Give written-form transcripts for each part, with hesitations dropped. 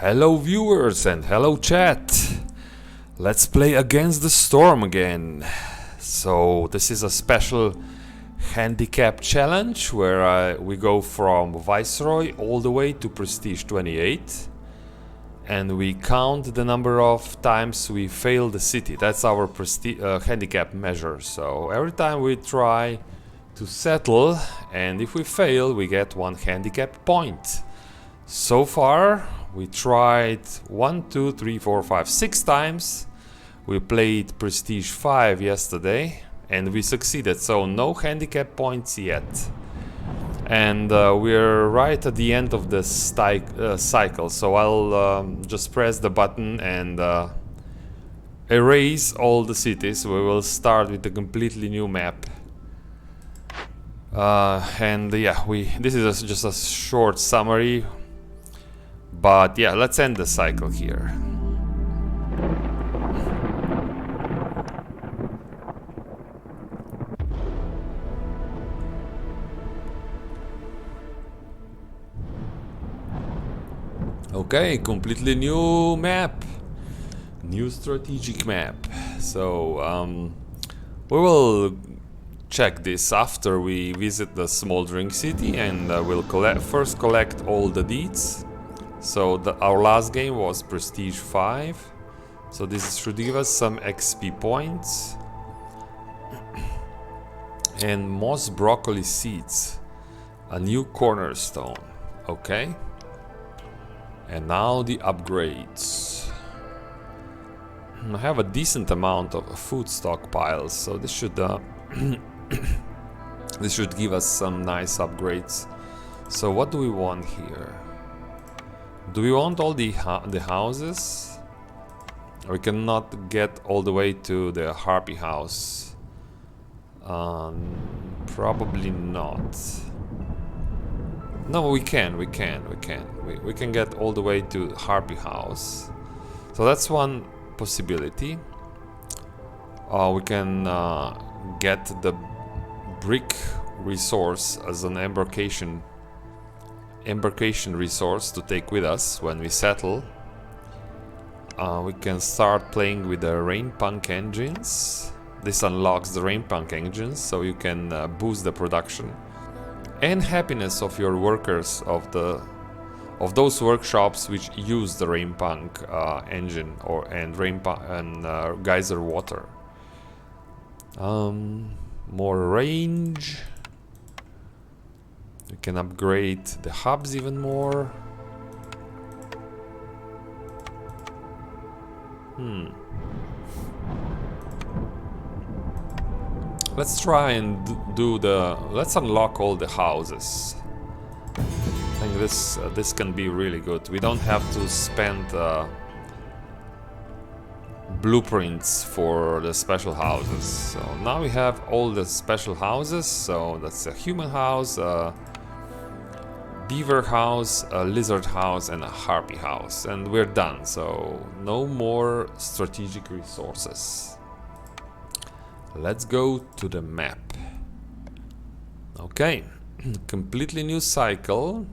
Hello viewers and hello chat. Let's play Against the Storm again. So this is a special handicap challenge where we go from Viceroy all the way to Prestige 28 and we count the number of times we fail the city. That's our handicap measure. So every time we try to settle, and if we fail we get one handicap point. So far we tried 1, 2, 3, 4, 5, 6 times. We played Prestige 5 yesterday and we succeeded, so no handicap points yet. And we're right at the end of the cycle, so I'll just press the button and erase all the cities. We will start with a completely new map. And yeah, this is just a short summary. But yeah, let's end the cycle here. Okay, completely new map. New strategic map. So we will check this after we visit the smoldering city, and we'll first collect all the deeds. So our last game was Prestige 5, so this should give us some XP points. And moss broccoli seeds, a new cornerstone. Okay, and now the upgrades. I have a decent amount of food stockpiles, so this should this should give us some nice upgrades. So what do we want here? Do we want all the houses? We cannot get all the way to the harpy house. Probably not. No, we can get all the way to harpy house. So that's one possibility. We can get the brick resource as an embarkation resource to take with us when we settle. We can start playing with the rain punk engines. This unlocks the rain punk engines, so you can boost the production and happiness of your workers of those workshops which use the rain punk engine and geyser water. More range. We can upgrade the hubs even more. Let's try and let's unlock all the houses. I think this can be really good. We don't have to spend blueprints for the special houses. So now we have all the special houses. So that's a human house, beaver house, a lizard house, and a harpy house, and we're done. So no more strategic resources. Let's go to the map. Okay, completely new cycle.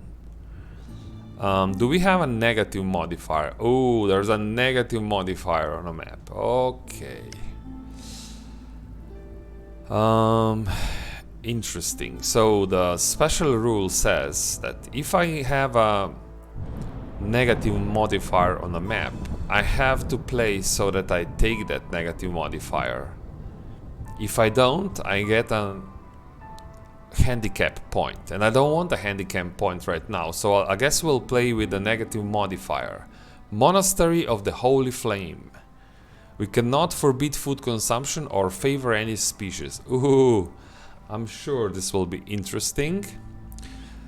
Do we have a negative modifier? Oh, there's a negative modifier on a map. Okay. Interesting. So the special rule says that if I have a negative modifier on a map, I have to play so that I take that negative modifier. If I don't, I get a handicap point, and I don't want a handicap point right now, so I guess we'll play with the negative modifier. Monastery of the Holy Flame. We cannot forbid food consumption or favor any species. Ooh, I'm sure this will be interesting.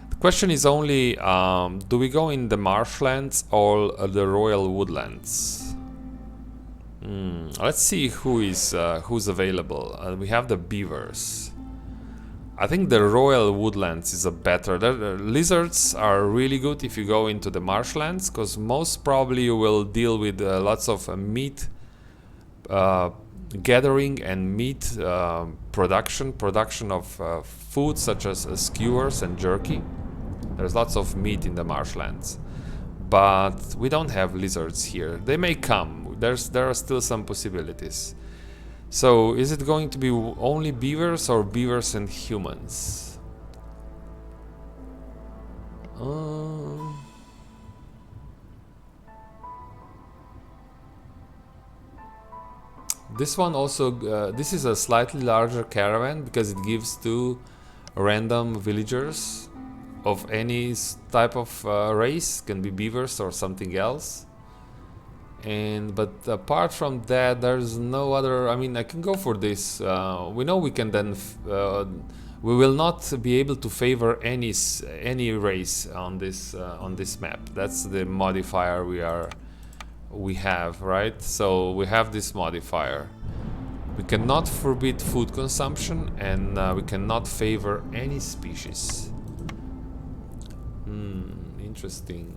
The question is only, do we go in the marshlands or the royal woodlands? Let's see who's available. We have the beavers. I think the royal woodlands is a better. The lizards are really good if you go into the marshlands, because most probably you will deal with lots of meat gathering and meat production of food such as skewers and jerky. There's lots of meat in the marshlands. but we don't have lizards here. They may come. There are still some possibilities. So is it going to be only beavers or beavers and humans? This one also, this is a slightly larger caravan because it gives 2 random villagers of any type of race, can be beavers or something else. But apart from that, there's no other. I mean, I can go for this. We know we can then. We will not be able to favor any race on this map. That's the modifier we have, right? So we have this modifier. We cannot forbid food consumption, and we cannot favor any species. Interesting.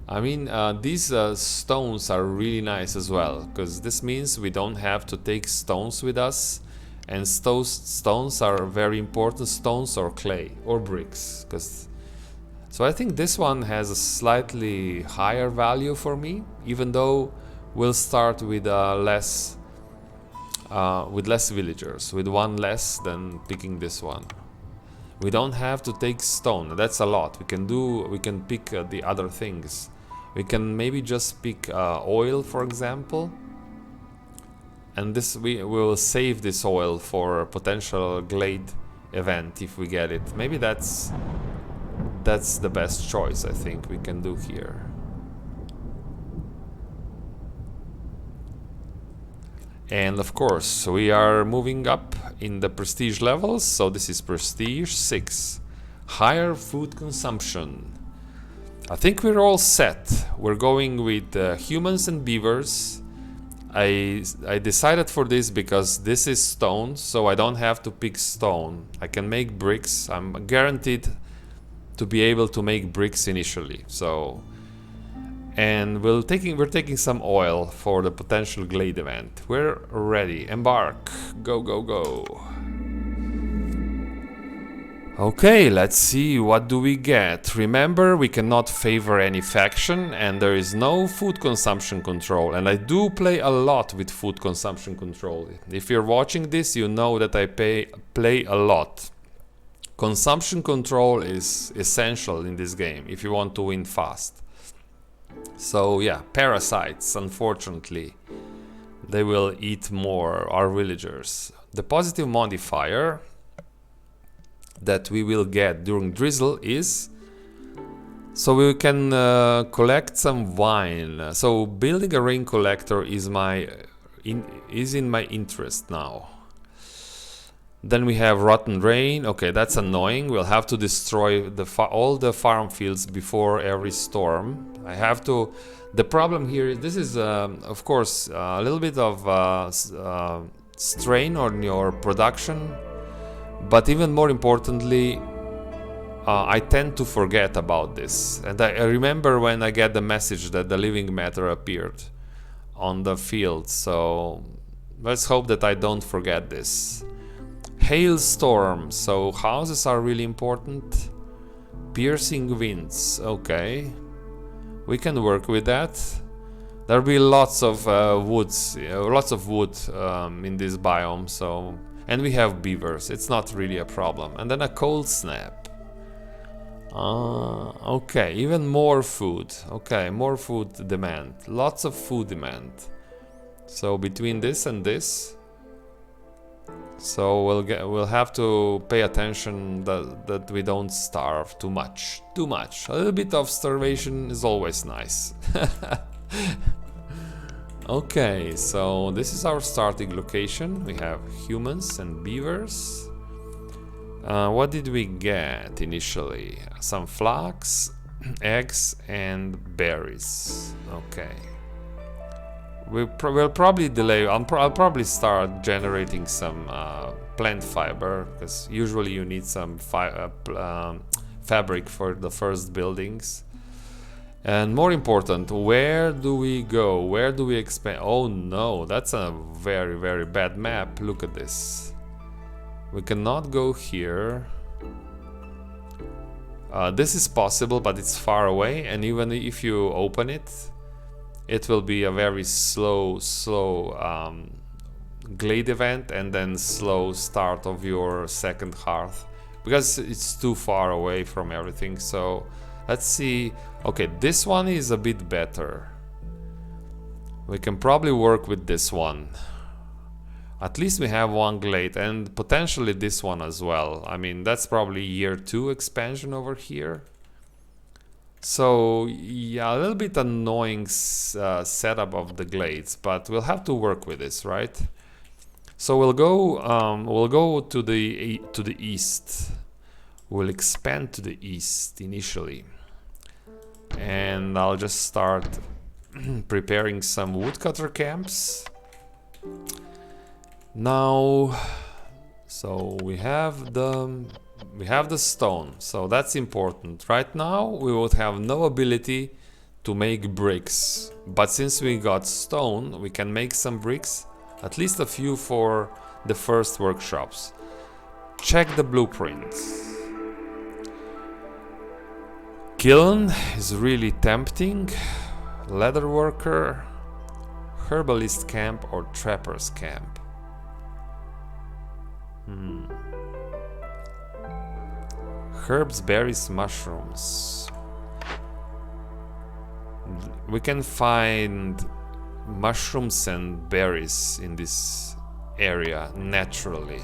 I mean, these stones are really nice as well, because this means we don't have to take stones with us, and those stones are very important, stones or clay or bricks. So I think this one has a slightly higher value for me, even though we'll start with less villagers, with 1 less than picking this one. We don't have to take stone. That's a lot. We can pick the other things. We can maybe just pick oil, for example, and this we will save this oil for a potential glade event if we get it. Maybe that's the best choice I think we can do here. And of course, we are moving up in the prestige levels, so this is prestige 6. Higher food consumption. I think we're all set. We're going with humans and beavers. I decided for this because this is stone, so I don't have to pick stone. I can make bricks. I'm guaranteed to be able to make bricks initially. So, and we're taking some oil for the potential glade event. We're ready. Embark. Go, go, go. Okay, let's see, what do we get? Remember, we cannot favor any faction, and there is no food consumption control. And I do play a lot with food consumption control. If you're watching this, you know that I play a lot. Consumption control is essential in this game if you want to win fast. So yeah, parasites, unfortunately, they will eat more our villagers. The positive modifier that we will get during drizzle is, so we can collect some wine. So building a rain collector is in my interest now. Then we have rotten rain. Okay, that's annoying. We'll have to destroy all the farm fields before every storm. I have to. The problem here, this is of course a little bit of strain on your production. But even more importantly, I tend to forget about this. And I remember when I get the message that the living matter appeared on the field. So let's hope that I don't forget this. Hailstorm. So houses are really important. Piercing winds. Okay. We can work with that. There'll be lots of wood in this biome. So. And we have beavers, it's not really a problem. And then a cold snap. Okay, even more food. Okay, more food demand. Lots of food demand. So between this and this, so we'll have to pay attention that we don't starve too much. A little bit of starvation is always nice. Okay, so this is our starting location. We have humans and beavers. What did we get initially? Some flax, eggs, and berries. Okay. We'll probably delay. I'll probably start generating some plant fiber, because usually you need some fabric for the first buildings. And more important, where do we go? Where do we expand? Oh no, that's a very, very bad map. Look at this. We cannot go here. This is possible, but it's far away, and even if you open it, it will be a very slow glade event and then slow start of your second hearth, because it's too far away from everything. So let's see. Okay, this one is a bit better. We can probably work with this one. At least we have one glade, and potentially this one as well. I mean, that's probably year 2 expansion over here. So yeah, a little bit annoying setup of the glades, but we'll have to work with this, right? So we'll go to the east. We'll expand to the east initially, and I'll just start preparing some woodcutter camps. Now, so we have the stone, so that's important. Right now we would have no ability to make bricks, but since we got stone, we can make some bricks, at least a few for the first workshops. Check the blueprints. Kiln is really tempting. Leather worker, herbalist camp, or trapper's camp. Herbs, berries, mushrooms. We can find mushrooms and berries in this area naturally.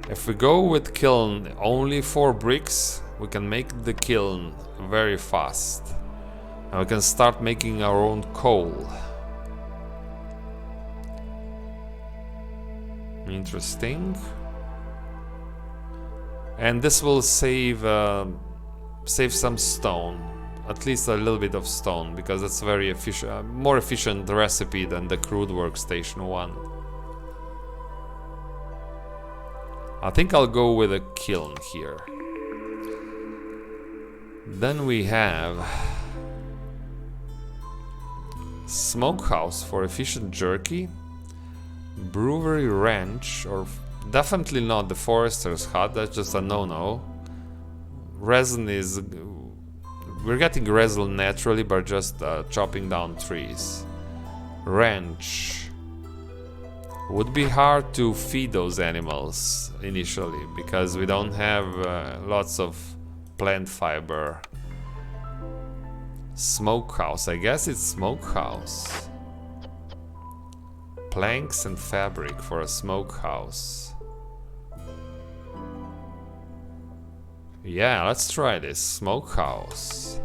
If we go with kiln only for bricks, we can make the kiln very fast, and we can start making our own coal. Interesting. And this will save some stone, at least a little bit of stone, because it's very efficient, more efficient recipe than the crude workstation one. I think I'll go with a kiln here. Then we have smokehouse for efficient jerky, brewery ranch, or definitely not the forester's hut, that's just a no-no. Resin is... we're getting resin naturally by just chopping down trees. Ranch. Would be hard to feed those animals initially, because we don't have lots of plant fiber. Smokehouse, I guess it's smokehouse. Planks and fabric for a smokehouse. Yeah, let's try this. Smokehouse.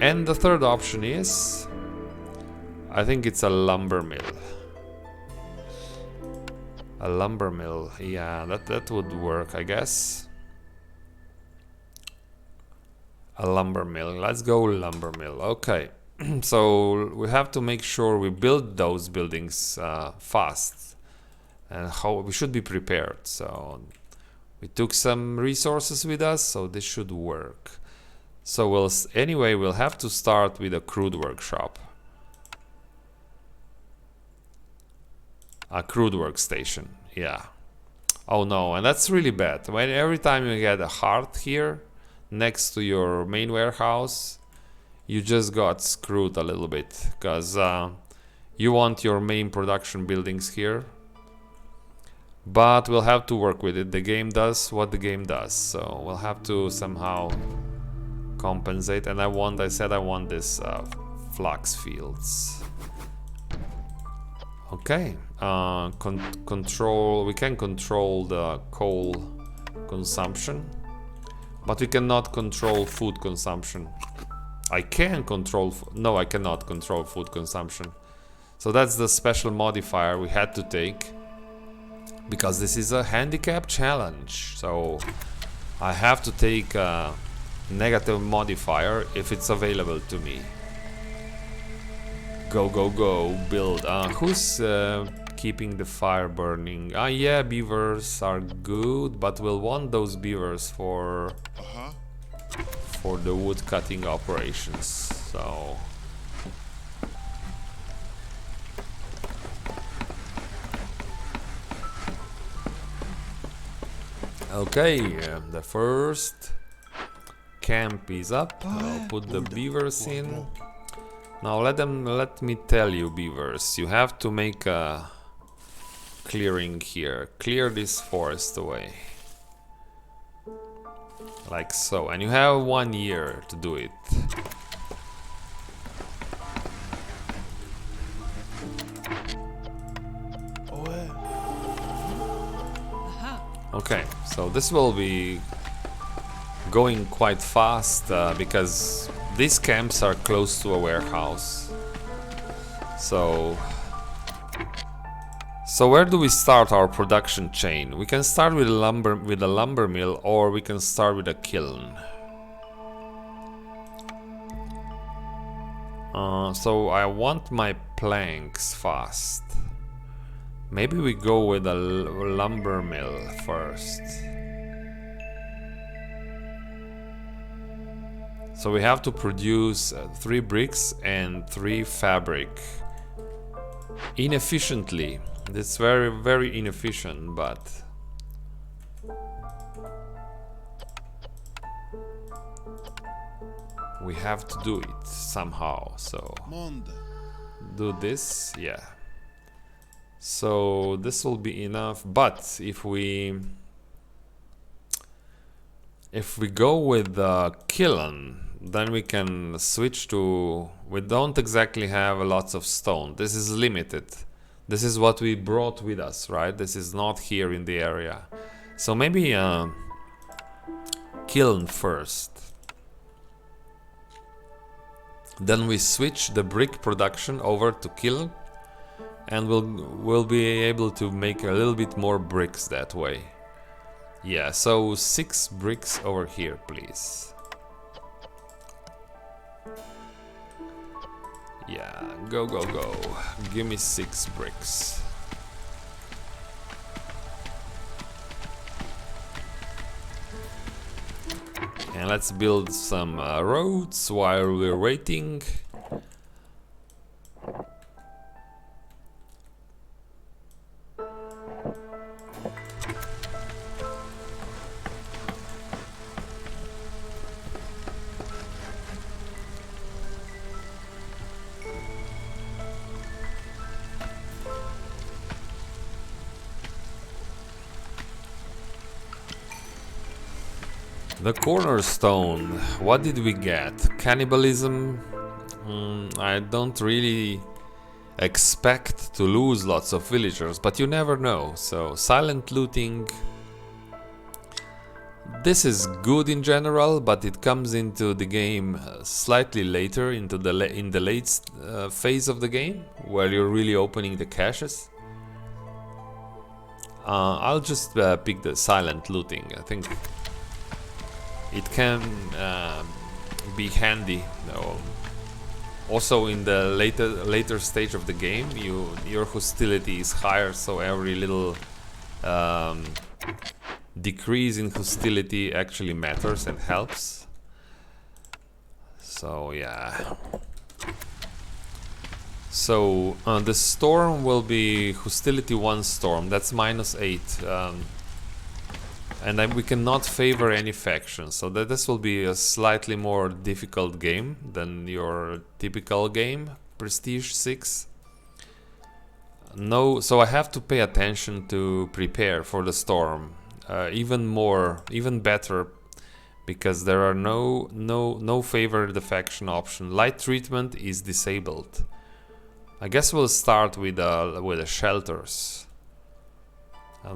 And the third option is... I think it's a lumber mill. A lumber mill, yeah, that would work, I guess. A lumber mill, let's go lumber mill, okay. So we have to make sure we build those buildings fast, and how we should be prepared. So we took some resources with us, so this should work. So we'll have to start with a crude workshop. A crude workstation, yeah. Oh no, and that's really bad. When every time you get a heart here next to your main warehouse, you just got screwed a little bit, because you want your main production buildings here. But we'll have to work with it. The game does what the game does, so we'll have to somehow compensate. And I said I want this flax fields. Okay, we can control the coal consumption, but we cannot control food consumption. I can control, no, I cannot control food consumption. So that's the special modifier we had to take, because this is a handicap challenge. So I have to take a negative modifier if it's available to me. Go, go, go, build. Who's keeping the fire burning? Yeah, beavers are good, but we'll want those beavers for the wood cutting operations. So Okay, the first camp is up. I'll put the beavers in. Now let me tell you, beavers, you have to make a clearing here. Clear this forest away. Like so, and you have 1 year to do it. Okay, so this will be going quite fast because these camps are close to a warehouse. So where do we start our production chain? We can start with a lumber mill, or we can start with a kiln. So I want my planks fast. Maybe we go with a lumber mill first. So we have to produce 3 bricks and 3 fabric. Inefficiently. It's very, very inefficient, but we have to do it somehow. So do this, yeah. So this will be enough, but if we go with the kiln, then we can switch to... We don't exactly have lots of stone. This is limited. This is what we brought with us, right? This is not here in the area. So maybe kiln first. Then we switch the brick production over to kiln, and we'll be able to make a little bit more bricks that way. Yeah, so 6 bricks over here, please. Yeah, go, go, go. Give me 6 bricks. And let's build some roads while we're waiting. The cornerstone, what did we get? Cannibalism? I don't really expect to lose lots of villagers, but you never know. So silent looting, this is good in general, but it comes into the game slightly later, in the late phase of the game, where you're really opening the caches. I'll just pick the silent looting. I think it can be handy. Also, in the later stage of the game, your hostility is higher, so every little decrease in hostility actually matters and helps. So yeah. So the storm will be hostility 1 storm. That's -8. And then we cannot favor any faction, so that this will be a slightly more difficult game than your typical game, Prestige 6. No, so I have to pay attention to prepare for the storm, even better, because there are no favor the faction option. Light treatment is disabled. I guess we'll start with the shelters.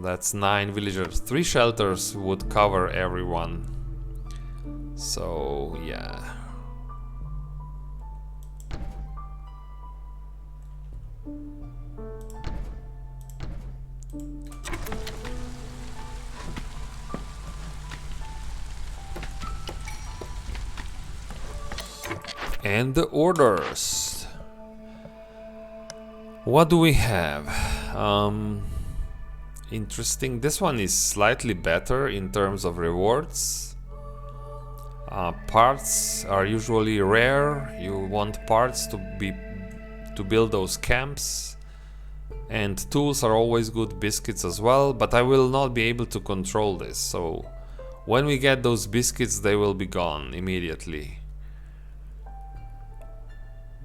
That's 9 villagers. 3 shelters would cover everyone. So, yeah. And the orders. What do we have? Interesting. This one is slightly better in terms of rewards. Parts are usually rare. You want parts to build those camps. And tools are always good, biscuits as well, but I will not be able to control this, so when we get those biscuits they will be gone immediately.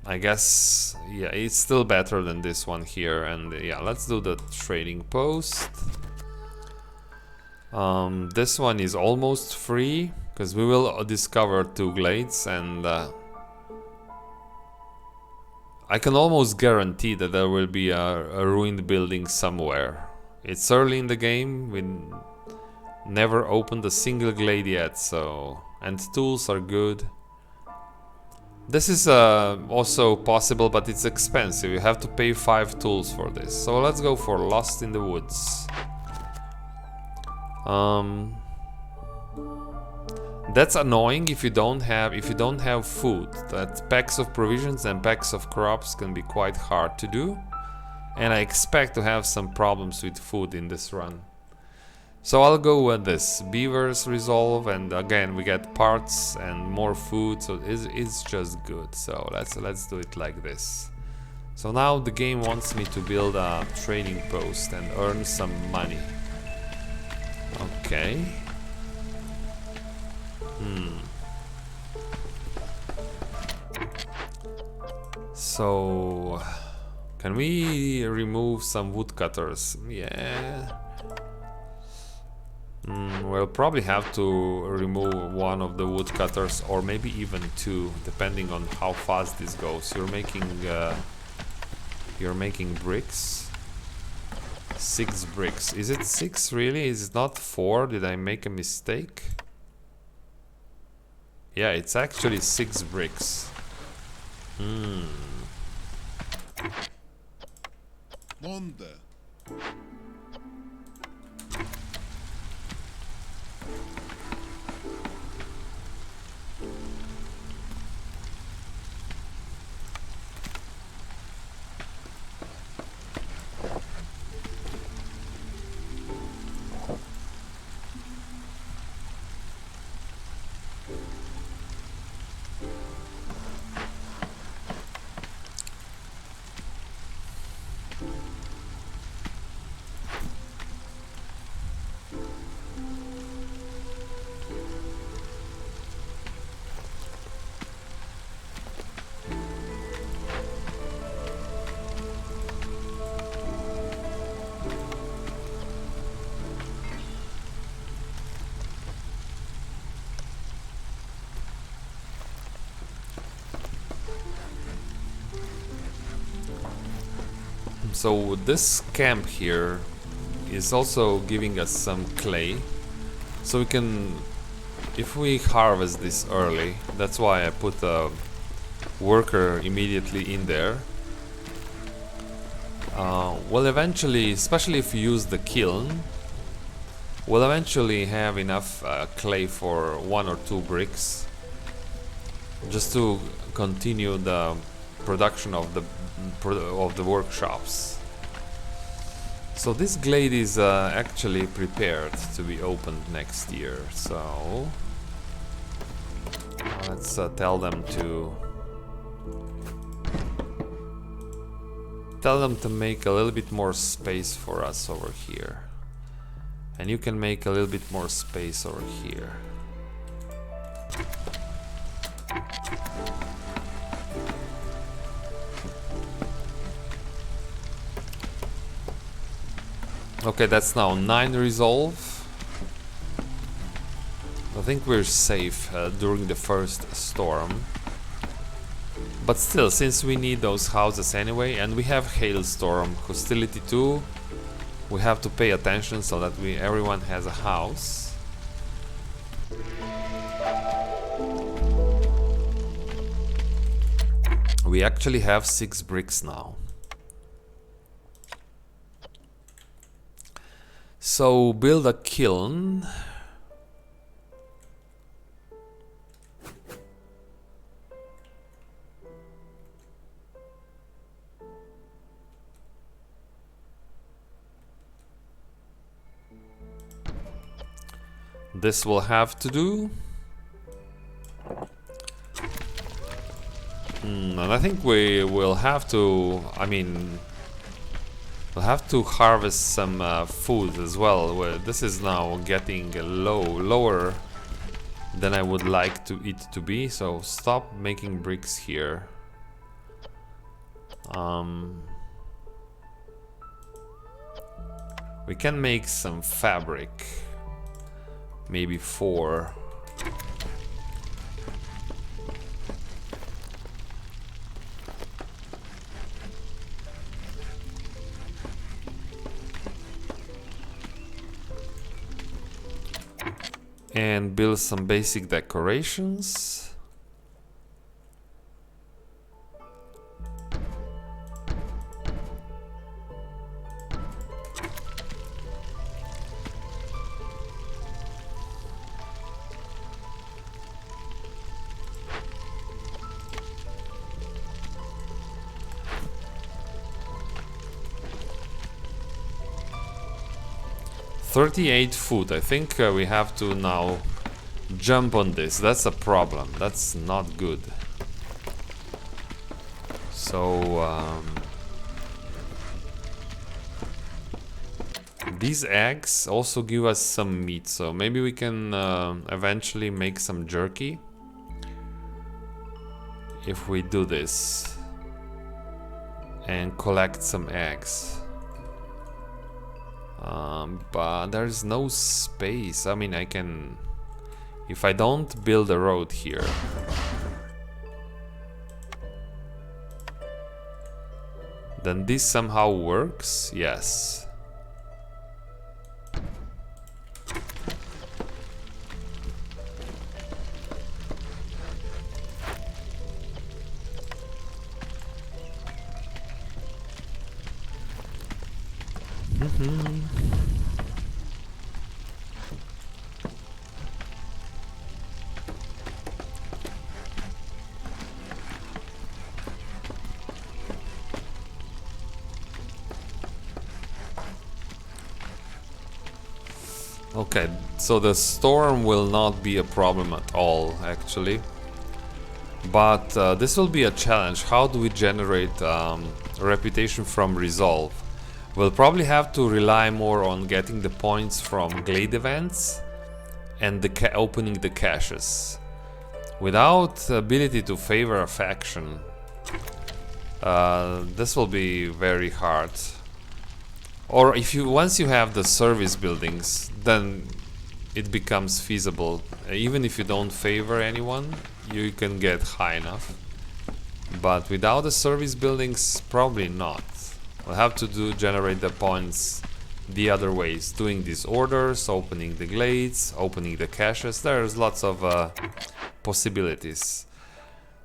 I guess, yeah, it's still better than this one here, and yeah, let's do the trading post. This one is almost free, because we will discover 2 glades, and I can almost guarantee that there will be a ruined building somewhere. It's early in the game, we never opened a single glade yet, so... and tools are good. This is also possible, but it's expensive. You have to pay 5 tools for this. So let's go for Lost in the Woods. That's annoying if you don't have food. That packs of provisions and packs of crops can be quite hard to do. And I expect to have some problems with food in this run. So I'll go with this. Beavers resolve, and again we get parts and more food, so it's just good. So let's do it like this. So now the game wants me to build a trading post and earn some money. Okay. So can we remove some woodcutters? Yeah. We'll probably have to remove one of the woodcutters, or maybe even 2, depending on how fast this goes. You're making bricks. 6 bricks. Is it 6 really? Is it not 4? Did I make a mistake? Yeah, it's actually 6 bricks. Monde. So this camp here is also giving us some clay, so we can, if we harvest this early, that's why I put a worker immediately in there. We'll eventually, especially if you use the kiln, we'll eventually have enough clay for 1 or 2 bricks, just to continue the production of the workshops. So this glade is actually prepared to be opened next year. So let's tell them to make a little bit more space for us over here, and you can make a little bit more space over here. Okay, that's now 9 resolve. I think we're safe during the first storm. But still, since we need those houses anyway, and we have hailstorm, hostility 2, we have to pay attention so that everyone has a house. We actually have 6 bricks now. So build a kiln. This will have to do. And I think we will have to, I mean, We'll have to harvest some food as well. This is now getting lower than I would like it to be. So stop making bricks here. We can make some fabric. Maybe 4. And build some basic decorations. $38 food. I think we have to now jump on this. That's a problem. That's not good. So these eggs also give us some meat. So maybe we can eventually make some jerky if we do this and collect some eggs. But there's no space. I mean, I can... If I don't build a road here... Then this somehow works? Yes. Okay, so the storm will not be a problem at all, actually. But this will be a challenge. How do we generate reputation from resolve? We'll probably have to rely more on getting the points from glade events and opening the caches. Without the ability to favor a faction, this will be very hard. Or if once you have the service buildings, then it becomes feasible. Even if you don't favor anyone, you can get high enough. But without the service buildings, probably not. We'll have to generate the points the other ways, doing these orders, opening the glades, opening the caches. There's lots of possibilities.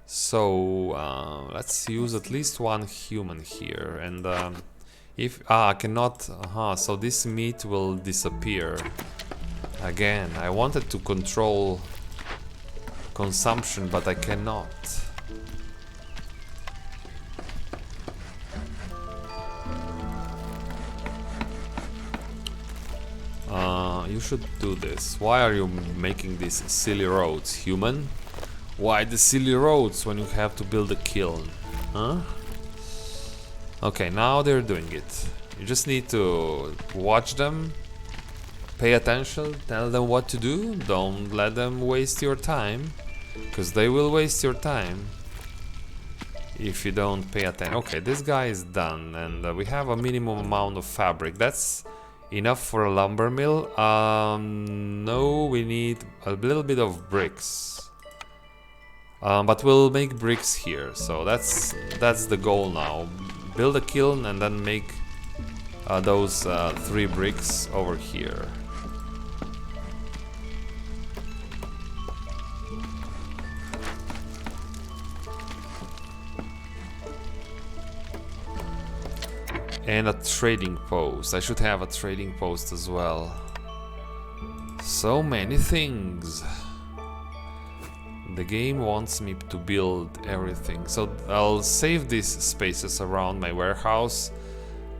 So let's use at least one human here. And if I cannot, so this meat will disappear. Again, I wanted to control consumption, but I cannot. You should do this. Why are you making these silly roads, human? Why the silly roads when you have to build a kiln? Huh? Okay, now they're doing it. You just need to watch them, pay attention, tell them what to do. Don't let them waste your time, because they will waste your time if you don't pay attention. Okay, this guy is done, and we have a minimum amount of fabric. That's enough for a lumber mill. No, we need a little bit of bricks. But we'll make bricks here, so that's the goal now. Build a kiln and then make those 3 bricks over here. And a trading post. I should have a trading post as well. So many things. The game wants me to build everything. So I'll save these spaces around my warehouse.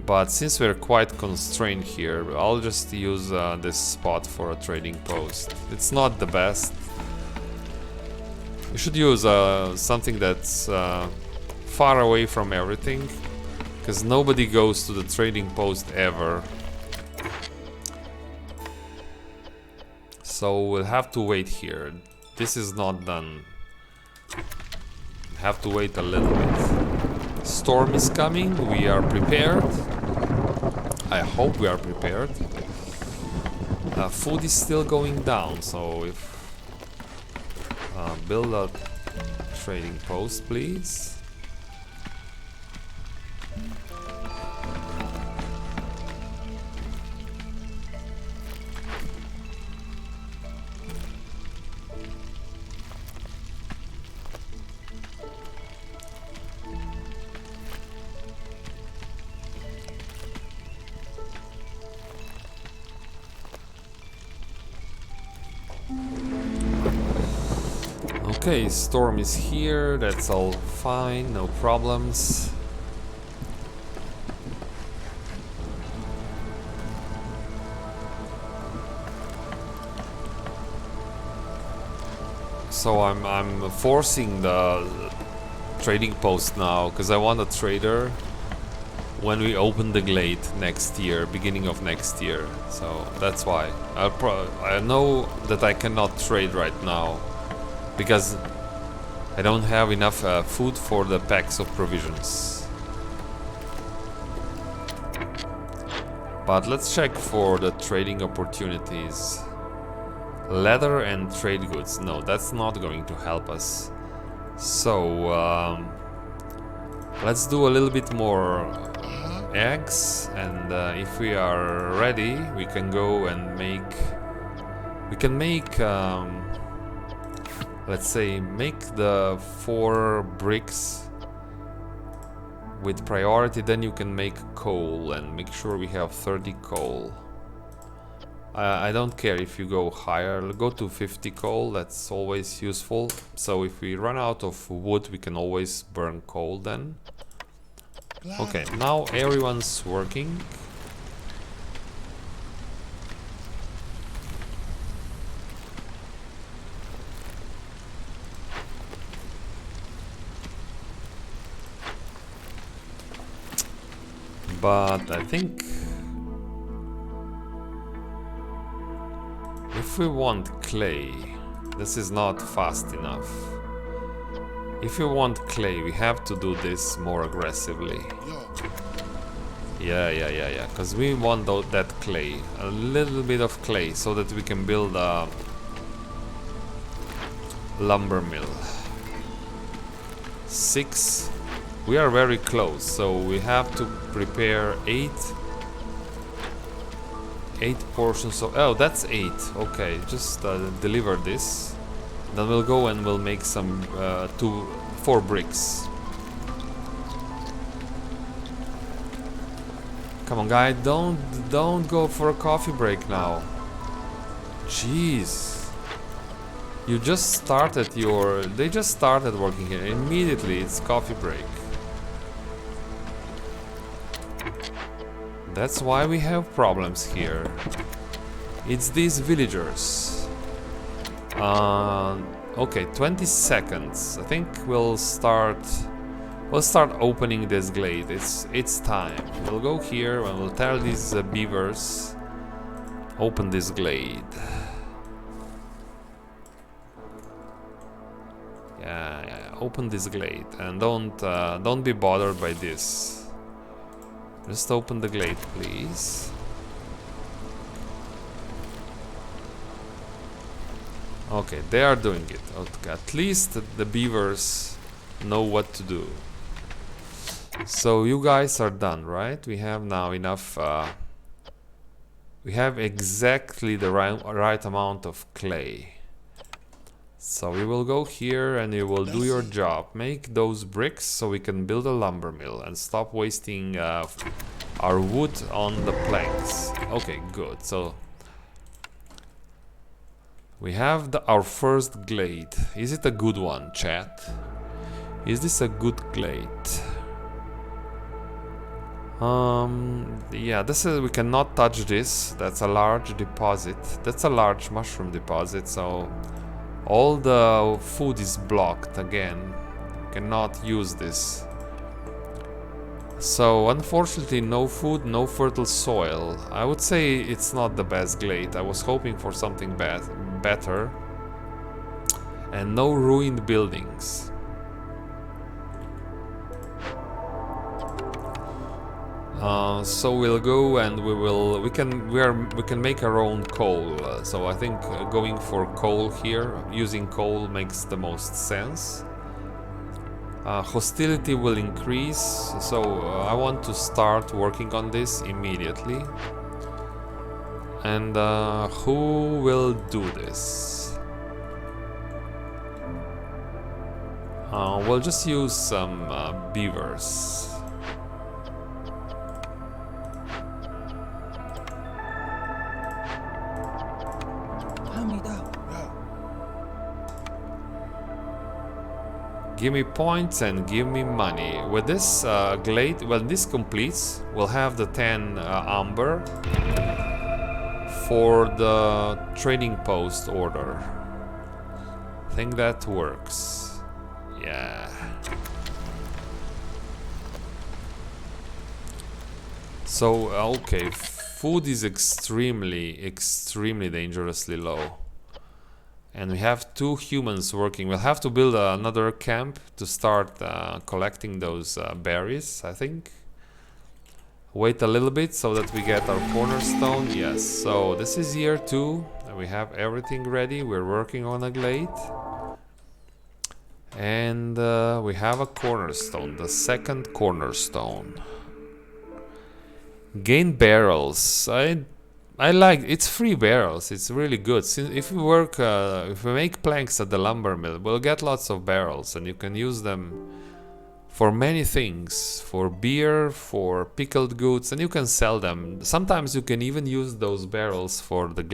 But since we're quite constrained here, I'll just use this spot for a trading post. It's not the best. You should use something that's far away from everything. because nobody goes to the trading post ever. So we'll have to wait here. This is not done. Have to wait a little bit. Storm is coming. We are prepared. I hope we are prepared. Food is still going down, so if build a trading post, please. Okay, storm is here, that's all fine, no problems. So I'm forcing the trading post now, because I want a trader when we open the glade next year, beginning of next year. So that's why. I know that I cannot trade right now, because I don't have enough food for the packs of provisions. But let's check for the trading opportunities. Leather and trade goods. No, that's not going to help us. So let's do a little bit more eggs, and if we are ready, we can go and make. We can make. Let's say make the 4 bricks with priority, then you can make coal and make sure we have 30 coal. I don't care if you go higher, go to 50 coal, that's always useful. So if we run out of wood, we can always burn coal then. Okay, now everyone's working. But I think if we want clay, this is not fast enough. If we want clay, we have to do this more aggressively. Yeah, because we want that clay, a little bit of clay, so that we can build a lumber mill. 6. We are very close, so we have to prepare 8 portions of... Oh, that's 8. Okay, just deliver this. Then we'll go and we'll make some 4 bricks. Come on, guy, don't go for a coffee break now. Jeez. You just started your... They just started working here. Immediately it's coffee break. That's why we have problems here. It's these villagers. Okay, 20 seconds. I think we'll start opening this glade. It's time. We'll go here and we'll tell these beavers open this glade. Yeah, open this glade and don't be bothered by this. Just open the glade, please. Okay, they are doing it. Okay, at least the beavers know what to do. So you guys are done, right? We have now enough. We have exactly the right amount of clay. So we will go here and you will do your job. Make those bricks so we can build a lumber mill and stop wasting our wood on the planks. Okay, good. So we have our first glade. Is it a good one, chat? Is this a good glade? Yeah, this is, we cannot touch this. That's a large deposit. That's a large mushroom deposit, so all the food is blocked again. Cannot use this. So unfortunately no food, no fertile soil. I would say it's not the best glade. I was hoping for something better. And no ruined buildings. So we'll go and we can make our own coal. So I think going for coal here, using coal makes the most sense. Hostility will increase, so I want to start working on this immediately. And who will do this? We'll just use some beavers. Give me points and give me money. With this glade, when this completes, we'll have the 10 amber for the trading post order. I think that works. Yeah. So, okay, food is extremely dangerously low. And we have 2 humans working. We'll have to build another camp to start collecting those berries, I think. Wait a little bit so that we get our cornerstone. Yes, so this is year 2. We have everything ready. We're working on a glade. And we have a cornerstone, the 2nd cornerstone. Gain barrels. I like it's 3 barrels. It's really good. Since if we work, if we make planks at the lumber mill, we'll get lots of barrels, and you can use them for many things. For beer, for pickled goods, and you can sell them. Sometimes you can even use those barrels for the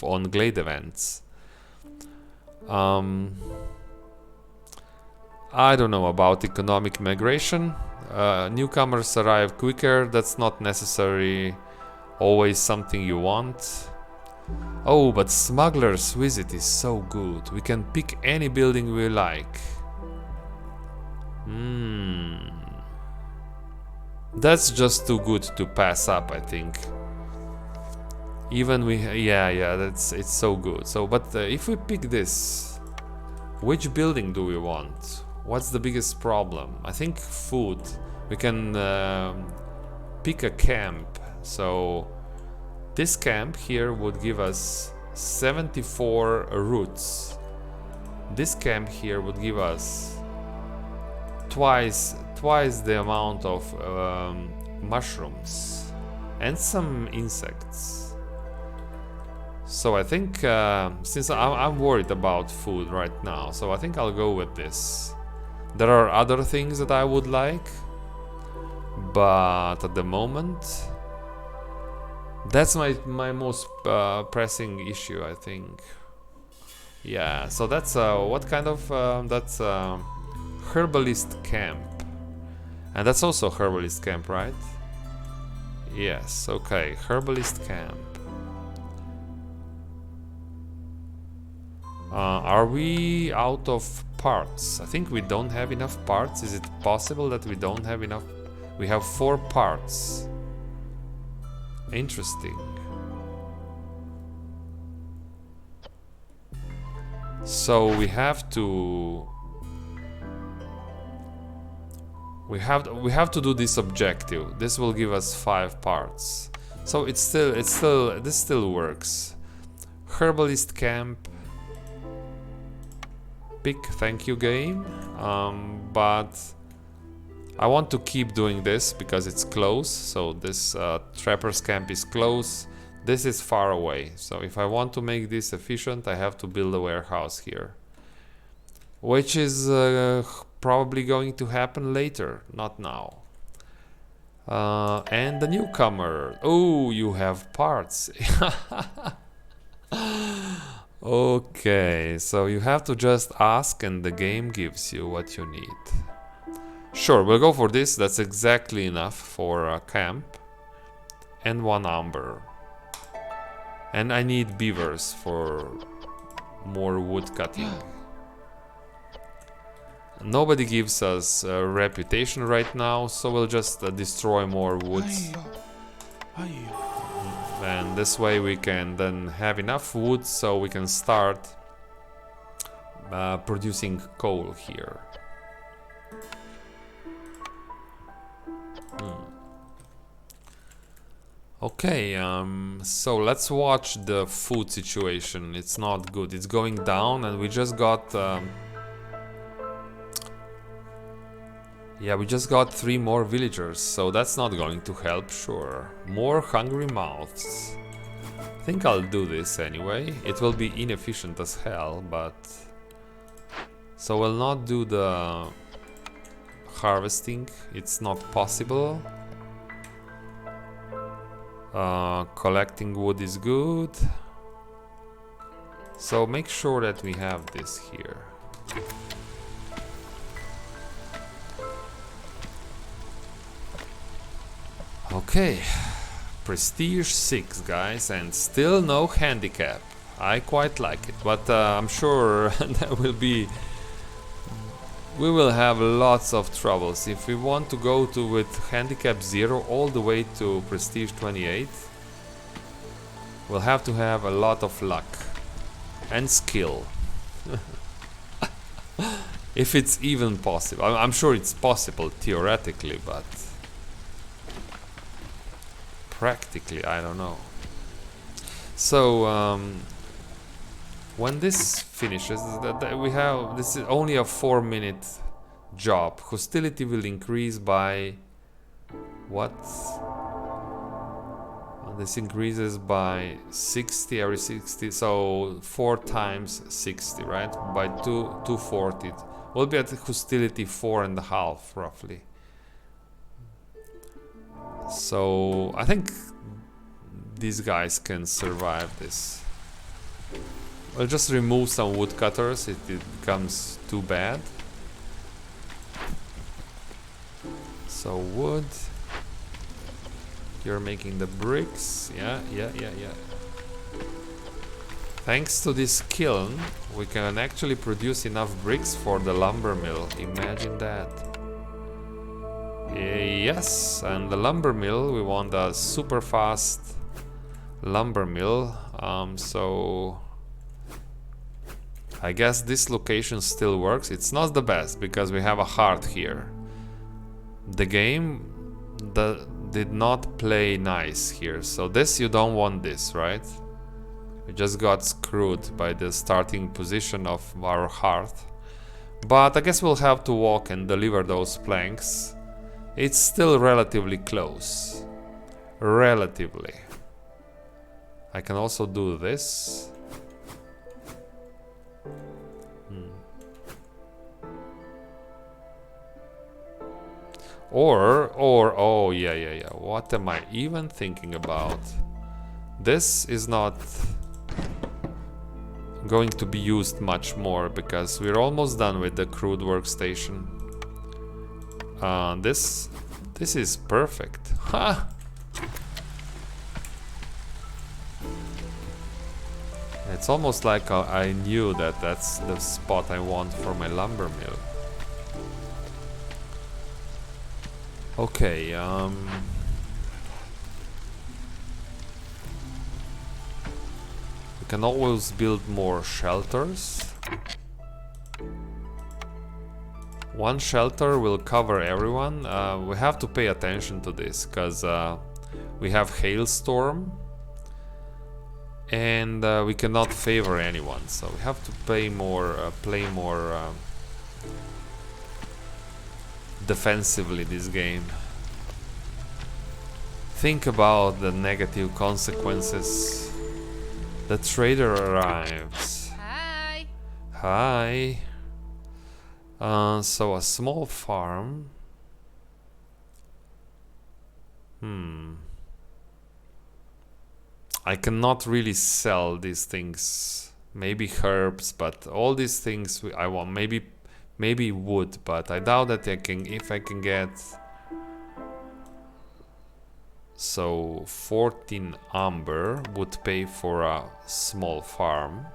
on glade events. I don't know about economic migration. Newcomers arrive quicker. That's not necessary. Always something you want. Oh, but Smuggler's Visit is so good. We can pick any building we like. That's just too good to pass up, I think. Even it's so good. So, but if we pick this, which building do we want? What's the biggest problem? I think food. We can pick a camp. So this camp here would give us 74 roots. This camp here would give us twice the amount of mushrooms and some insects. So I think since I'm worried about food right now, so I think I'll go with this. There are other things that I would like, but at the moment that's my most pressing issue, I think. Yeah, so that's what kind of that's herbalist camp, and that's also herbalist camp, right? Yes, okay, herbalist camp. Are we out of parts? I think we don't have enough parts. Is it possible that we don't have enough? We have 4 parts. Interesting. So we have to do this objective. This will give us 5 parts. So this still works. Herbalist camp. Pick, thank you game. But I want to keep doing this because it's close. So this trapper's camp is close. This is far away. So if I want to make this efficient, I have to build a warehouse here, which is probably going to happen later, not now. And the newcomer. Oh, you have parts. Okay, so you have to just ask and the game gives you what you need. Sure, we'll go for this. That's exactly enough for a camp. And 1 amber. And I need beavers for more wood cutting. Nobody gives us a reputation right now, so we'll just destroy more woods. And this way we can then have enough wood so we can start producing coal here. Okay, so let's watch the food situation. It's not good. It's going down, and we just got yeah, we just got 3 more villagers, so that's not going to help, sure. More hungry mouths. I think I'll do this anyway. It will be inefficient as hell, but... So we'll not do the harvesting. It's not possible. Collecting wood is good. So make sure that we have this here. Okay, prestige 6 guys, and still no handicap. I quite like it, but I'm sure that we will have lots of troubles if we want to go to with handicap 0 all the way to prestige 28. We'll have to have a lot of luck and skill. If it's even possible. I'm sure it's possible theoretically, but practically I don't know. So when this finishes, we have, this is only a 4-minute job. Hostility will increase by what? This increases by 60 every 60, so 4 times 60, right? By 240. We'll be at hostility 4.5 roughly. So I think these guys can survive this. I'll just remove some woodcutters if it becomes too bad. So wood. You're making the bricks. Yeah. Thanks to this kiln, we can actually produce enough bricks for the lumber mill. Imagine that. Yes, and the lumber mill, we want a super fast lumber mill. So I guess this location still works. It's not the best because we have a heart here. The game did not play nice here. So this, you don't want this, right? We just got screwed by the starting position of our heart. But I guess we'll have to walk and deliver those planks. It's still relatively close. Relatively. I can also do this. Or, oh yeah. What am I even thinking about? This is not going to be used much more because we're almost done with the crude workstation. This is perfect. Ha! It's almost like I knew that that's the spot I want for my lumber mill. Okay, we can always build more shelters. One shelter will cover everyone. We have to pay attention to this because we have hailstorm and we cannot favor anyone, so we have to play more defensively this game. Think about the negative consequences. The trader arrives. Hi. Hi. So a small farm. I cannot really sell these things. Maybe herbs, but all these things I want. Maybe wood, but I doubt that I can. If I can get. So 14 amber would pay for a small farm.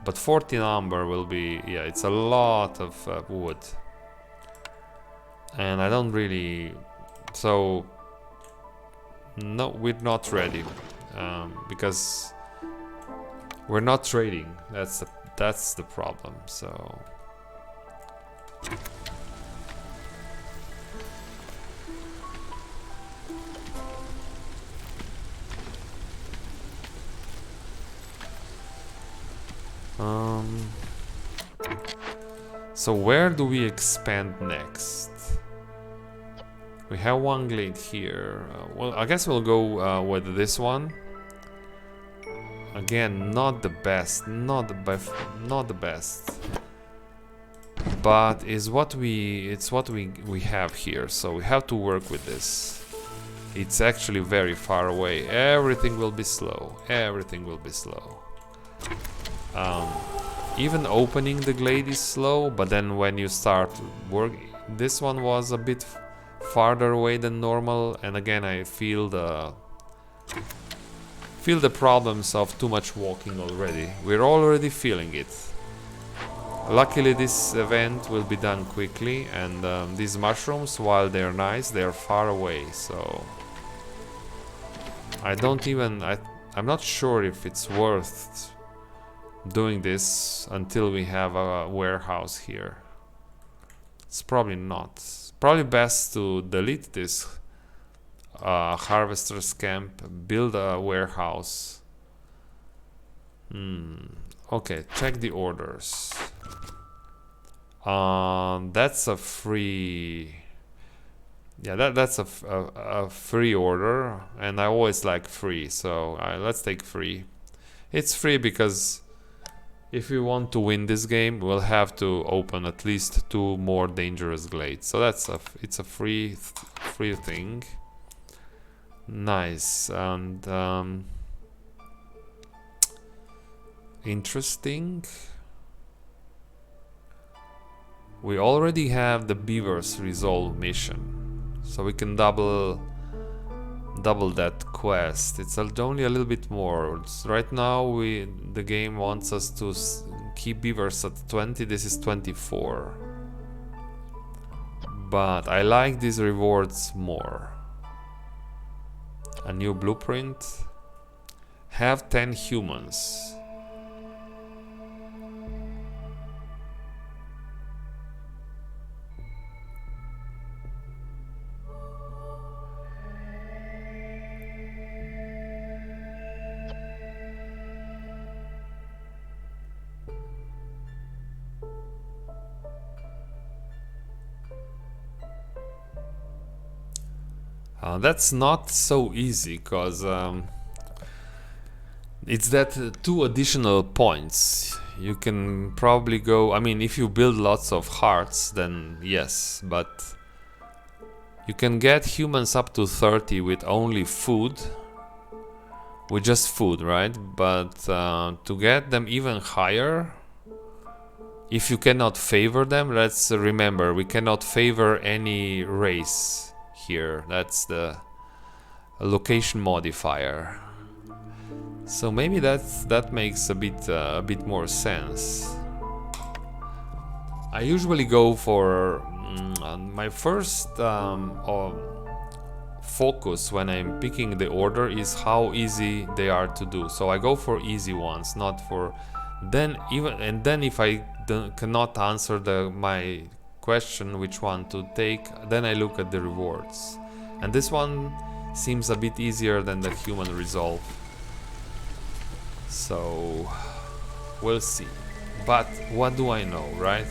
But 14 amber will be, yeah, it's a lot of wood. And I don't really, so no, we're not ready, because we're not trading. That's the problem. So so where do we expand next? We have one glade here. Well, I guess we'll go with this one. Again, not the best, not the best, but it's what we have here. So we have to work with this. It's actually very far away. Everything will be slow. Everything will be slow. Even opening the glade is slow, but then when you start working, this one was a bit farther away than normal, and again I feel the problems of too much walking already. We're already feeling it. Luckily this event will be done quickly, and these mushrooms, while they're nice, they're far away, so I'm not sure if it's worth doing this until we have a warehouse here. It's probably not. Probably best to delete this harvester's camp, build a warehouse. Okay, check the orders. That's a free. Yeah, that's a free order, and I always like free, so let's take free. It's free because if we want to win this game, we'll have to open at least 2 more dangerous glades. So it's a free thing. Nice. And interesting. We already have the beavers resolve mission, so we can double that quest. It's only a little bit more. Right now the game wants us to keep beavers at 20. This is 24, but I like these rewards more. A new blueprint. Have 10 humans. That's not so easy, because it's that 2 additional points. You can probably go, I mean, if you build lots of hearts, then yes, but you can get humans up to 30 with only food, with just food, right? But to get them even higher, if you cannot favor them, let's remember, we cannot favor any race here. That's the location modifier. So maybe that makes a bit more sense. I usually go for my first focus when I'm picking the order is how easy they are to do. So I go for easy ones, not for then if I cannot answer my question which one to take, then I look at the rewards, and this one seems a bit easier than the human resolve, so we'll see. But what do I know, right?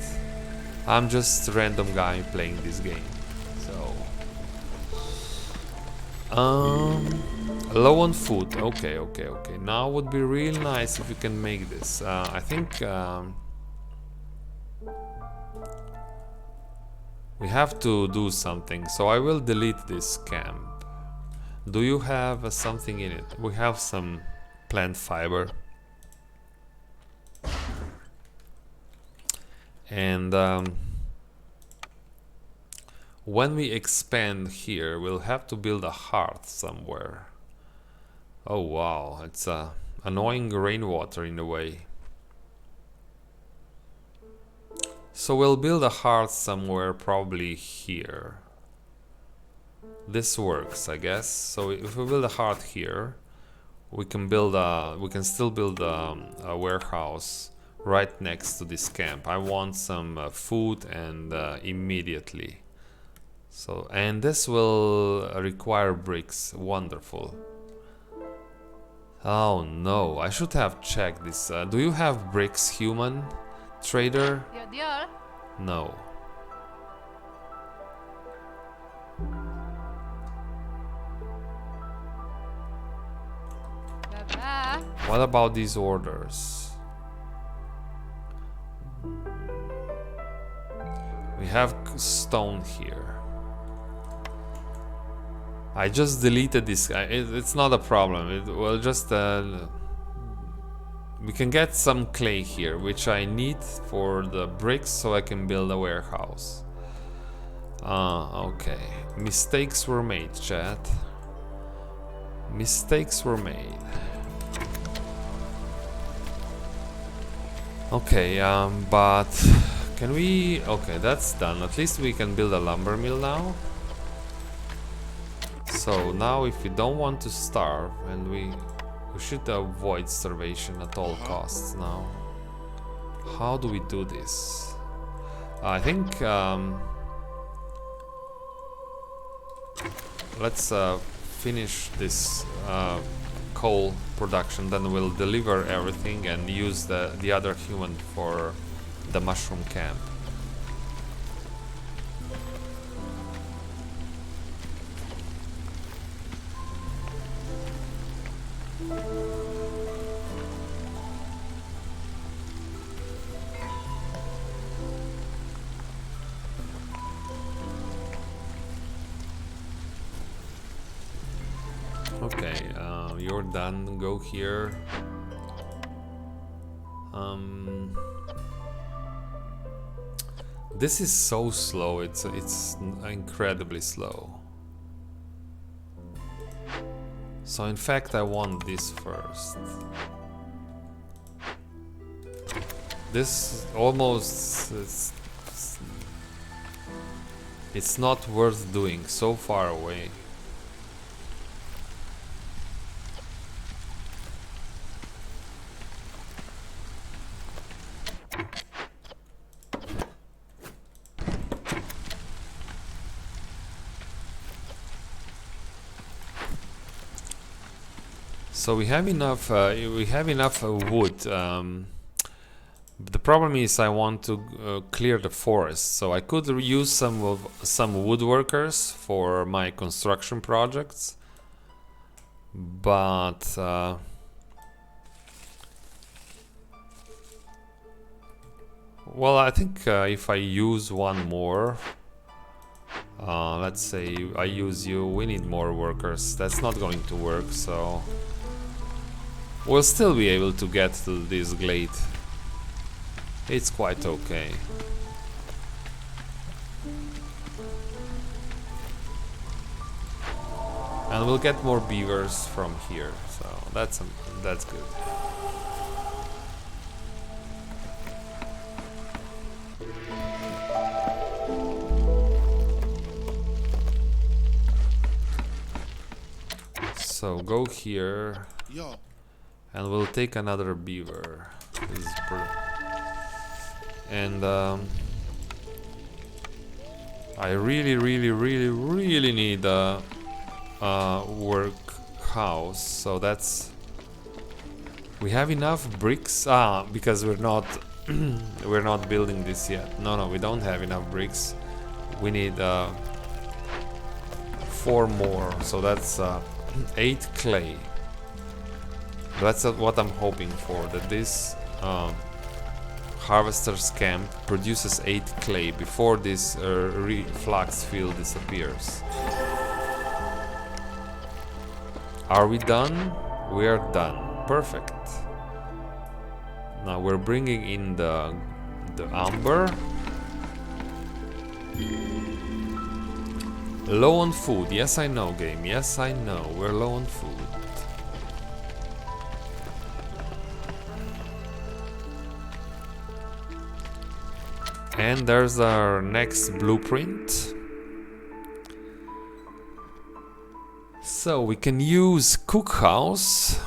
I'm just a random guy playing this game. So low on food. Okay. Now would be real nice if you can make this. I think we have to do something, so I will delete this camp. Do you have something in it? We have some plant fiber. And when we expand here, we'll have to build a hearth somewhere. Oh wow, it's annoying rainwater in a way. So we'll build a hearth somewhere, probably here. This works, I guess. So if we build a hearth here, we can still build a warehouse right next to this camp. I want some food and immediately. So, and this will require bricks. Wonderful. Oh no, I should have checked this. Do you have bricks, human trader? Yeah. No. What about these orders? We have stone here. I just deleted this guy. It's not a problem. Well, just we can get some clay here, which I need for the bricks so I can build a warehouse. Okay. Mistakes were made, chat. Mistakes were made. Okay, but can we... Okay, that's done. At least we can build a lumber mill now. So now if we don't want to starve, and we should avoid starvation at all costs now. How do we do this? I think let's finish this coal production, then we'll deliver everything and use the other human for the mushroom camp. Okay, you're done. Go here. This is so slow. It's incredibly slow. So in fact, I want this first. This almost it's not worth doing. So far away. So we have enough. Wood. The problem is I want to clear the forest. So I could use some woodworkers for my construction projects, but well, I think if I use one more. Let's say I use you. We need more workers. That's not going to work. So. We'll still be able to get to this glade. It's quite okay. And we'll get more beavers from here, so that's good. So go here. Yo. And we'll take another beaver. And I really need a workhouse. So that's... We have enough bricks. Because we're not we're not building this yet. No, we don't have enough bricks. We need 4 more. So that's 8 clay. That's what I'm hoping for, that this harvester's camp produces 8 clay before this flux field disappears. Are we done? We are done. Perfect. Now we're bringing in the amber. Low on food. Yes, I know, game. Yes, I know. We're low on food. And there's our next blueprint. So we can use cookhouse,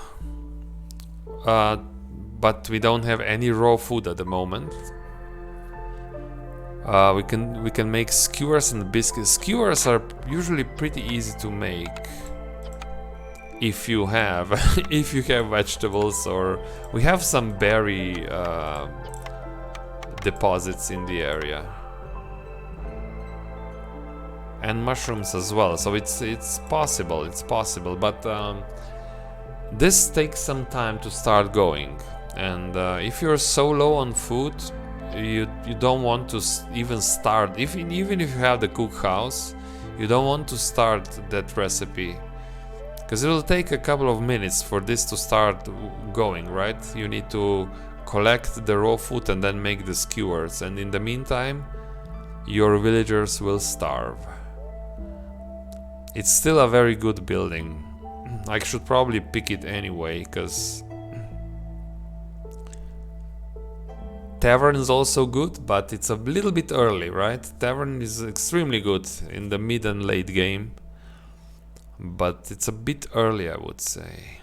but we don't have any raw food at the moment. We can make skewers and biscuits. Skewers are usually pretty easy to make if you have if you have vegetables, or we have some berry deposits in the area, and mushrooms as well. So it's possible, but this takes some time to start going. And if you're so low on food, you don't want to even start. Even if you have the cookhouse, you don't want to start that recipe, because it will take a couple of minutes for this to start going, right? You need to collect the raw food and then make the skewers, and in the meantime your villagers will starve. It's still a very good building. I should probably pick it anyway, because tavern is also good, but it's a little bit early, right? Tavern is extremely good in the mid and late game, but it's a bit early, I would say.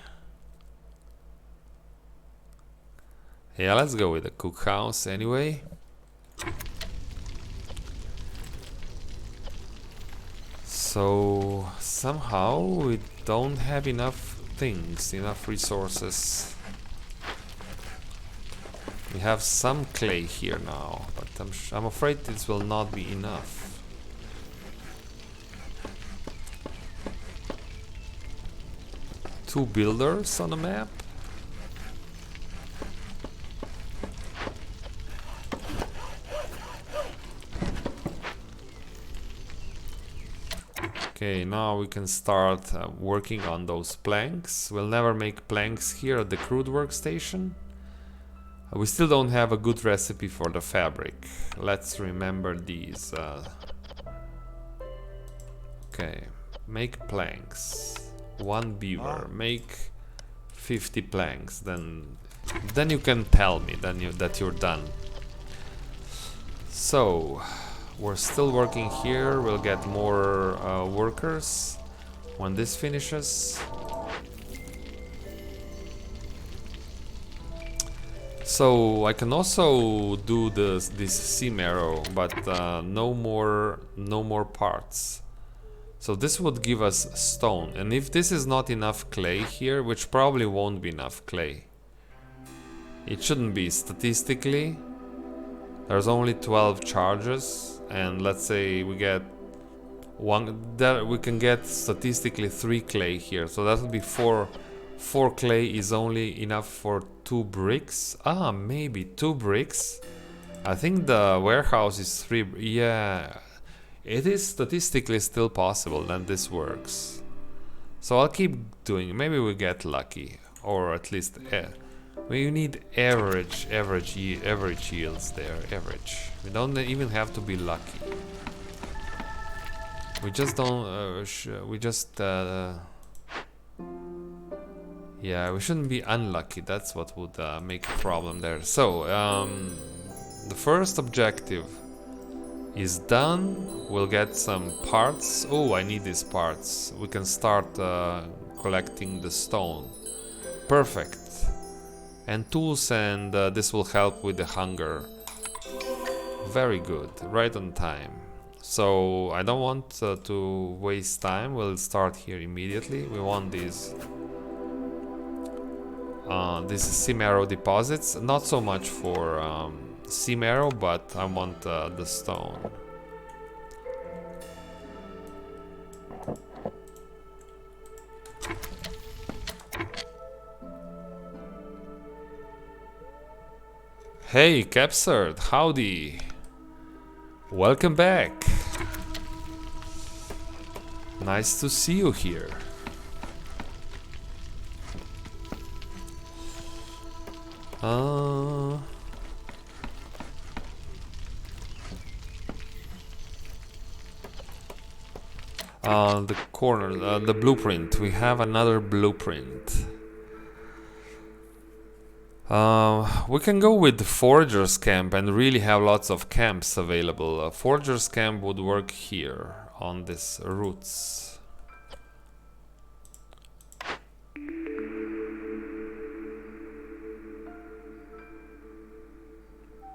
Yeah, let's go with the cookhouse anyway. So somehow we don't have enough things, enough resources. We have some clay here now, but I'm afraid this will not be enough. Two builders on the map. Okay, now we can start working on those planks. We'll never make planks here at the crude workstation. We still don't have a good recipe for the fabric. Let's remember these. Okay, make planks. 1 beaver. Make 50 planks. Then you can tell me that you're done. So we're still working here. We'll get more workers when this finishes. So I can also do this seam arrow, but no more parts. So this would give us stone, and if this is not enough clay here, which probably won't be enough clay, it shouldn't be statistically. There's only 12 charges, and let's say we get one, that we can get statistically 3 clay here, so that would be 4 clay is only enough for 2 bricks. Maybe 2 bricks. I think the warehouse is 3. Yeah, it is statistically still possible, then this works. So I'll keep doing it. Maybe we get lucky, or at least we need average yields there. Average. We don't even have to be lucky. We just don't. Yeah, we shouldn't be unlucky. That's what would make a problem there. So the first objective is done. We'll get some parts. Oh, I need these parts. We can start collecting the stone. Perfect. And tools, and this will help with the hunger. Very good. Right on time. So I don't want to waste time. We'll start here immediately. We want these seam arrow deposits. Not so much for seam arrow, but I want the stone. Hey, Capsard, howdy. Welcome back. Nice to see you here. The corner, the blueprint. We have another blueprint. We can go with the Forager's Camp and really have lots of camps available. Forager's Camp would work here on these routes.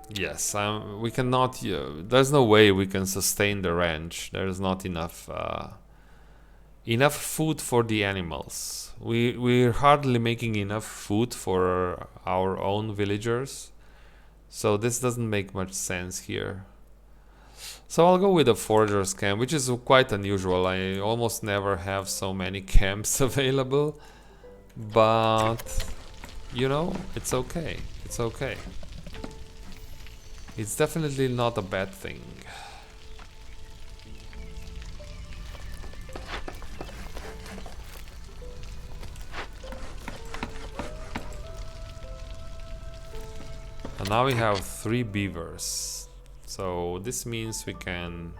Yes, we cannot. There's no way we can sustain the ranch. There's not enough food for the animals. We're hardly making enough food for our own villagers, so this doesn't make much sense here. So I'll go with a forager's camp, which is quite unusual. I almost never have so many camps available, but you know, it's okay. It's okay. It's definitely not a bad thing. And now we have 3 beavers. So this means we can...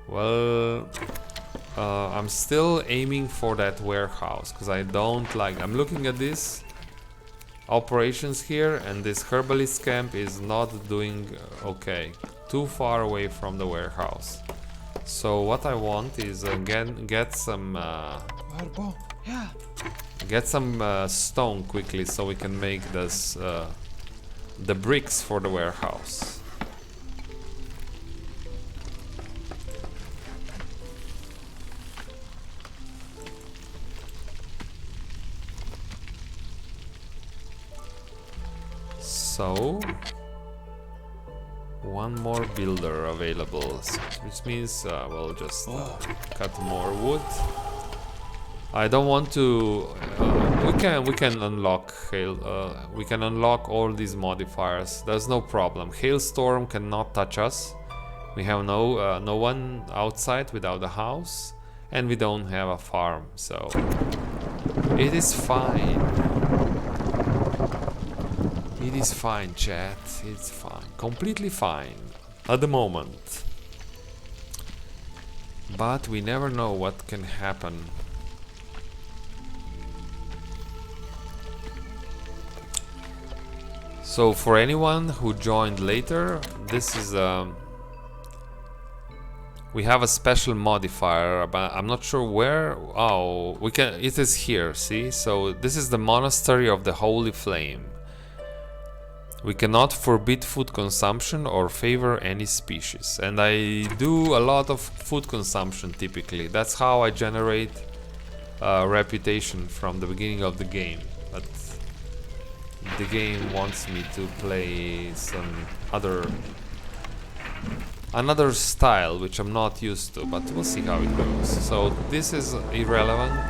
Well... I'm still aiming for that warehouse, because I don't like... I'm looking at this operations here, and this herbalist camp is not doing okay. Too far away from the warehouse. So what I want is again get some stone quickly, so we can make this the bricks for the warehouse. So, one more builder available, which means we'll just cut more wood. I don't want to. We can unlock hail. We can unlock all these modifiers. There's no problem. Hailstorm cannot touch us. We have no one outside without a house, and we don't have a farm, so it is fine. It is fine, chat. It's fine. Completely fine. At the moment. But we never know what can happen. So for anyone who joined later, this is we have a special modifier, but I'm not sure where. Oh, we can. It is here. See? So this is the Monastery of the Holy Flame. We cannot forbid food consumption or favor any species. And I do a lot of food consumption typically. That's how I generate reputation from the beginning of the game. But the game wants me to play some another style, which I'm not used to, but we'll see how it goes. So this is irrelevant.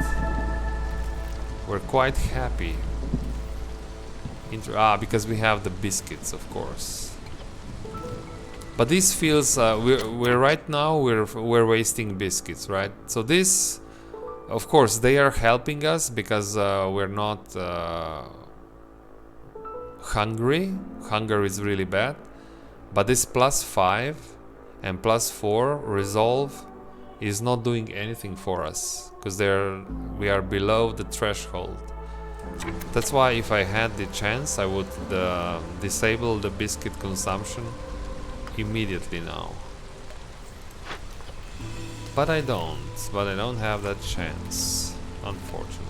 We're quite happy. Because we have the biscuits, of course. But this feels we're right now we're wasting biscuits, right? So this, of course, they are helping us because we're not hungry. Hunger is really bad. But this +5 and +4 resolve is not doing anything for us because we are below the threshold. That's why if I had the chance, I would disable the biscuit consumption immediately now. But I don't have that chance, unfortunately.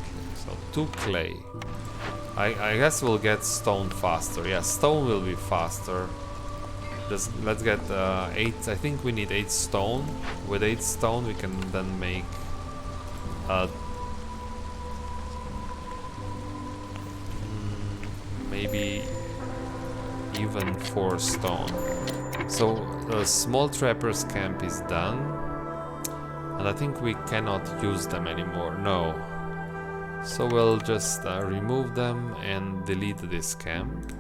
So 2 clay. I guess we'll get stone faster. Yeah, stone will be faster. Let's get 8. I think we need 8 stone. With 8 stone we can then make maybe even 4 stone. So the small trappers camp is done, and I think we cannot use them anymore. No. So we'll just remove them and delete this camp.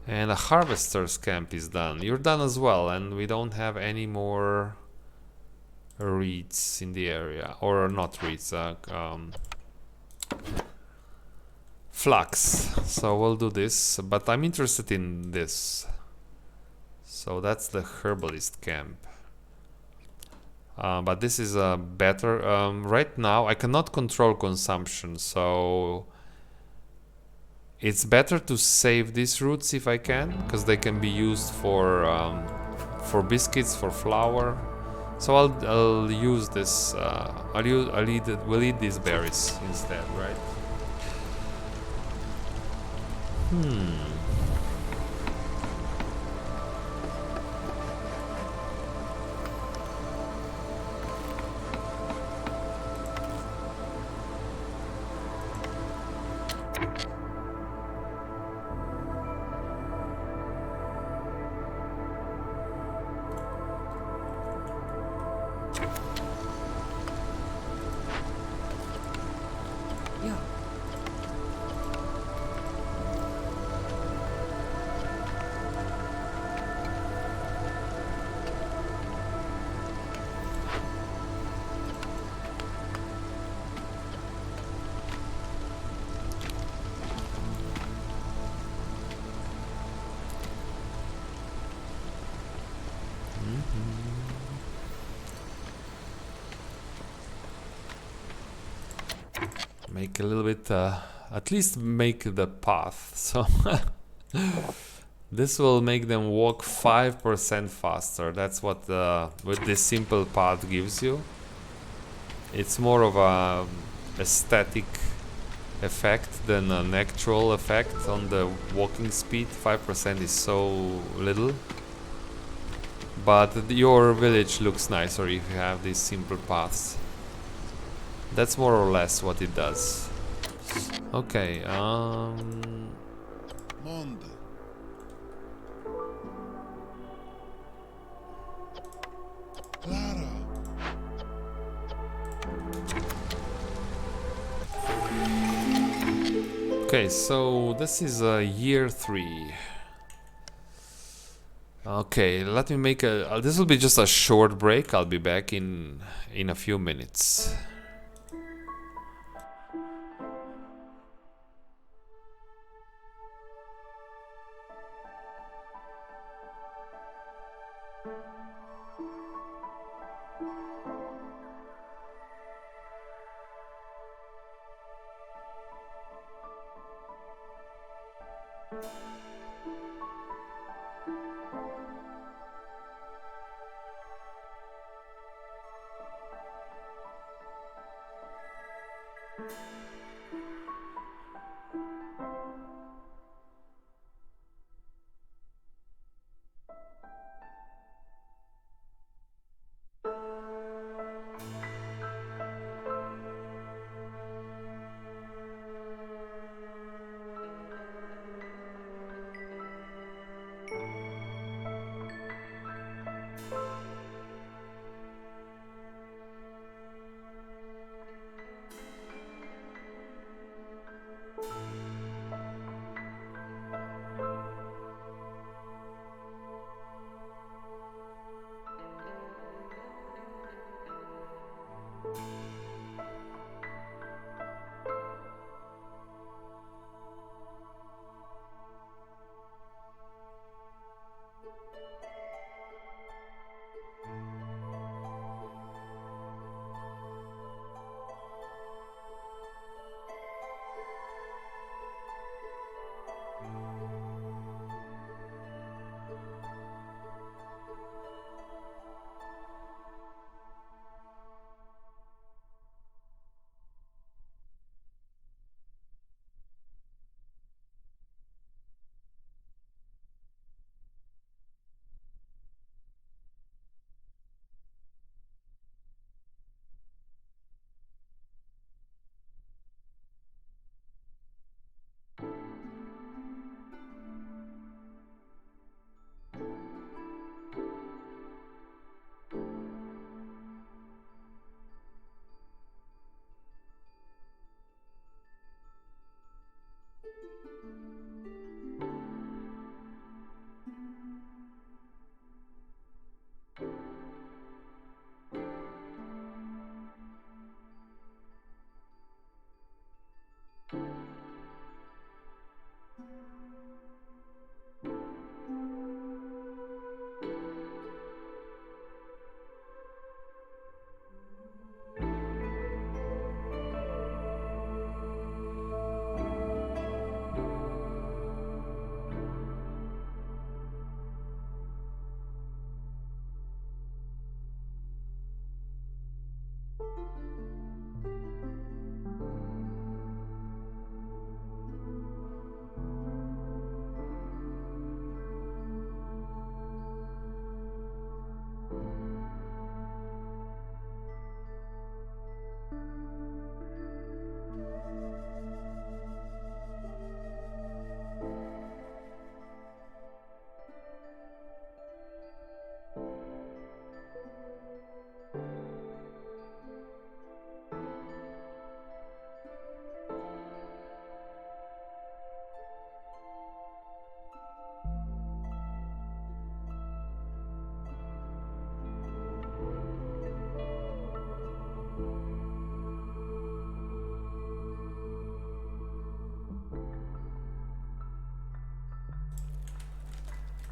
And a harvester's camp is done. You're done as well, and we don't have any more reeds in the area, or not reeds. Flux. So we'll do this, but I'm interested in this. So that's the herbalist camp. But this is a better. Right now I cannot control consumption, so It's better to save these roots if I can, because they can be used for biscuits, for flour. So I'll use this. We'll eat these berries instead, right? Yeah. Make a little bit, at least make the path. So this will make them walk 5% faster. That's what with this simple path gives you. It's more of a aesthetic effect than an actual effect on the walking speed. 5% is so little. But your village looks nicer if you have these simple paths. That's more or less what it does. Okay, Monde. Clara. okay, so this is year 3. Okay, let me make a. This will be just a short break. I'll be back in a few minutes.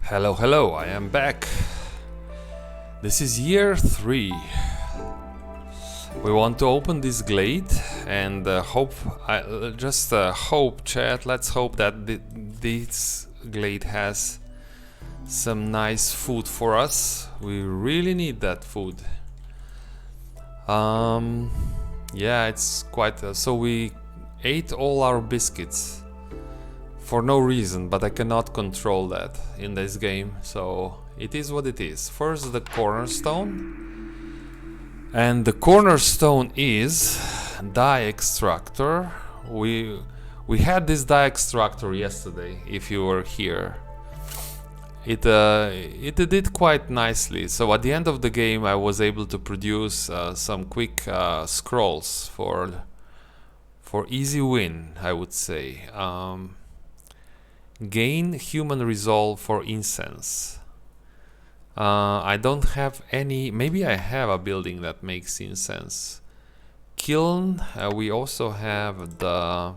Hello, hello, I am back. This is year 3. We want to open this glade and hope, chat, let's hope that this glade has some nice food for us. We really need that food. Yeah, it's quite, so we ate all our biscuits for no reason, but I cannot control that in this game, so it is what it is. First the cornerstone, and the cornerstone is dye extractor. We had this dye extractor yesterday, if you were here. It did quite nicely, so at the end of the game I was able to produce some quick scrolls for easy win, I would say. Gain human resolve for incense. I don't have any. Maybe I have a building that makes incense. Kiln. We also have the.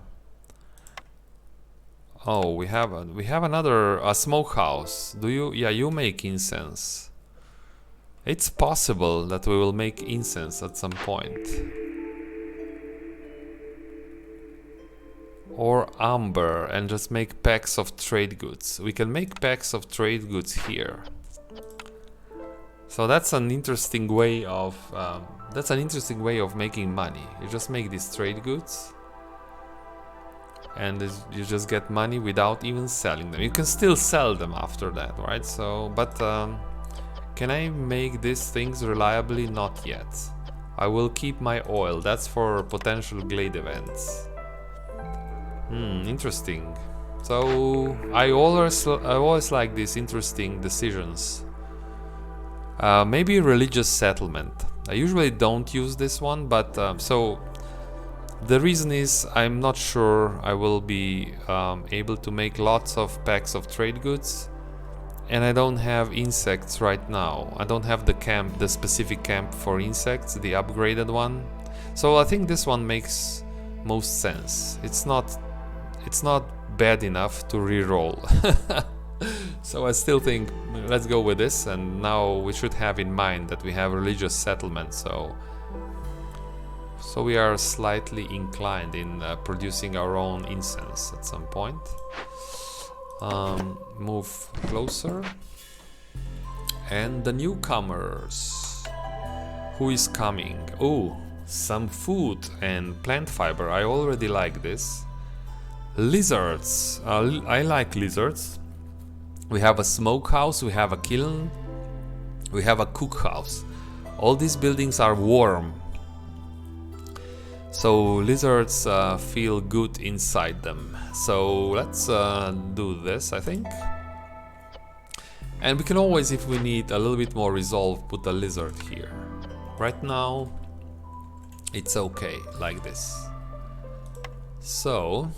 Oh, we have another smokehouse. Do you? Yeah, you make incense. It's possible that we will make incense at some point. Or amber, and just make packs of trade goods. We can make packs of trade goods here. So that's an interesting way of making money. You just make these trade goods, and you just get money without even selling them. You can still sell them after that, right? So, but can I make these things reliably? Not yet. I will keep my oil. That's for potential glade events. Interesting. So I always like these interesting decisions. Maybe religious settlement. I usually don't use this one, but so the reason is I'm not sure I will be able to make lots of packs of trade goods, and I don't have insects right now. I don't have the specific camp for insects, the upgraded one. So I think this one makes most sense. It's not bad enough to re-roll. So I still think let's go with this, and now we should have in mind that we have religious settlement, so we are slightly inclined in producing our own incense at some point. Move closer. And the newcomers. Who is coming? Oh, some food and plant fiber. I already like this. Lizards. I like lizards. We have a smokehouse, we have a kiln, we have a cookhouse. All these buildings are warm, so lizards feel good inside them. So let's do this, I think. And we can always, if we need a little bit more resolve, put a lizard here. Right now it's okay like this. So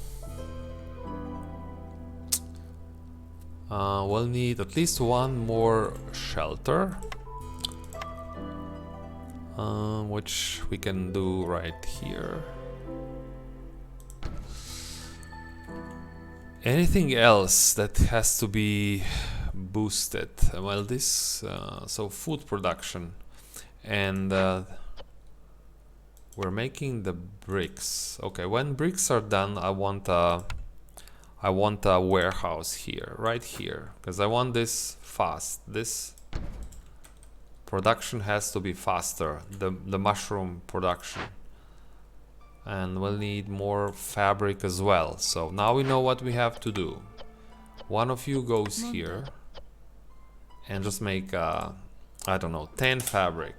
we'll need at least one more shelter, which we can do right here. Anything else that has to be boosted? Well, this so food production, and we're making the bricks. Okay, when bricks are done, I want a warehouse here, right here, because I want this fast. This production has to be faster, the mushroom production. And we'll need more fabric as well. So now we know what we have to do. One of you goes here and just make I don't know, 10 fabric.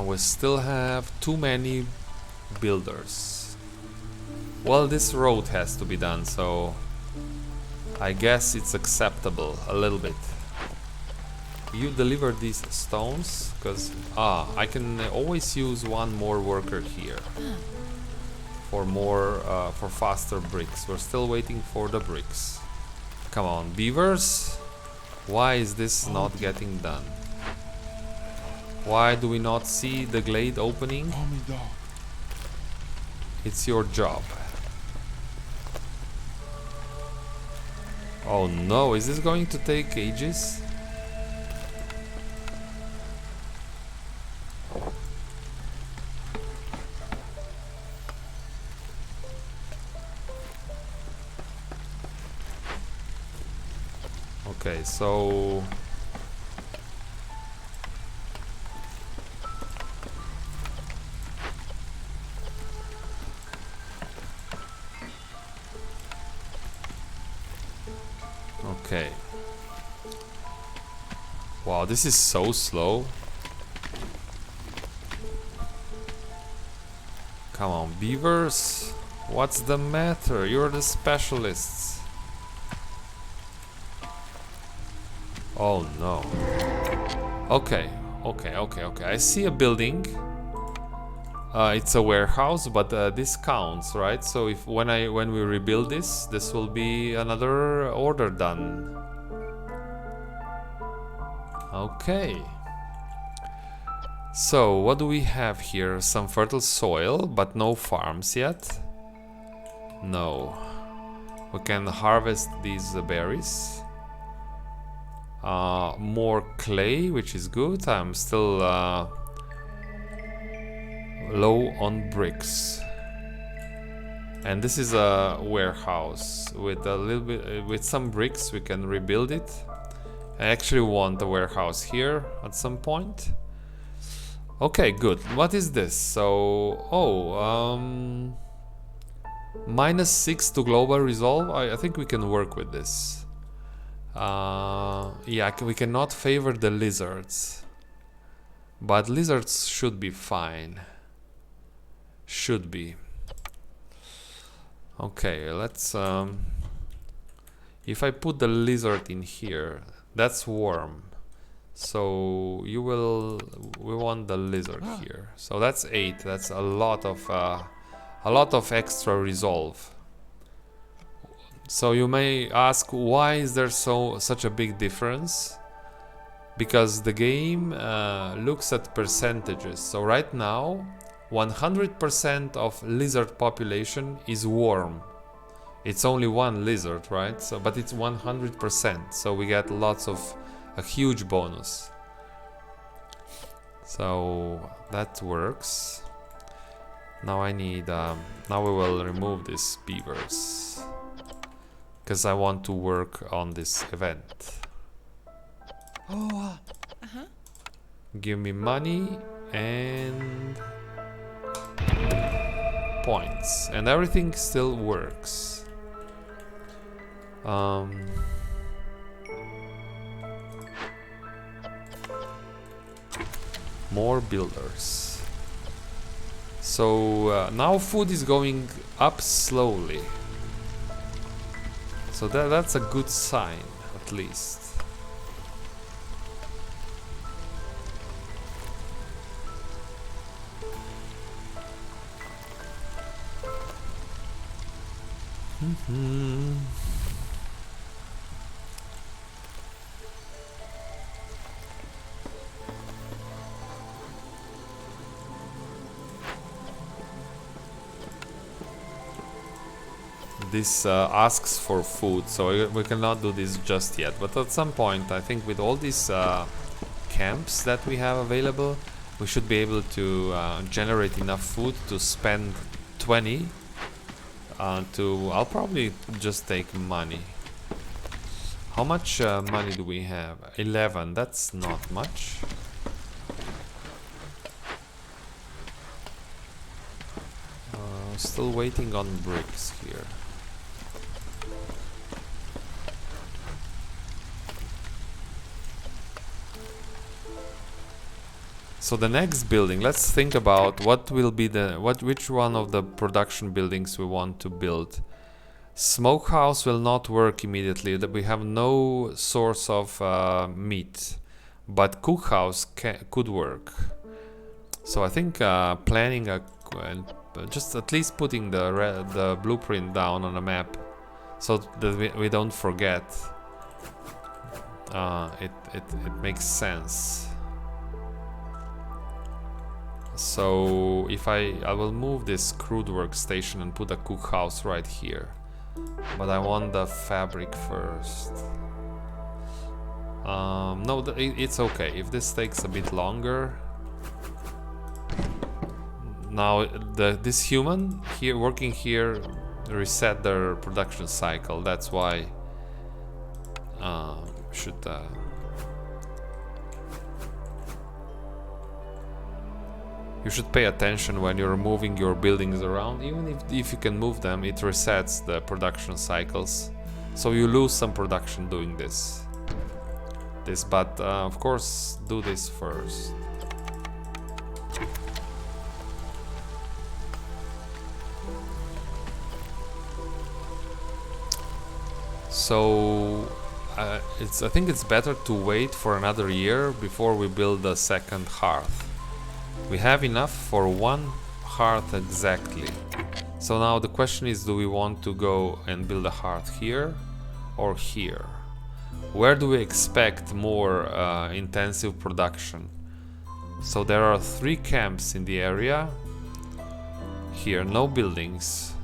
We still have too many builders. Well, this road has to be done, so I guess it's acceptable a little bit. You deliver these stones, because I can always use one more worker here for more for faster bricks. We're still waiting for the bricks. Come on, beavers, why is this not getting done? Why do we not see the glade opening? It's your job. Oh no, is this going to take ages? Okay, so okay. Wow, this is so slow. Come on, beavers. What's the matter? You're the specialists. Oh no. Okay. I see a building. It's a warehouse, but this counts, right? So if when we rebuild this, this will be another order done. Okay. So what do we have here? Some fertile soil, but no farms yet. No. We can harvest these berries. More clay, which is good. I'm still low on bricks. And this is a warehouse with a little bit with some bricks. We can rebuild it. I actually want a warehouse here at some point. Okay, good. What is this? So, -6 to global resolve. I think we can work with this. Yeah, we cannot favor the lizards, but lizards should be fine. Should be. Okay, let's. If I put the lizard in here, that's warm. So we want the lizard here. So that's 8. That's a lot of extra resolve. So you may ask, why is there such a big difference? Because the game looks at percentages. So right now, 100% of lizard population is warm. It's only one lizard, right? So, but it's 100%. So we get a huge bonus. So that works. Now I need. Now we will remove these beavers because I want to work on this event. Oh. Give me money and points, and everything still works. More builders. So now food is going up slowly. So that's a good sign, at least. This asks for food, so we cannot do this just yet. But at some point, I think with all these camps that we have available, we should be able to generate enough food to spend 20 I'll probably just take money. How much money do we have? 11, that's not much. Still waiting on bricks here. So the next building, let's think about what will be which one of the production buildings we want to build. Smokehouse will not work immediately, that we have no source of meat, but cookhouse could work. So I think planning just at least putting the blueprint down on a map so that we don't forget. It makes sense. So if I will move this crude workstation and put a cookhouse right here. But I want the fabric first. No, it's okay. If this takes a bit longer. Now, this human here working here reset their production cycle. That's why should you should pay attention when you're moving your buildings around. Even if you can move them, it resets the production cycles, so you lose some production doing this. But of course, do this first. So I think it's better to wait for another year before we build a second hearth. We have enough for one hearth exactly. So now the question is, do we want to go and build a hearth here or here? Where do we expect more intensive production? So there are 3 camps in the area. Here, no buildings.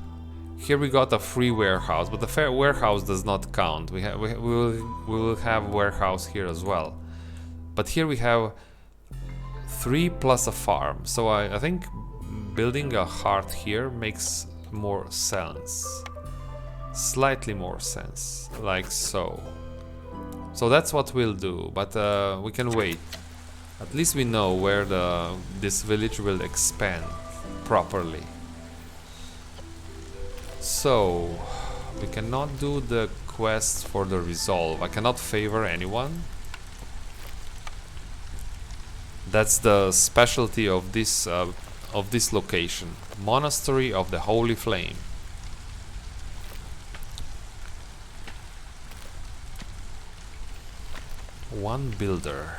Here we got a free warehouse, but the warehouse does not count. We will have warehouse here as well. But here we have 3 plus a farm. So I think building a hearth here makes more sense. Slightly more sense, like so. So that's what we'll do, but we can wait. At least we know where this village will expand properly. So we cannot do the quest for the resolve. I cannot favor anyone. That's the specialty of this location. Monastery of the Holy Flame. One builder.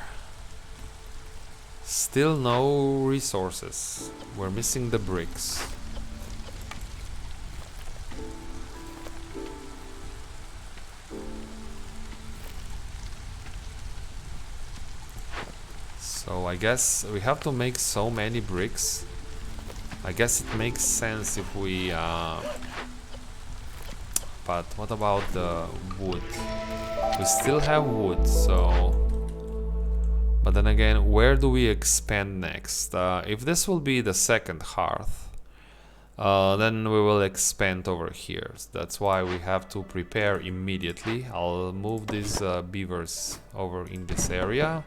Still no resources. We're missing the bricks. So I guess we have to make so many bricks. I guess it makes sense if we but what about the wood? We still have wood, so... But then again, where do we expand next? If this will be the second hearth, then we will expand over here. So that's why we have to prepare immediately. I'll move these beavers over in this area,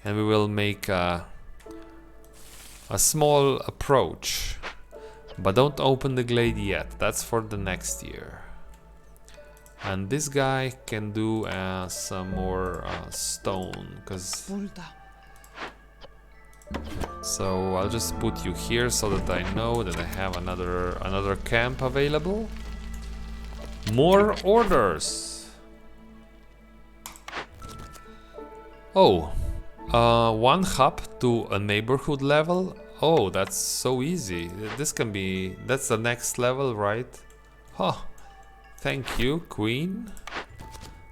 and we will make a small approach. But don't open the glade yet, that's for the next year. And this guy can do some more stone, cause... So I'll just put you here so that I know that I have another camp available. More orders. Oh, 1 hub to a neighborhood level. Oh, that's so easy. This can be... That's the next level, right? Huh. Thank you, Queen.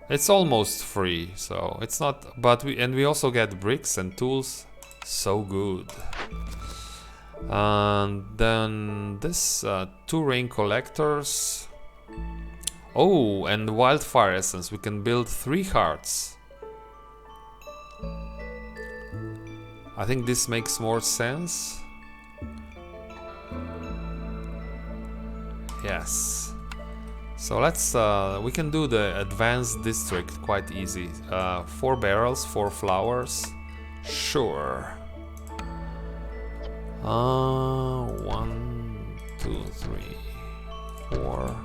It's almost free, so it's not... But we also get bricks and tools. So good. And then this 2 rain collectors. Oh, and wildfire essence. We can build 3 hearts. I think this makes more sense. Yes. So let's, we can do the advanced district quite easy. 4 barrels, 4 flowers. Sure. 1, 2, 3, 4.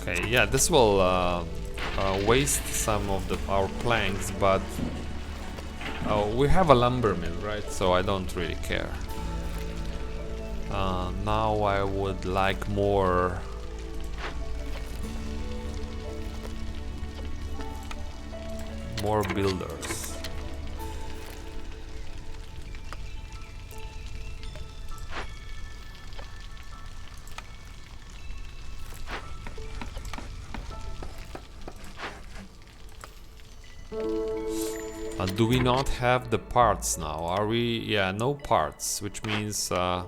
Okay, yeah, this will waste some of our planks, but we have a lumber mill, right? So I don't really care. Now I would like more builders. Do we not have the parts now? Are we? Yeah, no parts, which means I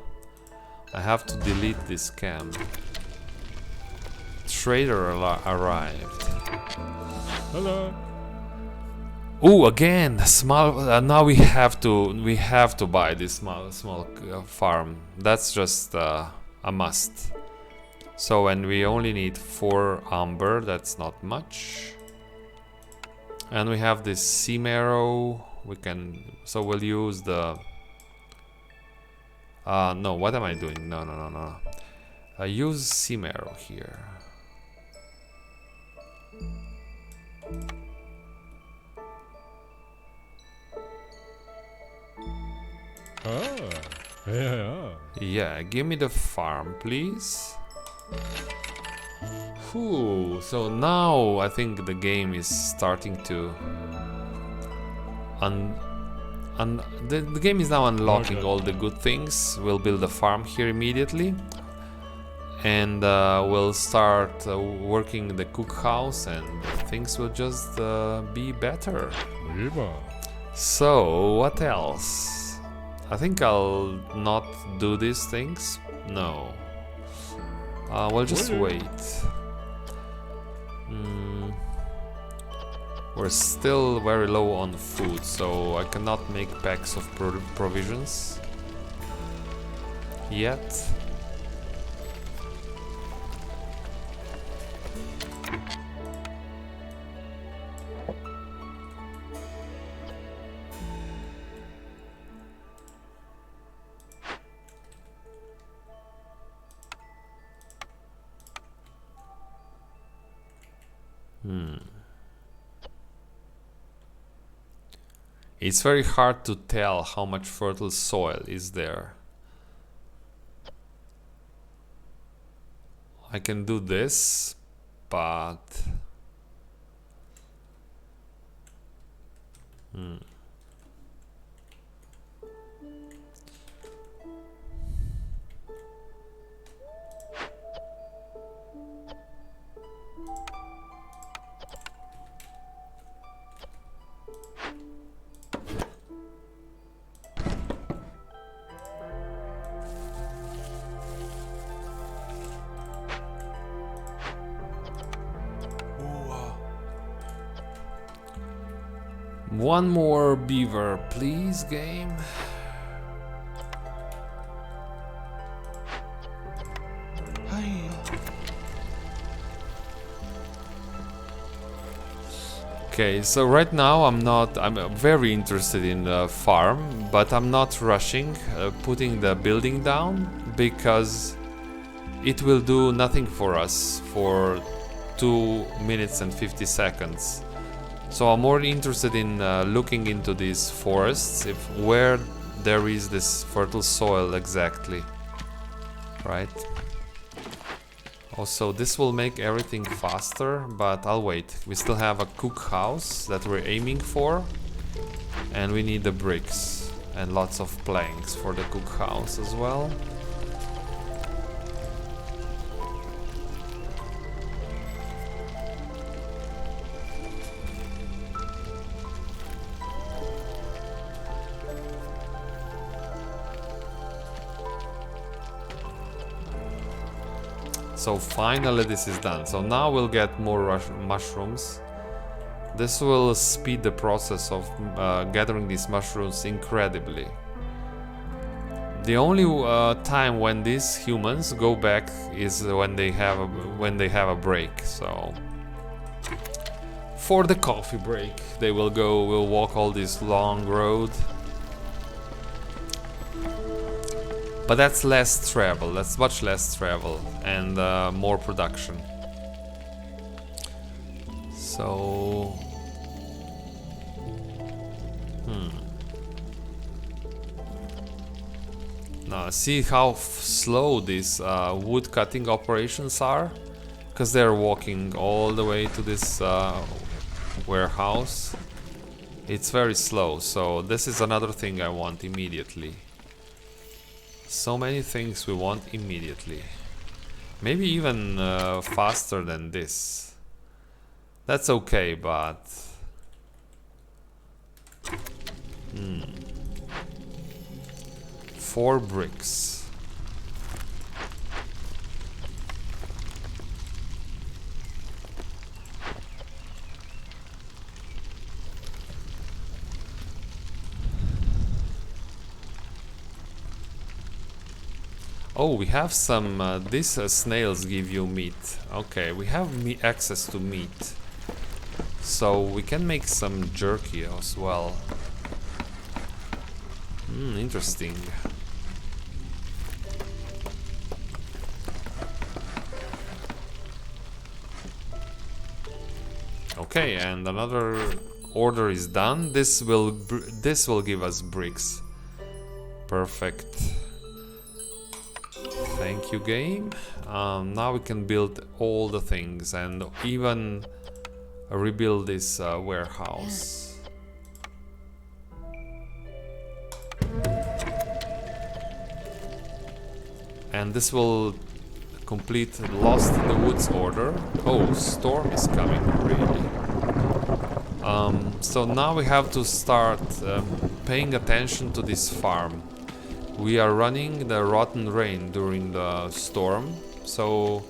have to delete this cam. Trader arrived. Hello. Oh, again, small. Now we have to buy this small farm. That's just a must. So, and we only need 4 amber. That's not much. And we have this sea marrow. We can. So we'll use the. No. What am I doing? No. I use sea marrow here. Yeah, give me the farm, please. Whew, so now I think the game is starting to the game is now unlocking all the good things. We'll build a farm here immediately, and we'll start working the cook house, and things will just be better. So what else? I think I'll not do these things. No. We'll just wait. We're still very low on food, so I cannot make packs of provisions yet. It's very hard to tell how much fertile soil is there. I can do this, but one more beaver, please, game. Okay, so right now I'm very interested in the farm, but I'm not rushing putting the building down because it will do nothing for us for 2 minutes and 50 seconds. So I'm more interested in looking into these forests, where there is this fertile soil exactly, right? Also, this will make everything faster, but I'll wait. We still have a cook house that we're aiming for, and we need the bricks and lots of planks for the cook house as well. So finally this is done. So now we'll get more mushrooms. This will speed the process of gathering these mushrooms incredibly. The only time when these humans go back is when they have a break. So for the coffee break, they will walk all this long road. But that's less travel, that's much less travel and more production. So... Now see how slow these wood cutting operations are? Because they're walking all the way to this warehouse. It's very slow, so this is another thing I want immediately. So many things we want immediately. Maybe even faster than this. That's okay, but 4 bricks. Oh, we have some, these snails give you meat. Okay, we have access to meat. So we can make some jerky as well. Interesting. Okay, and another order is done. This will give us bricks. Perfect. Thank you, game. Now we can build all the things and even rebuild this warehouse. And this will complete Lost in the Woods order. Oh, storm is coming, really. So now we have to start paying attention to this farm. We are running the rotten rain during the storm, so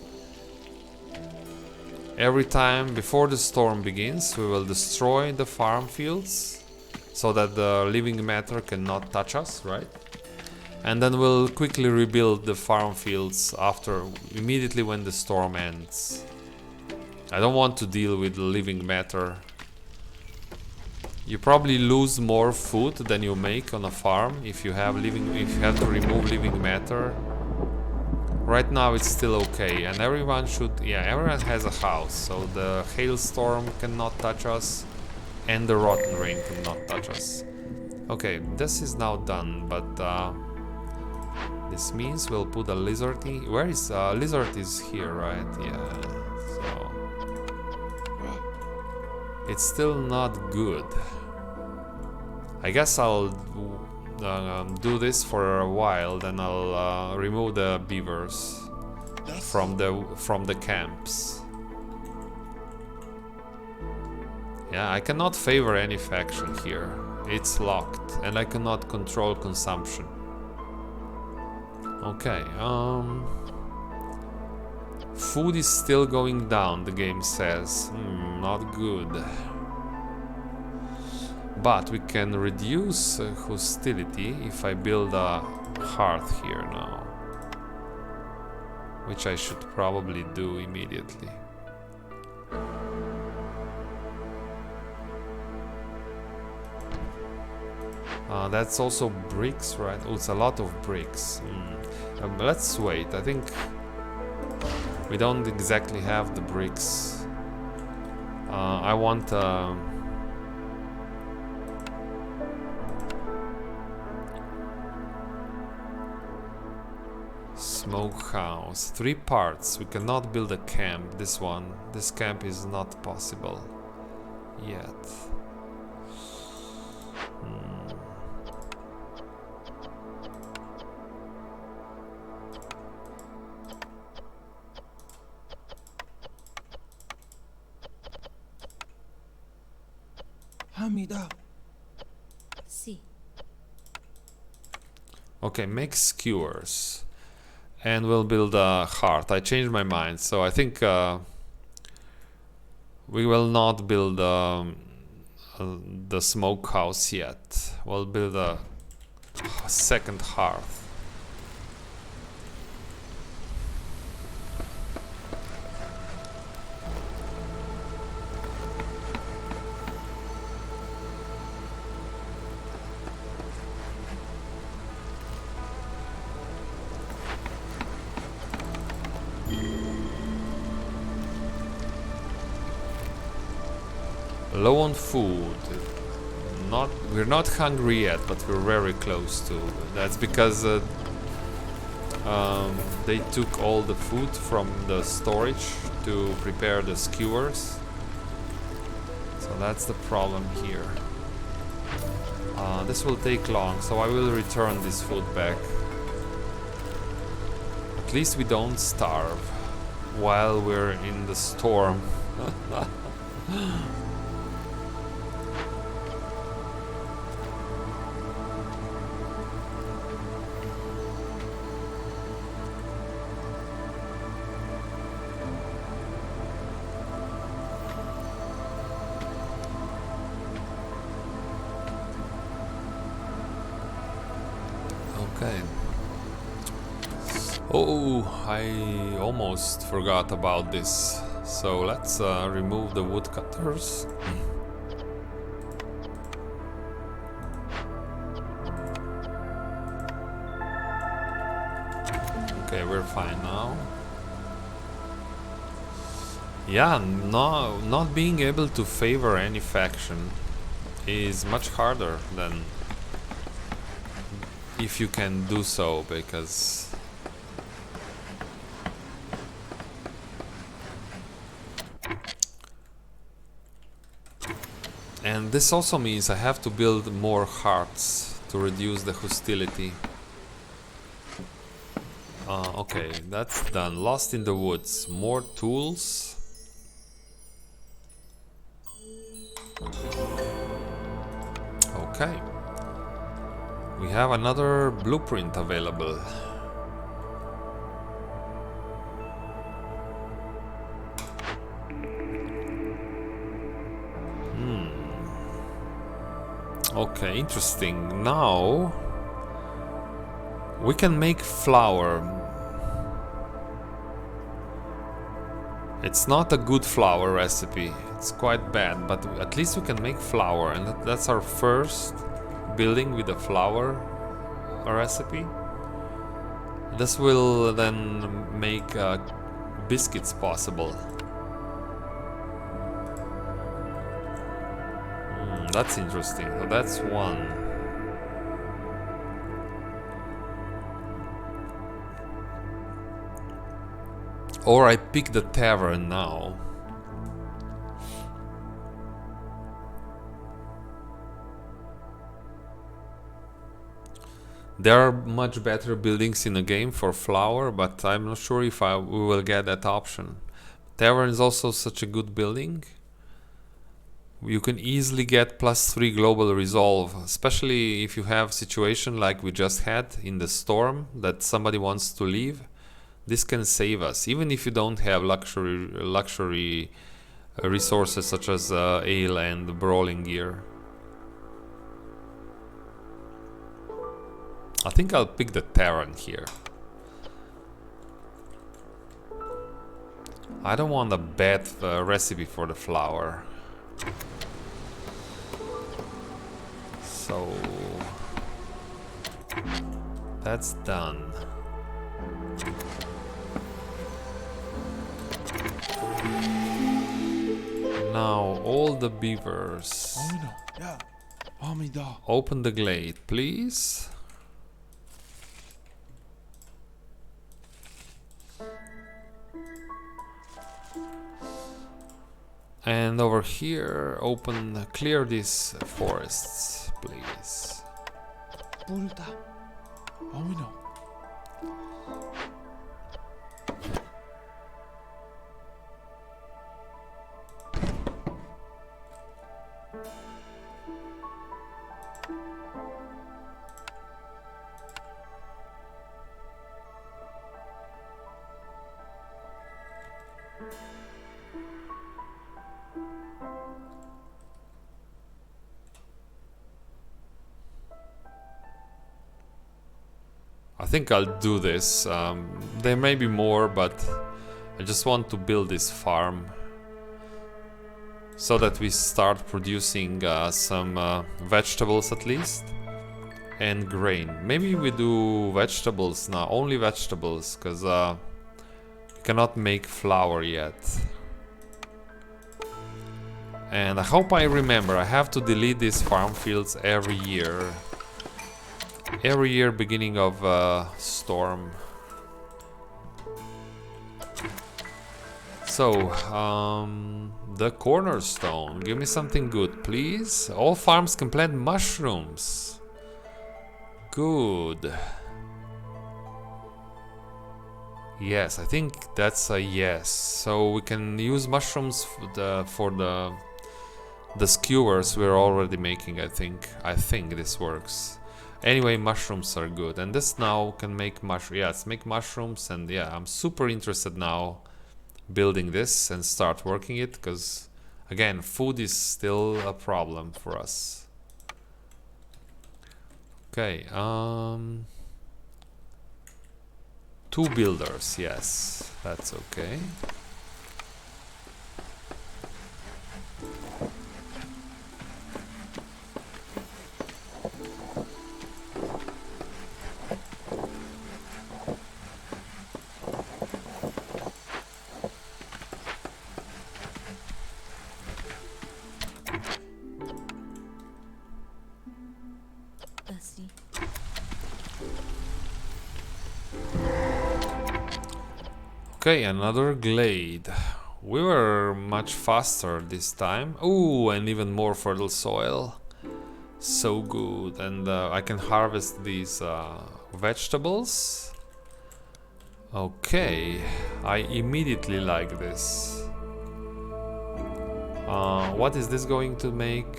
every time before the storm begins we will destroy the farm fields so that the living matter cannot touch us, right? And then we'll quickly rebuild the farm fields immediately when the storm ends. I don't want to deal with living matter. You probably lose more food than you make on a farm if you have to remove living matter. Right now it's still okay, and everyone has a house, so the hailstorm cannot touch us and the rotten rain cannot touch us. Okay, this is now done, but this means we'll put a lizard in. Where is lizard is here, right? Yeah. So it's still not good. I guess I'll do this for a while, then I'll remove the beavers from the camps. Yeah, I cannot favor any faction here. It's locked, and I cannot control consumption. Okay, food is still going down, the game says. Not good. But we can reduce hostility if I build a hearth here now, which I should probably do immediately. That's also bricks, right? Oh, it's a lot of bricks. Let's wait. I think we don't exactly have the bricks. I want smokehouse. 3 parts. We cannot build a camp. This camp is not possible yet. Hamida. Si. Okay, make skewers. And we'll build a hearth. I changed my mind, so I think we will not build the smokehouse yet. We'll build a second hearth. Low on food. We're not hungry yet, but we're very close to. That's because they took all the food from the storage to prepare the skewers. So that's the problem here. This will take long, so I will return this food back. At least we don't starve while we're in the storm. Okay. Oh, I almost forgot about this. So let's remove the woodcutters. Okay, we're fine now. Yeah, no, not being able to favor any faction is much harder than if you can do so, because and this also means I have to build more hearts to reduce the hostility. Okay, that's done. Lost in the woods. More tools. Okay. We have another blueprint available. Okay, interesting. Now we can make flour. It's not a good flour recipe. It's quite bad, but at least we can make flour, and that's our first building with a flour recipe. This will then make biscuits possible. That's interesting. So that's one. Or I pick the tavern now. There are much better buildings in the game for flour, but I'm not sure if we will get that option. Tavern is also such a good building. You can easily get +3 global resolve, especially if you have a situation like we just had in the storm that somebody wants to leave. This can save us, even if you don't have luxury resources such as ale and brawling gear. I think I'll pick the Terran here. I don't want a bad recipe for the flour. So that's done. Now all the beavers. Open the glade, please. And over here, clear these forests, please. I think I'll do this. There may be more, but I just want to build this farm so that we start producing some vegetables at least, and grain. Maybe we do vegetables now, only vegetables, because we cannot make flour yet. And I hope I remember, I have to delete these farm fields every year. Every year beginning of storm. So, the cornerstone. Give me something good, please. All farms can plant mushrooms. Good. Yes, I think that's a yes. So we can use mushrooms for the skewers we're already making, I think. I think this works. Anyway, mushrooms are good, and this now can make let's make mushrooms. And yeah, I'm super interested now building this and start working it, because again, food is still a problem for us. Okay, 2 builders, yes, that's okay. See. Okay, another glade. We were much faster this time. Oh, and even more fertile soil. So good. And I can harvest these vegetables. Okay, I immediately like this. What is this going to make?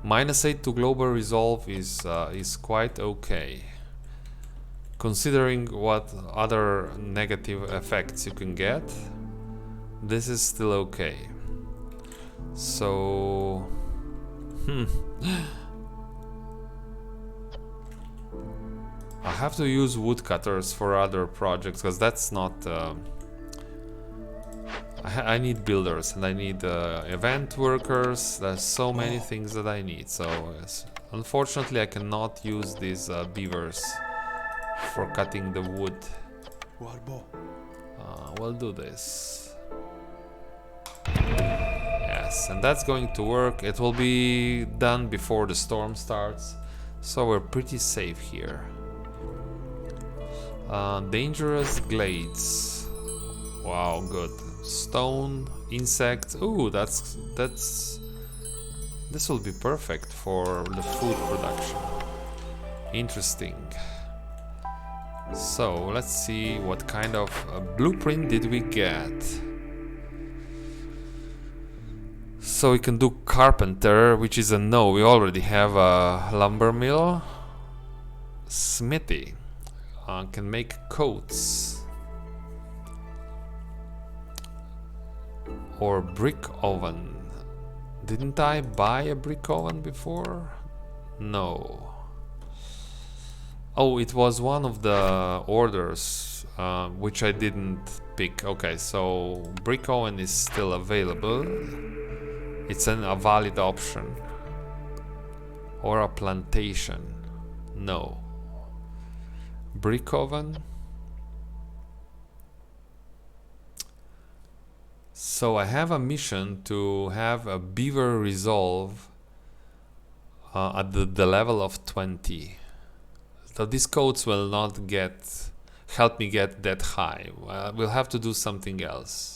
-8 to global resolve is quite okay. Considering what other negative effects you can get, this is still okay. So... I have to use woodcutters for other projects, because that's not... I need builders and I need event workers. There's so many things that I need. So unfortunately I cannot use these beavers for cutting the wood. We'll do this. Yes, and that's going to work. It will be done before the storm starts, so we're pretty safe here. Dangerous glades. Wow, good. Stone, insects. Ooh, this will be perfect for the food production. Interesting. So let's see what kind of blueprint did we get. So we can do carpenter, which is a no. We already have a lumber mill. Smithy can make coats. Or brick oven. Didn't I buy a brick oven before? No. Oh, it was one of the orders which I didn't pick. Okay, so brick oven is still available. It's a valid option. Or a plantation. No. Brick oven. So I have a mission to have a beaver resolve at the level of 20. So these codes will not help me get that high. We'll have to do something else.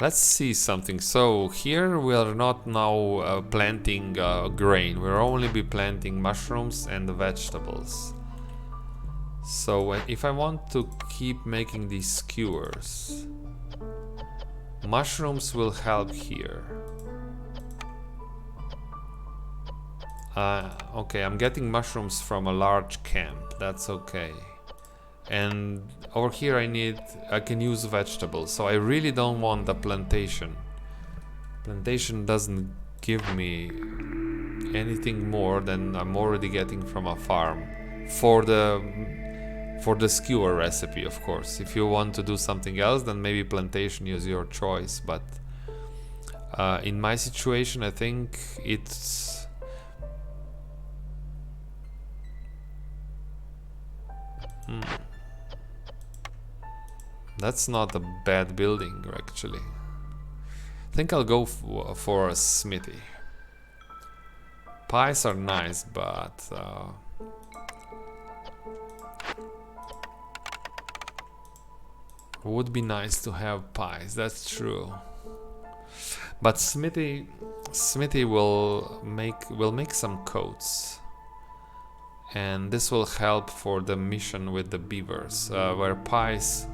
Let's see something. So here we are not now planting grain. We'll only be planting mushrooms and vegetables. So if I want to keep making these skewers, mushrooms will help here. Okay, I'm getting mushrooms from a large camp. That's okay. And over here I can use vegetables, so I really don't want the plantation. Plantation doesn't give me anything more than I'm already getting from a farm. For the skewer recipe, of course. If you want to do something else, then maybe plantation is your choice, but in my situation I think it's... That's not a bad building, actually. I think I'll go for a smithy. Pies are nice, but... would be nice to have pies, that's true. But smithy will make some coats. And this will help for the mission with the beavers, where pies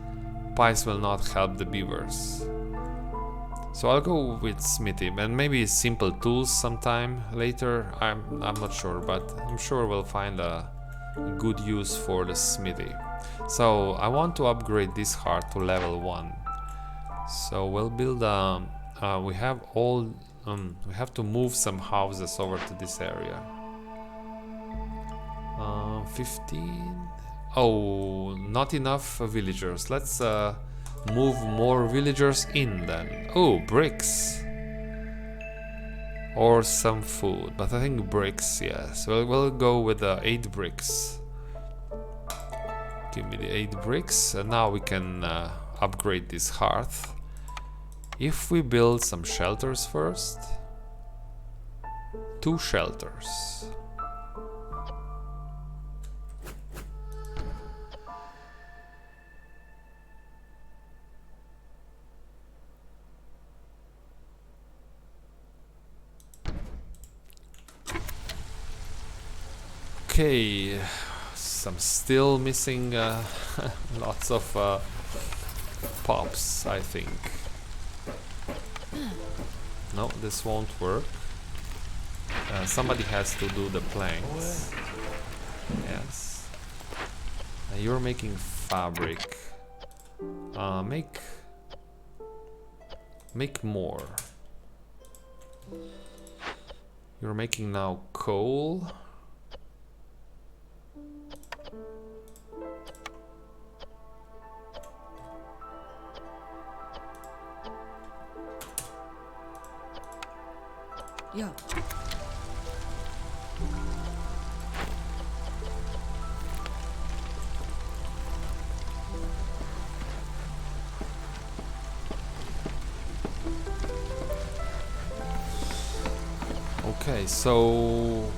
will not help the beavers. So I'll go with smithy and maybe simple tools sometime later. I'm not sure, but I'm sure we'll find a good use for the smithy. So I want to upgrade this heart to level 1. So we'll build we have to move some houses over to this area. 15. Oh, not enough villagers. Let's move more villagers in then. Oh, bricks. Or some food, but I think bricks, yes. We'll go with 8 bricks. Give me the 8 bricks, and now we can upgrade this hearth. If we build some shelters first. 2 shelters. Okay, I'm still missing lots of pops, I think. No, this won't work. Somebody has to do the planks. Yes. You're making fabric. Make more. You're making now coal. Yeah. Okay, so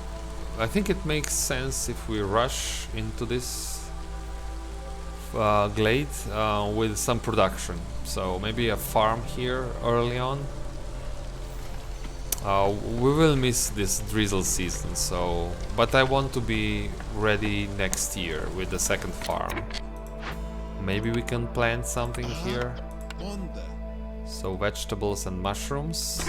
I think it makes sense if we rush into this glade with some production. So maybe a farm here early on. We will miss this drizzle season, but I want to be ready next year with the second farm. Maybe we can plant something here. So vegetables and mushrooms.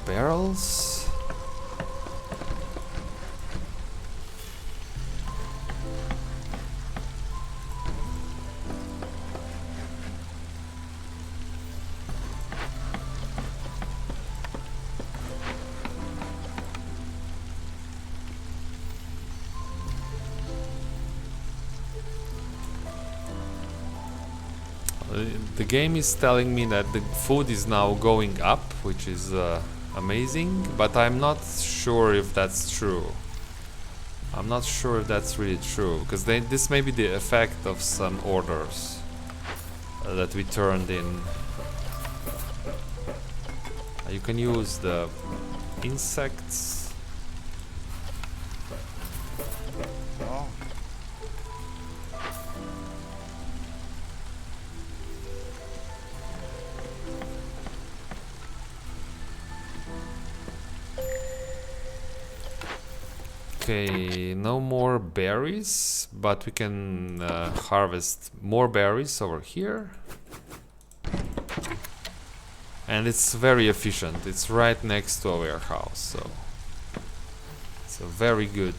Barrels. The game is telling me that the food is now going up, which is amazing, but I'm not sure if that's true. I'm not sure if that's really true, because this may be the effect of some orders that we turned in. You can use the insects. Okay, no more berries, but we can harvest more berries over here. And it's very efficient. It's right next to a warehouse, so it's a very good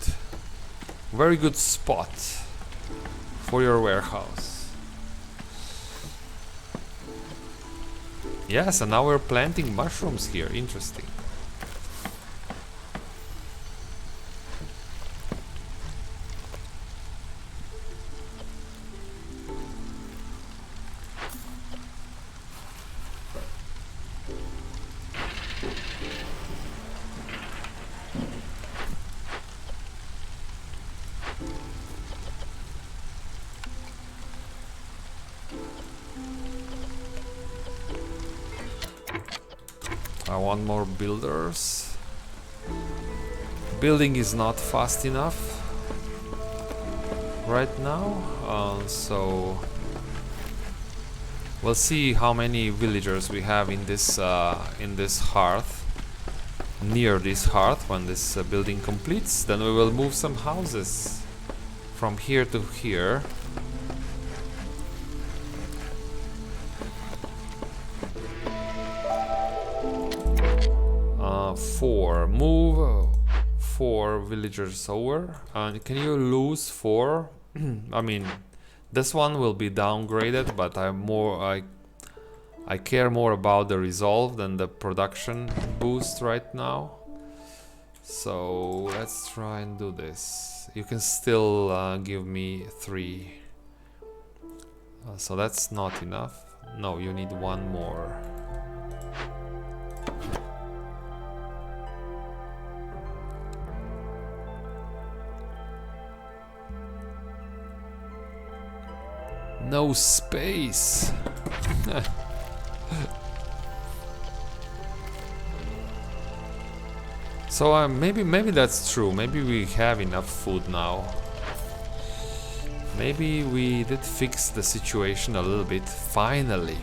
spot for your warehouse. Yes, and now we're planting mushrooms here. Interesting. I want more builders. Building is not fast enough right now, so We'll see how many villagers we have in this hearth, near this hearth, when this building completes. Then we will move some houses from here to here. Move 4 villagers over. Can you lose 4? I mean, this one will be downgraded, but I care more about the resolve than the production boost right now. So let's try and do this. You can still give me 3. So that's not enough. No, you need 1 more. No space. So maybe that's true. Maybe we have enough food now. Maybe we did fix the situation a little bit. Finally.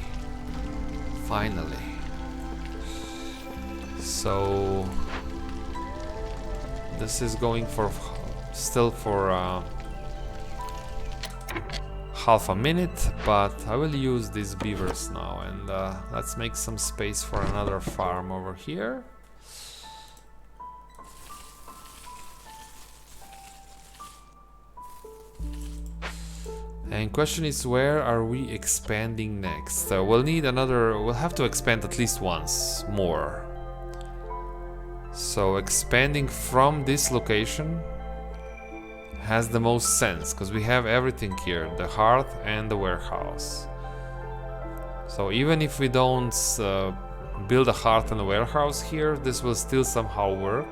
So this is going for still for half a minute, but I will use these beavers now, and let's make some space for another farm over here. And question is, where are we expanding next? We'll have to expand at least once more. So expanding from this location has the most sense, because we have everything here, the hearth and the warehouse. So even if we don't build a hearth and a warehouse here, this will still somehow work.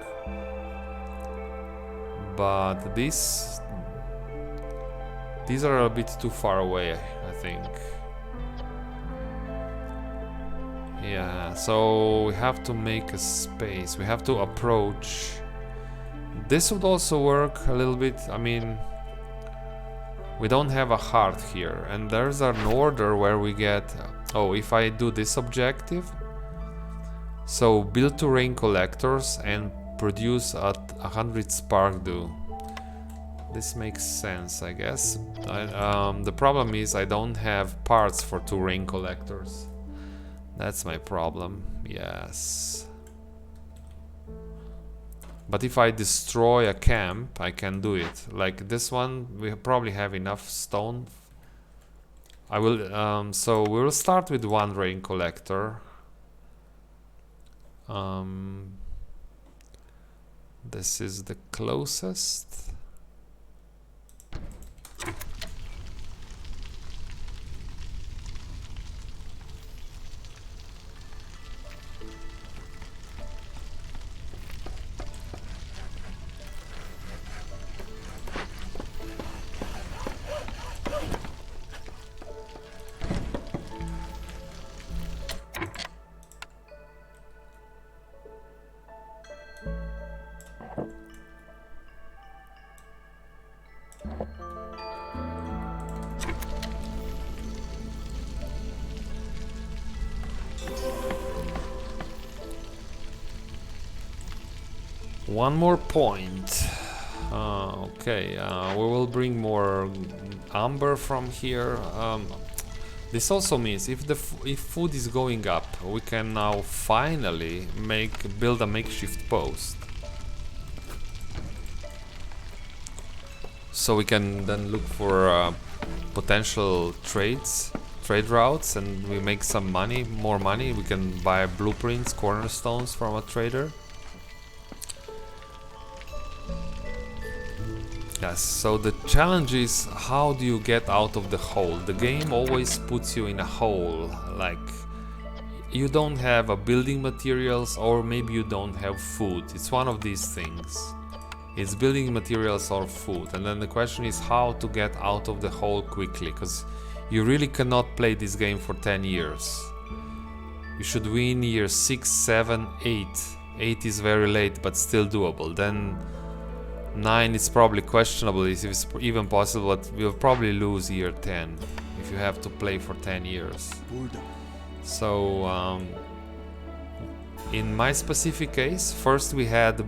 But these are a bit too far away, I think. Yeah, so we have to make a space. We have to approach. This would also work a little bit. I mean, we don't have a hearth here, and there's an order where we get... Oh, if I do this objective, so build 2 rain collectors and produce at 100 spark dew. This makes sense, I guess. The problem is I don't have parts for 2 rain collectors. That's my problem. Yes. But if I destroy a camp, I can do it. Like this one, we probably have enough stone. I will. So we will start with 1 rain collector. This is the closest. One more point. Okay, we will bring more amber from here. This also means if food is going up, we can now finally build a makeshift post. So we can then look for potential trade routes, and we make some money, more money. We can buy blueprints, cornerstones from a trader. Yes, so the challenge is, how do you get out of the hole? The game always puts you in a hole, like you don't have building materials, or maybe you don't have food. It's one of these things. It's building materials or food, and then the question is how to get out of the hole quickly, because you really cannot play this game for 10 years. You should win year 6, 7, 8. 8 is very late, but still doable. Then 9 is probably questionable if it's even possible, but we'll probably lose year 10. if you have to play for 10 years. So in my specific case, first we had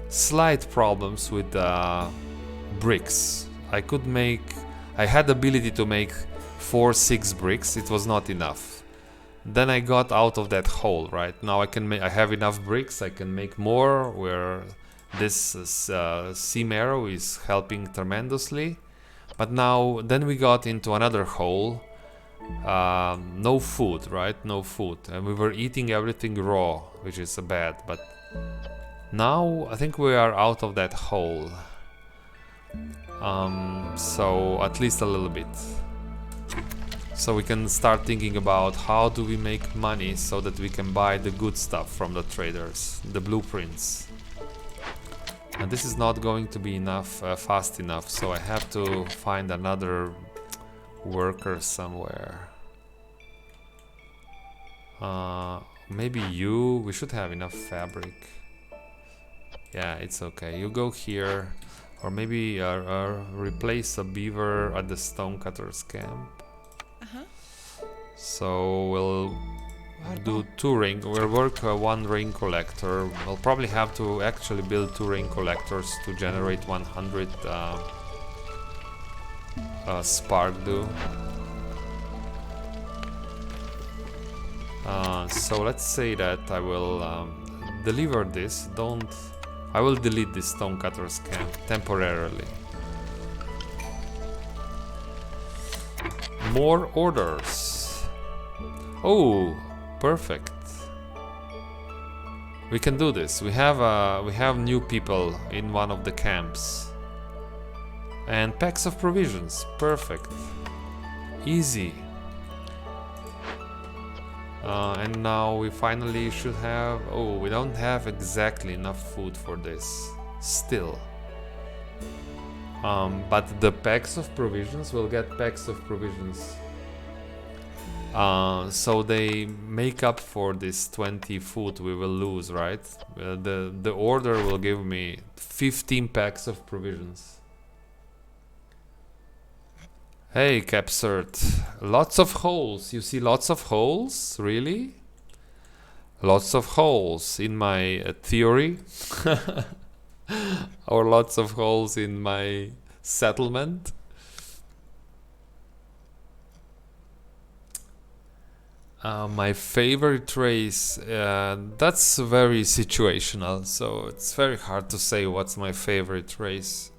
slight problems with bricks. I had the ability to make 4-6 bricks. It was not enough. Then I got out of that hole. Right now I have enough bricks. I can make more, where this seam arrow is helping tremendously. But now then we got into another hole. No food, right? No food, and we were eating everything raw, which is bad. But now I think we are out of that hole. So at least a little bit. So we can start thinking about how do we make money so that we can buy the good stuff from the traders, the blueprints. And this is not going to be enough, fast enough, so I have to find another worker somewhere. Maybe you, we should have enough fabric. Yeah, it's okay, you go here. Or maybe replace a beaver at the stonecutter's camp. So we'll do 2 ring. We'll work 1 ring collector. We'll probably have to actually build 2 ring collectors to generate 100 spark dew. So let's say that I will deliver this. I will delete this stonecutter's camp temporarily. More orders. Oh, perfect. We can do this. We have new people in one of the camps. And packs of provisions. Perfect. Easy. And now we finally should have... Oh, we don't have exactly enough food for this. Still. But the packs of provisions, we'll get packs of provisions. So they make up for this 20 food we will lose, right? The order will give me 15 packs of provisions. Hey, Capsert. Lots of holes. You see lots of holes? Really? Lots of holes in my theory? Or lots of holes in my settlement? My favorite race, that's very situational, so it's very hard to say what's my favorite race.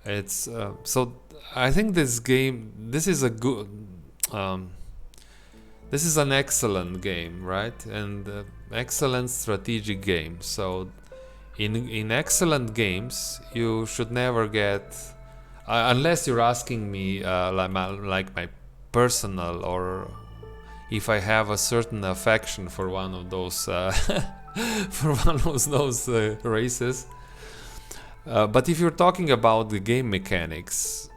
It's so I think this game, this is a good, this is an excellent game, right? And excellent strategic game. So in excellent games, you should never get, unless you're asking me like my personal, or if I have a certain affection for one of those for one of those races. But if you're talking about the game mechanics,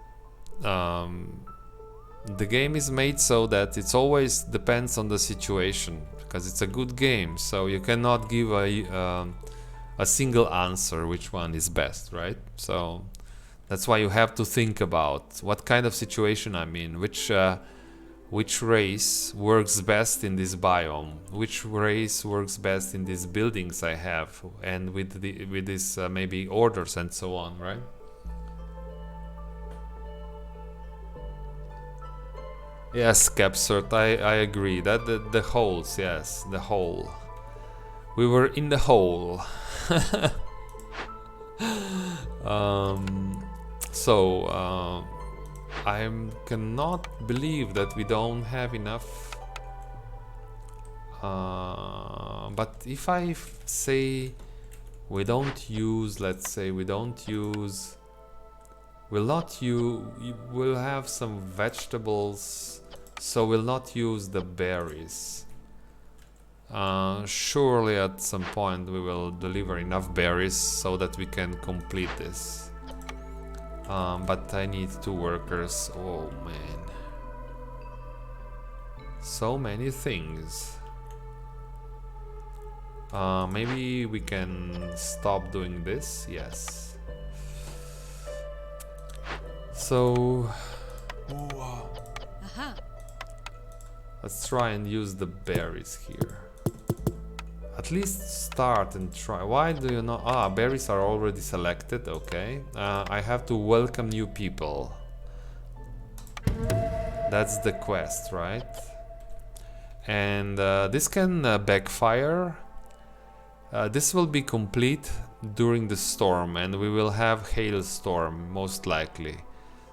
the game is made so that it's always depends on the situation, because it's a good game. So you cannot give a single answer which one is best, right? So that's why you have to think about what kind of situation I'm in, which race works best in this biome, which race works best in these buildings I have, and with this maybe orders and so on, right? Yes, Capsert, I agree that the holes, yes, the hole. We were in the hole. I cannot believe that we don't have enough. But if I say we don't use, let's say we don't use, we'll have some vegetables, so we'll not use the berries. Surely at some point we will deliver enough berries so that we can complete this. But I need 2 workers. Oh man, so many things. Maybe we can stop doing this. Yes. So Aha. Let's try and use the berries here. At least start and try. Why do you not? Ah, berries are already selected. Okay. I have to welcome new people. That's the quest, right? And this can backfire. This will be complete during the storm, and we will have hailstorm most likely.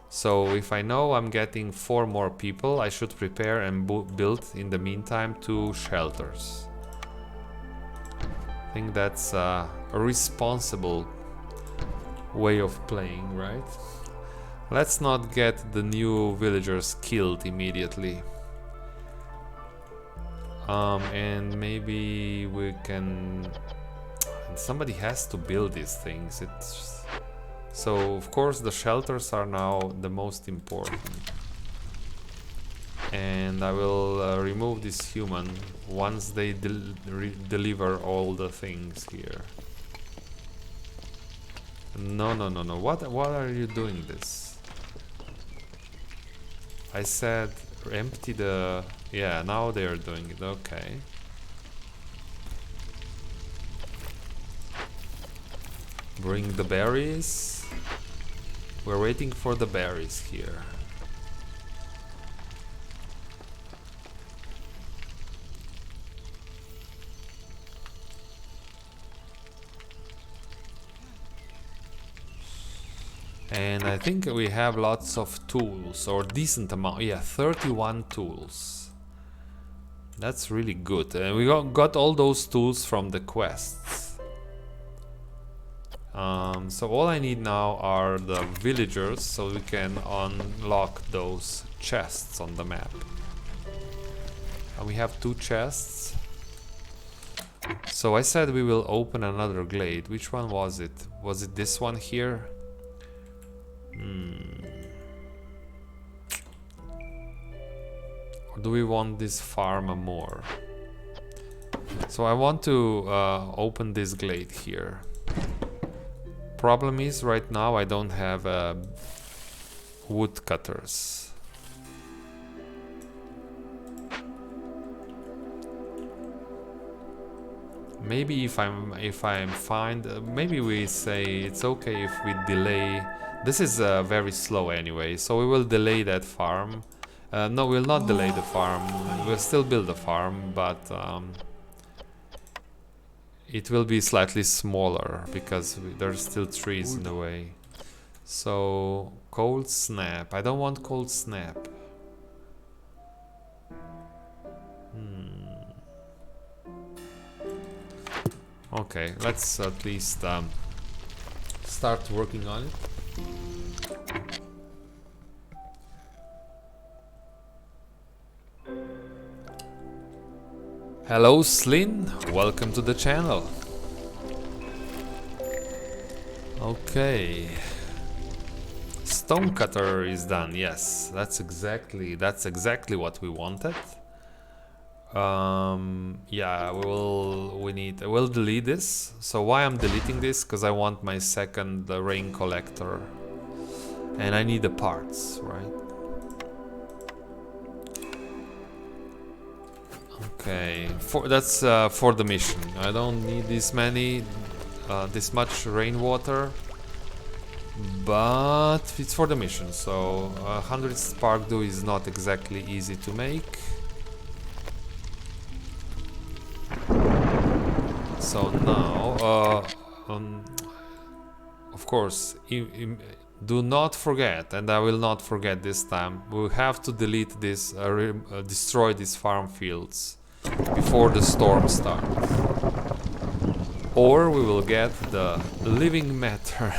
So if I know I'm getting 4 more people, I should prepare and build in the meantime 2 shelters. I think that's a responsible way of playing, right? Let's not get the new villagers killed immediately. And maybe we can... Somebody has to build these things. So of course the shelters are now the most important. And I will remove this human once they deliver all the things here. No. What are you doing this? I said empty the... Yeah, now they are doing it. Okay. Bring the berries. We're waiting for the berries here. And I think we have lots of tools, or decent amount. Yeah, 31 tools. That's really good. And we got all those tools from the quests. So all I need now are the villagers, so we can unlock those chests on the map. And we have 2 chests. So I said we will open another glade. Which one was it? Was it this one here? Or do we want this farm more? So I want to open this glade here. Problem is right now I don't have wood cutters. Maybe if I'm fine, maybe we say it's okay if we delay. This is very slow anyway, so we will delay that farm. No, we'll not delay the farm. We'll still build the farm, but it will be slightly smaller because there's still trees in the way. So cold snap. I don't want cold snap. Okay, let's at least start working on it. Hello Slin, welcome to the channel. Okay. Stonecutter is done, yes. That's exactly what we wanted. Yeah, we'll delete this. So why I'm deleting this? Because I want my second rain collector. And I need the parts, right? Okay, that's for the mission. I don't need this much rainwater, but it's for the mission. So 100 spark dew is not exactly easy to make. So now, of course, do not forget, and I will not forget this time, we have to delete this, destroy these farm fields before the storm starts. Or we will get the living matter.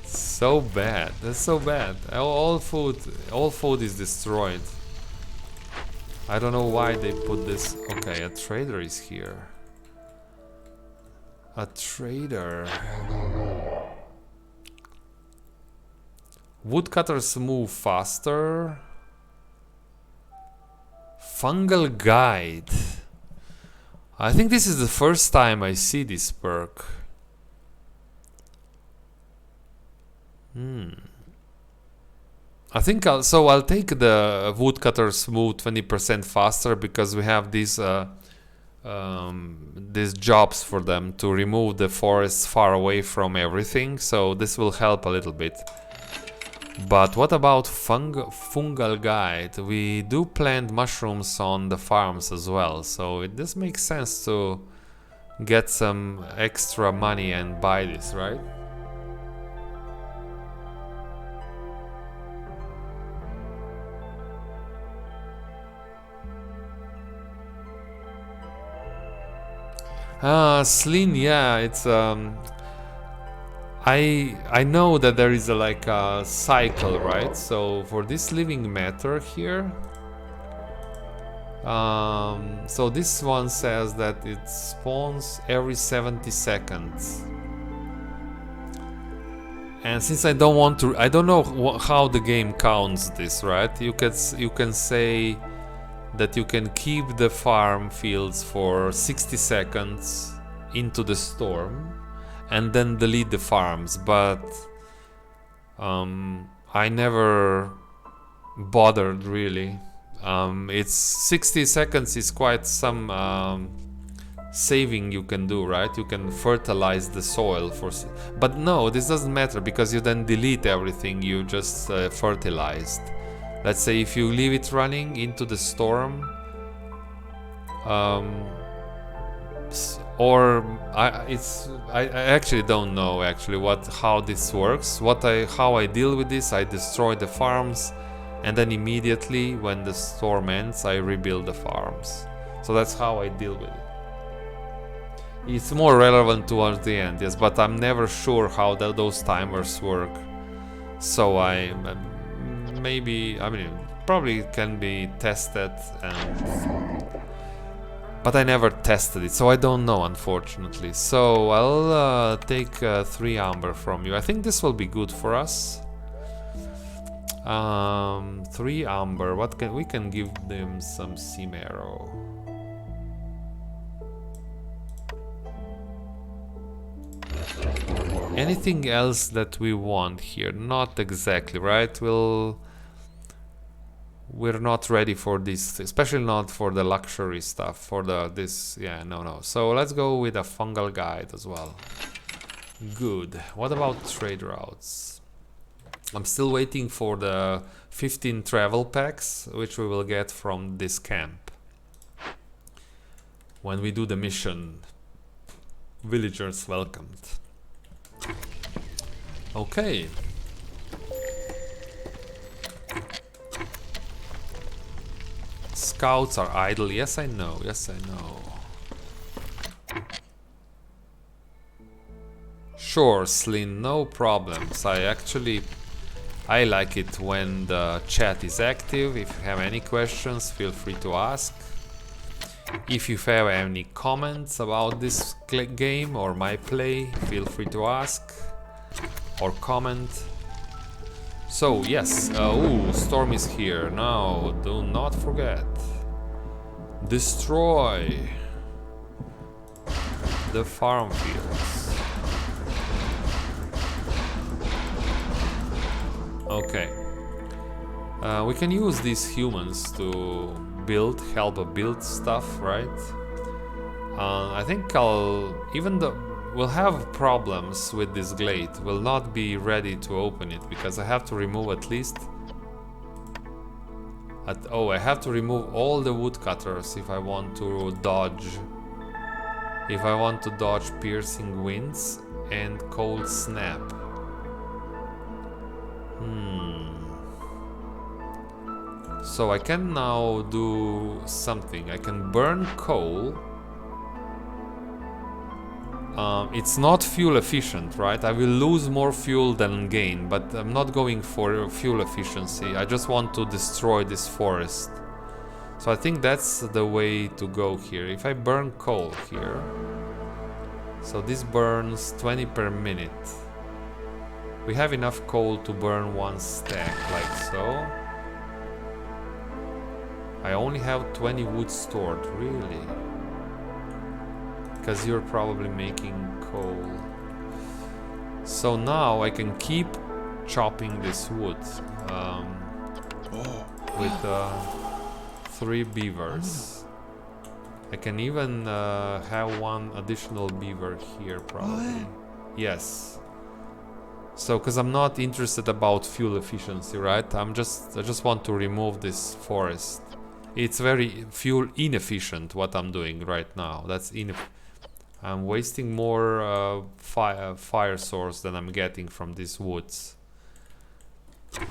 So bad, that's so bad. All food is destroyed. I don't know why they put this. Okay, a trader is here. A trader. Woodcutters move faster. Fungal guide. I think this is the first time I see this perk. I think I'll take the woodcutters move 20% faster because we have these jobs for them to remove the forests far away from everything. So this will help a little bit. But what about fungal guide? We do plant mushrooms on the farms as well. So this makes sense to get some extra money and buy this, right? Sleen, yeah, it's I know that there is a cycle, right? So for this living matter here, so this one says that it spawns every 70 seconds. And since I don't want to, I don't know how the game counts this, right? You can say that you can keep the farm fields for 60 seconds into the storm and then delete the farms, but I never bothered really. It's 60 seconds is quite some saving you can do, right? You can fertilize the soil but no, this doesn't matter because you then delete everything you just fertilized. Let's say if you leave it running into the storm, or I actually don't know how this works. How I deal with this, I destroy the farms, and then immediately when the storm ends, I rebuild the farms. So that's how I deal with it. It's more relevant towards the end, yes, but I'm never sure how those timers work. So probably can be tested, but I never tested it, so I don't know, unfortunately. So I'll take 3 amber from you. I think this will be good for us. 3 amber. We can give them some sea marrow. Anything else that we want here? Not exactly, right? We're not ready for this, especially not for the luxury stuff. No. So let's go with a fungal guide as well. Good. What about trade routes? I'm still waiting for the 15 travel packs, which we will get from this camp when we do the mission. Villagers welcomed. Okay. Scouts are idle. Yes, I know. Sure, Sleen, no problems. I like it when the chat is active. If you have any questions, feel free to ask. If you have any comments about this game or my play, feel free to ask or comment. So yes, storm is here. Now, do not forget. Destroy the farm fields. Okay. We can use these humans to help build stuff, right? I think we'll have problems with this glade. We'll not be ready to open it because I have to remove at least... I have to remove all the woodcutters if I want to dodge... piercing winds and cold snap. So I can now do something. I can burn coal. It's not fuel efficient, right? I will lose more fuel than gain, but I'm not going for fuel efficiency. I just want to destroy this forest. So I think that's the way to go here. If I burn coal here, so this burns 20 per minute. We have enough coal to burn 1 stack, like so. I only have 20 wood stored, really? Because you're probably making coal. So now I can keep chopping this wood with 3 beavers. I can even have 1 additional beaver here probably. Yes. So, because I'm not interested about fuel efficiency, right? I just want to remove this forest. It's very fuel inefficient what I'm doing right now. I'm wasting more fire source than I'm getting from these woods.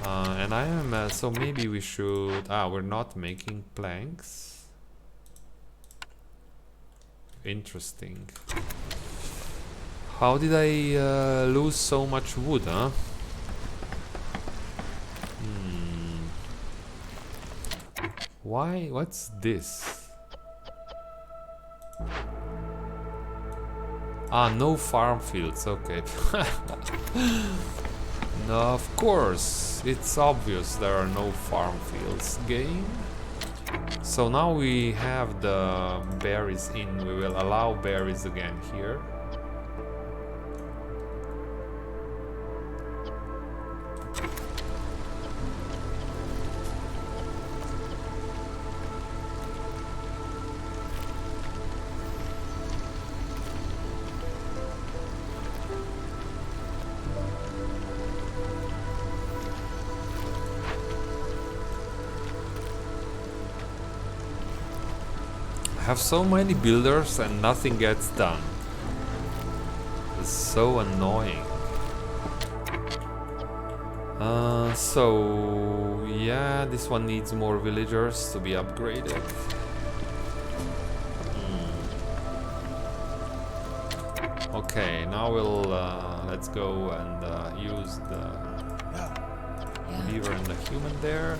And I am so maybe we should. We're not making planks. Interesting. How did I lose so much wood, huh? Why? What's this? No farm fields, okay. No, of course, it's obvious there are no farm fields. Game. So now we have the berries in. We will allow berries again here. I have so many builders and nothing gets done. It's so annoying. So yeah, this one needs more villagers to be upgraded. Okay, now we'll let's go and use the beaver and the human there.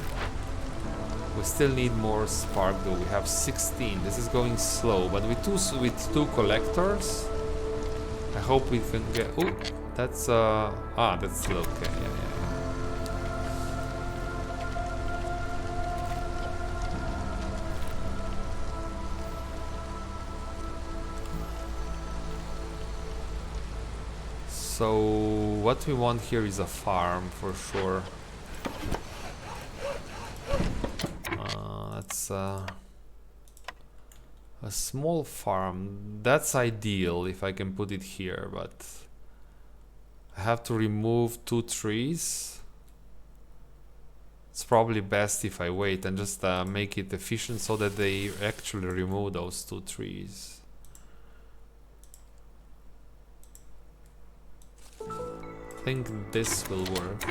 We still need more spark though. We have 16. This is going slow, but with two collectors, I hope we can get. Oh, that's that's slow. Okay, yeah. So what we want here is a farm for sure. A small farm. That's ideal if I can put it here, but I have to remove 2 trees. It's probably best if I wait and just make it efficient so that they actually remove those 2 trees. I think this will work.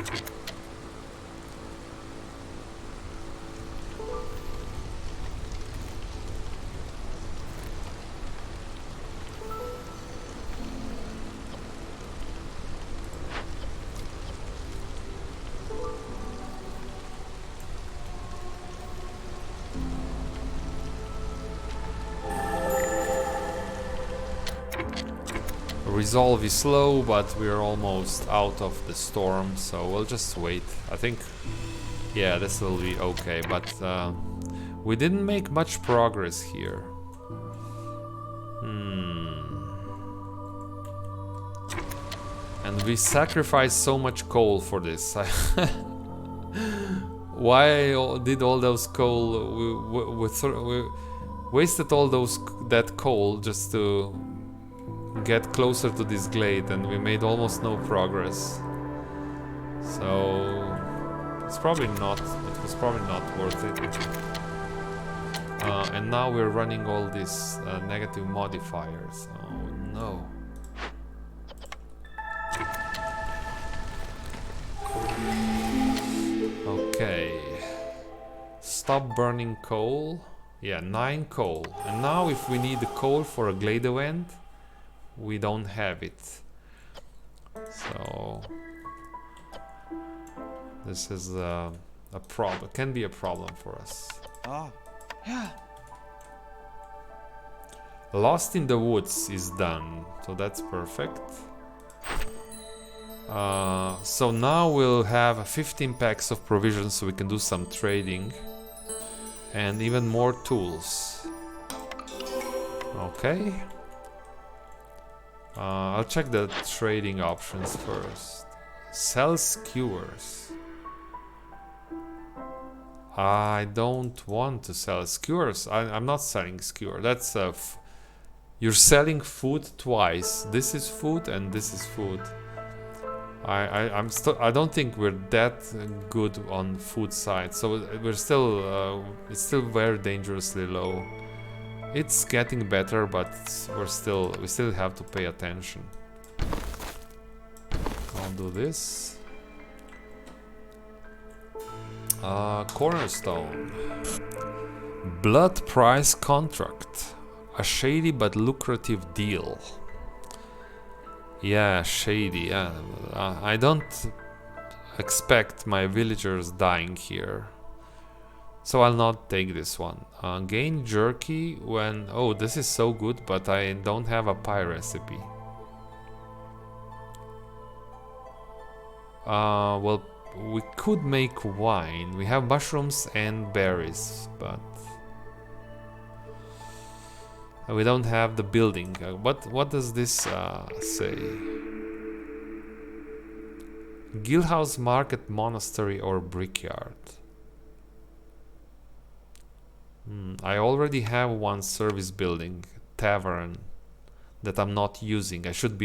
Resolve is slow, but we're almost out of the storm, so we'll just wait. I think, yeah, this will be okay, but we didn't make much progress here. And we sacrificed so much coal for this. Why did all those coal? We wasted all that coal just to get closer to this glade, and we made almost no progress. So it's probably not. It was probably not worth it. And now we're running all these negative modifiers. Oh no. Okay. Stop burning coal. Yeah, 9 coal. And now if we need the coal for a glade event, we don't have it. So this is a problem. Can be a problem for us. Yeah. Lost in the Woods is done, so that's perfect. So now we'll have 15 packs of provisions, so we can do some trading and even more tools. Okay. I'll check the trading options first. Sell skewers. I don't want to sell skewers. I'm not selling skewer. That's you're selling food twice. This is food and this is food. I don't think we're that good on food side. So we're still it's still very dangerously low. It's getting better, but we still have to pay attention. I'll do this. Cornerstone. Blood price contract. A shady but lucrative deal. Yeah, shady. Yeah. I don't expect my villagers dying here. So I'll not take this one. Gain jerky when... Oh, this is so good, but I don't have a pie recipe. Well, we could make wine. We have mushrooms and berries, but... we don't have the building. What does this say? Guildhouse, market, monastery, or brickyard? I already have one service building, tavern, that I'm not using. I should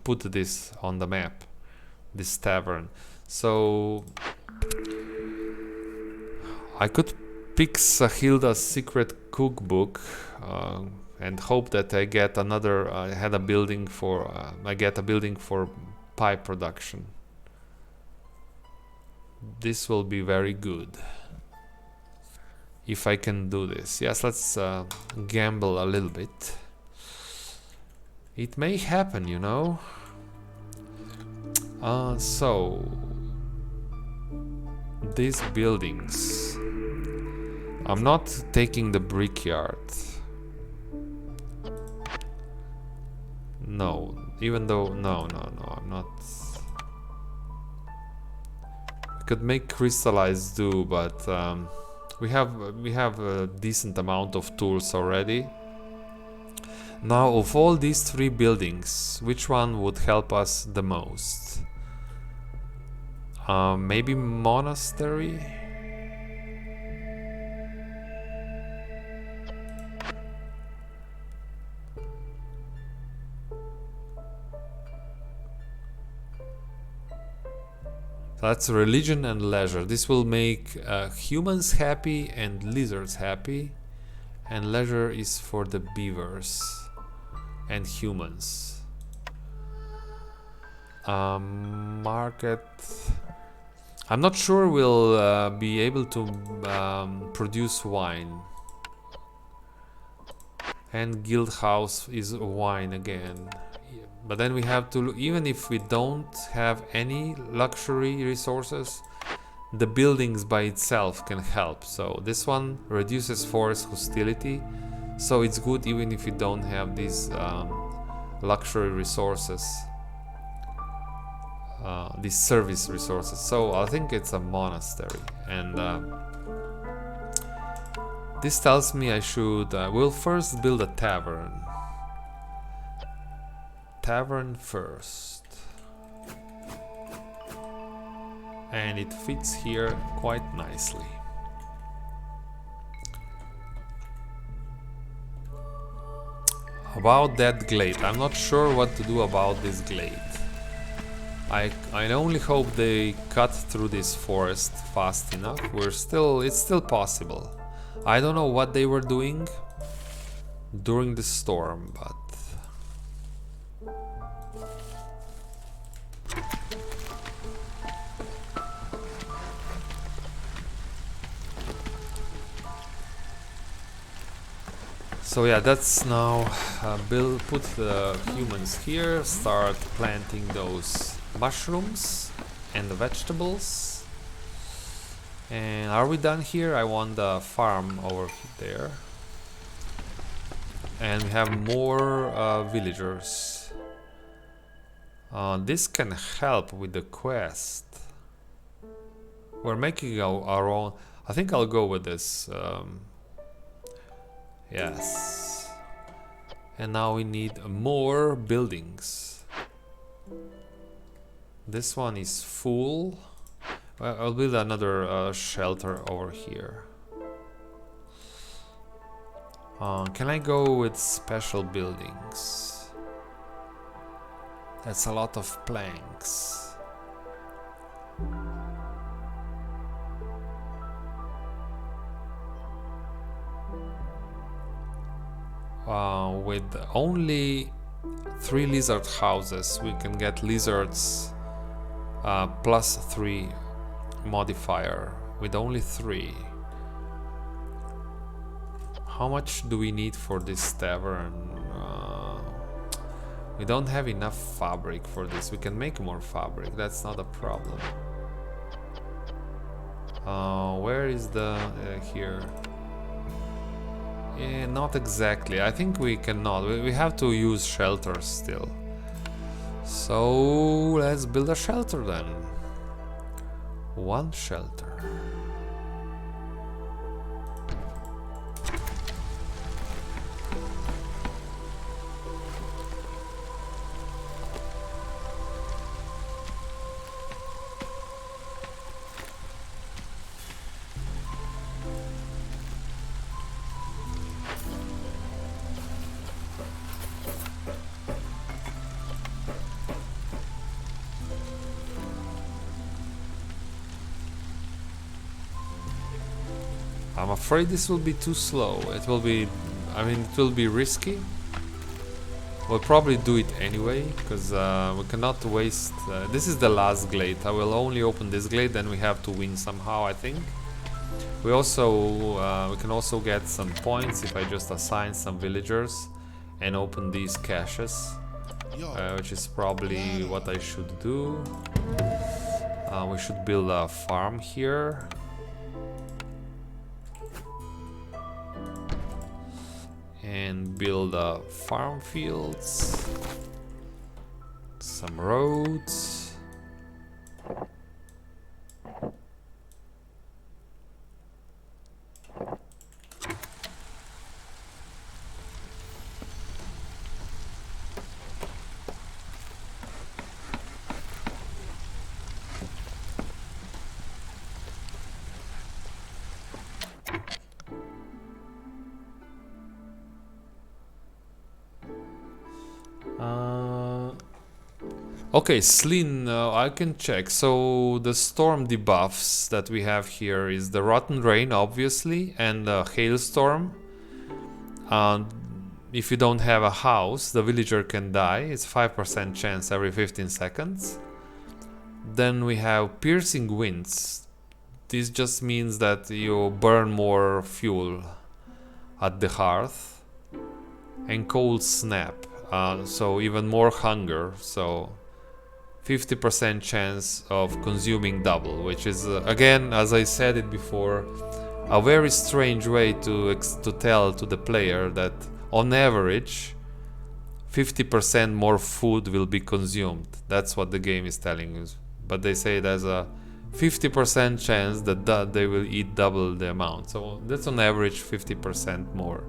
put this on the map. This tavern. So I could pick Sahilda's secret cookbook and hope that I get another. I had a building for. I get a building for pie production. This will be very good if I can do this. Yes, let's gamble a little bit. It may happen, you know. So these buildings. I'm not taking the brickyard. No, even though no, I'm not. I could make crystallized dew, but we have a decent amount of tools already. Now, of all these three buildings, which one would help us the most? Maybe monastery? That's religion and leisure. This will make humans happy and lizards happy. And leisure is for the beavers and humans. Market. I'm not sure we'll be able to produce wine. And guild house is wine again. But then we have to, even if we don't have any luxury resources, the buildings by itself can help. So this one reduces forest hostility, so it's good even if we don't have these luxury resources, these service resources. So I think it's a monastery, and this tells me I should, we'll first build a tavern. Tavern first. And it fits here quite nicely. About that glade, I'm not sure what to do about this glade. I only hope they cut through this forest fast enough. It's still possible. I don't know what they were doing during the storm, but so yeah, that's now put the humans here, start planting those mushrooms and the vegetables. And are we done here? I want the farm over there. And we have more villagers. This can help with the quest. We're making our own. I think I'll go with this. Yes. And now we need more buildings. This one is full. Well, I'll build another shelter over here. Can I go with special buildings? That's a lot of planks. With only 3 lizard houses, we can get lizards +3 modifier with only 3. How much do we need for this tavern? We don't have enough fabric for this. We can make more fabric, that's not a problem. Where is the... here. Yeah, not exactly. I think we cannot. We have to use shelters still. So let's build a shelter then. 1 shelter. I'm afraid this will be too slow. It will be, I mean, it will be risky. We'll probably do it anyway, because we cannot waste... this is the last glade. I will only open this glade, then we have to win somehow, I think. We also, we can also get some points if I just assign some villagers and open these caches, which is probably what I should do. We should build a farm here. And build farm fields, some roads. Okay, Slin, I can check. So the storm debuffs that we have here is the rotten rain, obviously, and the hailstorm. If you don't have a house, the villager can die. It's 5% chance every 15 seconds. Then we have piercing winds. This just means that you burn more fuel at the hearth. And cold snap, so even more hunger. So 50% chance of consuming double, which is again, as I said it before, a very strange way to tell to the player that on average 50% more food will be consumed. That's what the game is telling us, but they say there's a 50% chance that they will eat double the amount, so that's on average 50% more.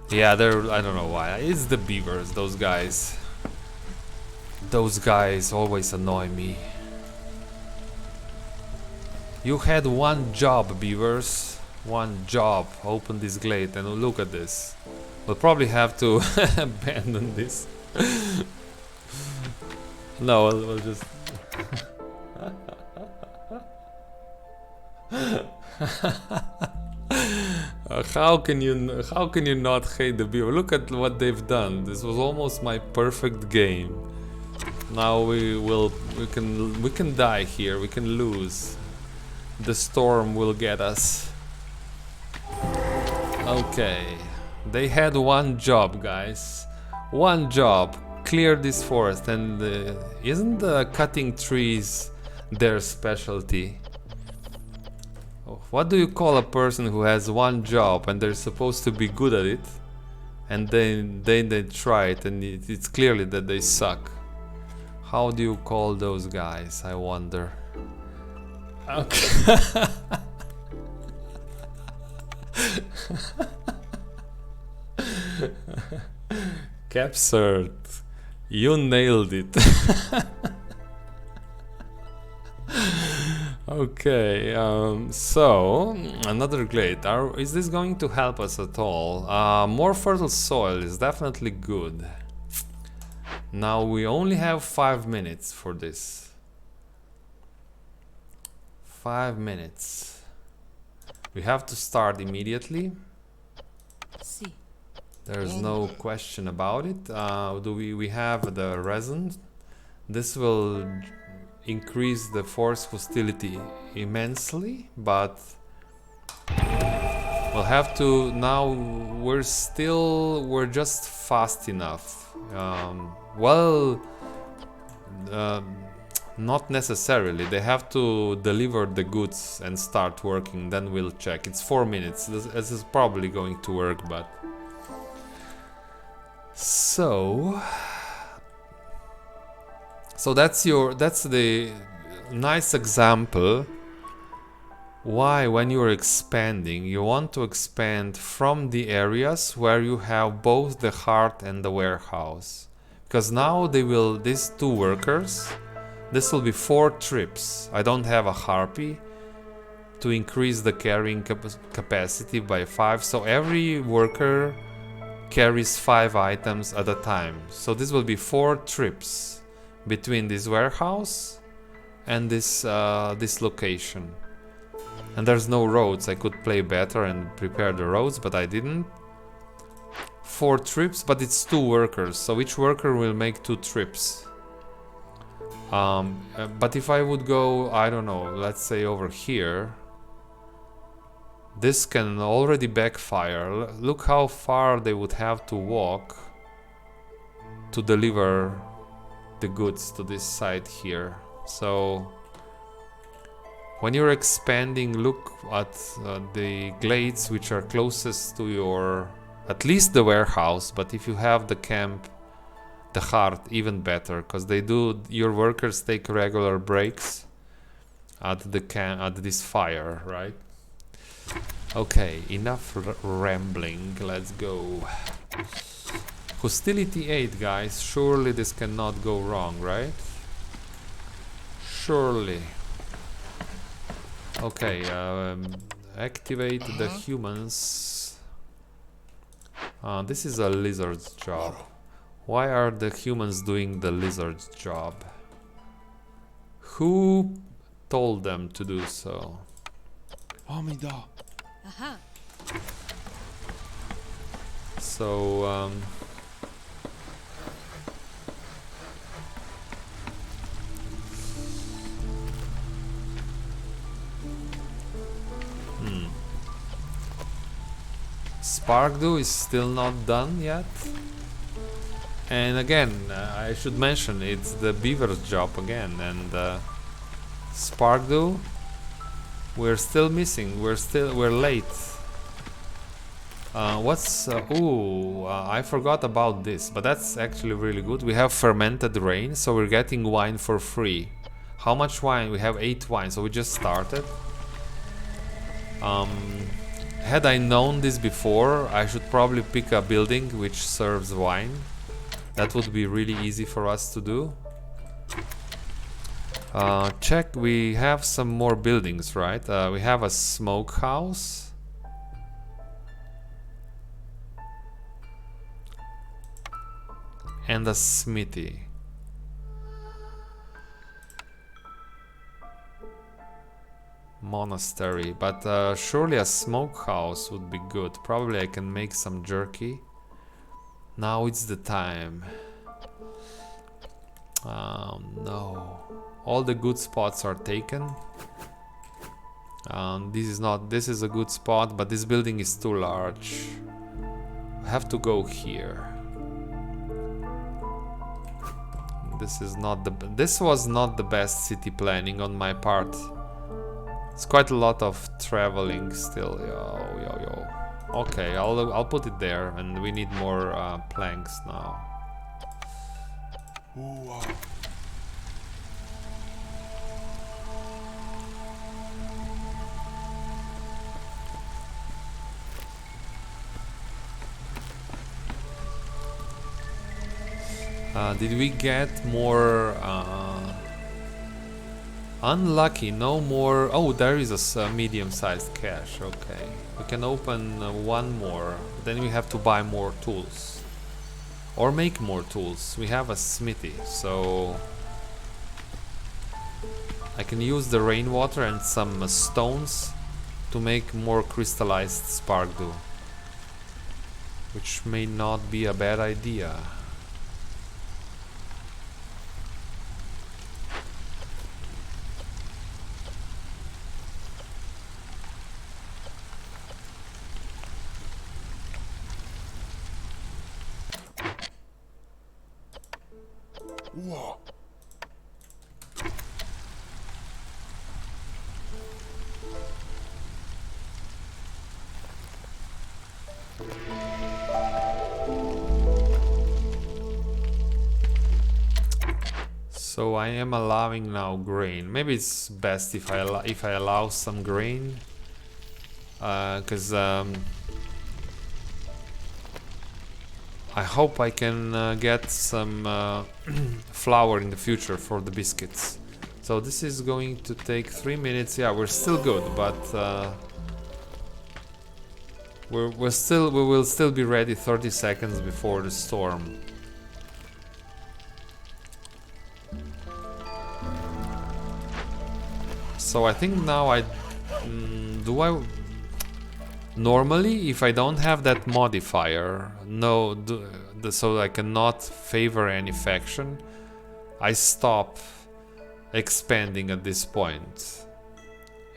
Yeah, I don't know why. It's the beavers, those guys. Those guys always annoy me. You had one job, beavers. One job. Open this glade and look at this. We'll probably have to abandon this. No, we'll just... How can you not hate the beaver? Look at what they've done. This was almost my perfect game. Now we can die here. We can lose. The storm will get us. Okay, they had one job, guys. One job. Clear this forest. And isn't cutting trees their specialty? What do you call a person who has one job and they're supposed to be good at it, and then they try it and it's clearly that they suck? How do you call those guys, I wonder? Okay. Capsert. You nailed it. Okay, so another glade. Is this going to help us at all? More fertile soil is definitely good. Now we only have 5 minutes for this. 5 minutes. We have to start immediately. See. There's no question about it. We have the resin. This will increase the force hostility immensely, but we'll have to now. We're just fast enough. Not necessarily. They have to deliver the goods and start working, then we'll check. It's 4 minutes. This is probably going to work, but so that's the nice example why when you're expanding you want to expand from the areas where you have both the heart and the warehouse, because now these 2 workers, this will be 4 trips. I don't have a harpy to increase the carrying capacity by 5, so every worker carries 5 items at a time. So this will be 4 trips between this warehouse and this location. And there's no roads. I could play better and prepare the roads, but I didn't. 4 trips, but it's 2 workers, so each worker will make 2 trips. But if I would go, I don't know, let's say over here, this can already backfire. Look how far they would have to walk to deliver the goods to this side here. So when you're expanding, look at the glades which are closest to your, at least the warehouse, but if you have the camp, the heart, even better, because your workers take regular breaks at this fire, right? Okay, enough rambling, let's go. Hostility 8, guys. Surely this cannot go wrong, right? Surely. Okay, activate the humans. This is a lizard's job. Why are the humans doing the lizard's job? Who told them to do so? Aha. So, Sparkdew is still not done yet. And again, I should mention it's the beaver's job again, and Sparkdew, we're still missing. We're late. I forgot about this, but that's actually really good. We have fermented rain, so we're getting wine for free. How much wine? We have 8 wine, so we just started. Had I known this before, I should probably pick a building which serves wine. That would be really easy for us to do. Check, we have some more buildings, right? We have a smokehouse. And a smithy. Monastery, but surely a smokehouse would be good. Probably I can make some jerky. Now it's the time. No, all the good spots are taken. This is a good spot, but this building is too large. I have to go here. This was not the best city planning on my part. It's quite a lot of traveling still. Yo. Okay, I'll put it there, and we need more planks now. Did we get more? Unlucky, no more. Oh, there is a medium-sized cache. Okay, we can open one more. Then we have to buy more tools or make more tools. We have a smithy, so I can use the rainwater and some stones to make more crystallized spark dew, which may not be a bad idea. Whoa. So I am allowing now grain. Maybe it's best if I allow some grain, because I hope I can get some flour in the future for the biscuits. So this is going to take 3 minutes. Yeah, we're still good, but we will still be ready 30 seconds before the storm. So I think now normally, if I don't have that modifier, so I cannot favor any faction, I stop expanding at this point.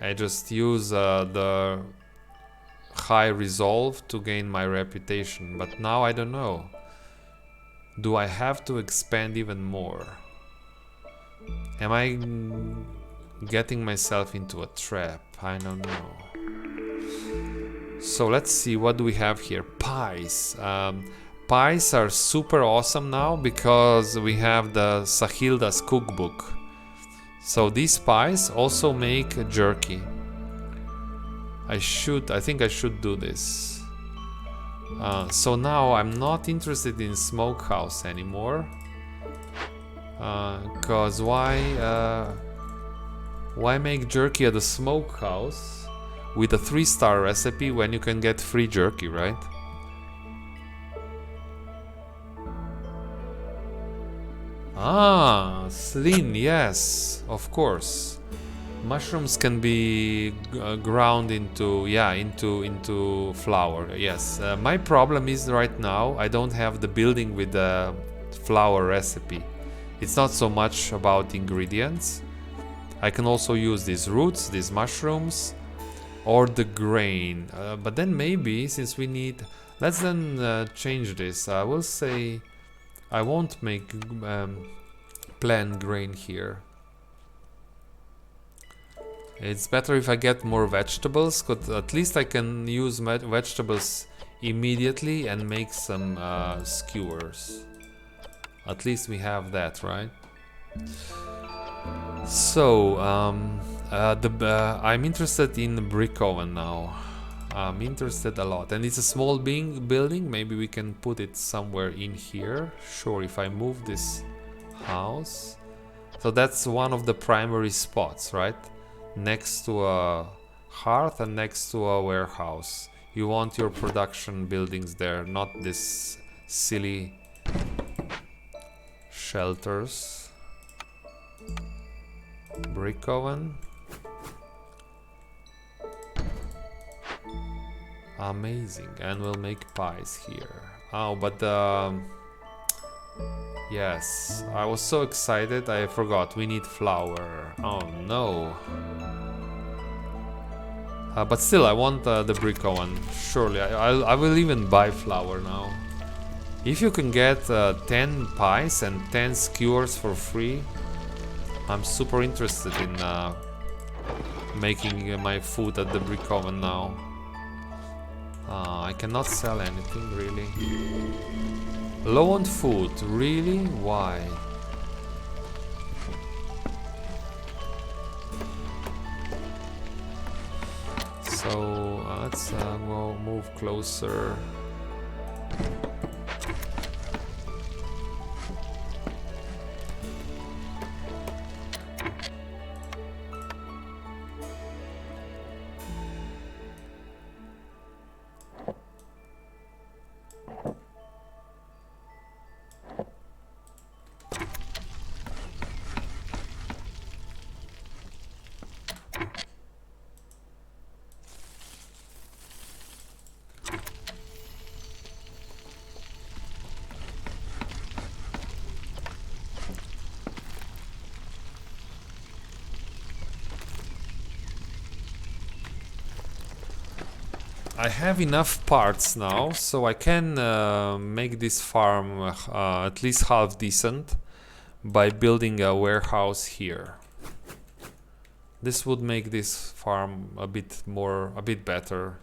I just use the high resolve to gain my reputation, but now I don't know. Do I have to expand even more? Am I getting myself into a trap? I don't know. So let's see, what do we have here? Pies. Pies are super awesome now because we have the Sahilda's cookbook. So these pies also make jerky. I think I should do this. So now I'm not interested in smokehouse anymore. Cause why make jerky at the smokehouse with a 3-star recipe when you can get free jerky, right? Ah, Slin, yes, of course. Mushrooms can be ground into flour. Yes. My problem is right now I don't have the building with the flour recipe. It's not so much about ingredients. I can also use these roots, these mushrooms, or the grain. But then maybe since we need, let's then change this. I will say I won't make plant grain here. It's better if I get more vegetables, because at least I can use vegetables immediately and make some skewers. At least we have that, right? So, I'm interested in the brick oven now. I'm interested a lot, and it's a small building. Maybe we can put it somewhere in here. Sure, if I move this house. So that's one of the primary spots, right? Next to a hearth and next to a warehouse. You want your production buildings there, not this silly shelters. Brick oven. Amazing. And we'll make pies here. Oh, but yes, I was so excited I forgot we need flour. Oh no. But still, I want the brick oven. Surely, I will even buy flour now. If you can get 10 pies and 10 skewers for free, I'm super interested in making my food at the brick oven now. I cannot sell anything really. Low on food, really? Why? So let's go move closer. I have enough parts now, so I can make this farm at least half decent by building a warehouse here. This would make this farm a bit better.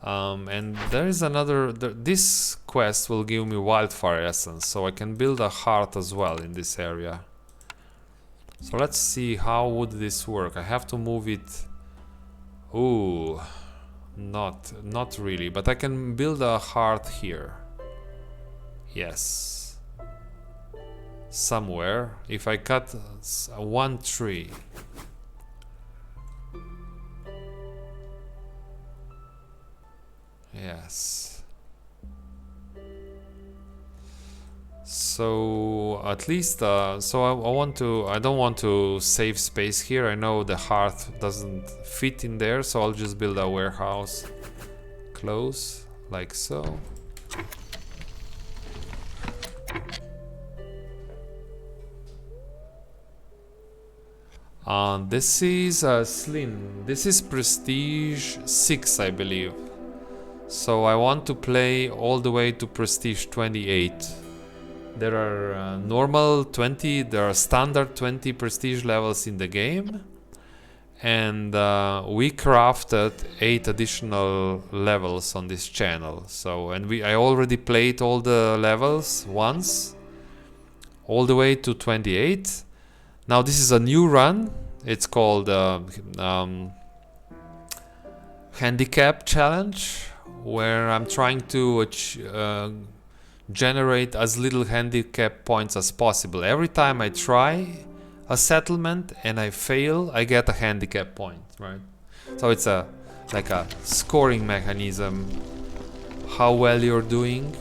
And there is another. This quest will give me wildfire essence, so I can build a heart as well in this area. So let's see how would this work. I have to move it. Ooh, not really, but I can build a heart here. Yes, somewhere. If I cut one tree. Yes. So at least so I don't want to save space here. I know the hearth doesn't fit in there, so I'll just build a warehouse close like so. This is Slim. This is Prestige 6, I believe. So I want to play all the way to Prestige 28. There are normal 20, there are standard 20 prestige levels in the game. And we crafted 8 additional levels on this channel. So, and I already played all the levels once, all the way to 28. Now this is a new run. It's called Handicap Challenge, where I'm trying to generate as little handicap points as possible. Every time I try a settlement and I fail, I get a handicap point, right? So it's like a scoring mechanism, how well you're doing.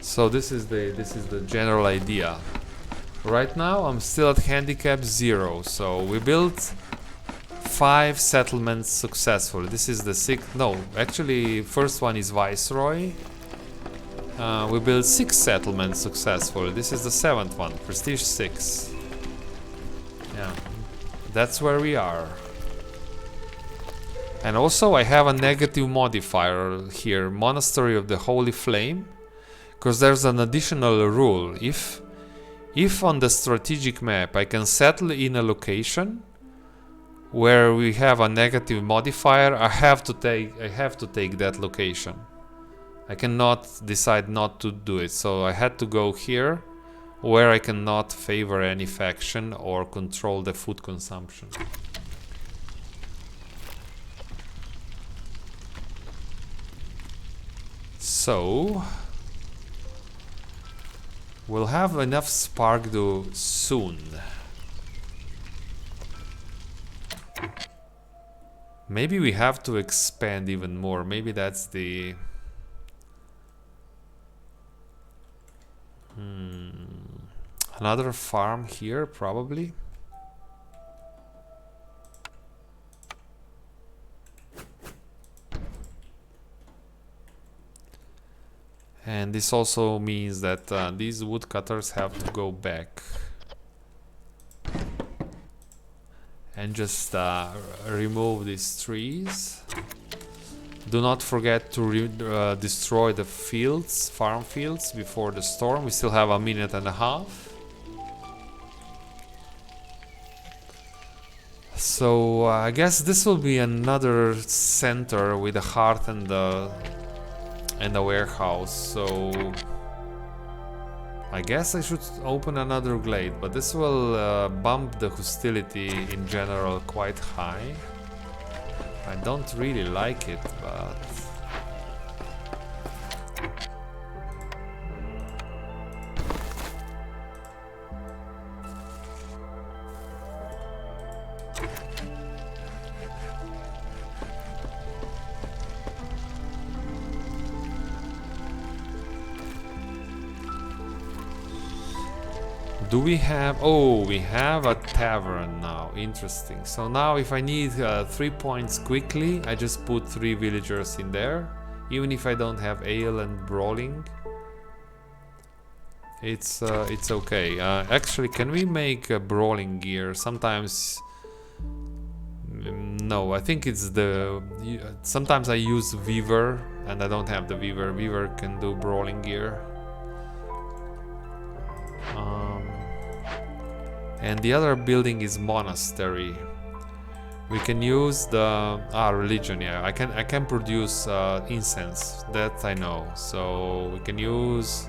So this is the general idea. Right now I'm still at handicap 0, so we built 5 settlements successfully. This is the 6th. No, actually, first one is Viceroy. We built 6 settlements successfully. This is the 7th one, Prestige 6. Yeah, that's where we are. And also, I have a negative modifier here, Monastery of the Holy Flame, because there's an additional rule. If on the strategic map I can settle in a location where we have a negative modifier, I have to take that location. I cannot decide not to do it, so I had to go here where I cannot favor any faction or control the food consumption. So we'll have enough spark do soon. Maybe we have to expand even more. Maybe that's the... Another farm here, probably. And this also means that these woodcutters have to go back and just remove these trees. Do not forget to destroy the fields, farm fields, before the storm. We still have a minute and a half. So I guess this will be another center with a hearth and a warehouse. So I guess I should open another glade, but this will bump the hostility in general quite high. I don't really like it, but... Do we have... Oh, we have a tavern now. Interesting. So now if I need 3 points quickly, I just put 3 villagers in there. Even if I don't have ale and brawling. It's okay. Actually, can we make brawling gear? Sometimes No, I think it's the... sometimes I use Weaver, and I don't have the Weaver. Weaver can do Brawling Gear. And the other building is Monastery. We can use the... Religion, yeah. I can produce incense, that I know. So we can use...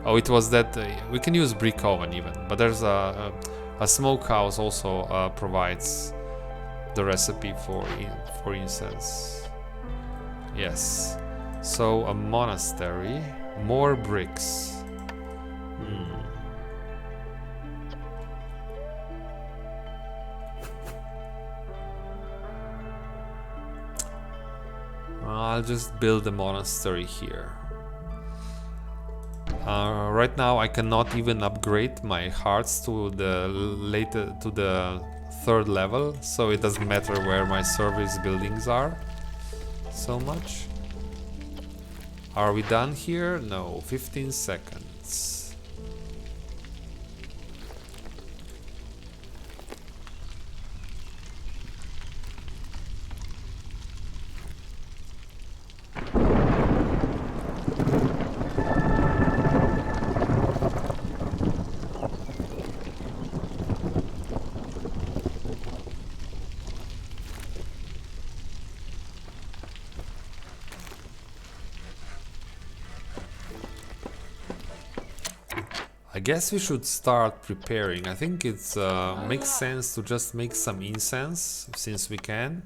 Oh, it was that... we can use Brick Oven even. But there's a smokehouse also provides the recipe for incense. Yes. So a monastery, more bricks. I'll just build a monastery here. Right now I cannot even upgrade my hearts to the third level, so it doesn't matter where my service buildings are so much. Are we done here? No, 15 seconds. I guess we should start preparing. I think it's makes sense to just make some incense, since we can,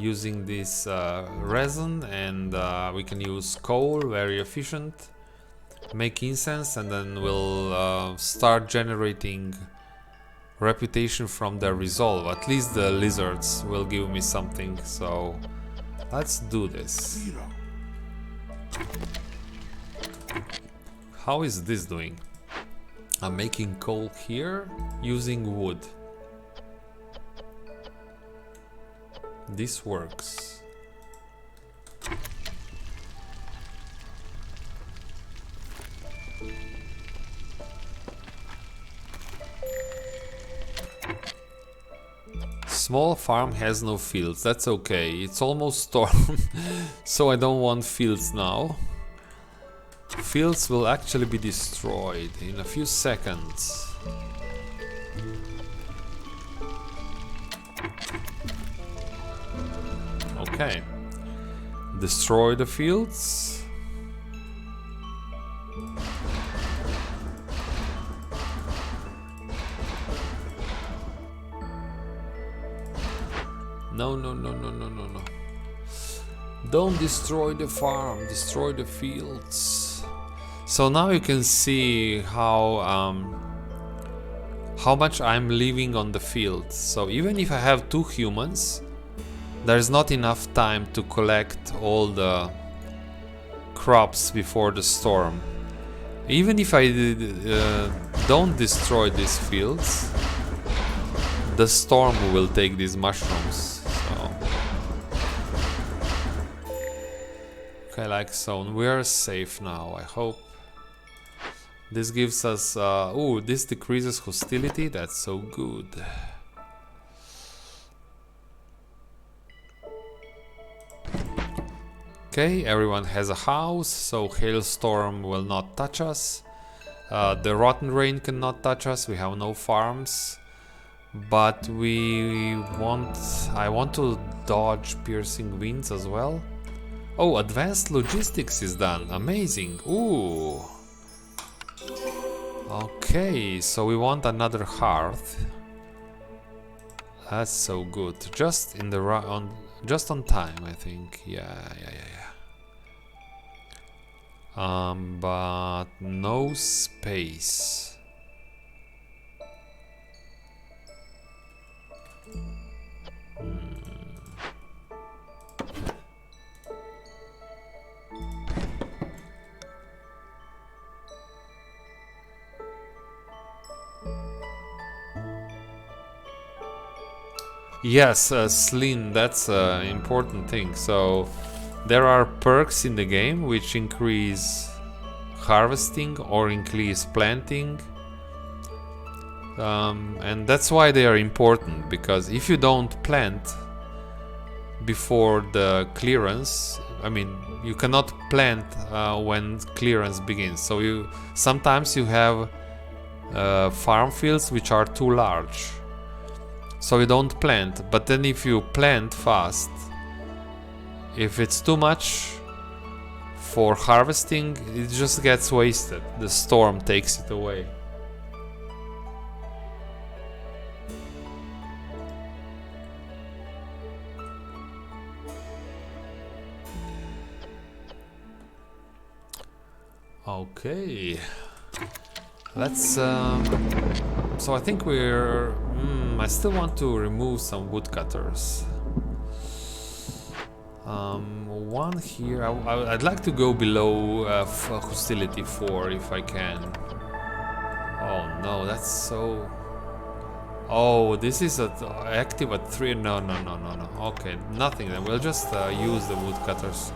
using this resin, and we can use coal, very efficient. Make incense, and then we'll start generating reputation from their resolve. At least the lizards will give me something, so let's do this. How is this doing? I'm making coal here using wood. This works. Small farm has no fields. That's okay. It's almost storm, so I don't want fields now. Fields will actually be destroyed in a few seconds. Okay. Destroy the fields. No, no, no, no, no, no, no. Don't destroy the farm, destroy the fields. So now you can see how much I'm leaving on the field. So even if I have 2 humans, there's not enough time to collect all the crops before the storm. Even if I don't destroy these fields, the storm will take these mushrooms. So. Okay, like so. We are safe now, I hope. This gives us... oh, this decreases hostility. That's so good. Okay, everyone has a house, so hailstorm will not touch us. The rotten rain cannot touch us. We have no farms. But I want to dodge piercing winds as well. Oh, advanced logistics is done. Amazing. Ooh. Okay, so we want another hearth. That's so good. Just in the just on time, I think. Yeah. But no space. Yes, Slin, that's an important thing. So there are perks in the game which increase harvesting or increase planting, and that's why they are important, because if you don't plant before the clearance. I mean, you cannot plant when clearance begins. So you sometimes you have farm fields which are too large, so you don't plant. But then if you plant fast, if it's too much for harvesting, it just gets wasted. The storm takes it away. Okay, let's so I think we're I still want to remove some woodcutters. One here. I'd like to go below hostility 4 if I can. Oh no, that's so... Oh, this is active at 3. No. Okay, nothing then. We'll just use the woodcutters.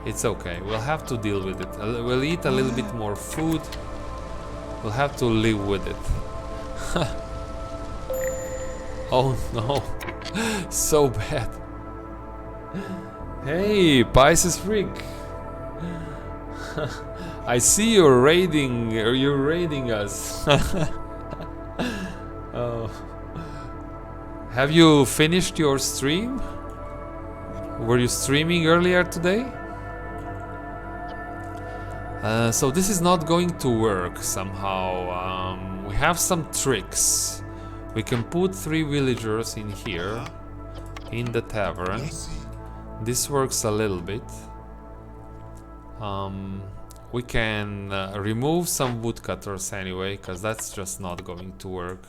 It's okay, we'll have to deal with it. We'll eat a little bit more food. We'll have to live with it. Oh no, so bad. Hey, Pisces Freak. I see you're raiding us. Oh. Have you finished your stream? Were you streaming earlier today? So this is not going to work somehow. We have some tricks. We can put 3 villagers in here, in the tavern. This works a little bit. We can remove some woodcutters anyway, because that's just not going to work.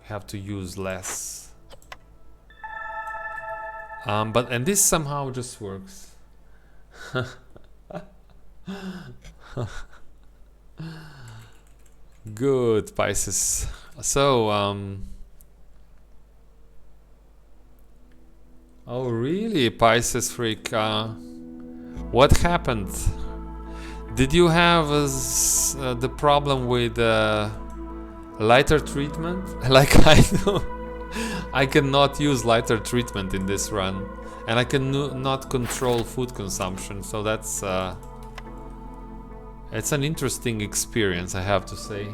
We have to use less. And this somehow just works. Good, Pisces. So, oh really, Pisces Freak? What happened? Did you have the problem with lighter treatment? Like I do. I cannot use lighter treatment in this run, and I can not control food consumption. So that's it's an interesting experience, I have to say.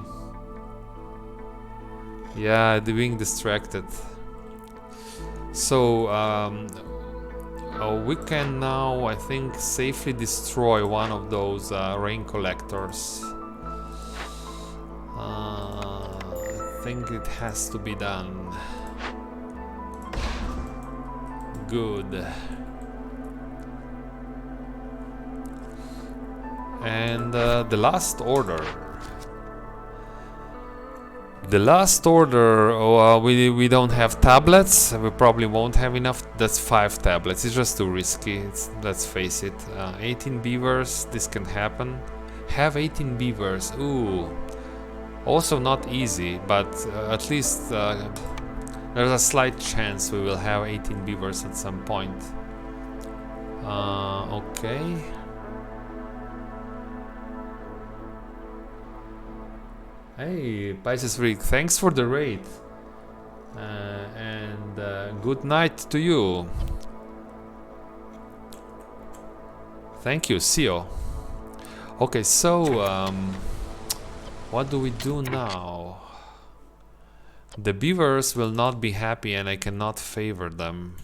Yeah, being distracted. So we can now, I think, safely destroy one of those rain collectors. I think it has to be done. Good. And the last order. The last order, we don't have tablets. We probably won't have enough. That's 5 tablets. It's just too risky. Let's face it. 18 beavers. This can happen. Have 18 beavers. Ooh. Also not easy, but at least there's a slight chance we will have 18 beavers at some point. Okay. Hey, Pisces Freak, thanks for the raid. And good night to you. Thank you, Sio. Okay, so what do we do now? The beavers will not be happy and I cannot favor them.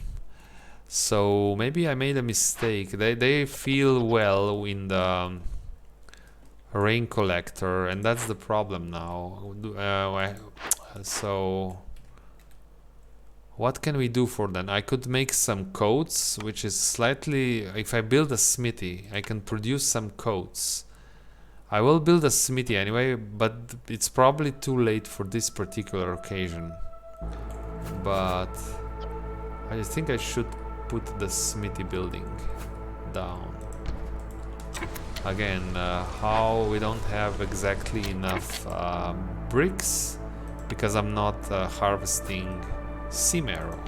So maybe I made a mistake. They feel well in the rain collector, and that's the problem now. So what can we do for them? I could make some coats, which is slightly... If I build a smithy, I can produce some coats. I will build a smithy anyway, but it's probably too late for this particular occasion. But I think I should put the smithy building down. Again, how we don't have exactly enough bricks, because I'm not harvesting sea marrow.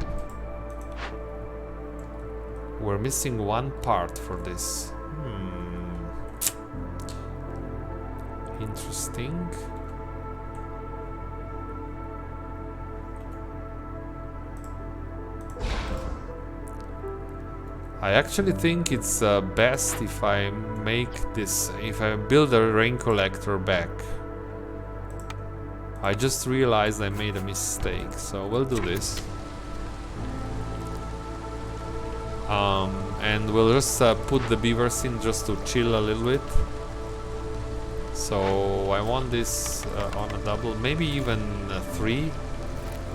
We're missing one part for this. Interesting. I actually think it's best if I make this, if I build a rain collector back. I just realized I made a mistake, so we'll do this. And we'll just put the beavers in just to chill a little bit. So I want this on a double, maybe even 3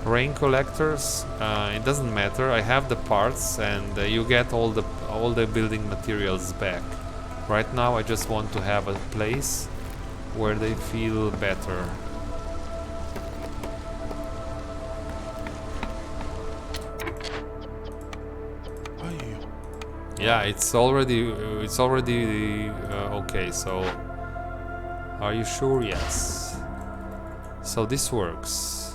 rain collectors. It doesn't matter. I have the parts, and you get all the building materials back. Right now, I just want to have a place where they feel better. Yeah, it's already okay. So, are you sure? Yes. So this works.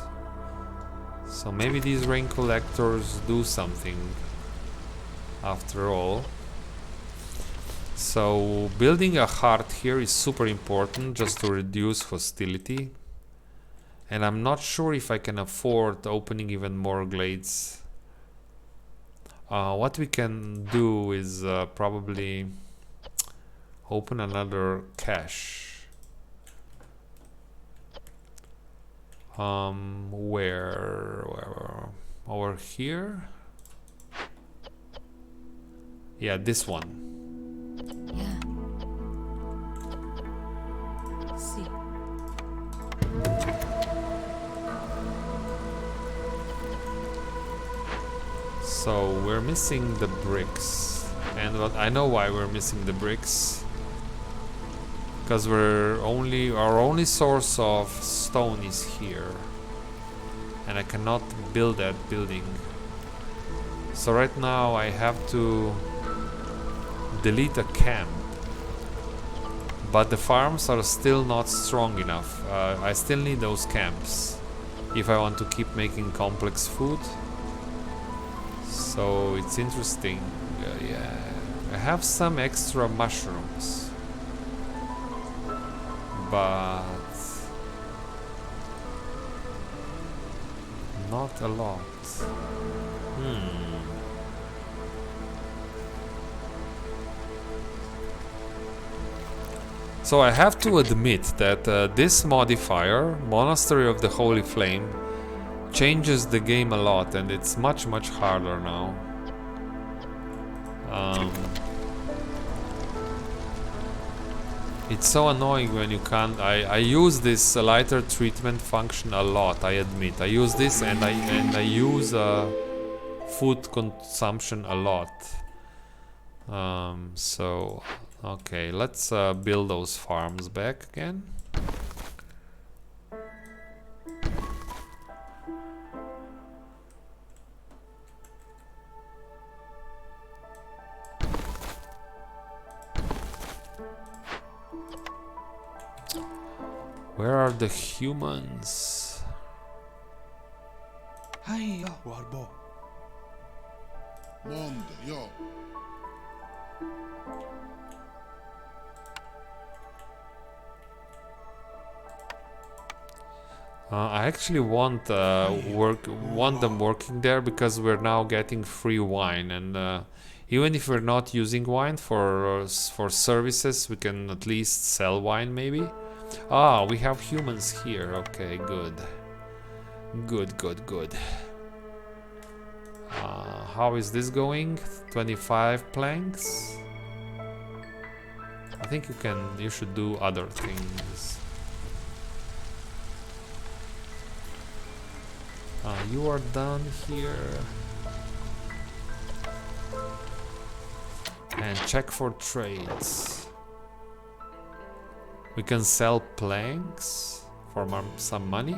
So maybe these rain collectors do something after all. So building a heart here is super important just to reduce hostility. And I'm not sure if I can afford opening even more glades. What we can do is probably open another cache. Where over here? Yeah, this one. Yeah. See. So we're missing the bricks, and I know why we're missing the bricks. Because our only source of stone is here, and I cannot build that building. So right now I have to delete a camp, but the farms are still not strong enough. I still need those camps if I want to keep making complex food. So it's interesting. Yeah, I have some extra mushrooms, but not a lot. So I have to admit that this modifier, Monastery of the Holy Flame, changes the game a lot, and it's much harder now. It's so annoying when you can't. I use this lighter treatment function a lot, I admit. I use this, and I use food consumption a lot. So okay, let's build those farms back again. Where are the humans? Hiya, Warbo. Monde, yo. I actually want them working there, because we're now getting free wine, and even if we're not using wine for services, we can at least sell wine maybe. Ah, we have humans here. Okay, good. Good. How is this going? 25 planks? I think you should do other things. You are done here. And check for trades. We can sell planks for some money.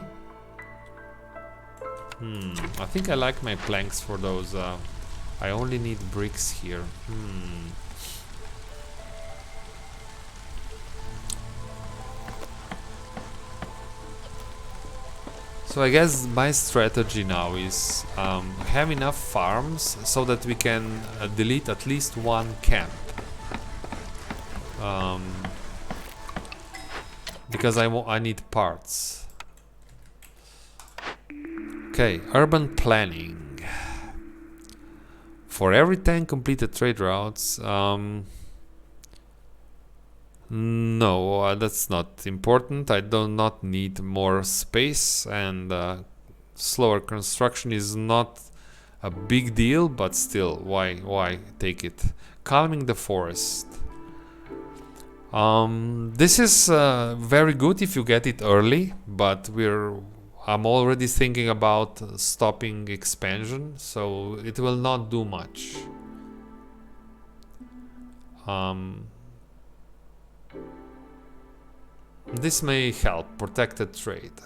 I think I like my planks for those. I only need bricks here. So I guess my strategy now is have enough farms so that we can delete at least one camp. Because I need parts. Okay, urban planning. For every 10 completed trade routes, no, that's not important. I do not need more space, and slower construction is not a big deal, but still, why take it? Calming the forest. This is very good if you get it early, but I'm already thinking about stopping expansion, so it will not do much. This may help protected trade.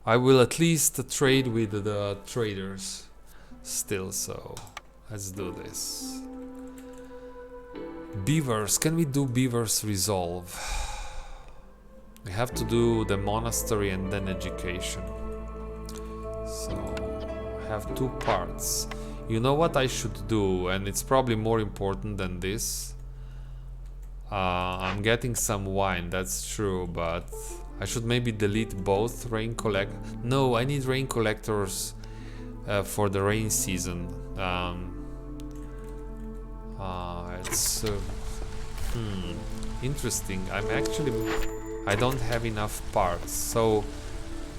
I will at least trade with the traders still, so let's do this. Beavers, can we do beavers resolve? We have to do the monastery and then education. So I have 2 parts. You know what I should do, and it's probably more important than this. I'm getting some wine, that's true, but I should maybe delete both rain collect. No, I need rain collectors for the rain season. It's interesting. I don't have enough parts, so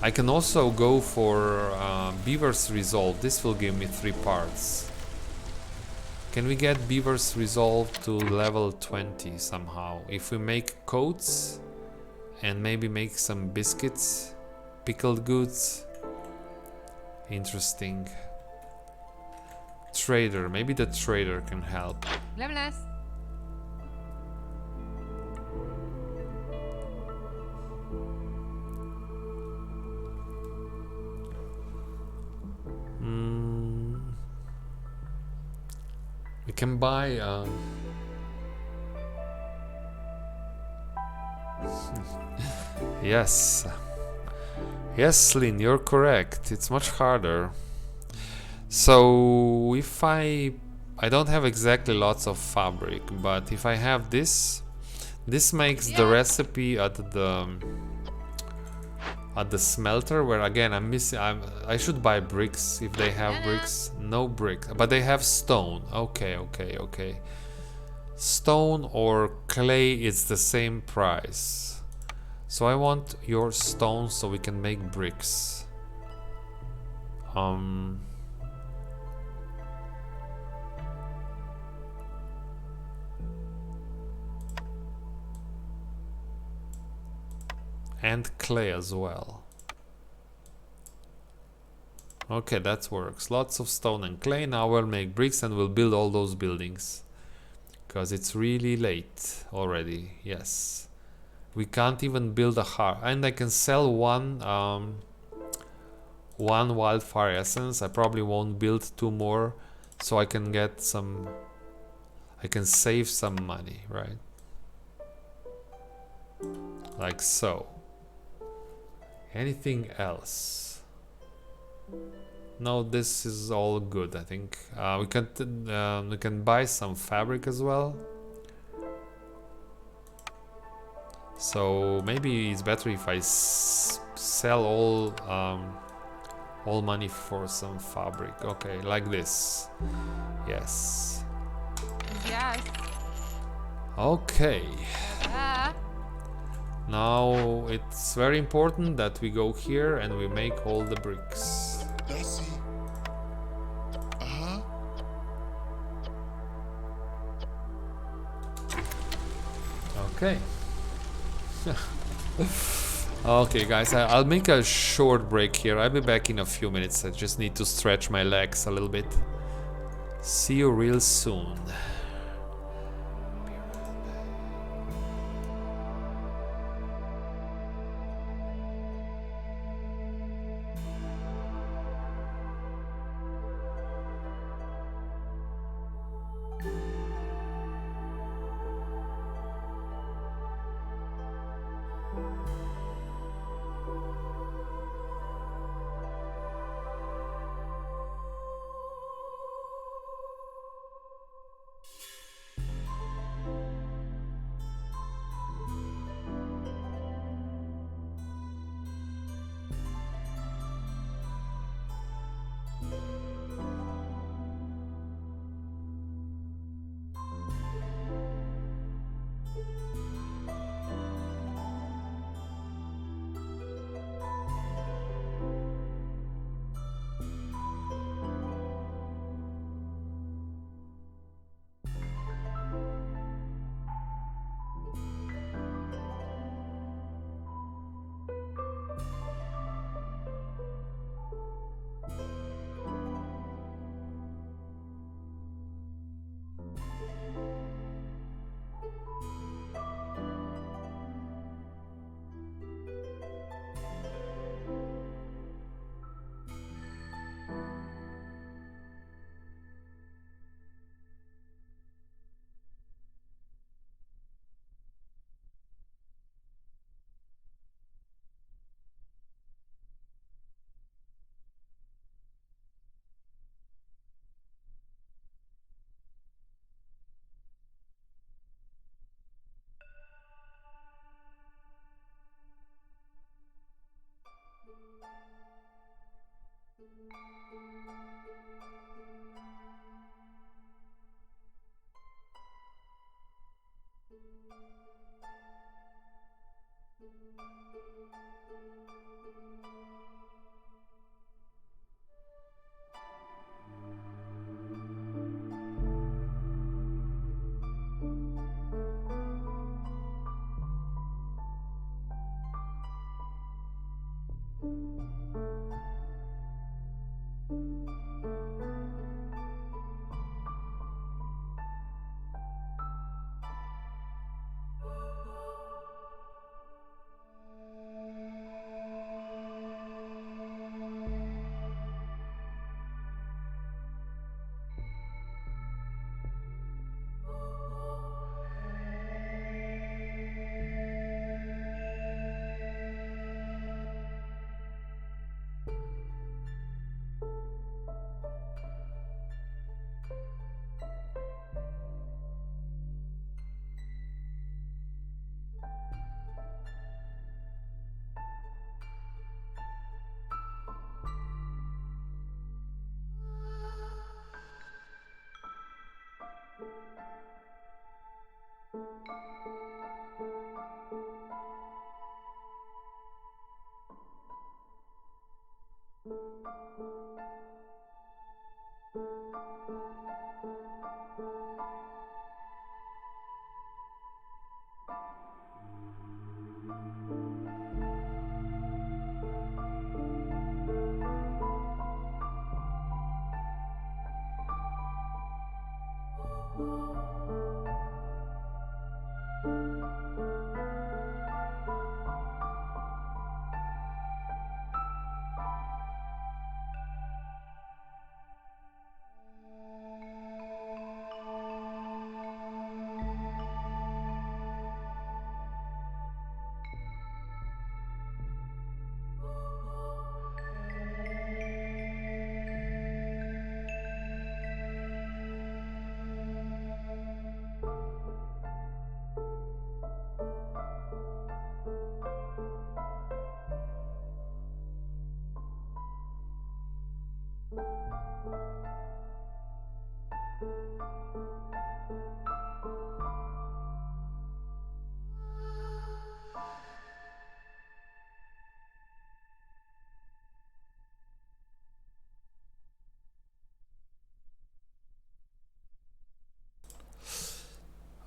I can also go for Beaver's Resolve. This will give me 3 parts. Can we get Beaver's Resolve to level 20 somehow? If we make coats and maybe make some biscuits, pickled goods. Interesting. Trader, maybe the trader can help. Blablas. We can buy yes. Yes, Lynn, you're correct. It's much harder. So if I don't have exactly lots of fabric, but if I have this makes the recipe at the smelter, where again I'm missing. I should buy bricks if they have bricks. No brick, but they have stone. Okay. Stone or clay is the same price. So I want your stone so we can make bricks. And clay as well. Okay, that works. Lots of stone and clay. Now we'll make bricks and we'll build all those buildings. Because it's really late already. Yes. We can't even build a heart. And I can sell one wildfire essence. I probably won't build 2 more. So I can get some... I can save some money, right? Like so. Anything else? No, this is all good. I think we can buy some fabric as well. So maybe it's better if I sell all money for some fabric. Okay, like this. Yes. Yes. Okay. Now it's very important that we go here and we make all the bricks. That's it. Okay. Okay, guys, I'll make a short break here. I'll be back in a few minutes. I just need to stretch my legs a little bit. See you real soon.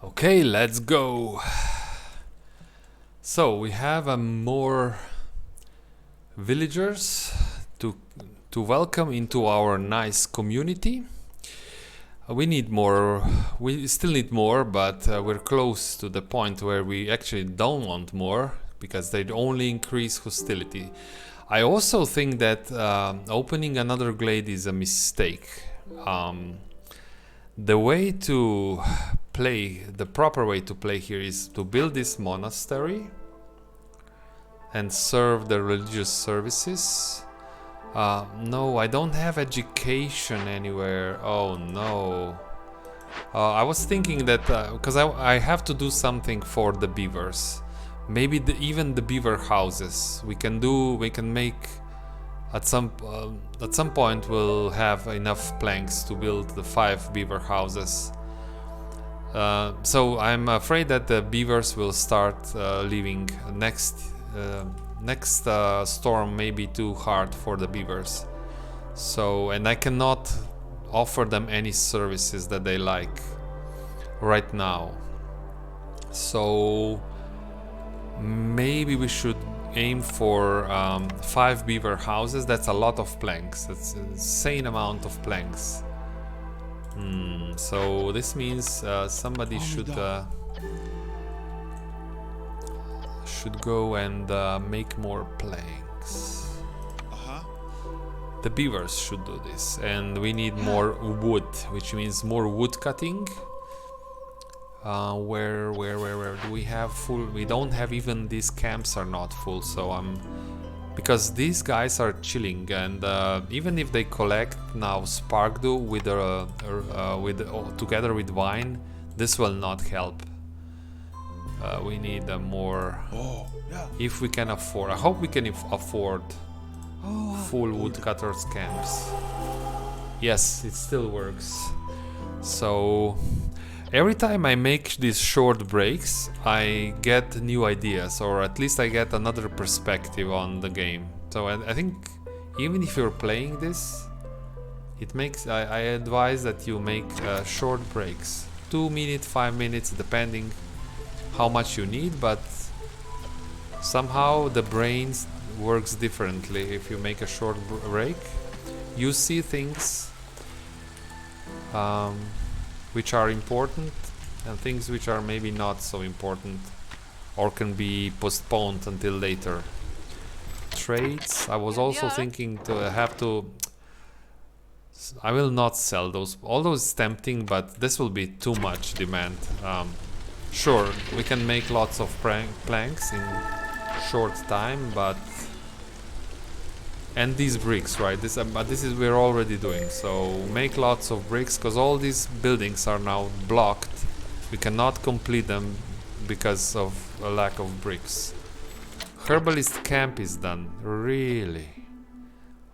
Okay, let's go. So we have more villagers to welcome into our nice community. We need more. We still need more, but we're close to the point where we actually don't want more because they'd only increase hostility. I also think that opening another glade is a mistake. The way to play, the proper way to play here is to build this monastery and serve the religious services. No, I don't have education anywhere. Oh no. I was thinking that because I have to do something for the beavers. Maybe even the beaver houses. We can make at some point we'll have enough planks to build the 5 beaver houses. So I'm afraid that the beavers will start leaving next storm may be too hard for the beavers. So, and I cannot offer them any services that they like right now. So maybe we should aim for 5 beaver houses. That's a lot of planks. That's an insane amount of planks. So this means somebody should go and make more planks. The beavers should do this, and we need more wood, which means more wood cutting. Where do we have full? We don't have, even these camps are not full, so because these guys are chilling, and even if they collect now spark dew with together with wine, this will not help. We need more. Oh, yeah. If we can afford, I hope we can afford full woodcutters camps. Yes, it still works. So every time I make these short breaks, I get new ideas, or at least I get another perspective on the game. So I think even if you're playing this, it makes I advise that you make short breaks, 2 minutes, 5 minutes, depending how much you need, but somehow the brain works differently. If you make a short break, you see things which are important and things which are maybe not so important or can be postponed until later. Trades, I was also thinking to have to, I will not sell those, although it's tempting, but this will be too much demand. Sure, we can make lots of planks in short time, but and these bricks, right? But this is we're already doing. So make lots of bricks, because all these buildings are now blocked. We cannot complete them because of a lack of bricks. Herbalist camp is done. Really?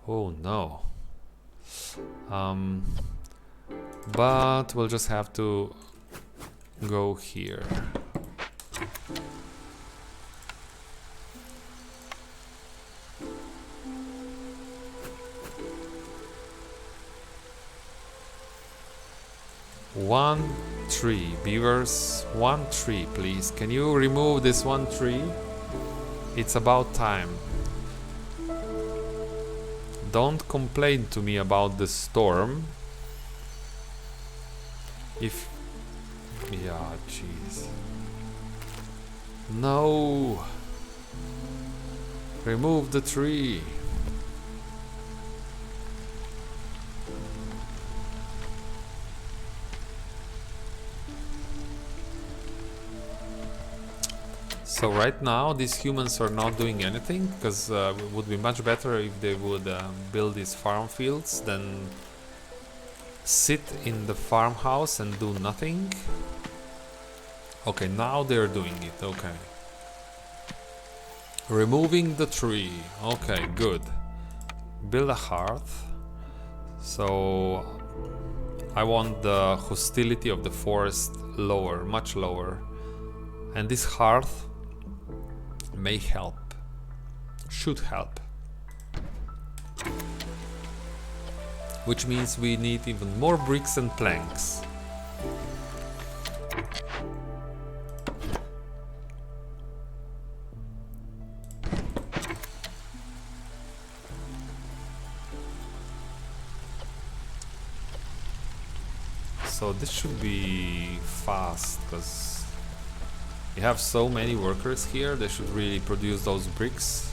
Oh no. But we'll just have to go here. One tree, beavers, 1 tree, please. Can you remove this 1 tree? It's about time. Don't complain to me about the storm. If... yeah, jeez. No! Remove the tree. So right now these humans are not doing anything, because it would be much better if they would build these farm fields than sit in the farmhouse and do nothing. Okay, now they're doing it. Okay. Removing the tree. Okay, good. Build a hearth. So I want the hostility of the forest lower, much lower. And this hearth may help, should help, which means we need even more bricks and planks. So this should be fast, because we have so many workers here. They should really produce those bricks.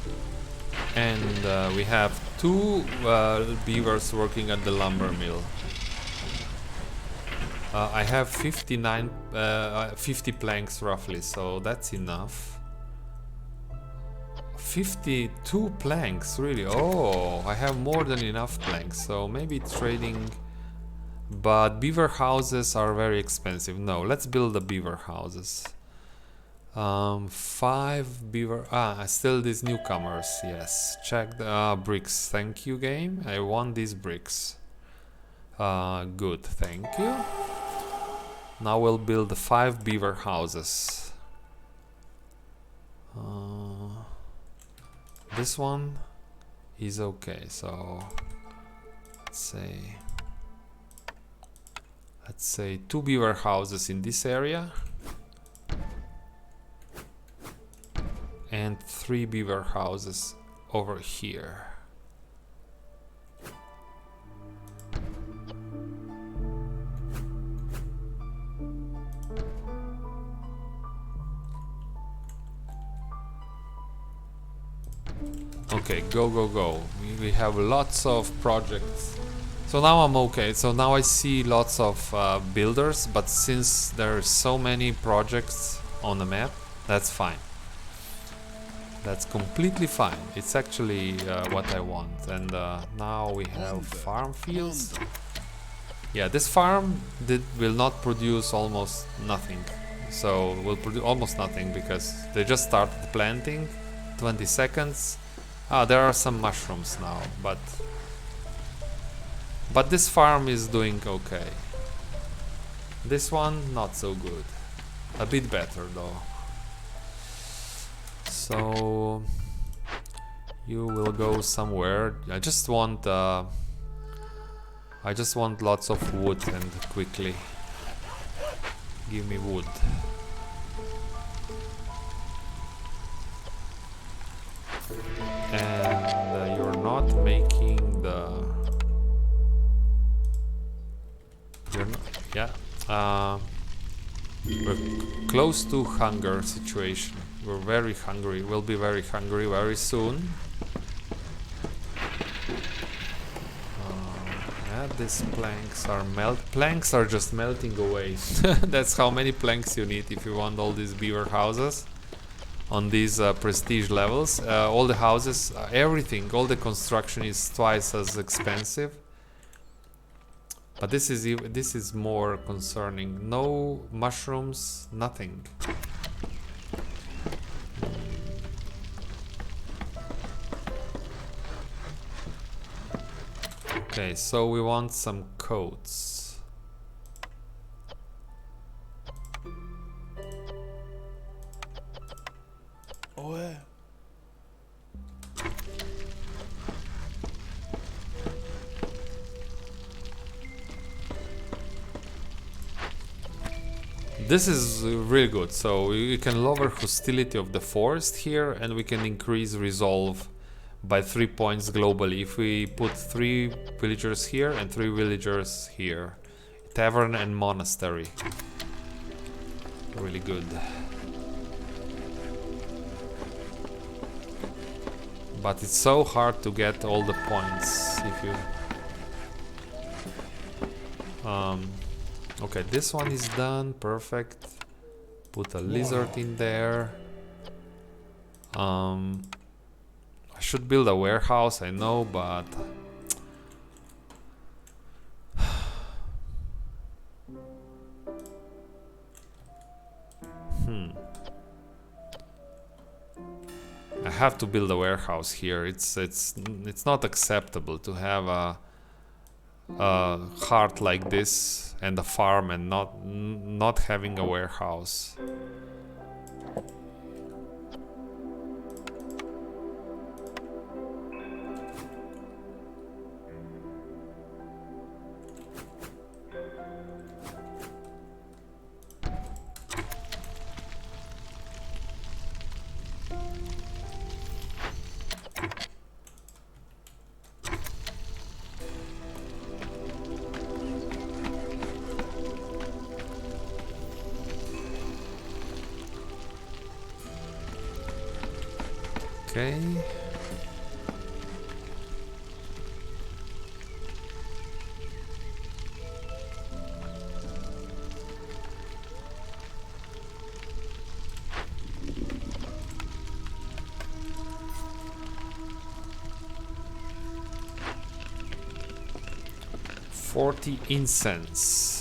And we have 2 beavers working at the lumber mill. I have 50 planks roughly, so that's enough. 52 planks, really? Oh, I have more than enough planks, so maybe trading. But beaver houses are very expensive. No, let's build the beaver houses. 5 beaver. Still these newcomers. Yes, check the bricks. Thank you, game. I want these bricks. Good, thank you. Now we'll build the 5 beaver houses. This one is okay. So let's say 2 beaver houses in this area. and 3 beaver houses over here. Okay, go, go, go. We have lots of projects. So now I'm okay. So now I see lots of builders, but since there are so many projects on the map, that's fine. That's completely fine. It's actually what I want. And now we have farm fields. Yeah, this farm will not produce almost nothing. So will produce almost nothing because they just started planting. 20 seconds. Ah, there are some mushrooms now, but this farm is doing okay. This one not so good. A bit better though. So you will go somewhere. I just want lots of wood and quickly. Give me wood. And you're not making the. You're not. Yeah. We're close to hunger situation. We're very hungry. We'll be very hungry very soon. Yeah, these planks are just melting away. That's how many planks you need if you want all these beaver houses on these prestige levels. All the houses, everything, all the construction is twice as expensive. But this is more concerning. No mushrooms, nothing. Okay, so we want some coats. Oh yeah. This is really good. So we can lower hostility of the forest here, and we can increase resolve by 3 points globally if we put 3 villagers here and 3 villagers here. Tavern and monastery. Really good. But it's so hard to get all the points if you... Okay, this one is done, perfect. Put a lizard in there. I should build a warehouse, I know, but... I have to build a warehouse here. It's not acceptable to have a heart like this and a farm and not having a warehouse. Okay. $40 incense.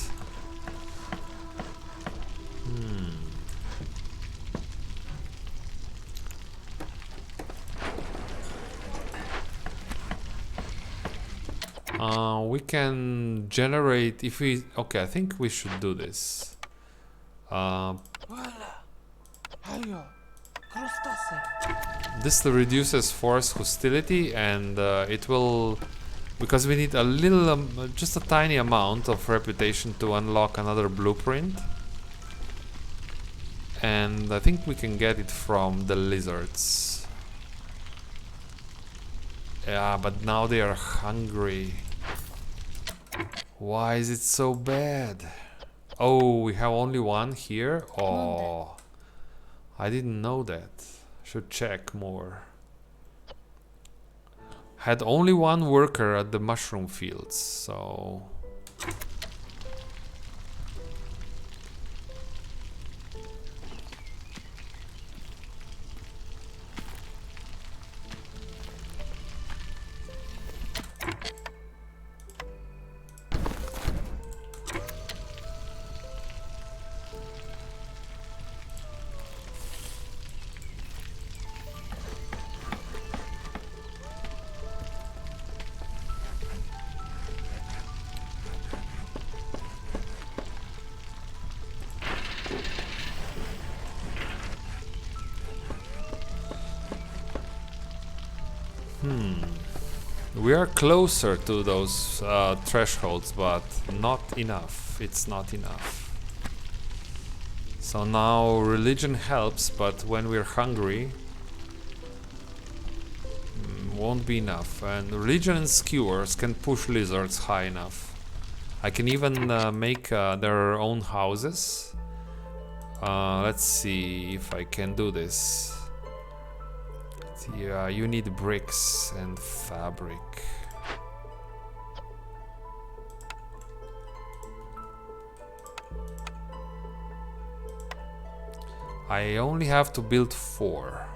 We can generate if we... Okay, I think we should do this. This reduces forest hostility, and it will... Because we need a little, just a tiny amount of reputation to unlock another blueprint. And I think we can get it from the lizards. Yeah, but now they are hungry. Why is it so bad? Oh, we have only one here? Oh, I didn't know that. Should check more. Had only one worker at the mushroom fields, so... We are closer to those thresholds, but not enough. It's not enough. So now religion helps, but when we're hungry, won't be enough. And religion and skewers can push lizards high enough. I can even make their own houses. Let's see if I can do this. Yeah, you need bricks and fabric. I only have to build 4.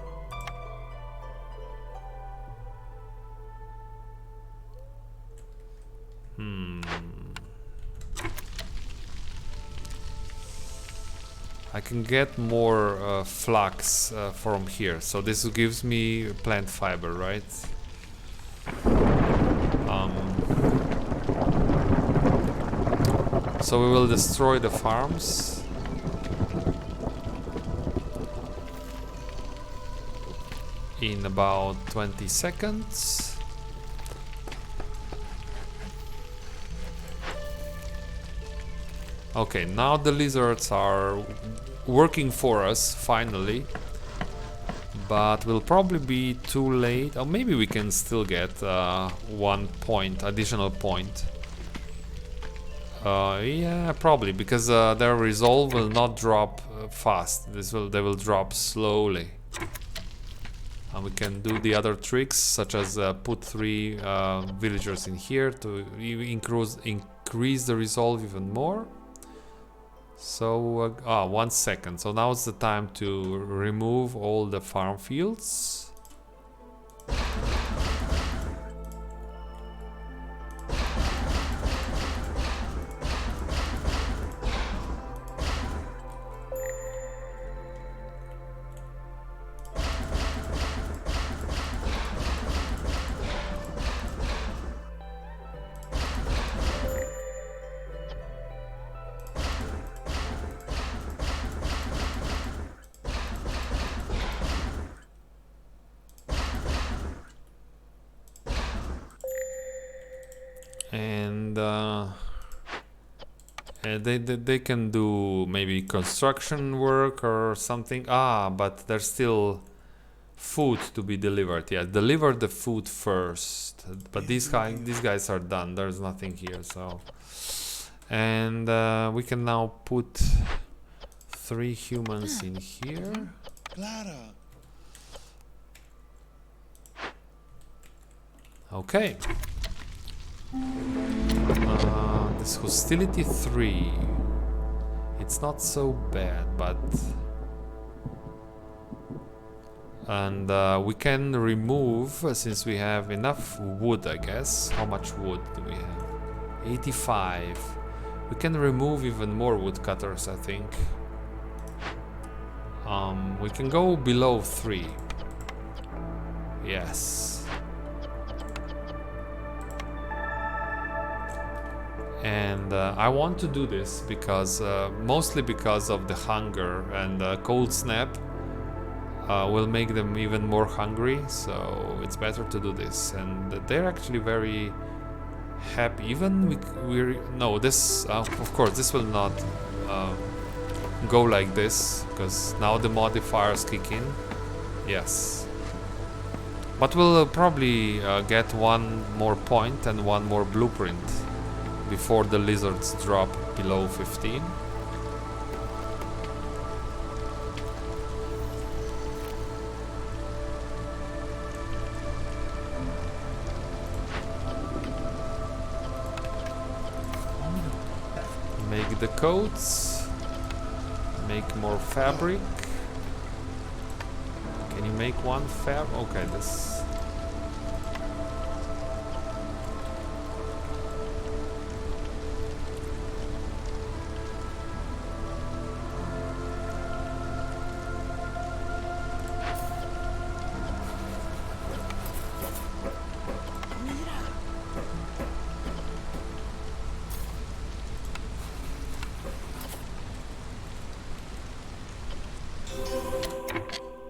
I can get more flax from here, so this gives me plant fiber, right? So we will destroy the farms. In about 20 seconds. Okay, now the lizards are working for us, finally. But will probably be too late. Or maybe we can still get 1 point, additional point. Yeah, probably, because their resolve will not drop fast. They will drop slowly. And we can do the other tricks, such as put 3 villagers in here to increase the resolve even more. So, 1 second. So now it's the time to remove all the farm fields. And they can do maybe construction work or something. But there's still food to be delivered. Yeah, deliver the food first. But these guys are done. There's nothing here. So, and we can now put 3 humans in here. Clara. Okay. This hostility 3. It's not so bad, but and we can remove, since we have enough wood, I guess. How much wood do we have? 85. We can remove even more woodcutters, I think. We can go below 3. Yes. And I want to do this because mostly because of the hunger, and cold snap will make them even more hungry, so it's better to do this. And they're actually very happy. Even no, this of course this will not go like this, because now the modifiers kick in. Yes. But we'll probably get one more point and one more blueprint before the lizards drop below 15. Make the coats. Make more fabric. Can you make one fabric? Okay, this.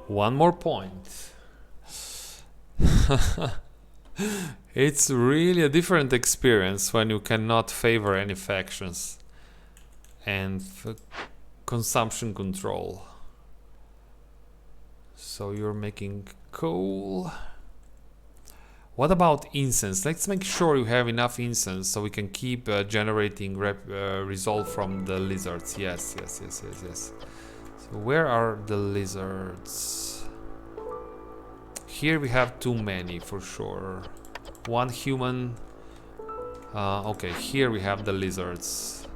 One more point. It's really a different experience when you cannot favor any factions and consumption control. So you're making coal. What about incense? Let's make sure you have enough incense so we can keep generating resolve from the lizards. Yes. So where are the lizards? Here we have too many for sure. One human. Okay, here we have the lizards.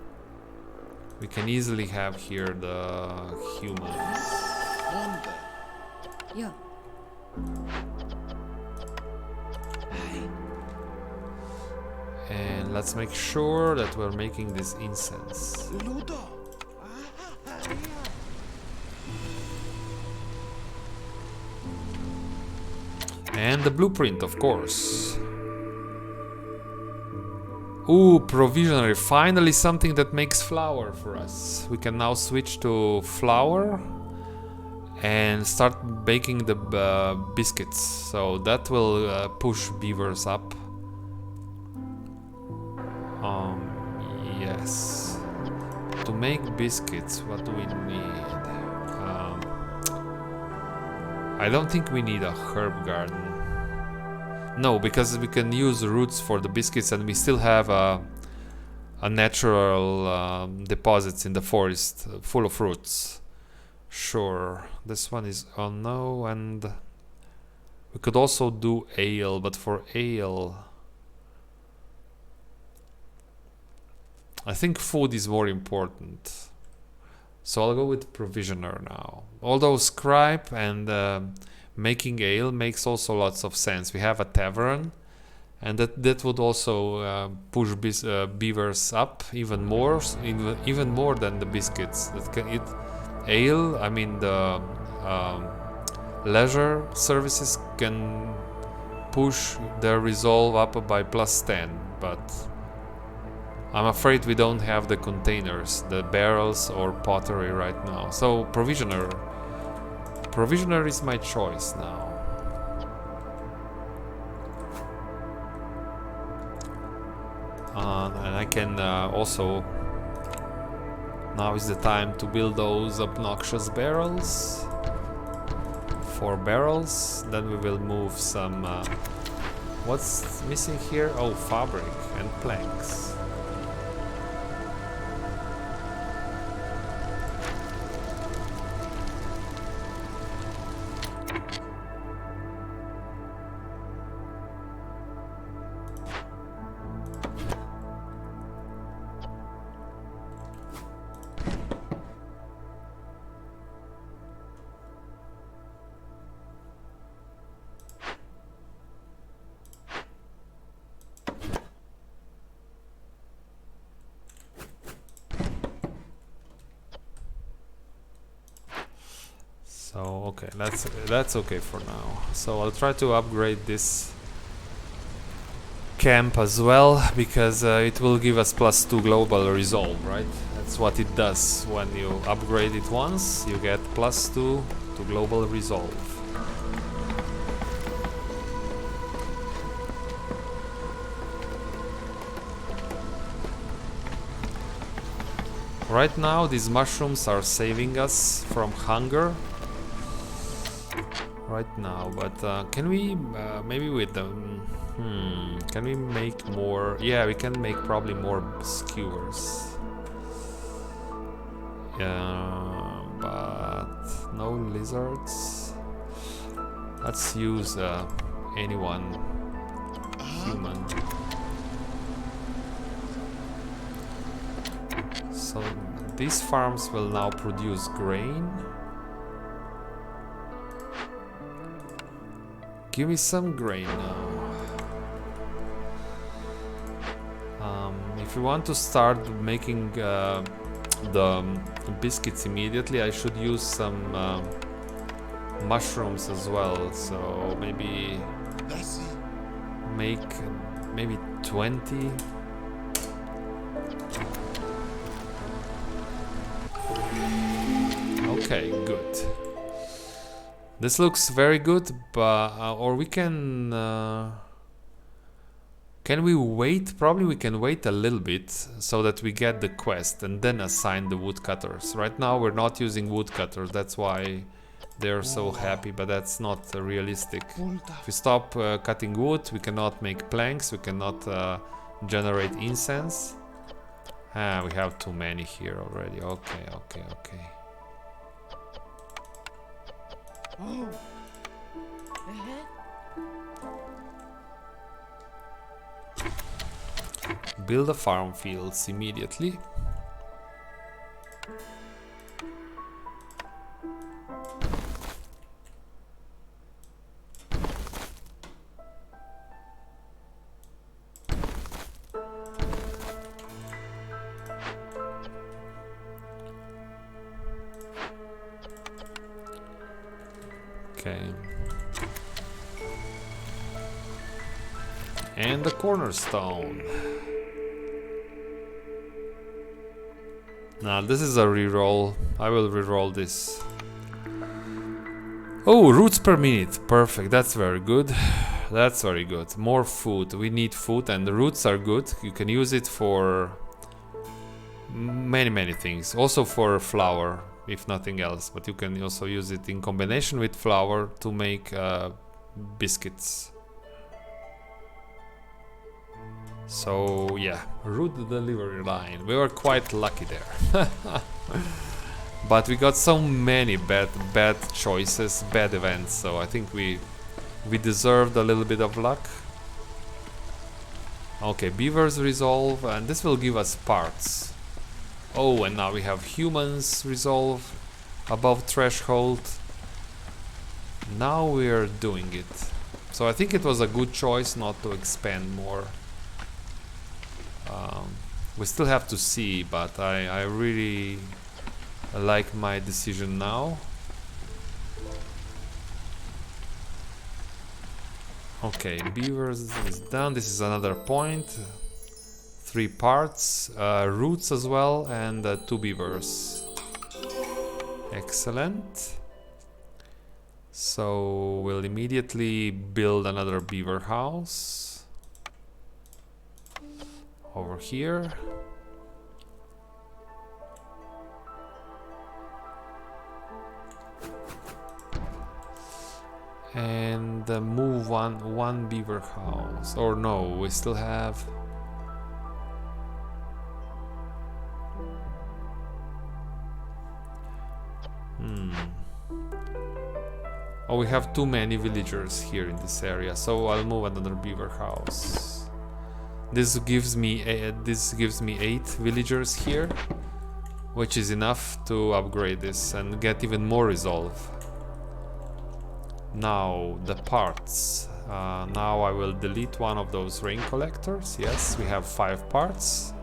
We can easily have here the humans. Yeah. And let's make sure that we're making this incense. And the blueprint, of course. Ooh, provisionary. Finally something that makes flour for us. We can now switch to flour and start baking the biscuits. So that will push beavers up. Yes. To make biscuits, what do we need? I don't think we need a herb garden. No, because we can use roots for the biscuits and we still have a natural deposits in the forest full of roots. Sure, this one is no, and we could also do ale, but for ale I think food is more important. So I'll go with provisioner now. Although scribe and making ale makes also lots of sense. We have a tavern, and that would also push beavers up even more than the biscuits. That can eat ale. I mean the leisure services can push their resolve up by +10, but I'm afraid we don't have the containers, the barrels or pottery right now. So provisioner is my choice now. And I can also, now is the time to build those obnoxious barrels. 4 barrels, then we will move some, what's missing here? Oh, fabric and planks. So okay, that's okay for now. So I'll try to upgrade this camp as well, because it will give us +2 global resolve, right? That's what it does. When you upgrade it once, you get +2 to global resolve. Right now these mushrooms are saving us from hunger. Right now, but can we maybe with them? Can we make more? Yeah, we can make probably more skewers. Yeah, but no lizards. Let's use anyone human. So these farms will now produce grain. Give me some grain now. If you want to start making the biscuits immediately, I should use some mushrooms as well. So maybe make maybe 20. Okay, good. This looks very good, but or we can we wait? Probably we can wait a little bit so that we get the quest and then assign the woodcutters. Right now we're not using woodcutters, that's why they're so happy, but that's not realistic. If we stop cutting wood, we cannot make planks, we cannot generate incense. We have too many here already. Okay. Oh. Build a farm fields immediately. Okay. And the cornerstone. Now this is a reroll. I will reroll this. Oh, roots per minute. Perfect. That's very good. That's very good. More food. We need food, and the roots are good. You can use it for many things. Also for flour, if nothing else. But you can also use it in combination with flour to make biscuits. So yeah, root delivery line. We were quite lucky there. But we got so many bad choices, bad events, so I think we deserved a little bit of luck. Okay, beavers resolve, and this will give us parts. Oh, and now we have humans resolve above threshold. Now we're doing it. So I think it was a good choice not to expand more. We still have to see, but I really like my decision now. Okay, beavers is done. This is another point. 3 parts, roots as well, and 2 beavers. Excellent. So we'll immediately build another beaver house over here. And move one beaver house. Or no, we still have. Oh, we have too many villagers here in this area, so I'll move another beaver house. This gives me 8 villagers here, which is enough to upgrade this and get even more resolve. Now the parts. Now I will delete one of those rain collectors. Yes, we have 5 parts.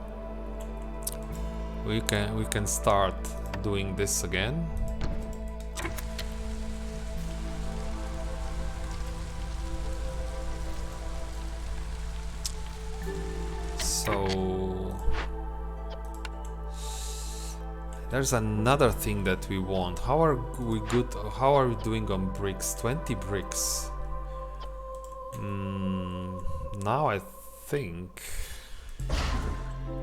We can start doing this again. So there's another thing that we want. How are we good? How are we doing on bricks? 20 bricks. Now I think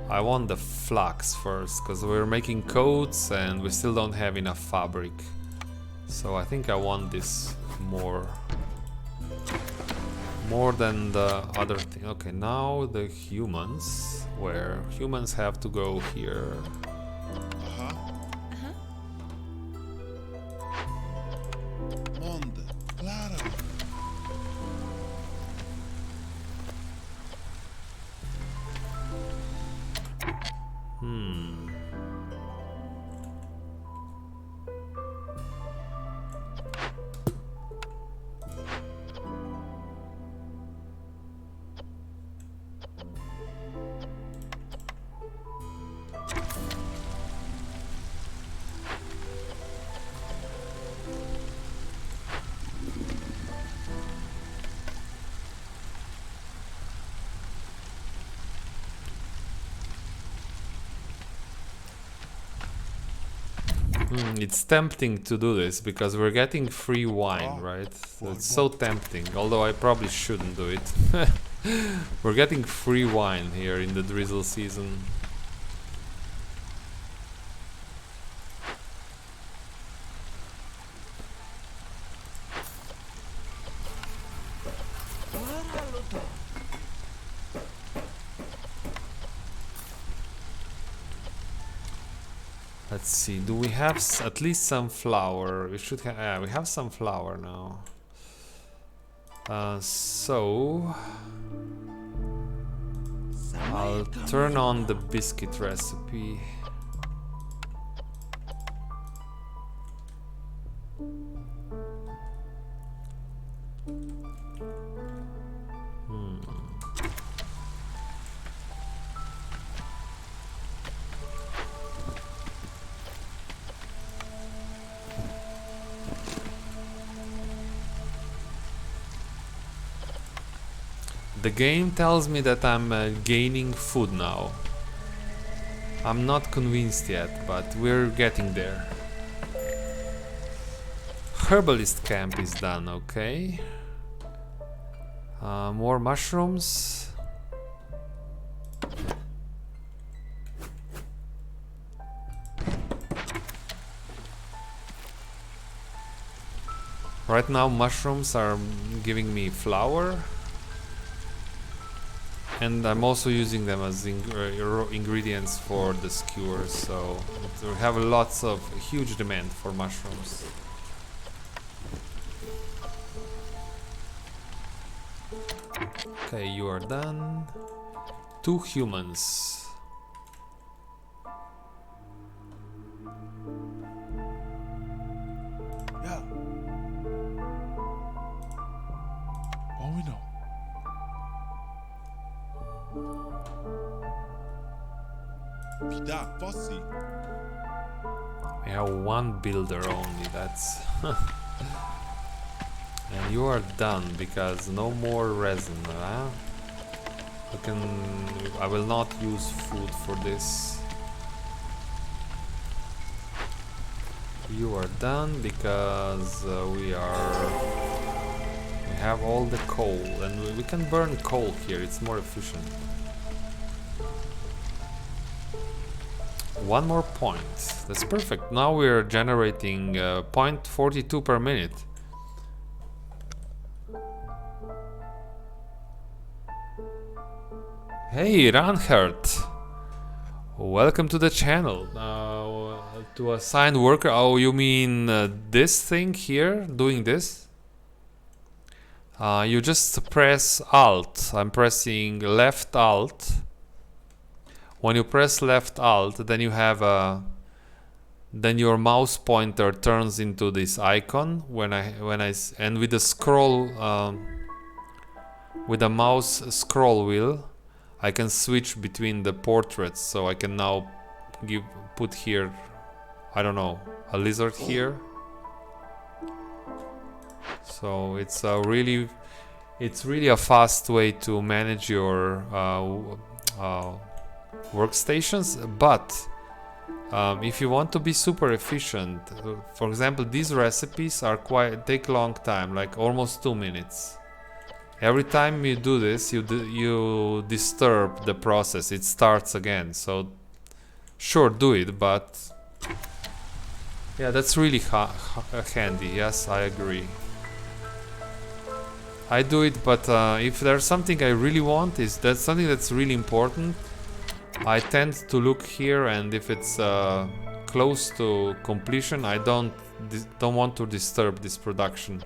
I want the flax first, because we're making coats and we still don't have enough fabric. So I think I want this more than the other thing. Okay, now the humans, where humans have to go here. Monde, Clara. It's tempting to do this because we're getting free wine, right? So it's so tempting, although I probably shouldn't do it. We're getting free wine here in the drizzle season. Let's see, do we have at least some flour? We should have, yeah, we have some flour now. So I'll turn on the biscuit recipe. The game tells me that I'm gaining food now. I'm not convinced yet, but we're getting there. Herbalist camp is done, okay. More mushrooms. Right now mushrooms are giving me flour. And I'm also using them as ingredients for the skewers, so we have lots of huge demand for mushrooms. Okay, you are done. 2 humans. Yeah. Oh, we know. Pida, Fossi. We have 1 builder only, that's... And you are done, because no more resin, huh? I will not use food for this. You are done, because we have all the coal, and we can burn coal here, it's more efficient. 1 more point, that's perfect. Now we're generating 0.42 per minute. Hey Ranhert, welcome to the channel. To assign worker, oh you mean this thing here, doing this? You just press Alt. I'm pressing left Alt. When you press left Alt, then you have then your mouse pointer turns into this icon. And with the scroll, with the mouse scroll wheel, I can switch between the portraits. So I can now put here, I don't know, a lizard here. So it's really a fast way to manage your workstations, but if you want to be super efficient, for example, these recipes are take long time, like almost 2 minutes. Every time you do this, you disturb the process. It starts again. So sure, do it, but yeah, that's really handy. Yes, I agree. I do it, but if there's something I really want, is that something that's really important, I tend to look here, and if it's close to completion, I don't want to disturb this production.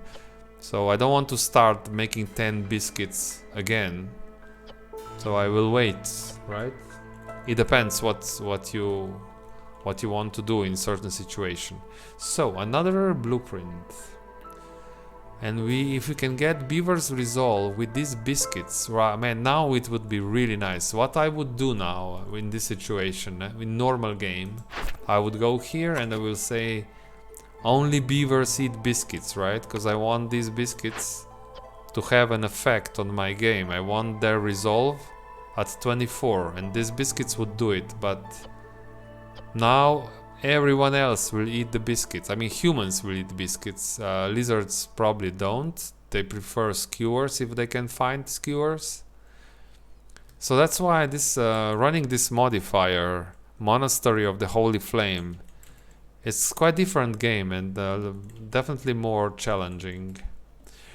So I don't want to start making 10 biscuits again. So I will wait, right? It depends what you want to do in certain situation. So another blueprint. And if we can get Beaver's Resolve with these biscuits, right, man, now it would be really nice. What I would do now in this situation, in normal game, I would go here and I will say only beavers eat biscuits, right? Because I want these biscuits to have an effect on my game. I want their resolve at 24, and these biscuits would do it, but now everyone else will eat the biscuits. I mean, humans will eat biscuits. Lizards probably don't. They prefer skewers if they can find skewers. So that's why this running this modifier, Monastery of the Holy Flame, it's quite different game and definitely more challenging.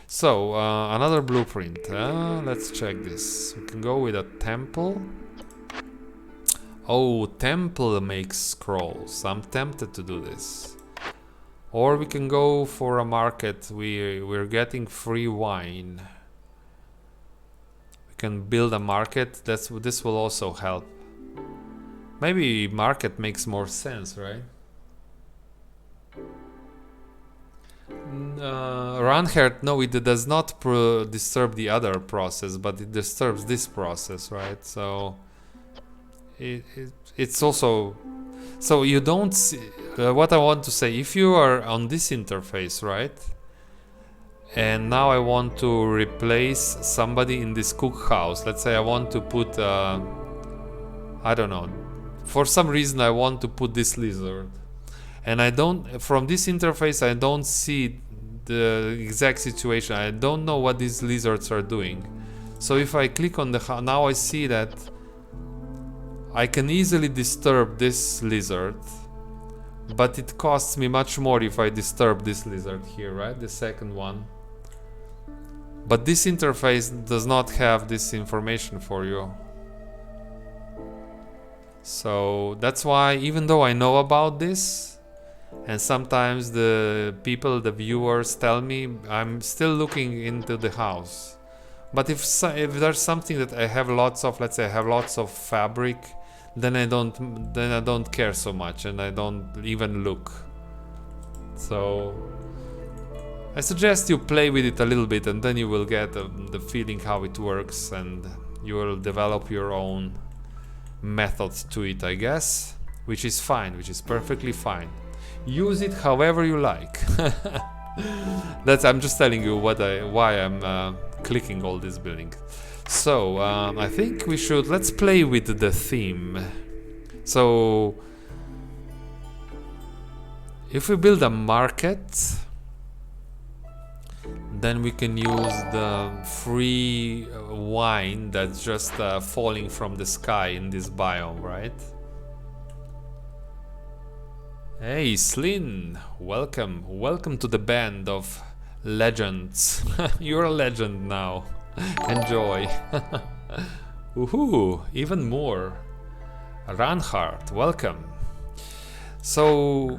So another blueprint. Let's check this. We can go with a temple. Oh, temple makes scrolls. I'm tempted to do this. Or we can go for a market. We're getting free wine. We can build a market. This will also help. Maybe market makes more sense, right? Ranhert, no, it does not disturb the other process, but it disturbs this process, right? So it's also, so you don't see, what I want to say, if you are on this interface, right, and now I want to replace somebody in this cook house, let's say I want to put I don't know, for some reason I want to put this lizard, and I don't, from this interface I don't see the exact situation. I don't know what these lizards are doing. So if I click on the now I see that I can easily disturb this lizard, but it costs me much more if I disturb this lizard here, right? The second one. But this interface does not have this information for you. So that's why, even though I know about this, and sometimes the people, the viewers tell me, I'm still looking into the house. But if there's something that I have lots of, let's say I have lots of fabric, then I don't care so much, and I don't even look. So I suggest you play with it a little bit, and then you will get the feeling how it works, and you will develop your own method to it, I guess, which is fine, which is perfectly fine. Use it however you like. I'm just telling you why I'm clicking all these buildings. So I think we should, let's play with the theme. So if we build a market, then we can use the free wine that's just falling from the sky in this biome, right? Hey Slin, welcome to the band of legends. You're a legend now. Enjoy. Woohoo, even more. Ranhard, welcome. So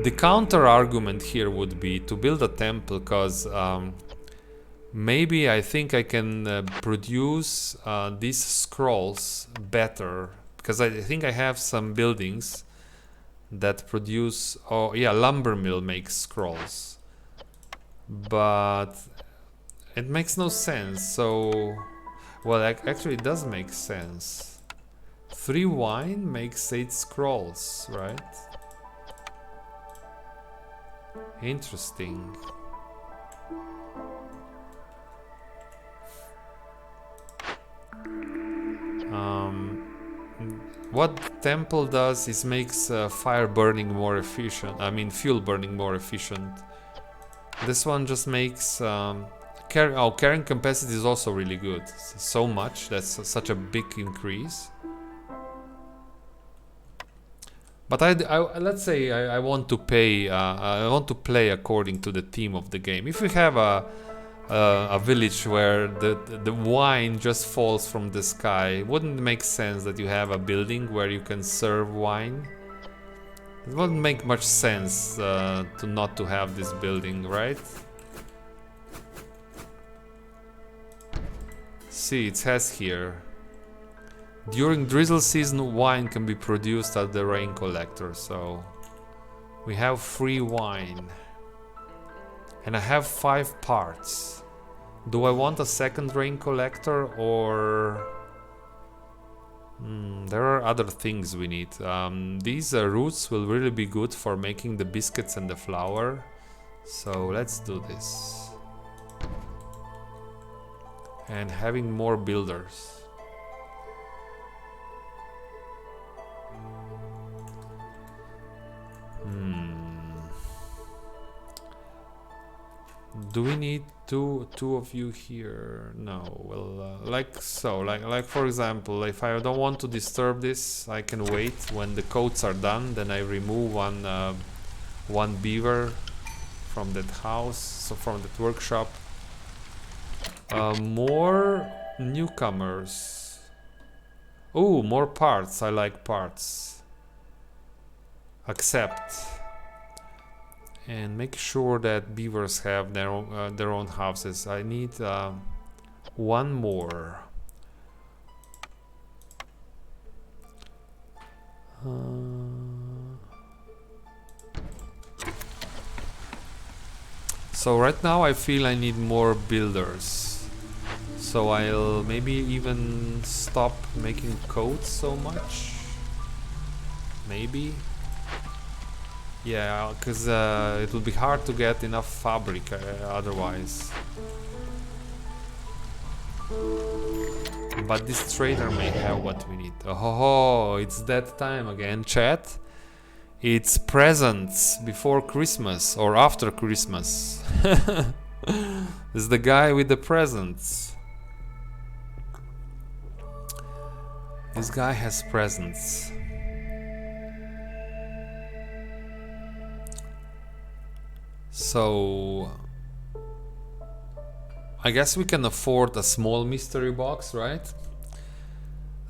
the counter argument here would be to build a temple, because maybe I think I can produce these scrolls better, because I think I have some buildings that produce, oh yeah, lumber mill makes scrolls, but it makes no sense. So, well, actually it does make sense. 3 wine makes 8 scrolls, right? Interesting. What temple does is makes fire burning more efficient. I mean, fuel burning more efficient. This one just makes Carrying capacity is also really good. So much, that's such a big increase. But let's say I want to pay. I want to play according to the theme of the game. If we have a village where the wine just falls from the sky, wouldn't it make sense that you have a building where you can serve wine? It wouldn't make much sense to not to have this building, right? See, it says here. During drizzle season, wine can be produced at the rain collector, so we have free wine. And I have 5 parts. Do I want a second rain collector or... there are other things we need. These roots will really be good for making the biscuits and the flour. So let's do this. And having more builders. Do we need two of you here? No. Well, like so. Like for example, if I don't want to disturb this, I can wait. When the coats are done, then I remove one beaver from that house, so from that workshop. More newcomers. Oh, more parts. I like parts. Accept. And make sure that beavers have their own houses. I need one more. So right now I feel I need more builders. So I'll maybe even stop making coats so much. Maybe. Yeah, because it will be hard to get enough fabric otherwise. But this trader may have what we need. Oh, it's that time again, chat. It's presents before Christmas or after Christmas. This is the guy with the presents. This guy has presents. So I guess we can afford a small mystery box, right?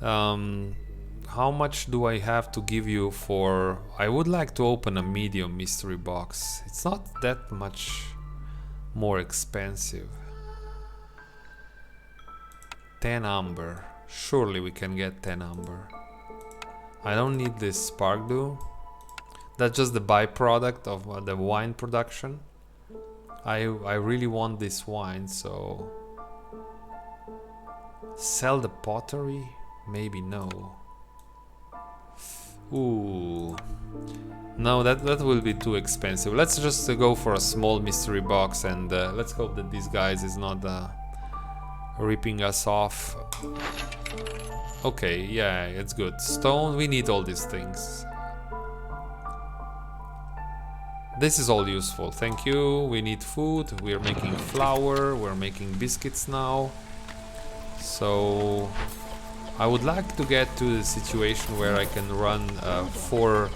How much do I have to give you for... I would like to open a medium mystery box. It's not that much more expensive. 10 amber. Surely we can get 10 amber. I don't need this spark dew. That's just the byproduct of the wine production. I really want this wine, so... Sell the pottery? Maybe no. Ooh. No, that will be too expensive. Let's just go for a small mystery box and let's hope that these guys is not ripping us off. Okay, yeah, it's good. Stone, we need all these things. This is all useful, thank you. We need food, we're making flour, we're making biscuits now. So I would like to get to the situation where I can run four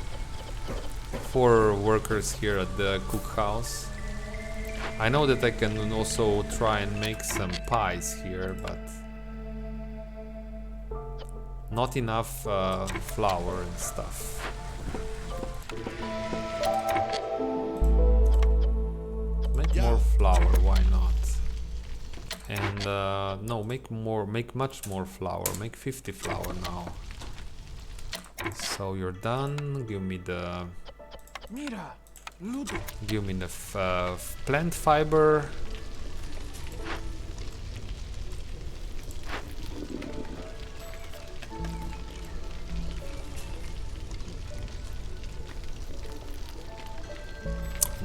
workers here at the cookhouse. I know that I can also try and make some pies here, but not enough flour and stuff. More flour, why not? And no, make much more flour. Make 50 flour now. So you're done. Give me the plant fiber.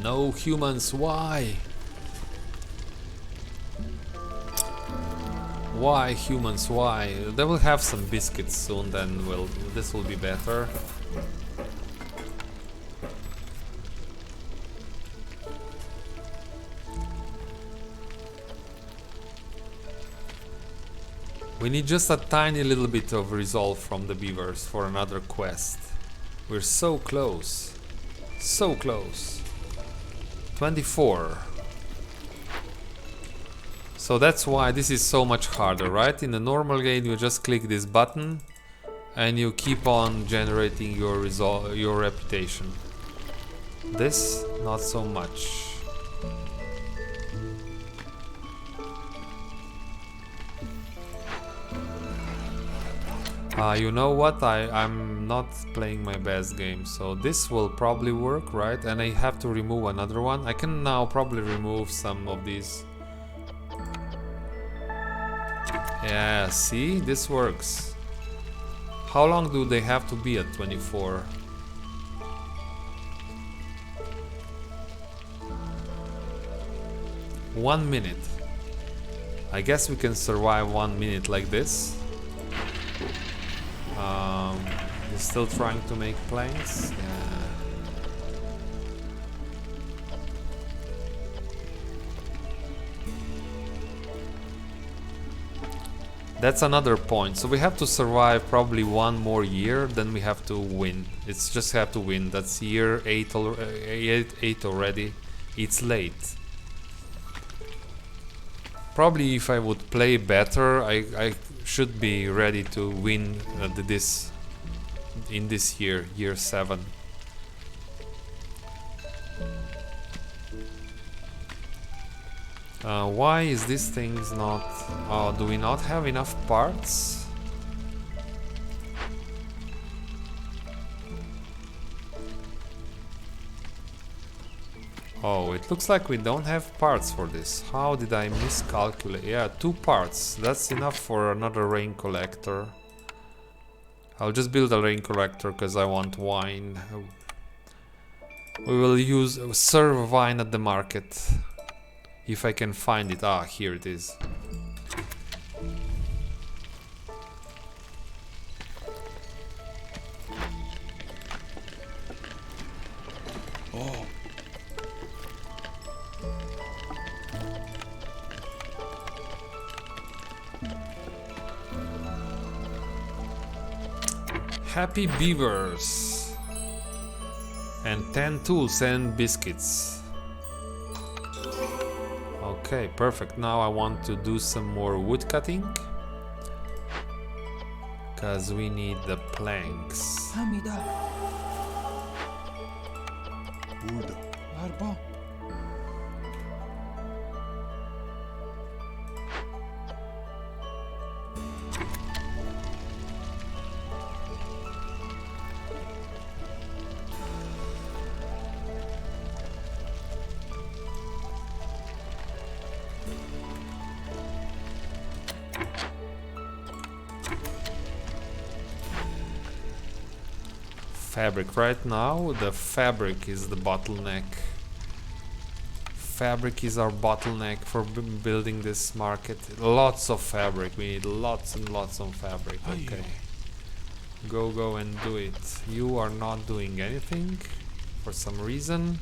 No humans, why? Why humans, why? They will have some biscuits soon, then this will be better. We need just a tiny little bit of resolve from the beavers for another quest. We're so close. So close. 24. So that's why this is so much harder, right? In the normal game you just click this button and you keep on generating your reputation. This, not so much. You know what? I'm not playing my best game, so this will probably work, right? And I have to remove another one. I can now probably remove some of these. Yeah, see? This works. How long do they have to be at 24? One minute. I guess we can survive 1 minute like this. He's still trying to make planks. Yeah. That's another point. So we have to survive probably 1 more year, then we have to win. It's just have to win. That's year 8 already. It's late. Probably if I would play better, I should be ready to win this in this year, year 7. Why is this thing's not... Oh, do we not have enough parts? Oh, it looks like we don't have parts for this. How did I miscalculate? Yeah, 2 parts. That's enough for another rain collector. I'll just build a rain collector because I want wine. We will serve wine at the market. If I can find it. Ah, here it is. Oh. Happy beavers. And 10 tools and biscuits. Okay, perfect. Now I want to do some more wood cutting. Because we need the planks. Wood. Arba. Fabric. Right now the fabric is the bottleneck. Fabric is our bottleneck for building this market. Lots of fabric. We need lots and lots of fabric. Okay. Go and do it. You are not doing anything for some reason.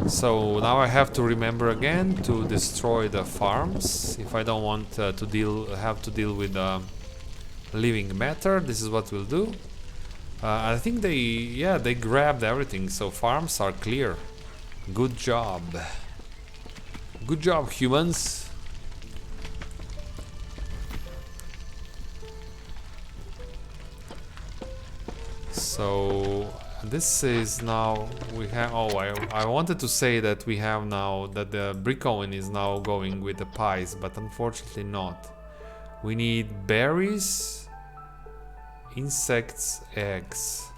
So now I have to remember again to destroy the farms if I don't want to have to deal with living matter. This is what we'll do. I think they grabbed everything, so farms are clear. Good job. Good job, humans. So this is now we have. Oh, I wanted to say that we have now that the brick oven is now going with the pies, but unfortunately not. We need berries, insects, eggs.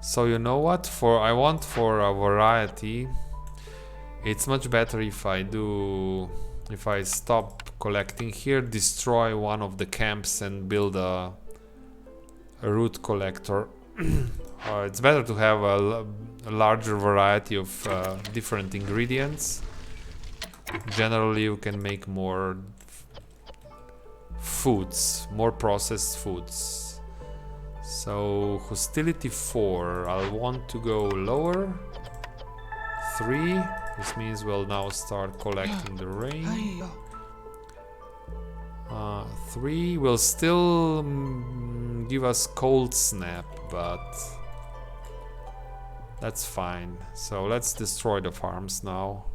So you know what? I want for a variety. It's much better if I stop collecting here, destroy one of the camps and build a root collector. It's better to have a larger variety of different ingredients. Generally you can make more foods, more processed foods. So hostility 4, I'll want to go lower. 3, this means we'll now start collecting the rain. 3 will still give us cold snap, but that's fine. So let's destroy the farms now.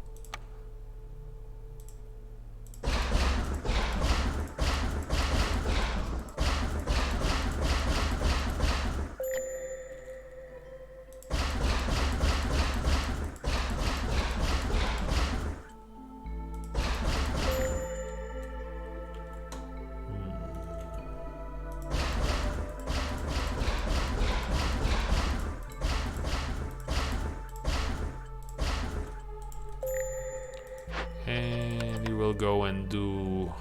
And you will go and do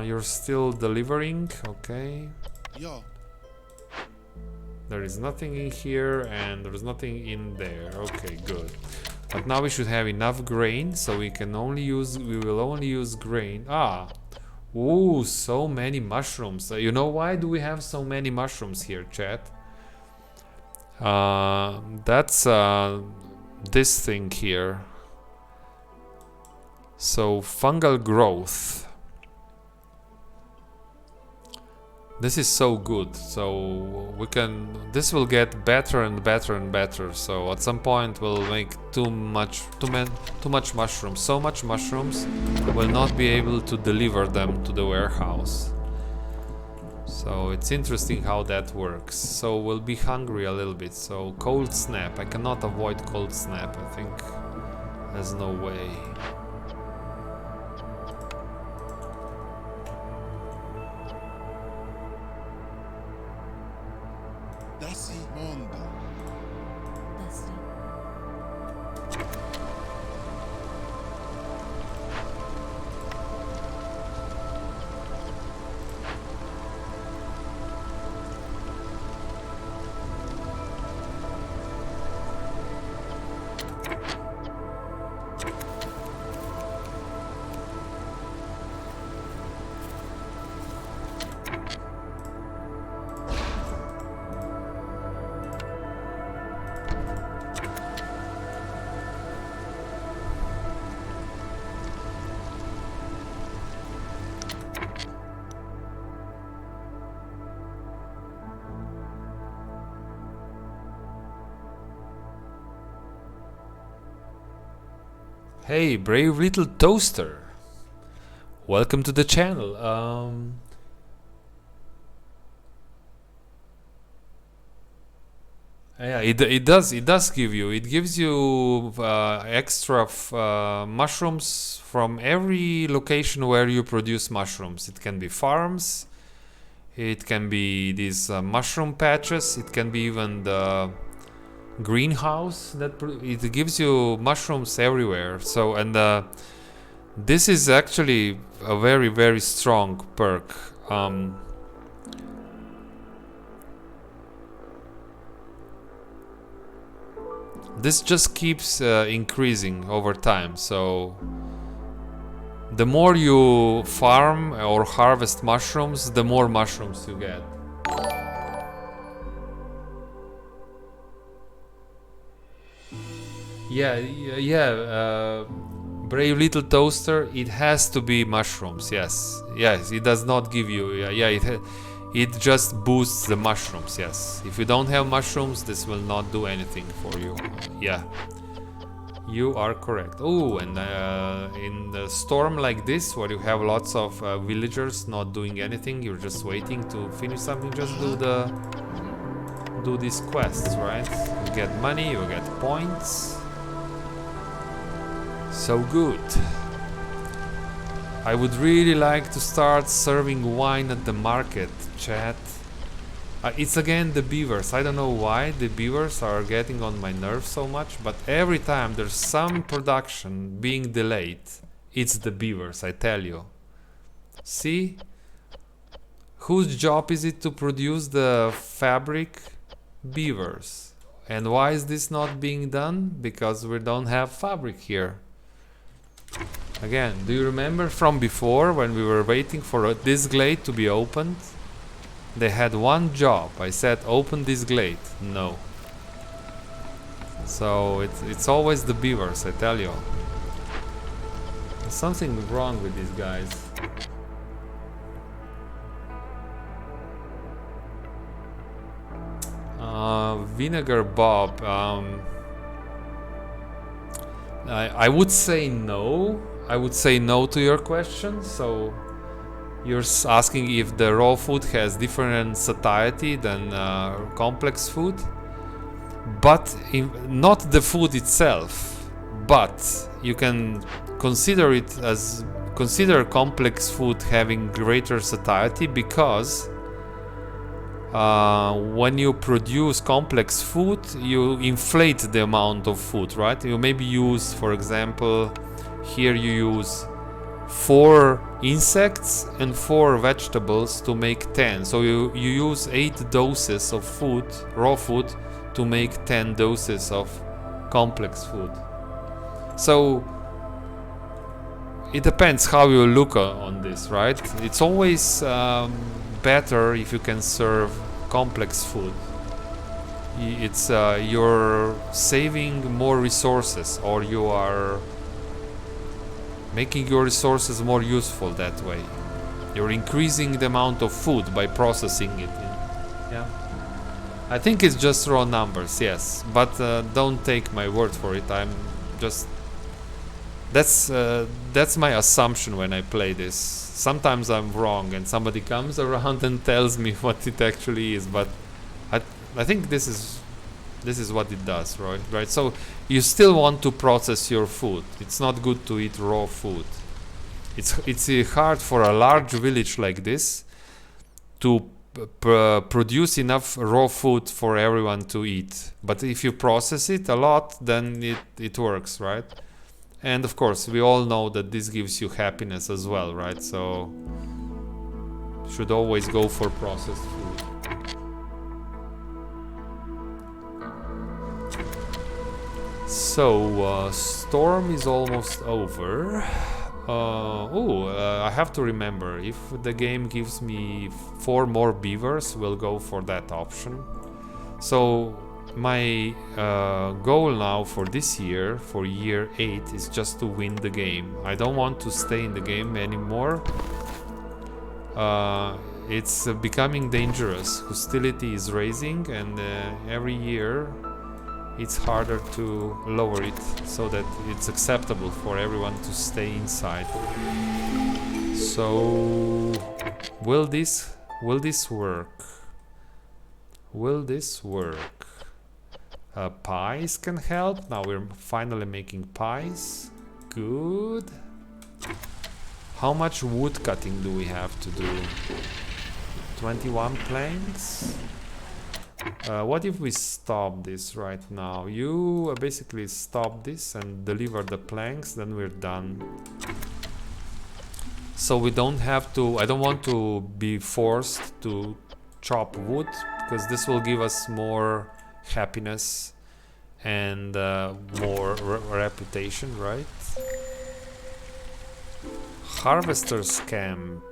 you're still delivering, okay. Yeah. There is nothing in here and there is nothing in there, okay, good. But now we should have enough grain, so we will only use grain. Ooh, so many mushrooms. You know why do we have so many mushrooms here, chat? That's this thing here. So fungal growth. This is so good. So this will get better and better and better. So at some point we'll make too much mushrooms. So much mushrooms we'll not be able to deliver them to the warehouse. So it's interesting how that works. So we'll be hungry a little bit. So cold snap. I cannot avoid cold snap. I think there's no way. That's it, Mondo. That's it. Hey, brave little toaster. Welcome to the channel. Yeah, it does give you. It gives you extra mushrooms from every location where you produce mushrooms. It can be farms. It can be these mushroom patches. It can be even the greenhouse it gives you mushrooms everywhere. So this is actually a very, very strong perk. This just keeps increasing over time. So the more you farm or harvest mushrooms, the more mushrooms you get. Yeah. Brave little toaster. It has to be mushrooms. Yes. It does not give you. It just boosts the mushrooms. Yes. If you don't have mushrooms, this will not do anything for you. Yeah. You are correct. Oh, and in the storm like this, where you have lots of villagers not doing anything, you're just waiting to finish something. Just do these quests, right? You get money. You get points. So good. I would really like to start serving wine at the market, chat. It's again the beavers. I don't know why the beavers are getting on my nerves so much, but every time there's some production being delayed, it's the beavers, I tell you. See? Whose job is it to produce the fabric? Beavers. And why is this not being done? Because we don't have fabric here. Again, do you remember from before when we were waiting for this glade to be opened? They had one job. I said, open this glade. No. So it's always the beavers, I tell you. There's something wrong with these guys. Vinegar Bob. I would say no. I would say no to your question. So you're asking if the raw food has different satiety than complex food, but not the food itself. But you can consider complex food having greater satiety because when you produce complex food, you inflate the amount of food, right? You maybe use, for example, here you use 4 insects and 4 vegetables to make 10. So you use 8 doses of food, raw food, to make 10 doses of complex food. So it depends how you look on this, right? It's always better if you can serve complex food. It's you're saving more resources, or you are making your resources more useful that way. You're increasing the amount of food by processing it. Yeah, I think it's just raw numbers, yes, but don't take my word for it. I'm just that's my assumption when I play this. Sometimes I'm wrong and somebody comes around and tells me what it actually is, but I think this is what it does, right? So you still want to process your food. It's not good to eat raw food. It's hard for a large village like this to produce enough raw food for everyone to eat. But if you process it a lot, then it works, right? And of course, we all know that this gives you happiness as well, right? So should always go for processed food. So storm is almost over. I have to remember, if the game gives me 4 more beavers, we'll go for that option. So my goal now for this year, for year 8, is just to win the game. I don't want to stay in the game anymore. It's becoming dangerous. Hostility is rising, and every year it's harder to lower it so that it's acceptable for everyone to stay inside. So will this work? Will this work? Pies can help. Now we're finally making pies. Good. How much wood cutting do we have to do? 21 planks. What if we stop this right now? You basically stop this and deliver the planks, then we're done. So we don't have to, I don't want to be forced to chop wood, because this will give us more happiness and more reputation, right? Harvester's camp.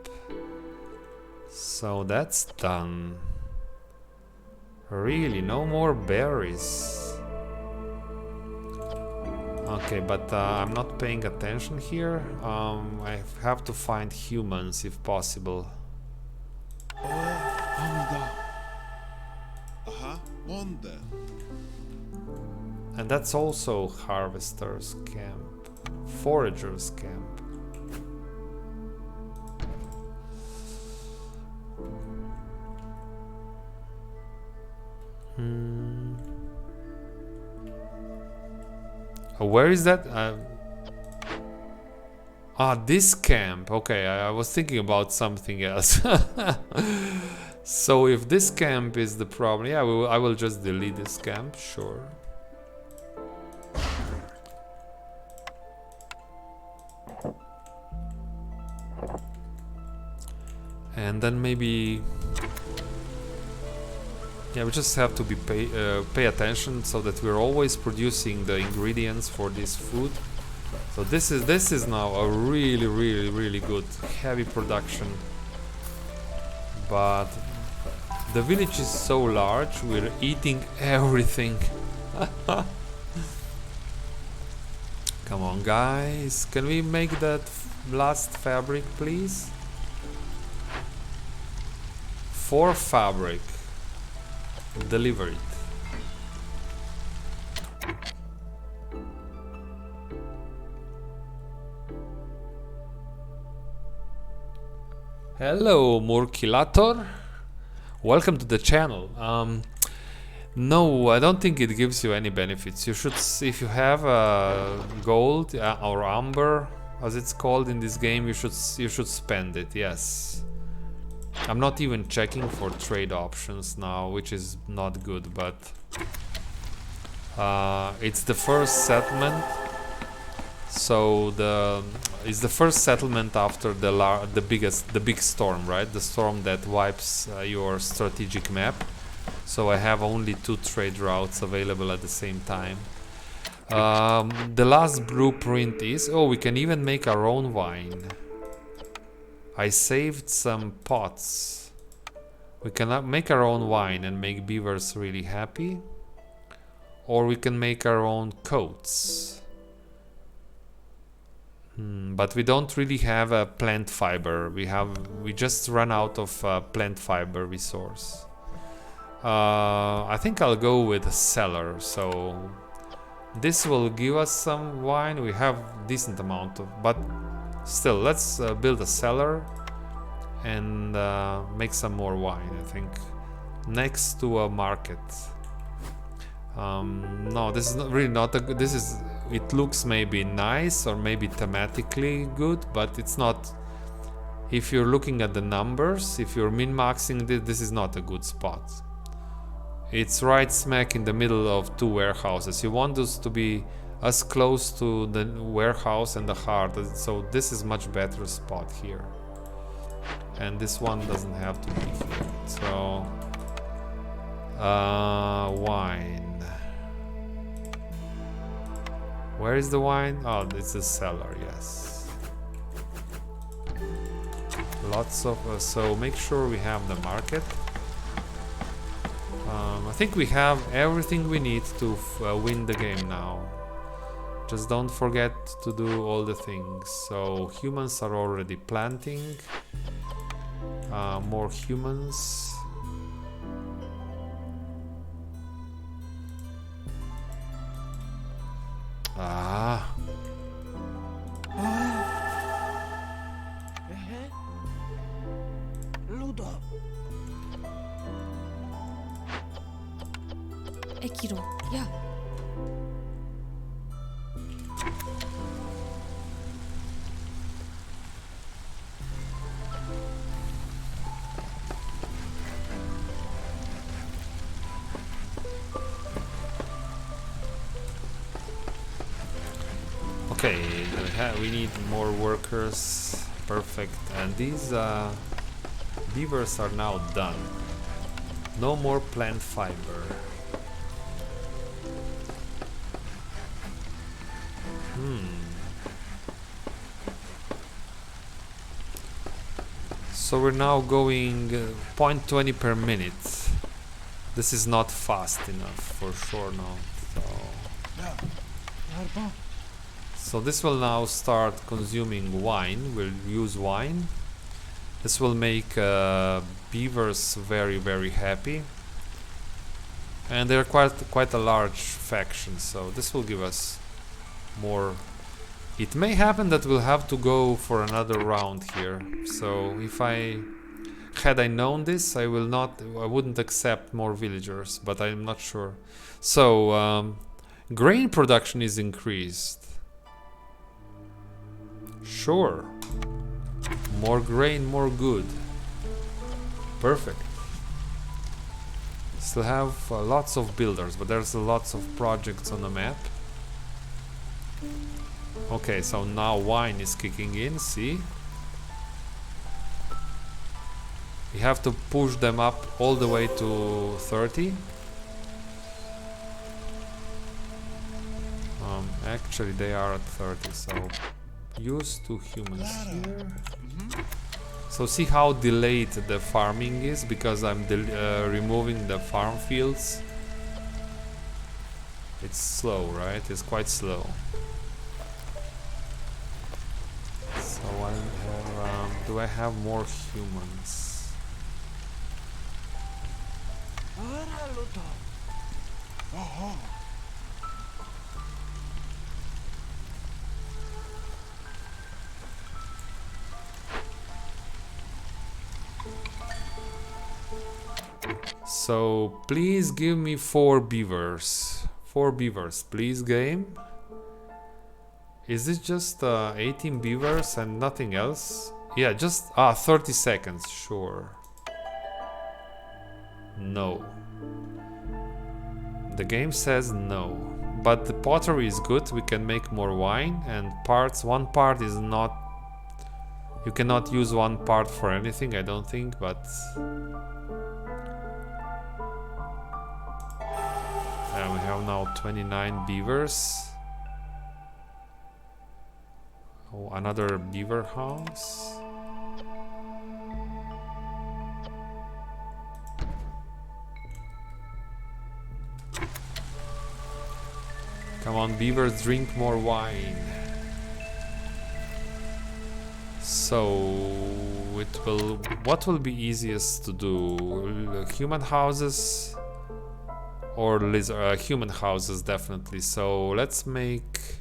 So that's done. Really, no more berries. Okay, but I'm not paying attention here. I have to find humans if possible. Wonder. And that's also harvester's camp, forager's camp. Where is that? This camp. Okay, I was thinking about something else. So if this camp is the problem, yeah, I will just delete this camp, sure. And then maybe, yeah, we just have to be pay attention so that we're always producing the ingredients for this food. So this is now a really good heavy production. But the village is so large, we're eating everything. Come on, guys, can we make that last fabric, please? 4 fabric. Deliver it. Hello, Murkilator. Welcome to the channel. No, I don't think it gives you any benefits. You should, if you have gold or amber, as it's called in this game, you should spend it. Yes. I'm not even checking for trade options now, which is not good, but it's the first settlement. So it's the first settlement after the big storm, right? The storm that wipes your strategic map. So I have only 2 trade routes available at the same time. The last blueprint is, oh, we can even make our own wine. I saved some pots. We can make our own wine and make beavers really happy. Or we can make our own coats. But we don't really have a plant fiber. We just run out of plant fiber resource. I think I'll go with a cellar. So this will give us some wine. We have decent amount of, but still, let's build a cellar and make some more wine. I think next to a market. No, this is not really not a good. It looks maybe nice or maybe thematically good, but it's not. If you're looking at the numbers, if you're min-maxing this is not a good spot. It's right smack in the middle of 2 warehouses. You want this to be as close to the warehouse and the heart, so this is much better spot here. And this one doesn't have to be here. So wine. Where is the wine? Oh, it's a cellar, yes. Lots of, so make sure we have the market. I think we have everything we need to win the game now. Just don't forget to do all the things. So humans are already planting. More humans. Ludo. Ekiro. Yeah. Okay, we need more workers. Perfect. And these beavers are now done. No more plant fiber. So we're now going 0.20 per minute. This is not fast enough for sure now. So this will now start consuming wine. We'll use wine. This will make beavers very happy. And they're quite a large faction, so this will give us more. It may happen that we'll have to go for another round here. So if had I known this, I wouldn't accept more villagers, but I'm not sure. So grain production is increased. Sure. More grain, more good. Perfect. Still have lots of builders, but there's lots of projects on the map. Okay, so now wine is kicking in, see? We have to push them up all the way to 30. Actually, they are at 30, so use 2 humans here. So see how delayed the farming is because I'm removing the farm fields. It's slow, right? It's quite slow. So I have, do I have more humans? Ahora, Ludo. Oh, So please give me 4 beavers. 4 beavers, please, game. Is it just 18 beavers and nothing else? Yeah, just 30 seconds, sure. No. The game says no. But the pottery is good, we can make more wine, and parts, one part is not... You cannot use one part for anything, I don't think, but... we have now 29 beavers. Oh, another beaver house. Come on, beavers, drink more wine. So it will... What will be easiest to do? Human houses or lizard? Human houses, definitely. So let's make...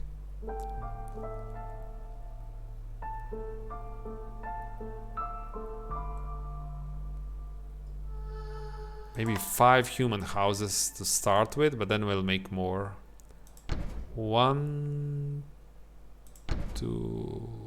Maybe 5 human houses to start with, but then we'll make more. 1, 2...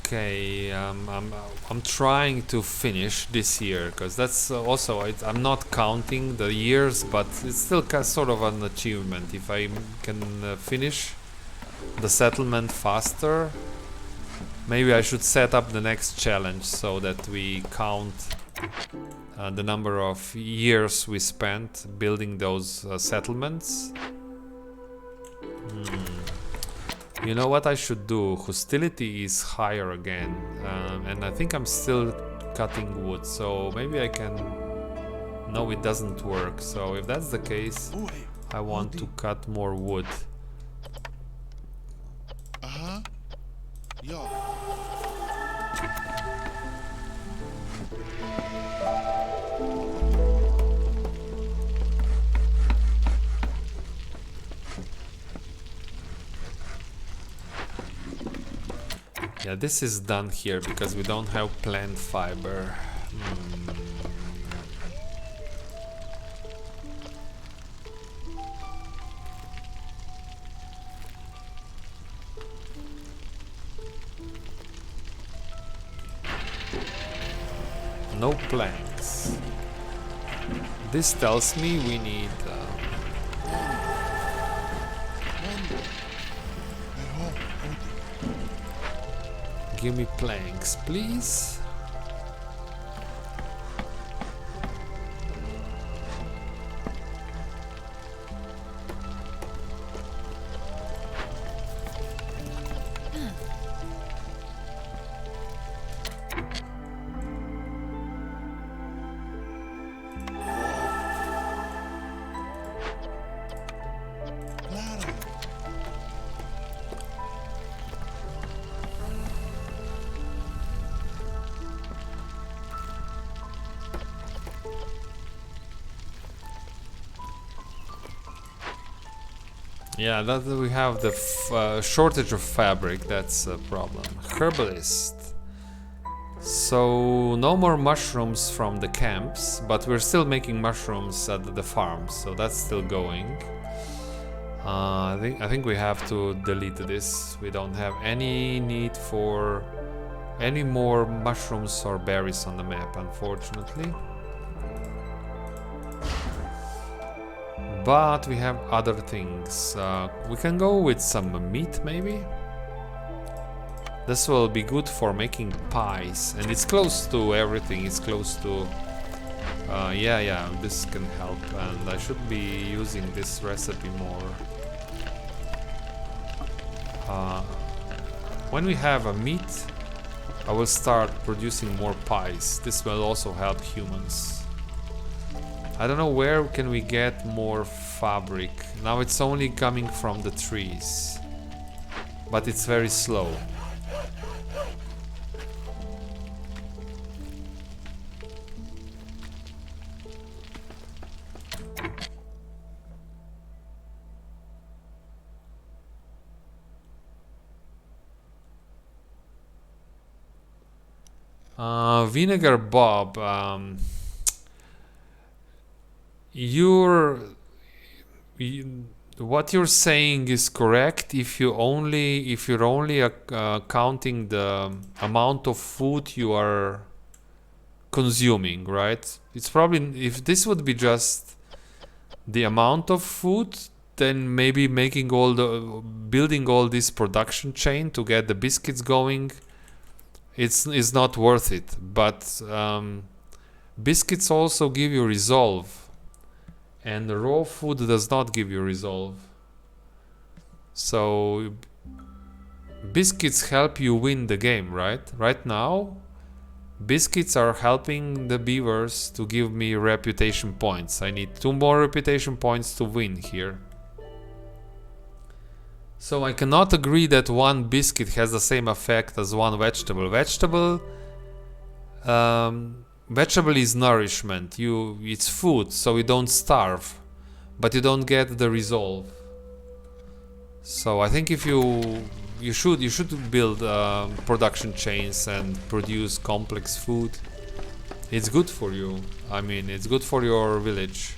Okay, I'm trying to finish this year because that's also I'm not counting the years, but it's still sort of an achievement if I can finish the settlement faster. Maybe I should set up the next challenge so that we count the number of years we spent building those settlements. You know what I should do? Hostility is higher again, and I think I'm still cutting wood, so maybe I can... No, it doesn't work, so if that's the case, I want to cut more wood. yeah. Yeah, this is done here because we don't have plant fiber. No planks. This tells me we need... Give me planks, please. Yeah, that we have the shortage of fabric, that's a problem. Herbalist. So no more mushrooms from the camps, but we're still making mushrooms at the farm, so that's still going. I think we have to delete this. We don't have any need for any more mushrooms or berries on the map, unfortunately. but we have other things. We can go with some meat maybe. This will be good for making pies, and it's close to everything. It's close to yeah, this can help, and I should be using this recipe more. When we have a meat, I will start producing more pies. This will also help humans. I don't know where can we get more fabric. Now it's only coming from the trees, but it's very slow. Vinegar Bob, what you're saying is correct if you're only counting the amount of food you are consuming, right? It's probably, if this would be just the amount of food, then maybe building all this production chain to get the biscuits going, it's not worth it. But biscuits also give you resolve, and the raw food does not give you resolve. So biscuits help you win the game, right? Right now, biscuits are helping the beavers to give me reputation points. I need 2 more reputation points to win here. So I cannot agree that one biscuit has the same effect as one vegetable. Vegetable is nourishment. It's food, so you don't starve, but you don't get the resolve. So I think if you should build production chains and produce complex food. It's good for you. I mean, it's good for your village.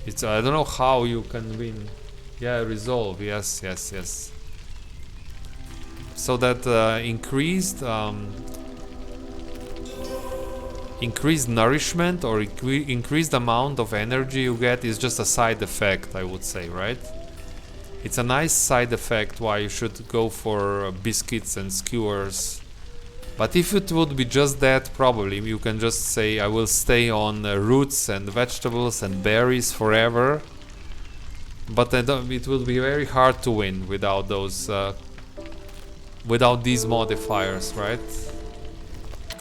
I don't know how you can win. Yeah, resolve. Yes. So that increased nourishment or increased amount of energy you get is just a side effect, I would say, right? It's a nice side effect why you should go for biscuits and skewers. But if it would be just that, probably you can just say I will stay on roots and vegetables and berries forever. But it will be very hard to win without those, without these modifiers, right?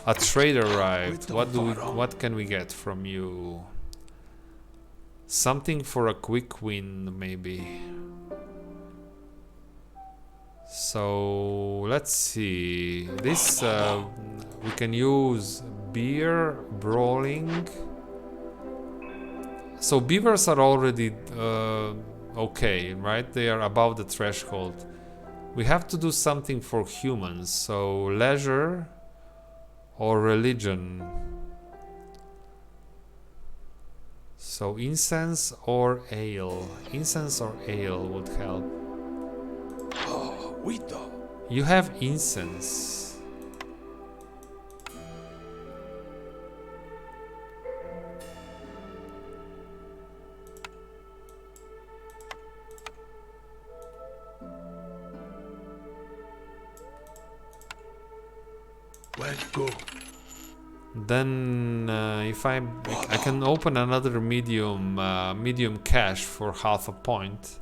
A trader arrived. What can we get from you? Something for a quick win, maybe. So let's see. This we can use beer brawling. So beavers are already okay, right? They are above the threshold. We have to do something for humans. So leisure or religion. So incense or ale. Incense or ale would help. You have incense. Let's go. Then if I can open another medium cache for half a point.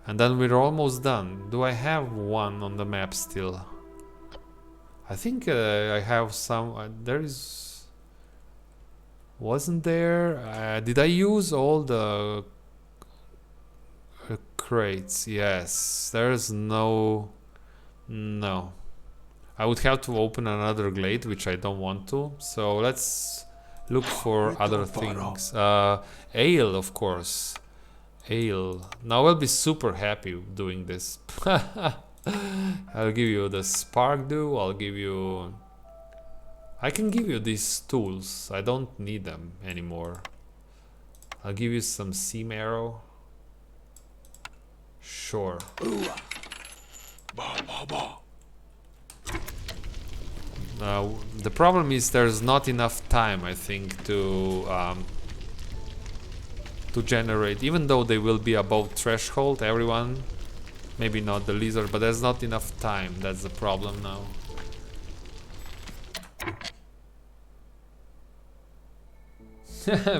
And then we're almost done. Do I have one on the map still? I think I have some. There is. Wasn't there? Did I use all the crates? Yes. There's no. No. I would have to open another glade, which I don't want to. So let's look for other things. Ale, of course. Ale. Now I'll be super happy doing this. I'll give you the spark dew. I can give you these tools. I don't need them anymore. I'll give you some seam arrow. Sure. The problem is there's not enough time, I think, to to generate, even though they will be above threshold, everyone. Maybe not the lizard, but there's not enough time. That's the problem now.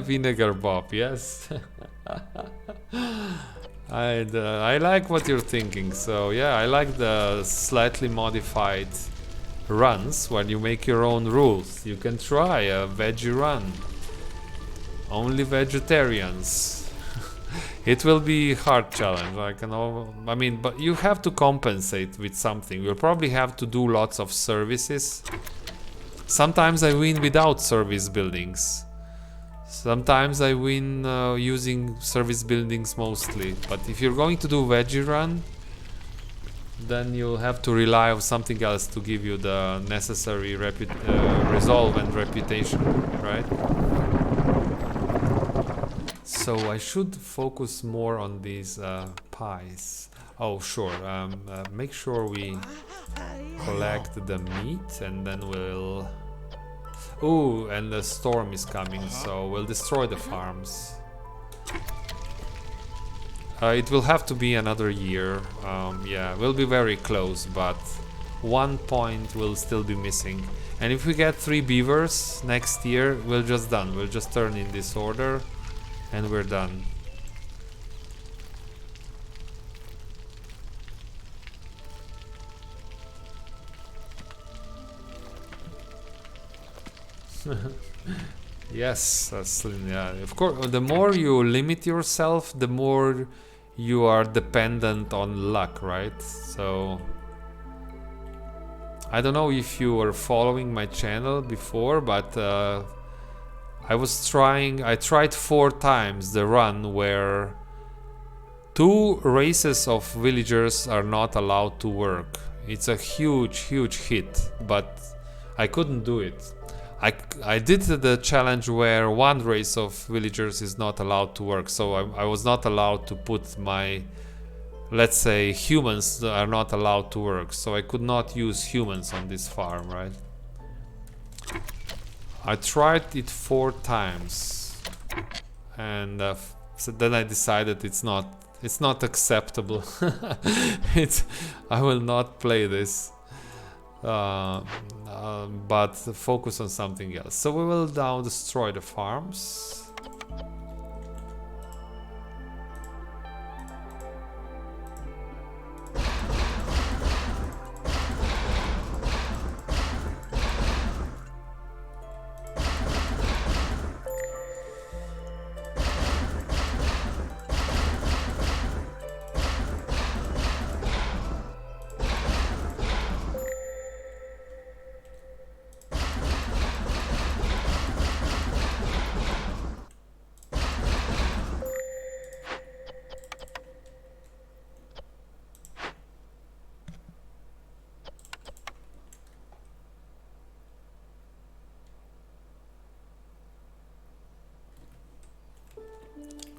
Vinegar Bob, yes. I like what you're thinking. So yeah, I like the slightly modified runs when you make your own rules. You can try a veggie run. Only vegetarians. It will be hard challenge. I mean, but you have to compensate with something. You'll probably have to do lots of services. Sometimes I win without service buildings. Sometimes I win using service buildings mostly. But if you're going to do veggie run, then you'll have to rely on something else to give you the necessary resolve and reputation, right? So I should focus more on these pies. Oh, sure. Make sure we collect the meat, and then we'll... Ooh, and the storm is coming, so we'll destroy the farms. It will have to be another year. Yeah, we'll be very close, but 1 point will still be missing. And if we get 3 beavers next year, we're just done. We'll just turn in this order, and we're done. Yes, yeah. Of course, the more you limit yourself, the more you are dependent on luck, right? So I don't know if you were following my channel before, but I tried 4 times the run where 2 races of villagers are not allowed to work. It's a huge hit, but I couldn't do it. I did the challenge where 1 race of villagers is not allowed to work, so I was not allowed to put my, let's say, humans are not allowed to work, so I could not use humans on this farm, right? I tried it 4 times, and so then I decided it's not acceptable. I will not play this. But focus on something else. So we will now destroy the farms.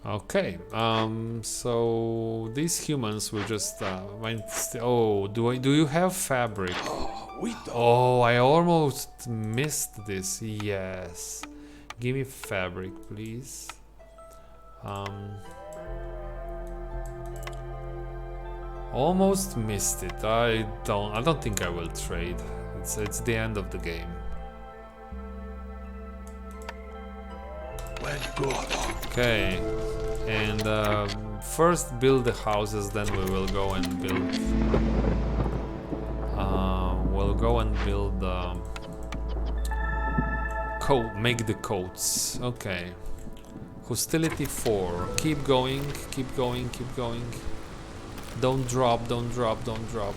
Okay, so these humans will just oh, do you have fabric? Oh, I almost missed this. Yes, give me fabric, please. Almost missed it. I don't think I will trade. It's the end of the game. Okay, and first build the houses, then we will go and build. We'll go and build. Make the coats. Okay. Hostility 4. Keep going. Keep going. Keep going. Don't drop. Don't drop. Don't drop.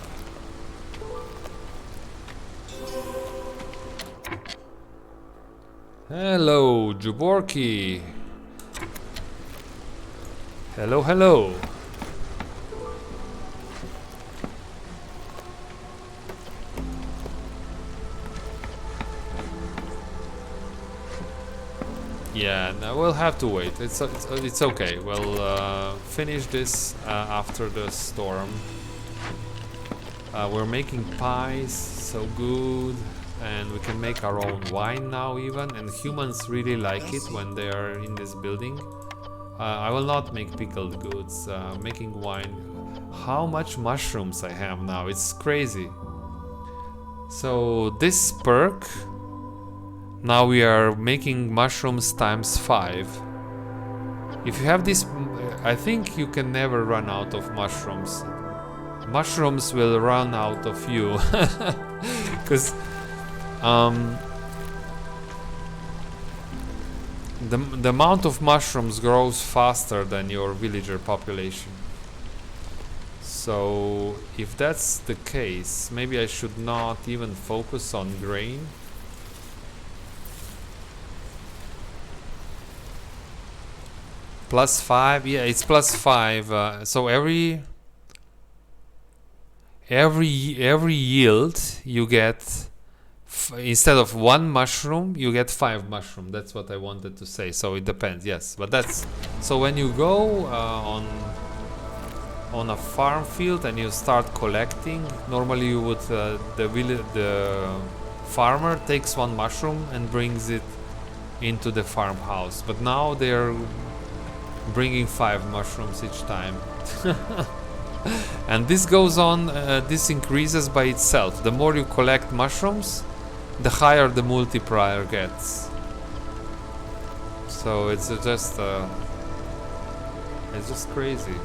Hello, Juborki. Hello, hello. Yeah, no, we'll have to wait. It's okay. We'll finish this after the storm. We're making pies, so good. And we can make our own wine now even, and humans really like it when they are in this building. I will not make pickled goods. Making wine. How much mushrooms I have now? It's crazy. So this perk. Now we are making mushrooms times 5. If you have this, I think you can never run out of mushrooms. Mushrooms will run out of you. Because the amount of mushrooms grows faster than your villager population. So if that's the case, maybe I should not even focus on grain. +5, yeah, it's +5. So every yield you get, instead of 1 mushroom, you get 5 mushroom. That's what I wanted to say. So it depends, yes. But that's so when you go on a farm field and you start collecting. Normally, you would the farmer takes 1 mushroom and brings it into the farmhouse. But now they're bringing 5 mushrooms each time. And this goes on, this increases by itself. The more you collect mushrooms, the higher the multiplier gets. So it's just crazy.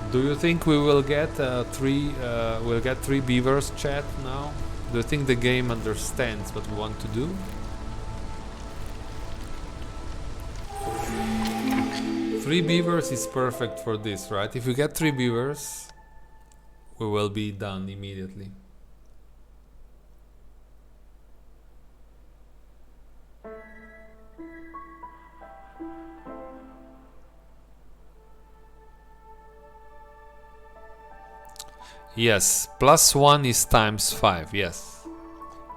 Do you think we will get 3 beavers, chat, now? Do you think the game understands what we want to do? Three beavers is perfect for this, right? If we get 3 beavers, we will be done immediately. Yes, +1 is times 5. Yes,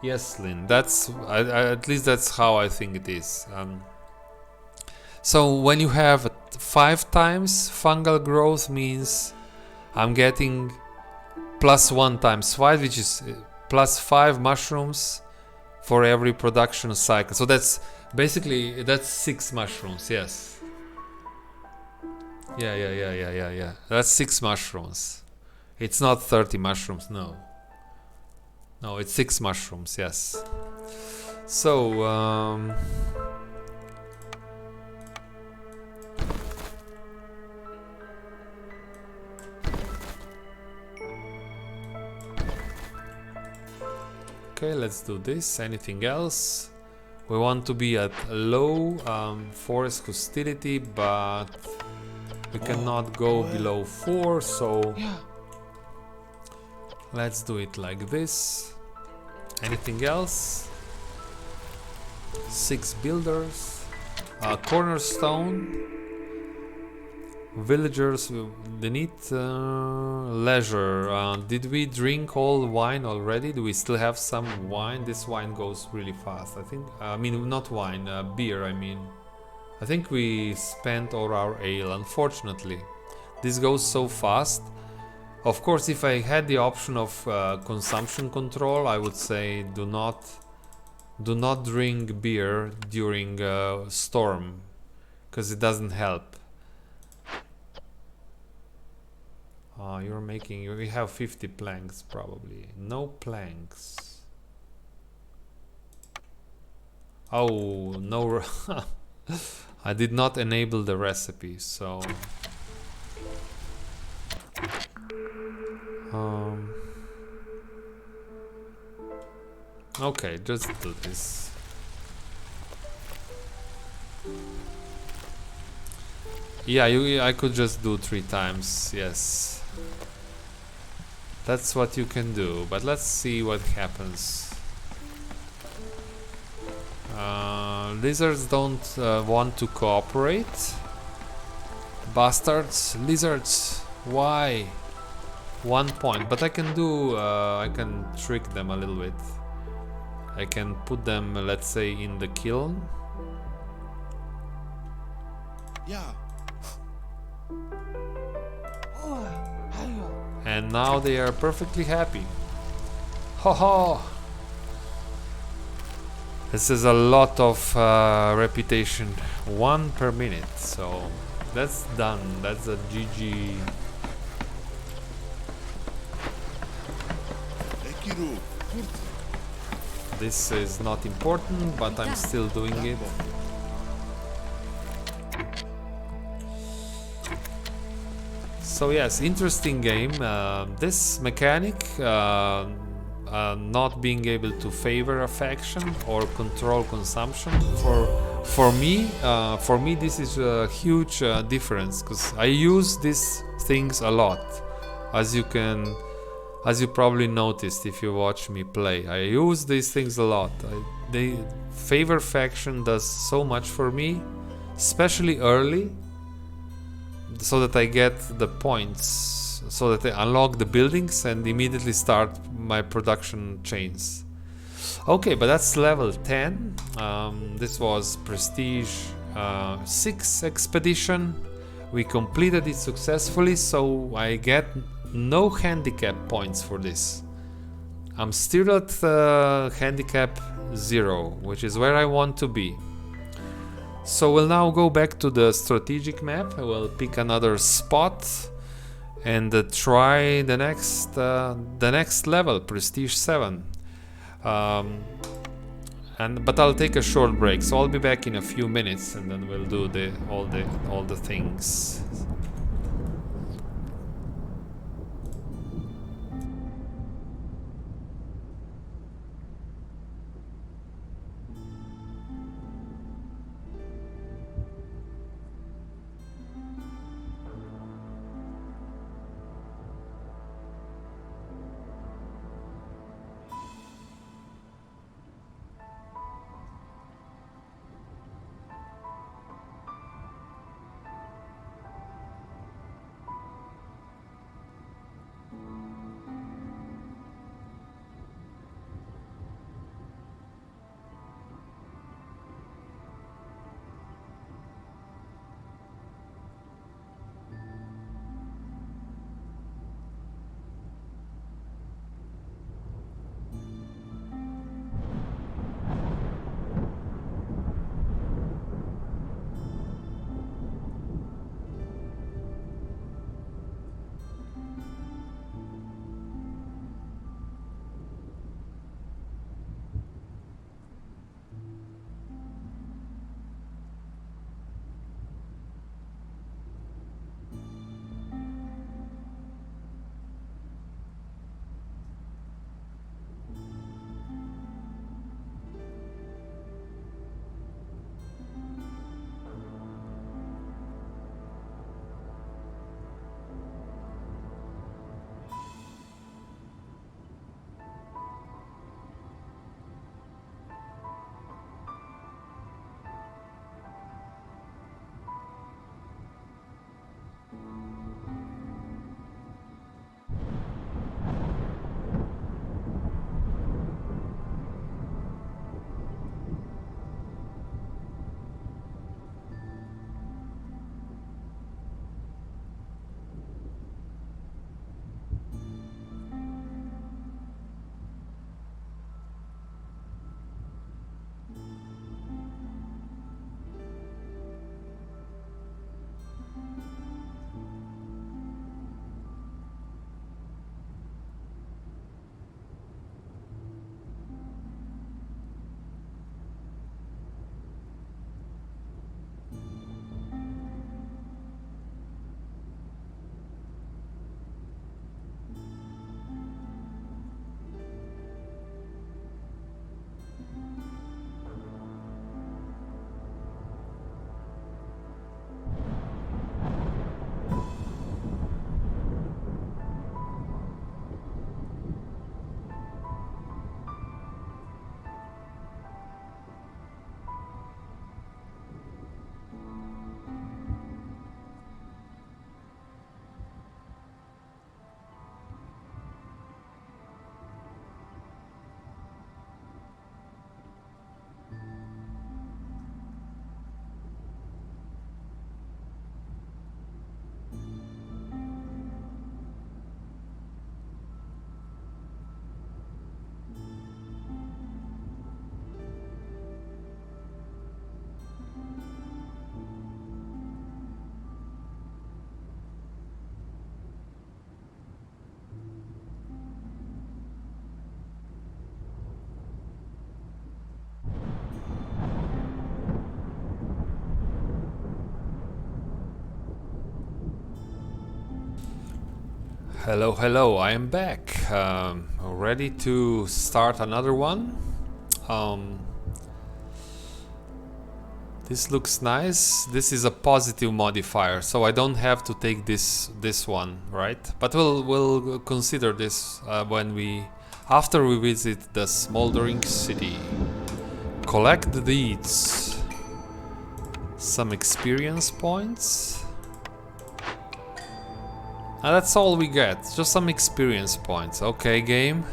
yes, Lynn. That's at least that's how I think it is. So when you have 5 times fungal growth, means I'm getting +1 times 5, which is +5 mushrooms for every production cycle. So that's basically 6 mushrooms. Yes. Yeah. That's 6 mushrooms. It's not 30 mushrooms, no. No, it's 6 mushrooms, yes. So, okay, let's do this. Anything else? We want to be at low forest hostility, but we cannot go below 4, so... Let's do it like this. Anything else? 6 builders. Cornerstone. Villagers, they need leisure. Did we drink all wine already? Do we still have some wine? This wine goes really fast, I think. I mean, not wine, beer, I mean. I think we spent all our ale, unfortunately. This goes so fast. Of course, if I had the option of consumption control, I would say do not drink beer during storm, because it doesn't help. We have 50 planks probably. No planks. Oh, no. I did not enable the recipe, so... Okay, just do this. Yeah, I could just do 3 times, yes. That's what you can do, but let's see what happens. Lizards don't want to cooperate. Bastards, lizards, why? 1 point, but I can do, I can trick them a little bit. I can put them, let's say, in the kiln. Yeah. Oh, hello. And now they are perfectly happy. Ho ho! This is a lot of reputation. 1 per minute. So that's done. That's a GG. Ekiru. This is not important, but I'm still doing it. So yes, interesting game. This mechanic, not being able to favor a faction or control consumption, for me this is a huge difference, because I use these things a lot, as you probably noticed if you watch me play. I use these things a lot. The favor faction does so much for me, especially early, so that I get the points, so that I unlock the buildings and immediately start my production chains. Okay, but that's level 10. This was Prestige 6 expedition. We completed it successfully, so I get no handicap points for this. I'm still at handicap 0, which is where I want to be. So we'll now go back to the strategic map. I will pick another spot and try the next level, Prestige 7. But I'll take a short break, so I'll be back in a few minutes, and then we'll do all the things. Hello, hello, I am back. Ready to start another one. This looks nice. This is a positive modifier, so I don't have to take this one, right? But we'll consider this after we visit the smoldering city. Collect the deeds. Some experience points. That's all we get, just some experience points. Okay, game.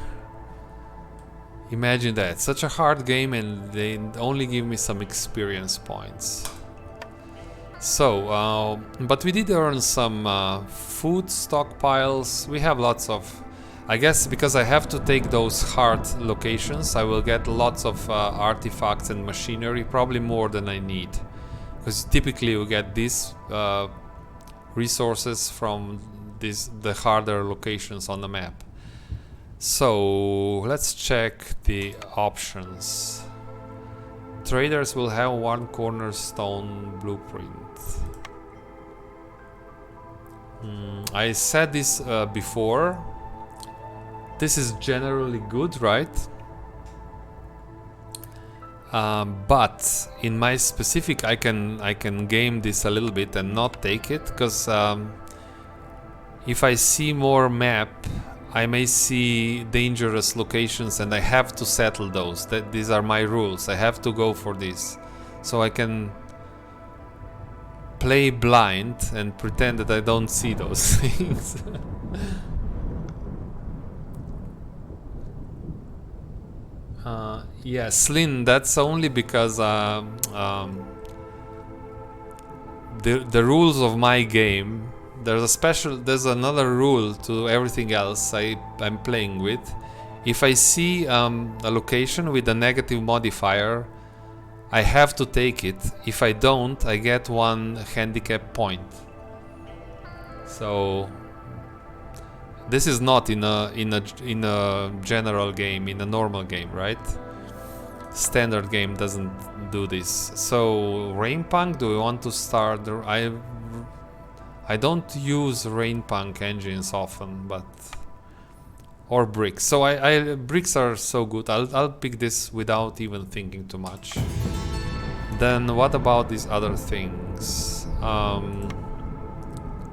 Imagine that, such a hard game and they only give me some experience points. So, but we did earn some food stockpiles. We have lots of, I guess because I have to take those hard locations, I will get lots of artifacts and machinery, probably more than I need. Because typically you get these resources from the harder locations on the map. So let's check the options. Traders will have one cornerstone blueprint. I said this before. This is generally good, right? But in my specific, I can game this a little bit and not take it, because if I see more map, I may see dangerous locations and I have to settle those. These are my rules. I have to go for this. So I can play blind and pretend that I don't see those things. Yeah, Slin, that's only because the rules of my game, there's another rule to everything else I'm playing with. If I see a location with a negative modifier, I have to take it. If I don't, I get one handicap point. So this is not in a general game, in a normal game, right? Standard game doesn't do this. So rain punk, do we want to start? I don't use rain punk engines often, but or bricks. So bricks are so good. I'll pick this without even thinking too much. Then what about these other things?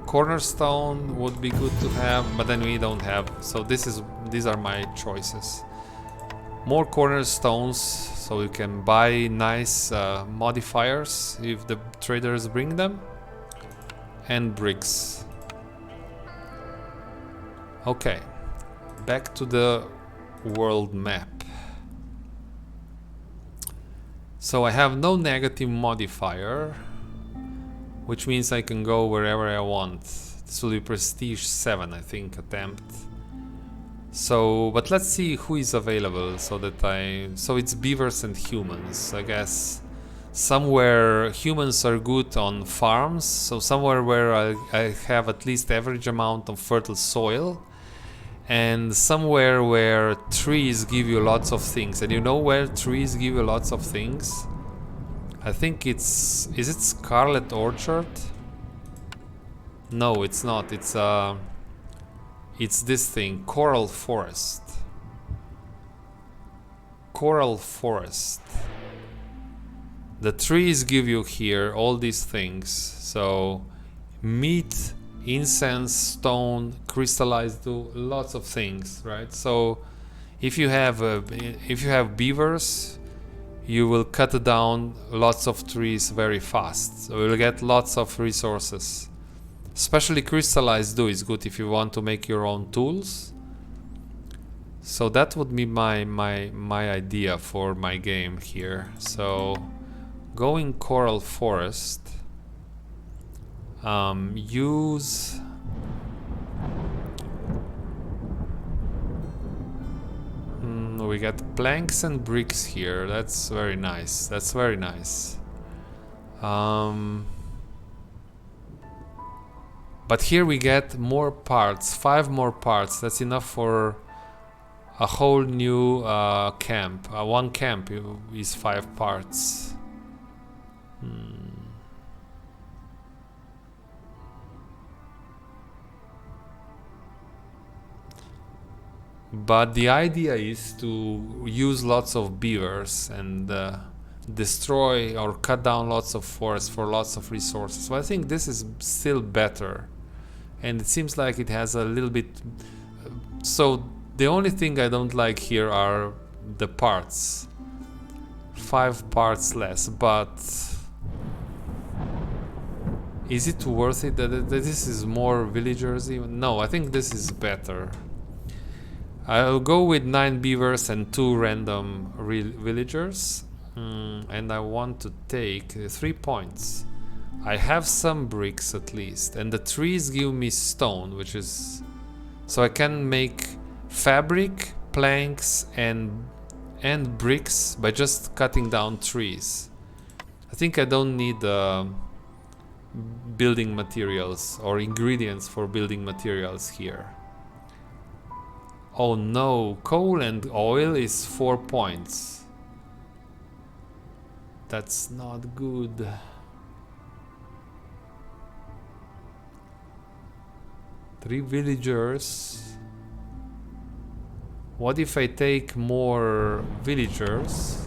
Cornerstone would be good to have, but then we don't have. So these are my choices. More cornerstones, so you can buy nice modifiers if the traders bring them. And bricks. Okay, back to the world map. So I have no negative modifier, which means I can go wherever I want. This will be prestige 7, I think, attempt. So, but let's see who is available so it's beavers and humans, I guess. Somewhere humans are good on farms, so somewhere where I have at least average amount of fertile soil, and somewhere where trees give you lots of things. And you know where trees give you lots of things? I think is it Scarlet Orchard? No, it's not. It's this thing, Coral Forest. Coral Forest. The trees give you here all these things. So meat, incense, stone, crystallized, lots of things, right? So if you have beavers, you will cut down lots of trees very fast. So you'll get lots of resources. Especially crystallized is good if you want to make your own tools. So that would be my idea for my game here. So going Coral Forest, use we got planks and bricks here. That's very nice. That's very nice. But here we get more parts, 5 more parts. That's enough for a whole new camp. One camp is 5 parts. But the idea is to use lots of beavers and destroy or cut down lots of forests for lots of resources. So I think this is still better, and it seems like it has a little bit. So the only thing I don't like here are the parts. 5 parts less, but is it worth it that this is more villagers even? No, I think this is better. I'll go with 9 beavers and 2 random villagers. And I want to take 3 points. I have some bricks at least, and the trees give me stone, which is... So I can make fabric, planks and bricks by just cutting down trees. I think I don't need building materials or ingredients for building materials here. Oh no, coal and oil is 4 points. That's not good. Three villagers. What if I take more villagers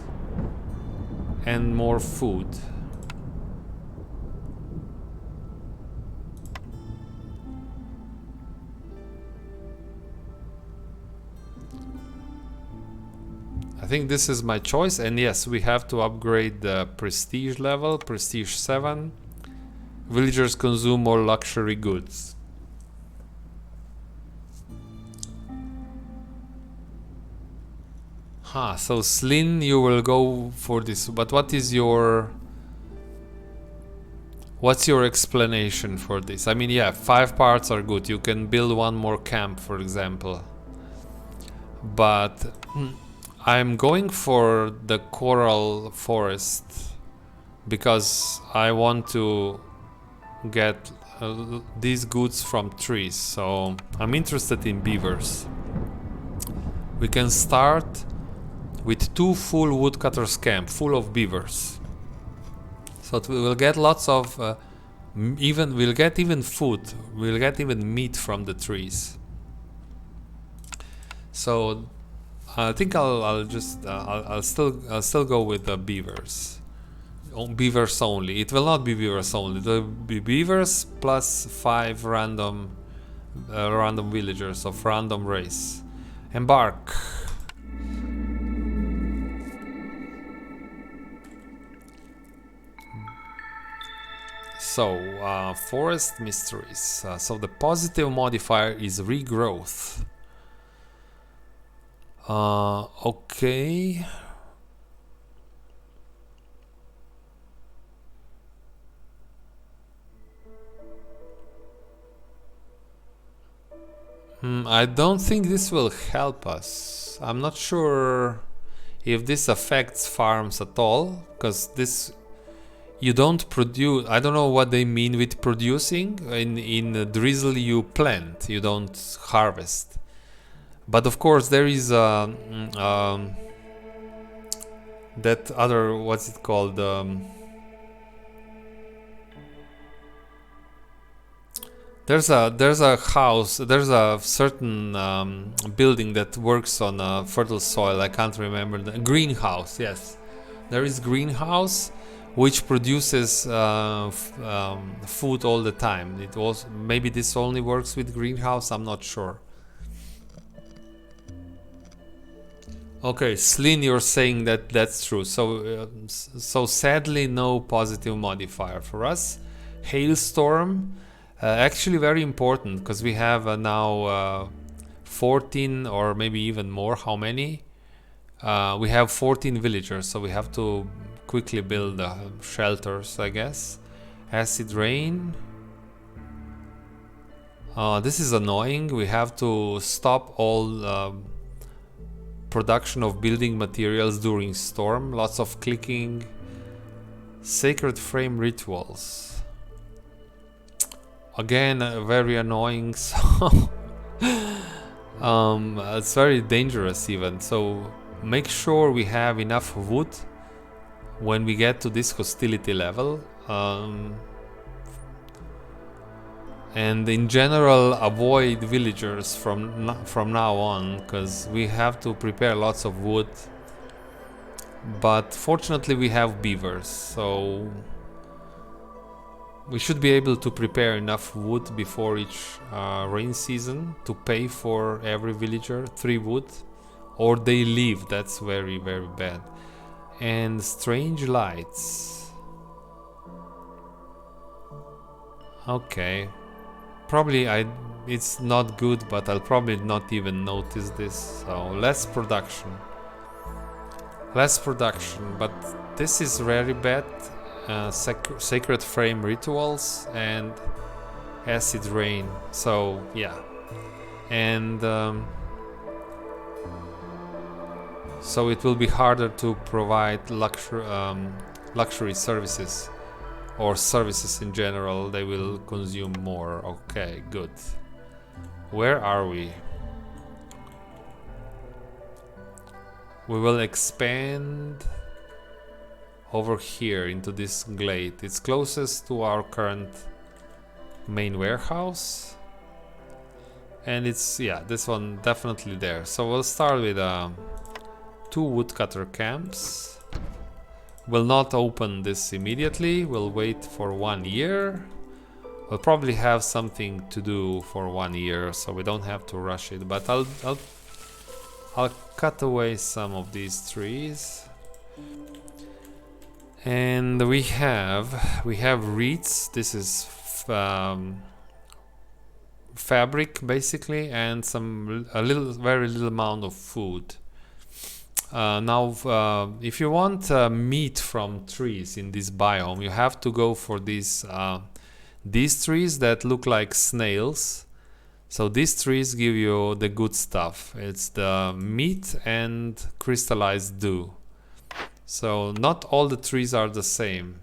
and more food? I think this is my choice, and yes, we have to upgrade the prestige level, prestige 7. Villagers consume more luxury goods. So Slin, you will go for this, but what's your explanation for this? I mean, yeah, 5 parts are good. You can build 1 more camp, for example. But I'm going for the coral forest because I want to get these goods from trees. So I'm interested in beavers. We can start with 2 full woodcutters camp full of beavers. So we will get lots of we'll get even food. We'll get even meat from the trees. So I think I'll still go with the beavers. Beavers only. It will not be beavers only. It will be beavers plus 5 random villagers of random race. Embark. So, forest mysteries. So the positive modifier is regrowth. Okay. I don't think this will help us. I'm not sure if this affects farms at all, because this you don't produce. I don't know what they mean with producing. In drizzle you plant, you don't harvest. But of course there is that other, what's it called? There's a house, there's a certain building that works on fertile soil. I can't remember the greenhouse. Yes, there is greenhouse which produces food all the time. It was maybe this only works with greenhouse. I'm not sure. Okay, Slin, you're saying that that's true. So sadly, no positive modifier for us. Hailstorm. Actually very important because we have now 14 or maybe even more. How many? We have 14 villagers, so we have to quickly build shelters, I guess. Acid rain. This is annoying. We have to stop all production of building materials during storm. Lots of clicking. Sacred frame rituals. Again, very annoying. So it's very dangerous even. So make sure we have enough wood when we get to this hostility level. And in general, avoid villagers from now on, because we have to prepare lots of wood. But fortunately we have beavers, so we should be able to prepare enough wood before each rain season to pay for every villager 3 wood, or they leave. That's very bad. And strange lights. Okay, probably it's not good, but I'll probably not even notice this. So less production, but this is very bad. Sacred frame rituals and acid rain. So yeah, and so it will be harder to provide luxury services, or services in general. They will consume more. Okay, good. Where are we? We will expand over here into this glade. It's closest to our current main warehouse, and it's, yeah, this one definitely there. So we'll start with 2 woodcutter camps. We'll not open this immediately. We'll wait for 1 year. We'll probably have something to do for 1 year, so we don't have to rush it. But I'll cut away some of these trees. And we have reeds. This is fabric basically, and very little amount of food. Now, if you want meat from trees in this biome, you have to go for these trees that look like snails. So these trees give you the good stuff. It's the meat and crystallized dew. So not all the trees are the same.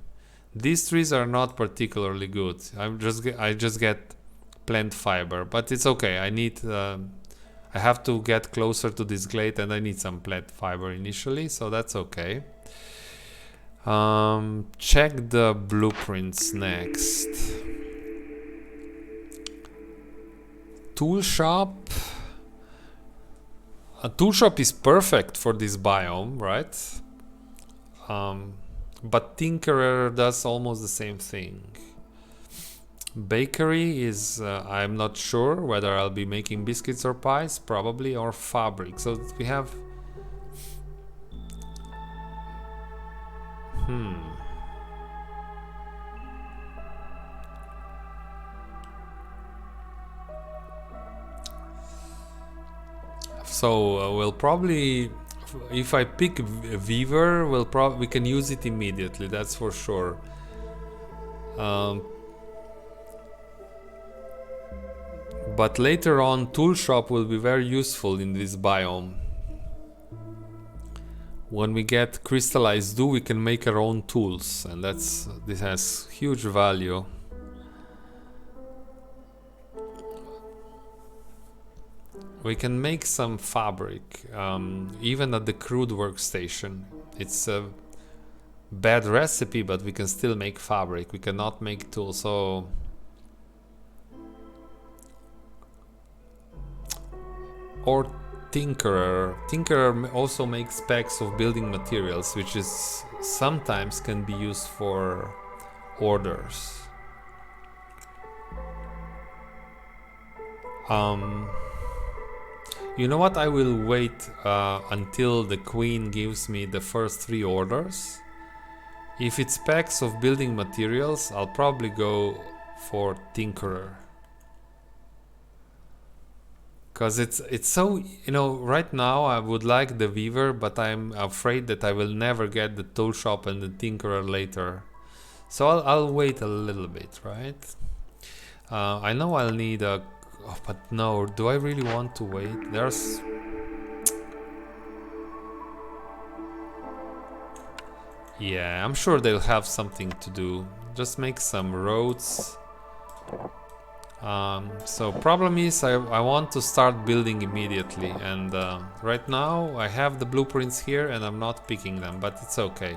These trees are not particularly good. I just get plant fiber, but it's okay. I have to get closer to this glade, and I need some plant fiber initially, so that's okay. Check the blueprints next. Tool shop. A tool shop is perfect for this biome, right? But Tinkerer does almost the same thing. Bakery is, I'm not sure whether I'll be making biscuits or pies, probably, or fabric. So we have... So we'll probably... If I pick Weaver, we can use it immediately, that's for sure. But later on, tool shop will be very useful in this biome. When we get crystallized dew, we can make our own tools, and this has huge value. We can make some fabric, even at the crude workstation. It's a bad recipe, but we can still make fabric. We cannot make tools, so... Or Tinkerer. Tinkerer also makes packs of building materials, which is sometimes can be used for orders. You know what? I will wait until the queen gives me the first 3 orders. If it's packs of building materials, I'll probably go for Tinkerer. Because it's so, you know, right now I would like the Weaver, but I'm afraid that I will never get the tool shop and the Tinkerer later. So I'll wait a little bit, right? I know I'll need a... Oh, but no, do I really want to wait? There's... Yeah, I'm sure they'll have something to do. Just make some roads. So problem is I want to start building immediately, and right now I have the blueprints here and I'm not picking them, but it's okay.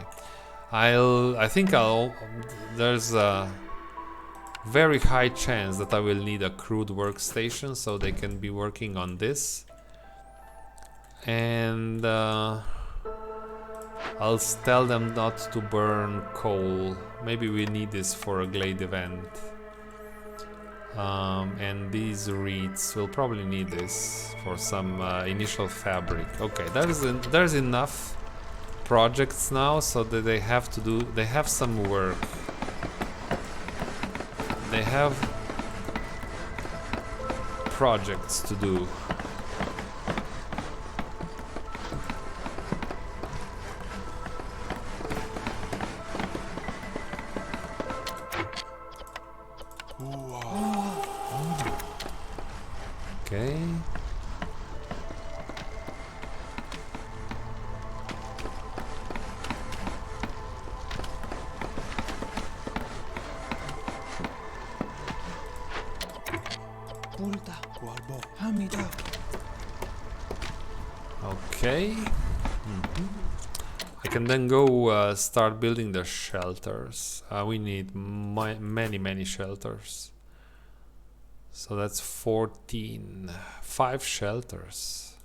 There's very high chance that I will need a crude workstation so they can be working on this. And I'll tell them not to burn coal. Maybe we need this for a glade event. And these reeds, we'll probably need this for some initial fabric. Okay, there's enough projects now so that they have some work. They have projects to do. Okay. Pulta, Walbo, Hamida. Okay. I can then go start building the shelters. We need many shelters. So that's 14. 5 shelters.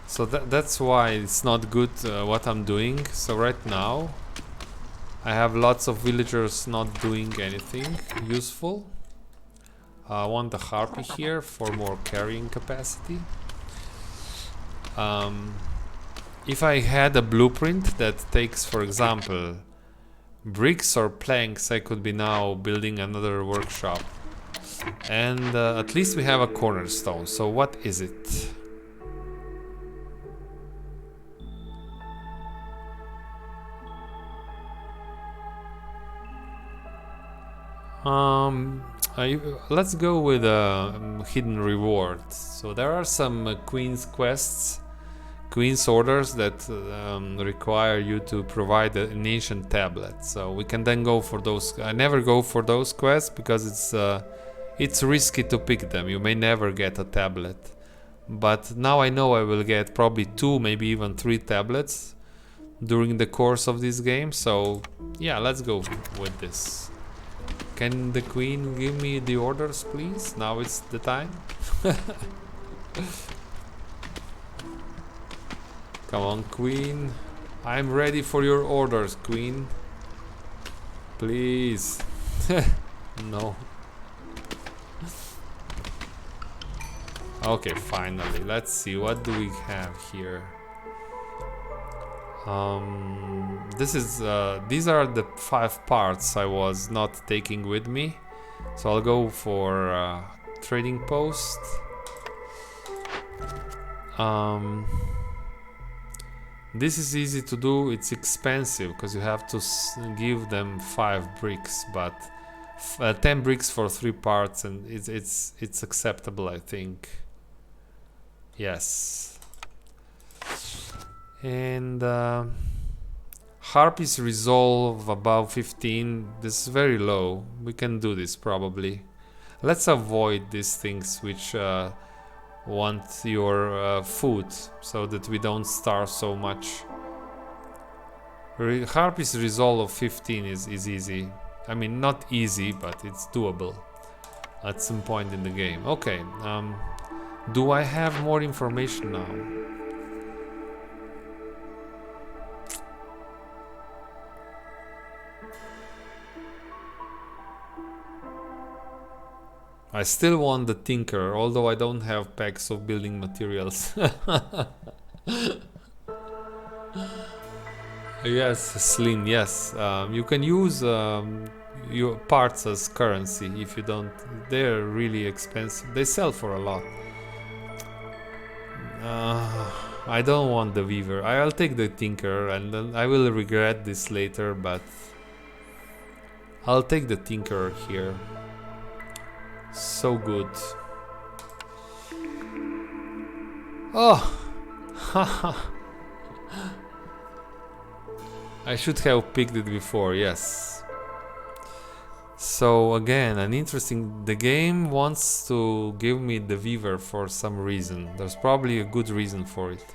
So that's why it's not good what I'm doing. So right now I have lots of villagers not doing anything useful. I want the harpy here for more carrying capacity. If I had a blueprint that takes, for example, bricks or planks, I could be now building another workshop. And at least we have a cornerstone. So what is it? Let's go with hidden rewards. So there are some queen's quests, queen's orders that require you to provide an ancient tablet. So we can then go for those. I never go for those quests because it's risky to pick them. You may never get a tablet. But now I know I will get probably 2, maybe even 3 tablets during the course of this game. So yeah, let's go with this. Can the queen give me the orders, please? Now it's the time. Come on, queen. I'm ready for your orders, queen. Please. No. Okay, finally. Let's see. What do we have here? These are the 5 parts I was not taking with me, so I'll go for trading post. This is easy to do. It's expensive because you have to give them 5 bricks, but 10 bricks for 3 parts, and it's acceptable, I think. Yes. And Harpy's resolve above 15. This is very low. We can do this probably. Let's avoid these things which want your food, so that we don't starve so much. Harpy's resolve of 15 is easy. I mean, not easy, but it's doable at some point in the game. Okay. Do I have more information now? I still want the tinker, although I don't have packs of building materials. Yes, Slim, yes. You can use your parts as currency if you don't. They're really expensive. They sell for a lot. I don't want the weaver. I'll take the tinker, and then I will regret this later, but I'll take the tinker here. So good. Oh, I should have picked it before, yes. So again, an interesting... The game wants to give me the weaver for some reason. There's probably a good reason for it.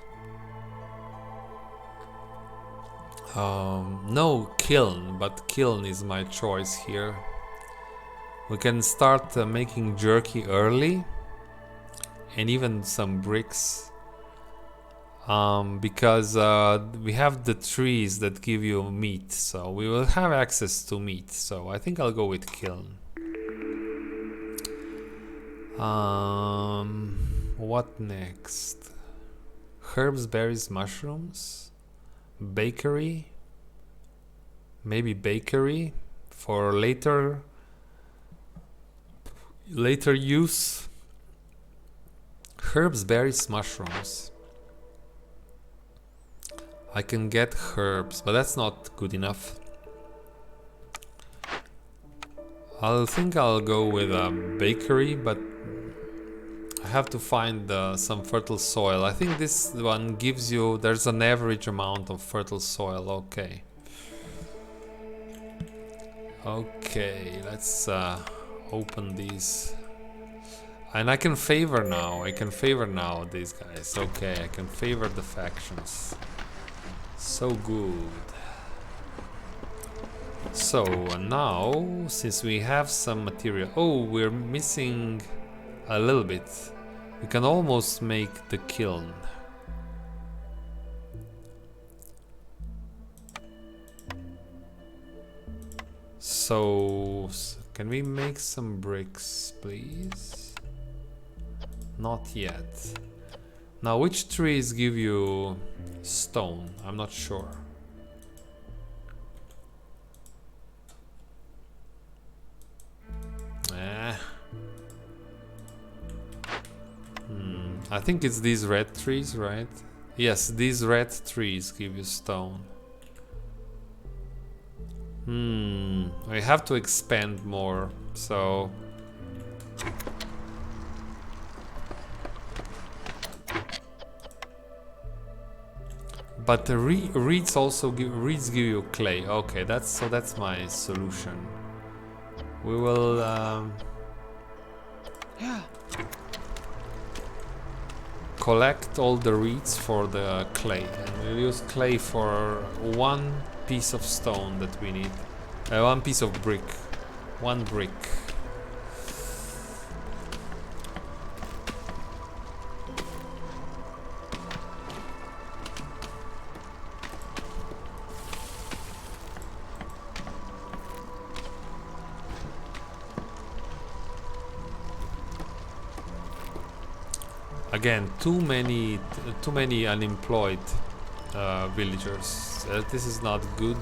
No kiln, but kiln is my choice here. We can start making jerky early. And even some bricks. Because we have the trees that give you meat, so we will have access to meat. So I think I'll go with kiln. What next? Herbs, berries, mushrooms, bakery. Maybe bakery for later use. Herbs, berries, mushrooms. I can get herbs, but that's not good enough. I think I'll go with a bakery, but I have to find some fertile soil. I think this one gives you... There's an average amount of fertile soil. Okay. Okay, let's open these. And I can favor now. I can favor now these guys. Okay, I can favor the factions. So good. So now, since we have some material... Oh, we're missing a little bit. We can almost make the kiln. So, can we make some bricks, please? Not yet. Now, which trees give you stone? I'm not sure. I think it's these red trees, right? Yes, these red trees give you stone. I have to expand more, so... But the reeds also give you clay. Okay, that's my solution. We will collect all the reeds for the clay, and we'll use clay for one piece of stone that we need. One piece of brick. One brick. Again, too many unemployed villagers. This is not good.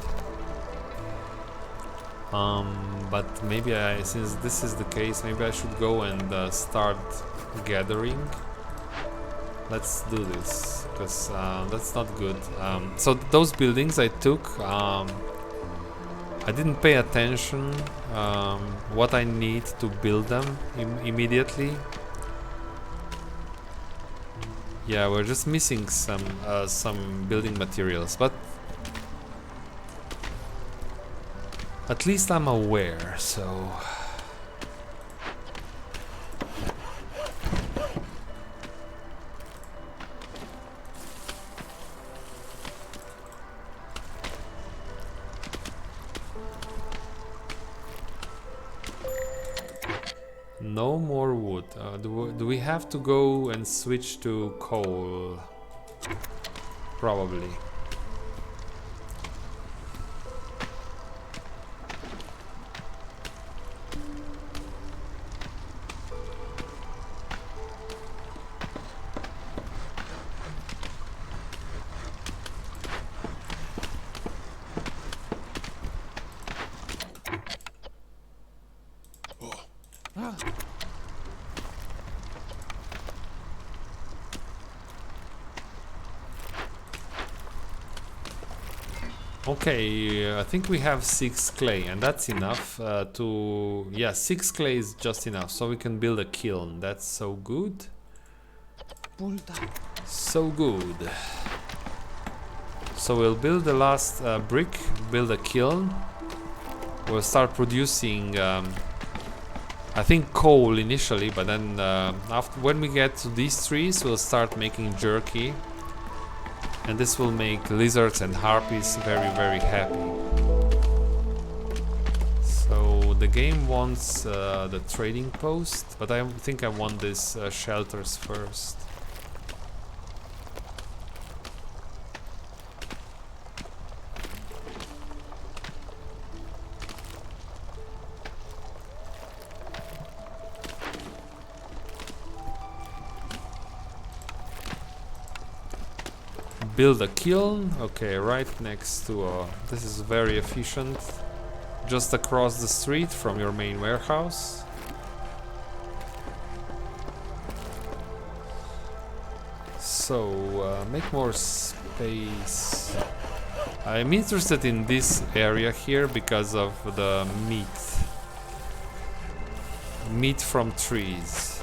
But maybe since this is the case, maybe I should go and start gathering. Let's do this, because that's not good. So those buildings I took, I didn't pay attention what I need to build them immediately. Yeah, we're just missing some building materials, but at least I'm aware, so... No more wood. Do we have to go and switch to coal? Probably. Okay, I think we have 6 clay, and that's enough to... Yeah, 6 clay is just enough, so we can build a kiln. That's so good. So good. So we'll build the last brick, build a kiln. We'll start producing, I think, coal initially, but then after, when we get to these trees, we'll start making jerky. And this will make lizards and harpies very, very happy. So the game wants the trading post, but I think I want these shelters first. Build a kiln, okay, right next to this is very efficient, just across the street from your main warehouse. So make more space. I'm interested in this area here because of the meat from trees.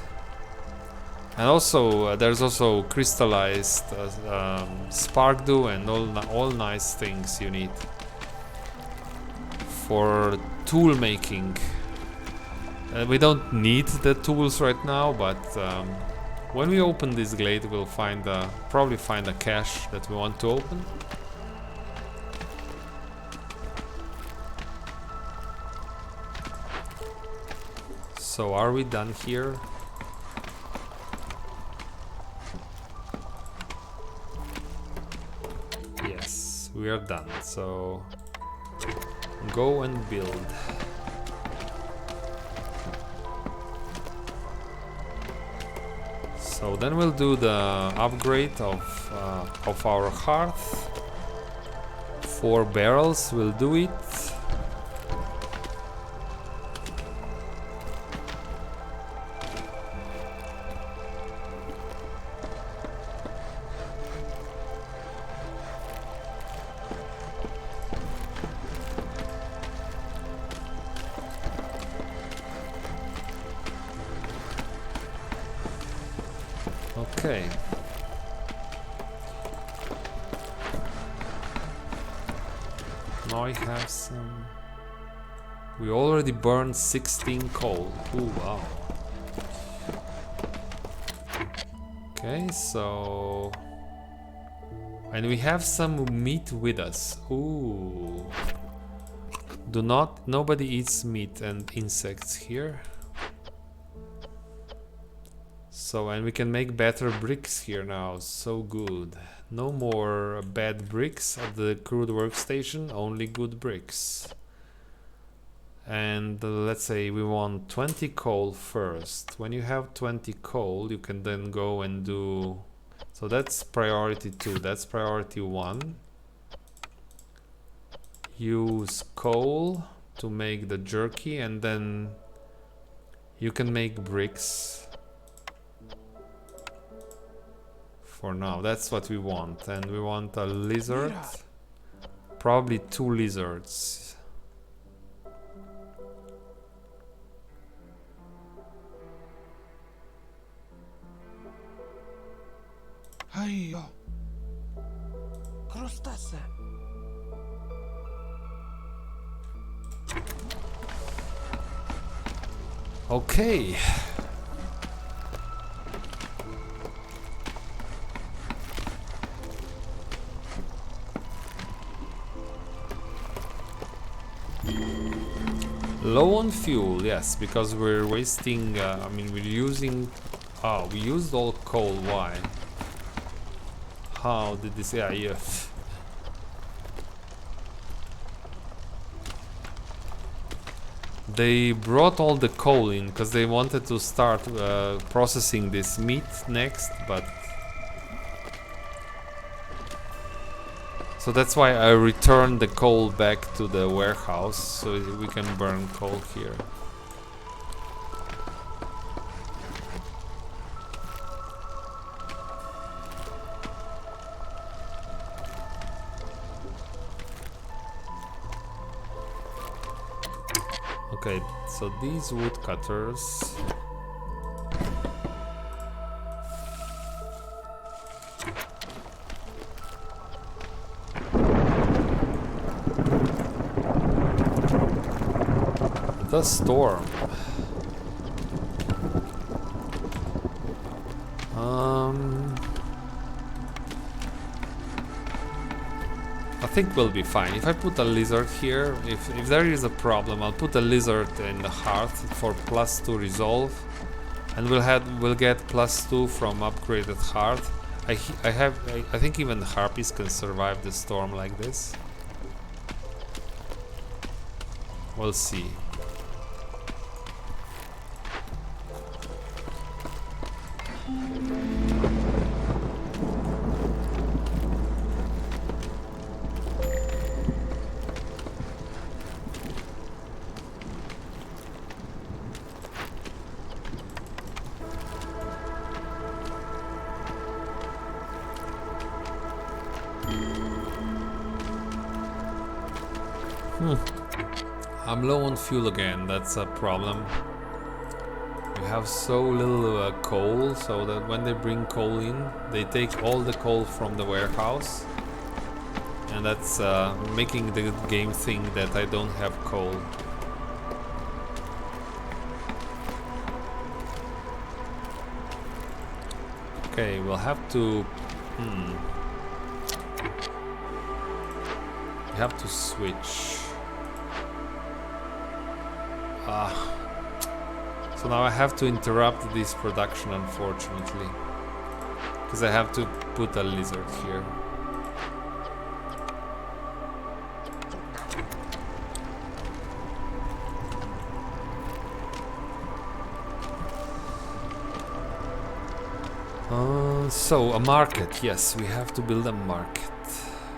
And also, there's also crystallized spark dew and all nice things you need for tool making. We don't need the tools right now, but when we open this glade, we'll probably find a cache that we want to open. So, are we done here? We are done, so go and build. So then we'll do the upgrade of our hearth. 4 barrels will do it. Okay. Now I have some. We already burned 16 coal. Ooh, wow. Okay, so. And we have some meat with us. Ooh. Nobody eats meat and insects here. So, and we can make better bricks here now, so good. No more bad bricks at the crude workstation, only good bricks. And let's say we want 20 coal first. When you have 20 coal, you can then go and do... So that's priority 2, that's priority 1. Use coal to make the jerky, and then you can make bricks. For now, that's what we want, and we want a lizard, probably 2 lizards. Hiya. Crostacea. Okay. Low on fuel, yes, because we're wasting, I mean, we're using... Oh, we used all coal, why? How did this... Yeah, yes. They brought all the coal in, because they wanted to start processing this meat next, but... So that's why I returned the coal back to the warehouse, so we can burn coal here. Okay, so these woodcutters... The storm. I think we'll be fine. If I put a lizard here, if there is a problem, I'll put a lizard in the hearth for +2 resolve, and we'll get +2 from upgraded hearth. I think even the harpies can survive the storm like this. We'll see. I'm low on fuel again, that's a problem. We have so little coal, so that when they bring coal in, they take all the coal from the warehouse. And that's making the game think that I don't have coal. Okay, we'll have to... We have to switch. So now I have to interrupt this production, unfortunately, because I have to put a lizard here. So a market, yes, we have to build a market.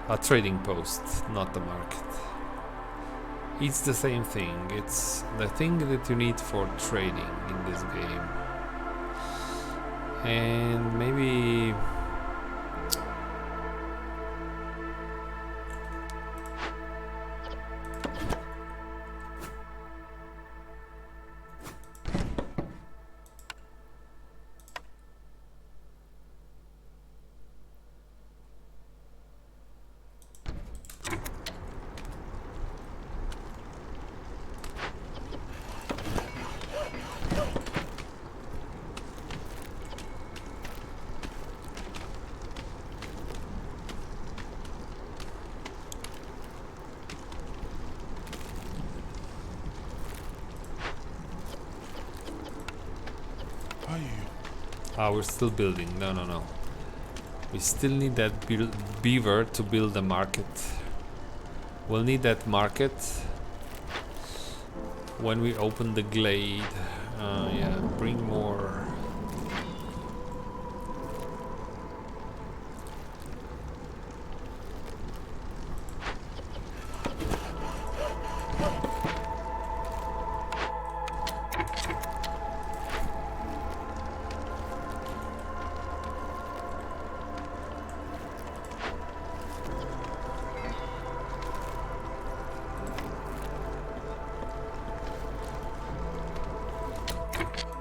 A trading post, not a market. It's the same thing. It's the thing that you need for trading in this game. And maybe... we're still building. No. We still need that beaver to build a market. We'll need that market when we open the glade. Yeah, bring more.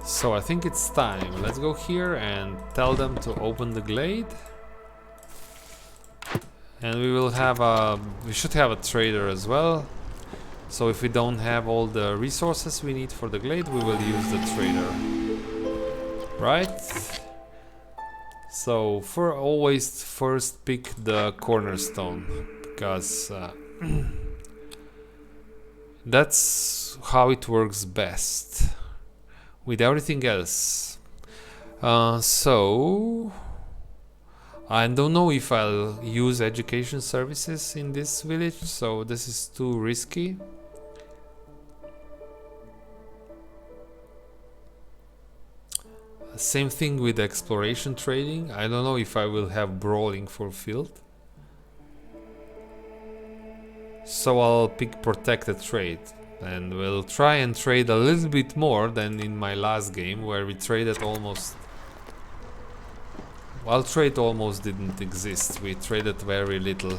So I think it's time. Let's go here and tell them to open the glade. And we will have a... we should have a trader as well. So if we don't have all the resources we need for the glade, we will use the trader. Right? So for always first pick the cornerstone, because that's how it works best. With everything else. So I don't know if I'll use education services in this village, so this is too risky. Same thing with exploration trading. I don't know if I will have brawling for field. So I'll pick protected trade. And we'll try and trade a little bit more than in my last game, where we traded almost... well, trade almost didn't exist. We traded very little.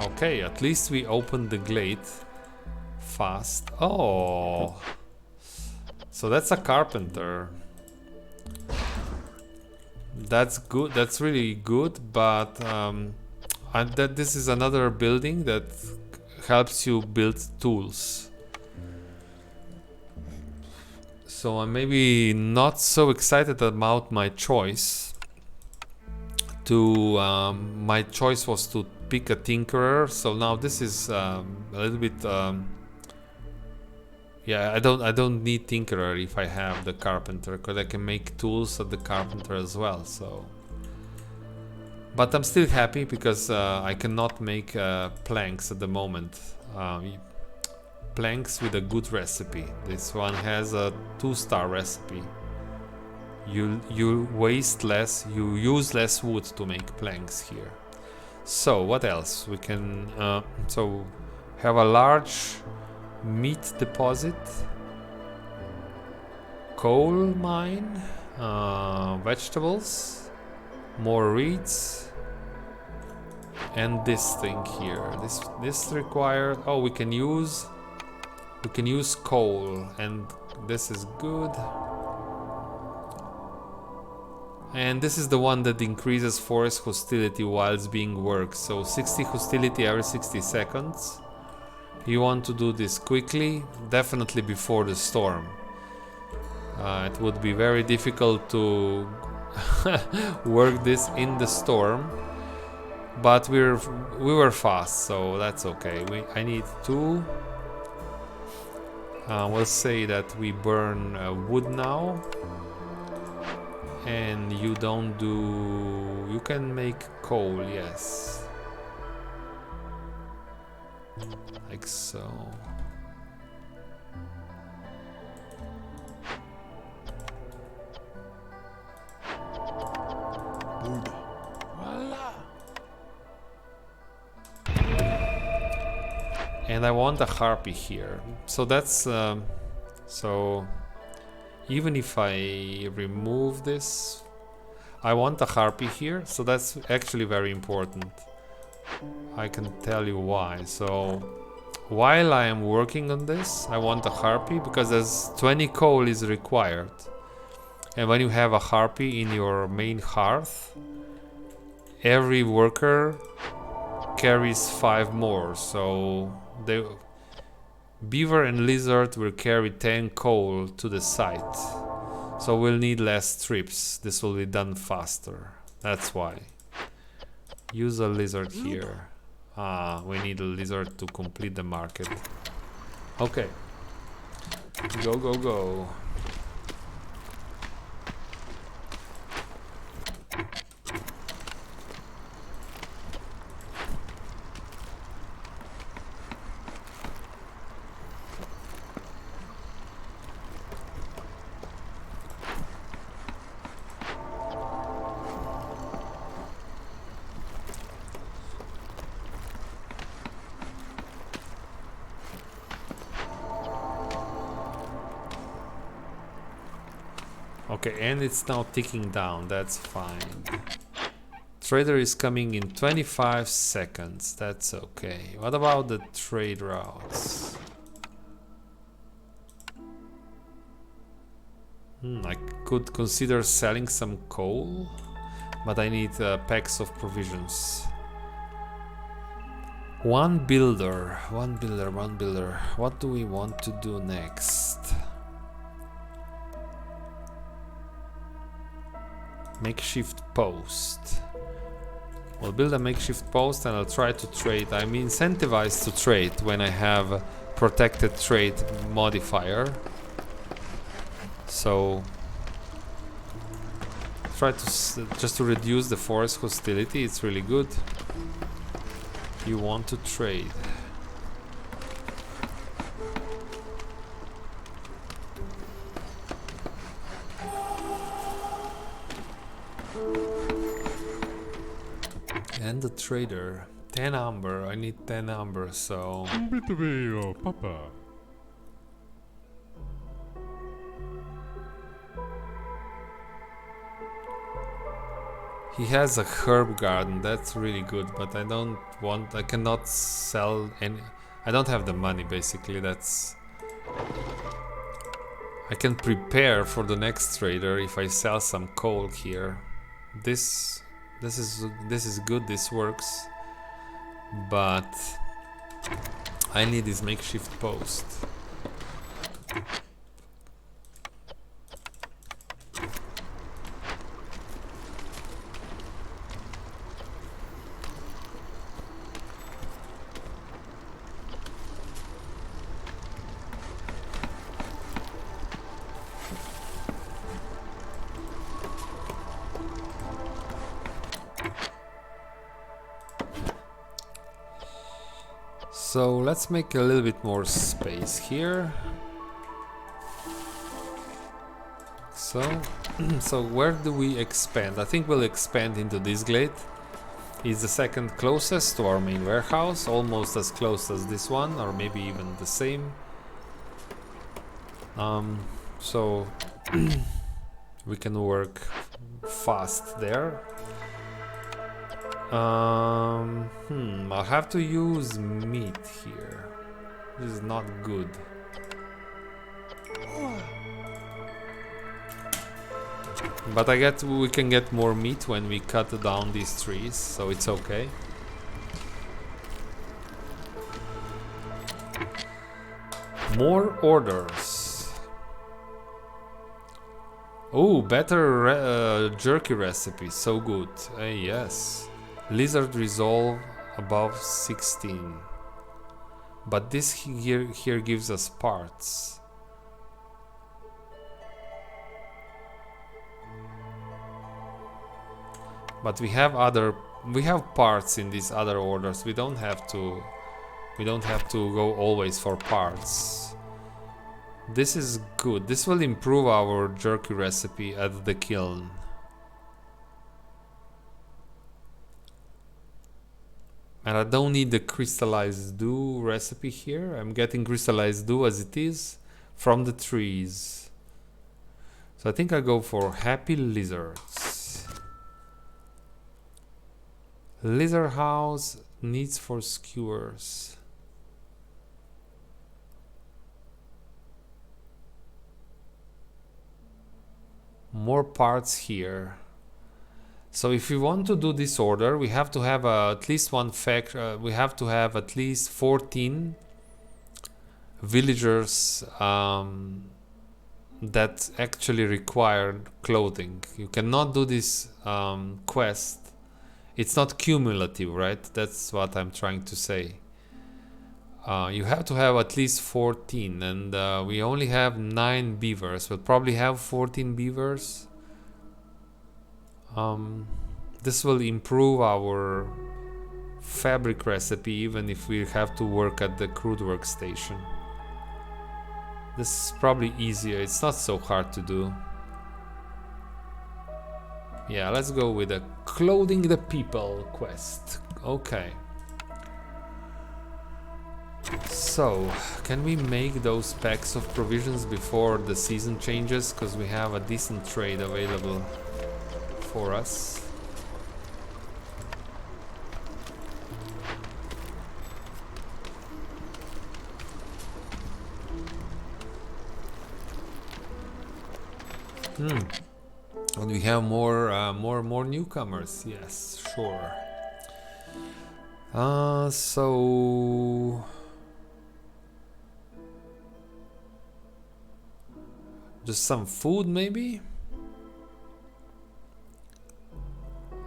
Okay, at least we opened the glade fast. Oh! So that's a carpenter. That's good. That's really good. But this is another building that helps you build tools. So I'm maybe not so excited about my choice. My choice was to pick a tinkerer. So now this is a little bit. Yeah, I don't need tinkerer if I have the carpenter, because I can make tools of the carpenter as well. So, but I'm still happy because I cannot make planks at the moment. Planks with a good recipe. This one has a 2-star recipe. You waste less, you use less wood to make planks here. So what else we can? So have a large meat deposit, coal mine, vegetables, more reeds, and this thing here. This requires. Oh, we can use coal, and this is good. And this is the one that increases forest hostility while it's being worked. So 60 hostility every 60 seconds. You want to do this quickly, definitely before the storm. It would be very difficult to work this in the storm, but we were fast, so that's okay. I need 2. We'll say that we burn wood now, and you don't do. You can make coal, yes, like so. Voila. And I want a harpy here, so that's so even if I remove this, I want a harpy here, so that's actually very important. I can tell you why. So while I am working on this, I want a harpy because there's 20 coal is required, and when you have a harpy in your main hearth, every worker carries 5 more, so beaver and lizard will carry 10 coal to the site, so we'll need less trips. This will be done faster. That's why. Use a lizard here. We need a lizard to complete the market. Okay. Go, go, go. Okay, and it's now ticking down, that's fine. Trader is coming in 25 seconds, that's okay. What about the trade routes? I could consider selling some coal, but I need packs of provisions. One builder. What do we want to do next? Makeshift post. We'll build a makeshift post and I'll try to trade. I'm incentivized to trade when I have protected trade modifier. So try to just to reduce the forest hostility. It's really good. You want to trade. And the trader, 10 amber. I need 10 amber, so Papa. he has a herb garden. That's really good, but I cannot sell any. I don't have the money, basically. I can prepare for the next trader if I sell some coal here, This is good. This works, but I need this makeshift post. So let's make a little bit more space here. So where do we expand? I think we'll expand into this glade. It's the second closest to our main warehouse, almost as close as this one, or maybe even the same. So we can work fast there. I'll have to use meat here. This is not good. But we can get more meat when we cut down these trees, so it's okay. More orders. Oh, better jerky recipe, so good. Yes. Lizard resolve above 16. But this here gives us parts. But we have parts in these other orders. We don't have to go always for parts. This is good. This will improve our jerky recipe at the kiln. And I don't need the crystallized dew recipe here. I'm getting crystallized dew as it is from the trees. So I think I go for happy lizards. Lizard house needs for skewers. More parts here. So if we want to do this order, we have to have at least one we have to have at least 14 villagers that actually require clothing. You cannot do this quest. It's not cumulative, right? That's what I'm trying to say. You have to have at least 14, and we only have 9 beavers. We'll probably have 14 beavers. This will improve our fabric recipe even if we have to work at the crude workstation. This is probably easier. It's not so hard to do. Yeah, let's go with the clothing the people quest. Okay. So, can we make those packs of provisions before the season changes? Because we have a decent trade available for us. And we have more newcomers. Yes, sure. So just some food maybe.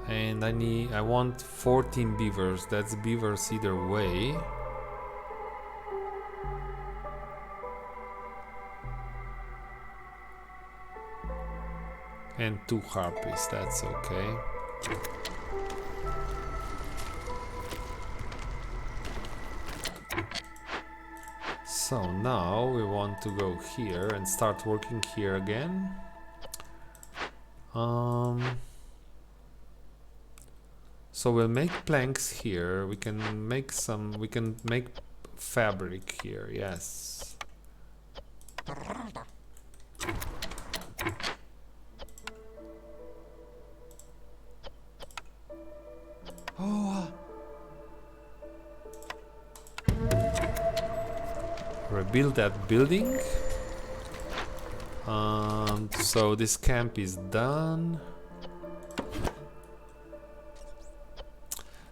And I want 14 beavers. That's beavers either way. And 2 harpies, that's okay. So now we want to go here and start working here again. So we'll make planks here. We can make fabric here, yes. Oh. Rebuild that building. So this camp is done.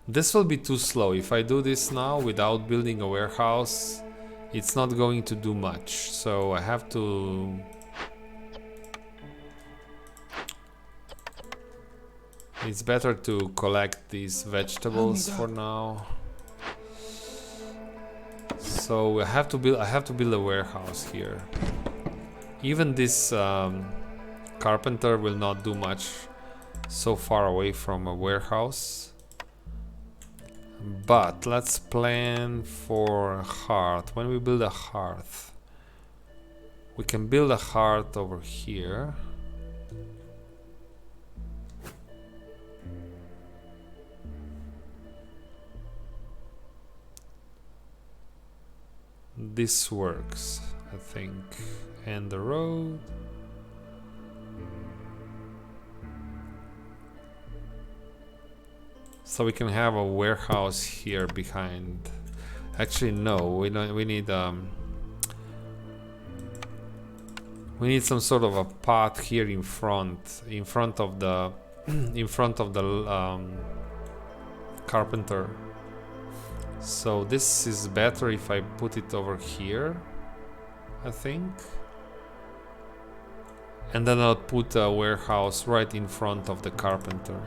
This will be too slow. If I do this now without building a warehouse, it's not going to do much. So I have to... It's better to collect these vegetables for now. So I have to build a warehouse here. Even this carpenter will not do much so far away from a warehouse. But let's plan for a hearth. When we build a hearth, we can build a hearth over here. This works, I think. And the road. So we can have a warehouse here behind. Actually, no, we don't. We need some sort of a path here in front of the carpenter. So this is better if I put it over here, I think. And then I'll put a warehouse right in front of the carpenter.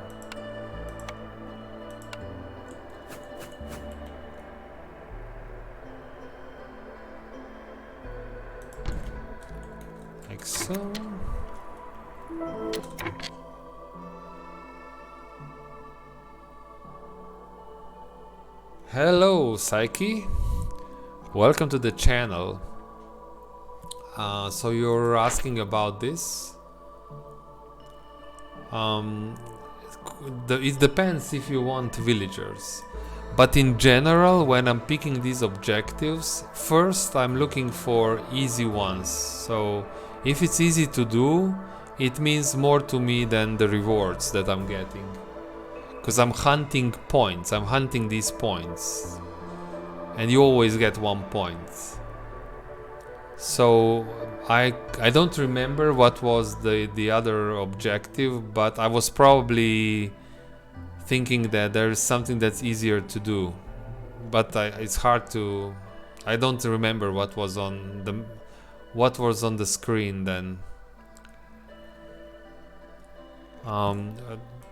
Like so. Hello, Psyche. Welcome to the channel. So you're asking about this? It depends if you want villagers. But in general, when I'm picking these objectives, first I'm looking for easy ones. So if it's easy to do, it means more to me than the rewards that I'm getting. Because I'm hunting points, I'm hunting these points. And you always get 1 point. So I don't remember what was the other objective, but I was probably thinking that there is something that's easier to do. But it's hard to... I don't remember what was on the screen then.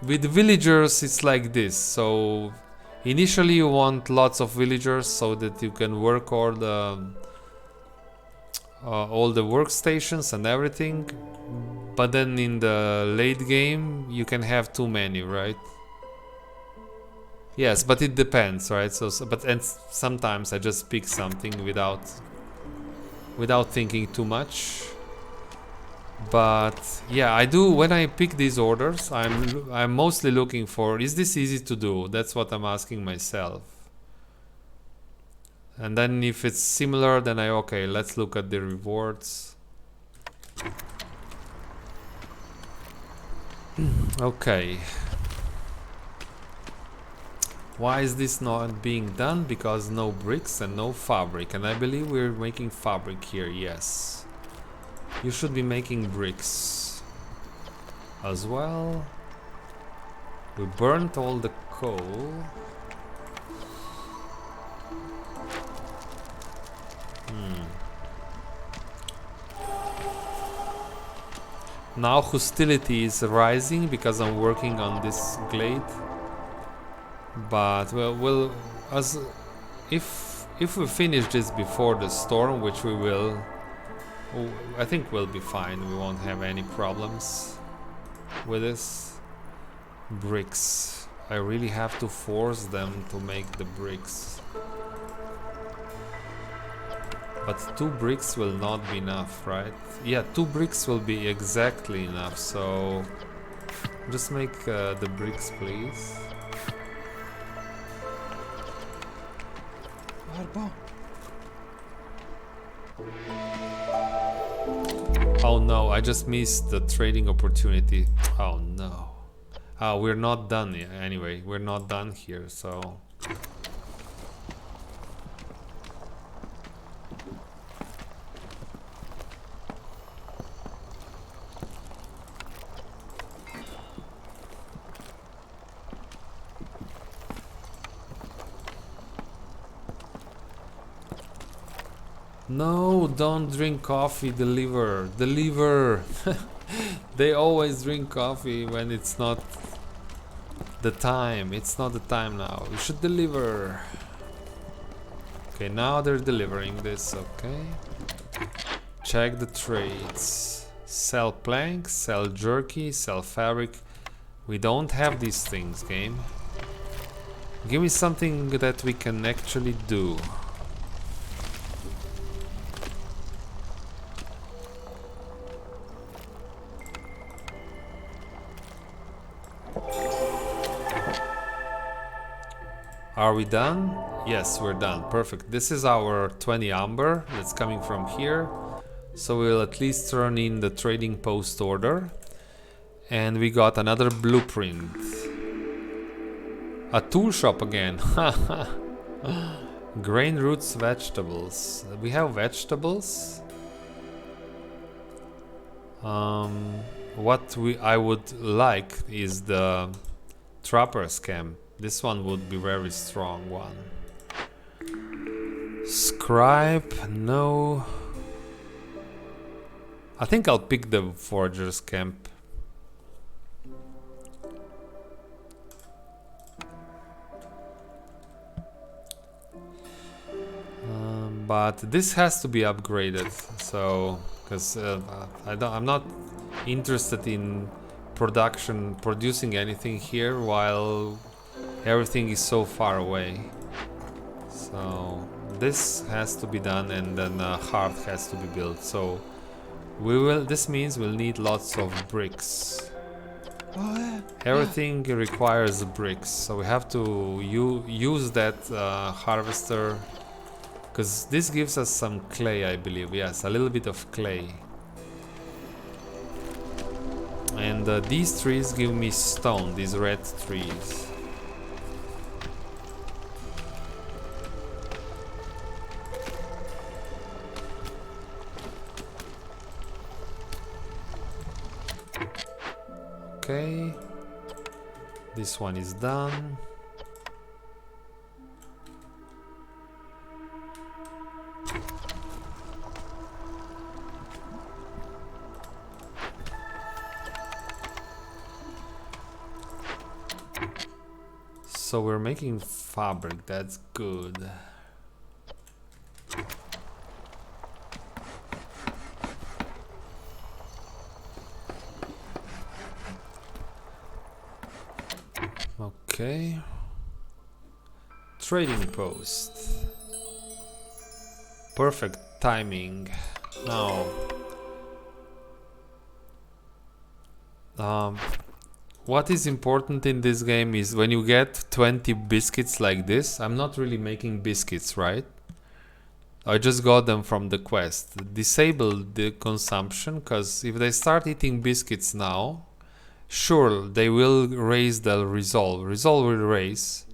With villagers it's like this. So initially you want lots of villagers so that you can work all the workstations and everything, but then in the late game you can have too many, right? Yes, but it depends, right? And sometimes I just pick something without thinking too much. But yeah, I do. When I pick these orders, I'm mostly looking for, is this easy to do? That's what I'm asking myself. And then if it's similar, then okay, let's look at the rewards. Okay. Why is this not being done? Because no bricks and no fabric. And I believe we're making fabric here, yes. You should be making bricks as well. We burnt all the coal. Now hostility is rising because I'm working on this glade. But well, if we finish this before the storm, which we will, I think we'll be fine. We won't have any problems with this. Bricks. I really have to force them to make the bricks. But 2 bricks will not be enough, right? Yeah, 2 bricks will be exactly enough. So just make the bricks, please. Oh no, I just missed the trading opportunity. Oh no. We're not done yet. Anyway, we're not done here, so... No, don't drink coffee, deliver. Deliver! They always drink coffee when it's not the time. It's not the time now. You should deliver. Okay, now they're delivering this, okay. Check the trades. Sell plank, sell jerky, sell fabric. We don't have these things, game. Give me something that we can actually do. Are we done? Yes, we're done. Perfect. This is our 20 amber that's coming from here. So we'll at least turn in the trading post order. And we got another blueprint. A tool shop again. Grain, roots, vegetables. We have vegetables. What I would like is the trapper's camp. This one would be very strong one. Scribe, no. I think I'll pick the forager's camp. But this has to be upgraded, so because I'm not interested in producing anything here while everything is so far away. So this has to be done, and then a heart has to be built. So this means we'll need lots of bricks. Everything requires bricks, so we have to use that harvester, because this gives us some clay, I believe. Yes, a little bit of clay. And these trees give me stone, these red trees. Okay, this one is done. So we're making fabric, that's good. Okay. Trading post. Perfect timing. Now, what is important in this game is when you get 20 biscuits like this. I'm not really making biscuits, right? I just got them from the quest. Disable the consumption, because if they start eating biscuits now, sure, they will raise the resolve. Resolve will raise,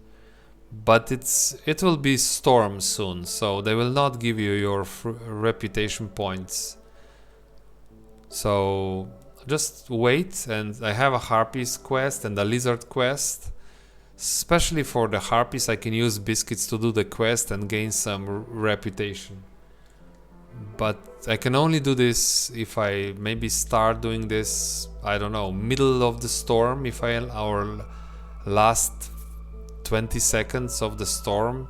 but it will be storm soon, so they will not give you your reputation points. So just wait, and I have a harpies quest and a lizard quest. Especially for the harpies, I can use biscuits to do the quest and gain some reputation. But I can only do this if I maybe start doing this, I don't know, middle of the storm, if our last 20 seconds of the storm.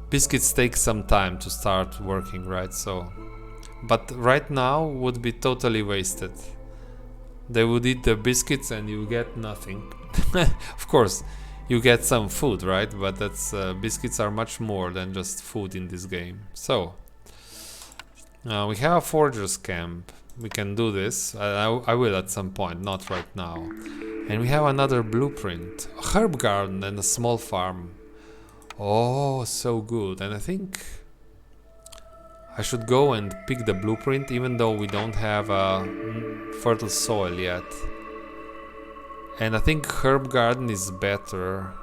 Biscuits take some time to start working, right? So, but right now would be totally wasted. They would eat the biscuits and you get nothing. Of course, you get some food, right? But that's biscuits are much more than just food in this game. So we have a forager's camp. We can do this. I will at some point, not right now. And we have another blueprint, a herb garden and a small farm. Oh, so good. And I think I should go and pick the blueprint, even though we don't have a fertile soil yet. And I think herb garden is better.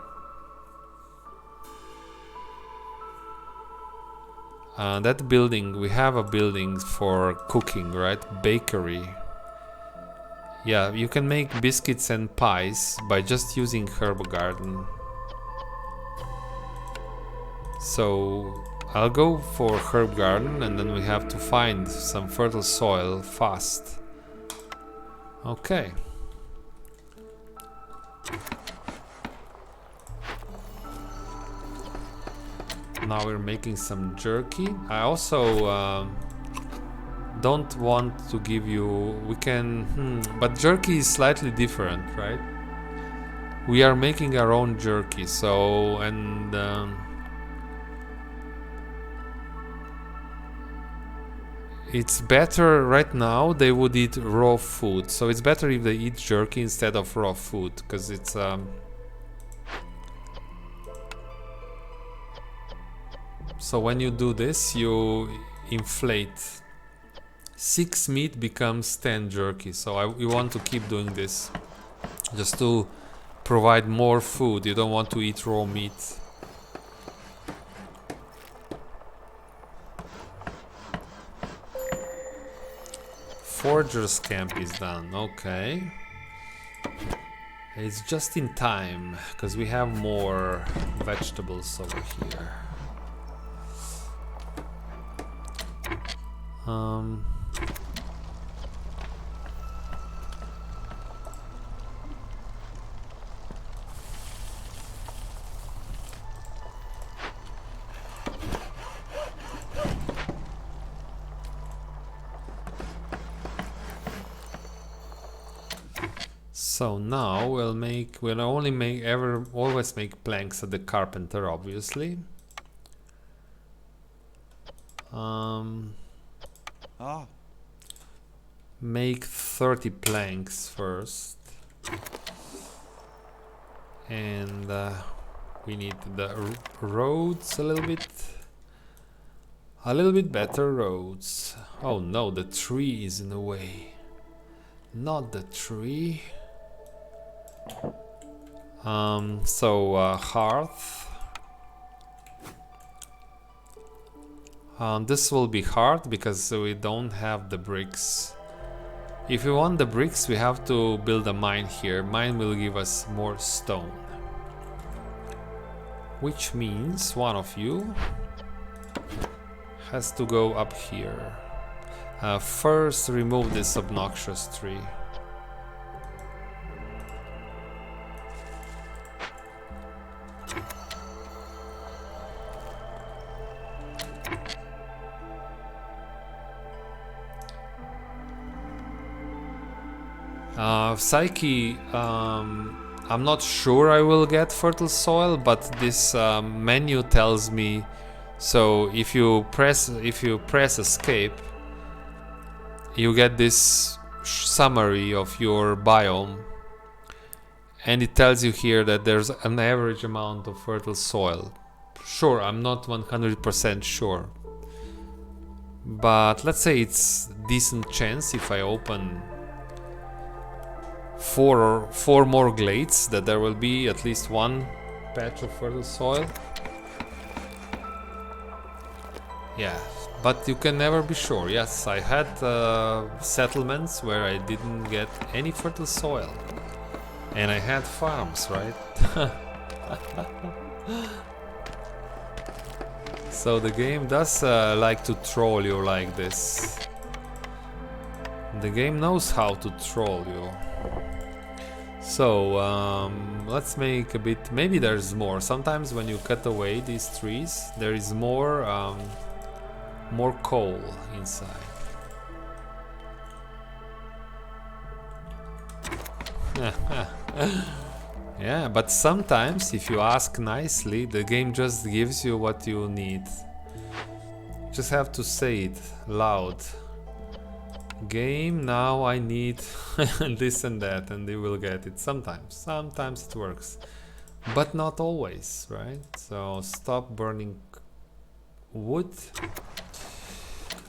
That building, we have a building for cooking, right? Bakery. Yeah, you can make biscuits and pies by just using herb garden. So I'll go for herb garden, and then we have to find some fertile soil fast. Okay. Now we're making some jerky. I also don't want to give you... We can... but jerky is slightly different, right? We are making our own jerky, so... and... it's better right now. They would eat raw food, so it's better if they eat jerky instead of raw food, because it's so when you do this, you inflate. 6 meat becomes 10 jerky, so you want to keep doing this just to provide more food. You don't want to eat raw meat. Forger's camp is done. Okay. It's just in time because we have more vegetables over here. So now we'll always make planks at the carpenter, obviously. Make 30 planks first, and we need the roads a little bit better roads. Oh no, the tree is in the way. Not the tree. Hearth. This will be hard because we don't have the bricks. If we want the bricks, we have to build a mine here. Mine will give us more stone. Which means one of you has to go up here. First, remove this obnoxious tree. Psyche, I'm not sure I will get fertile soil, but this menu tells me. So if you press escape, you get this summary of your biome, and it tells you here that there's an average amount of fertile soil. Sure, I'm not 100% sure, but let's say it's decent chance if I open four more glades that there will be at least one patch of fertile soil. Yeah, but you can never be sure. Yes, I had settlements where I didn't get any fertile soil, and I had farms, right? So the game does like to troll you like this. The game knows how to troll you. So let's make a bit. Maybe there's more. Sometimes when you cut away these trees, there is more coal inside. Yeah, but sometimes if you ask nicely, the game just gives you what you need. You just have to say it loud. Game, now I need this and that, and they will get it. Sometimes it works, but not always, right? So stop burning wood.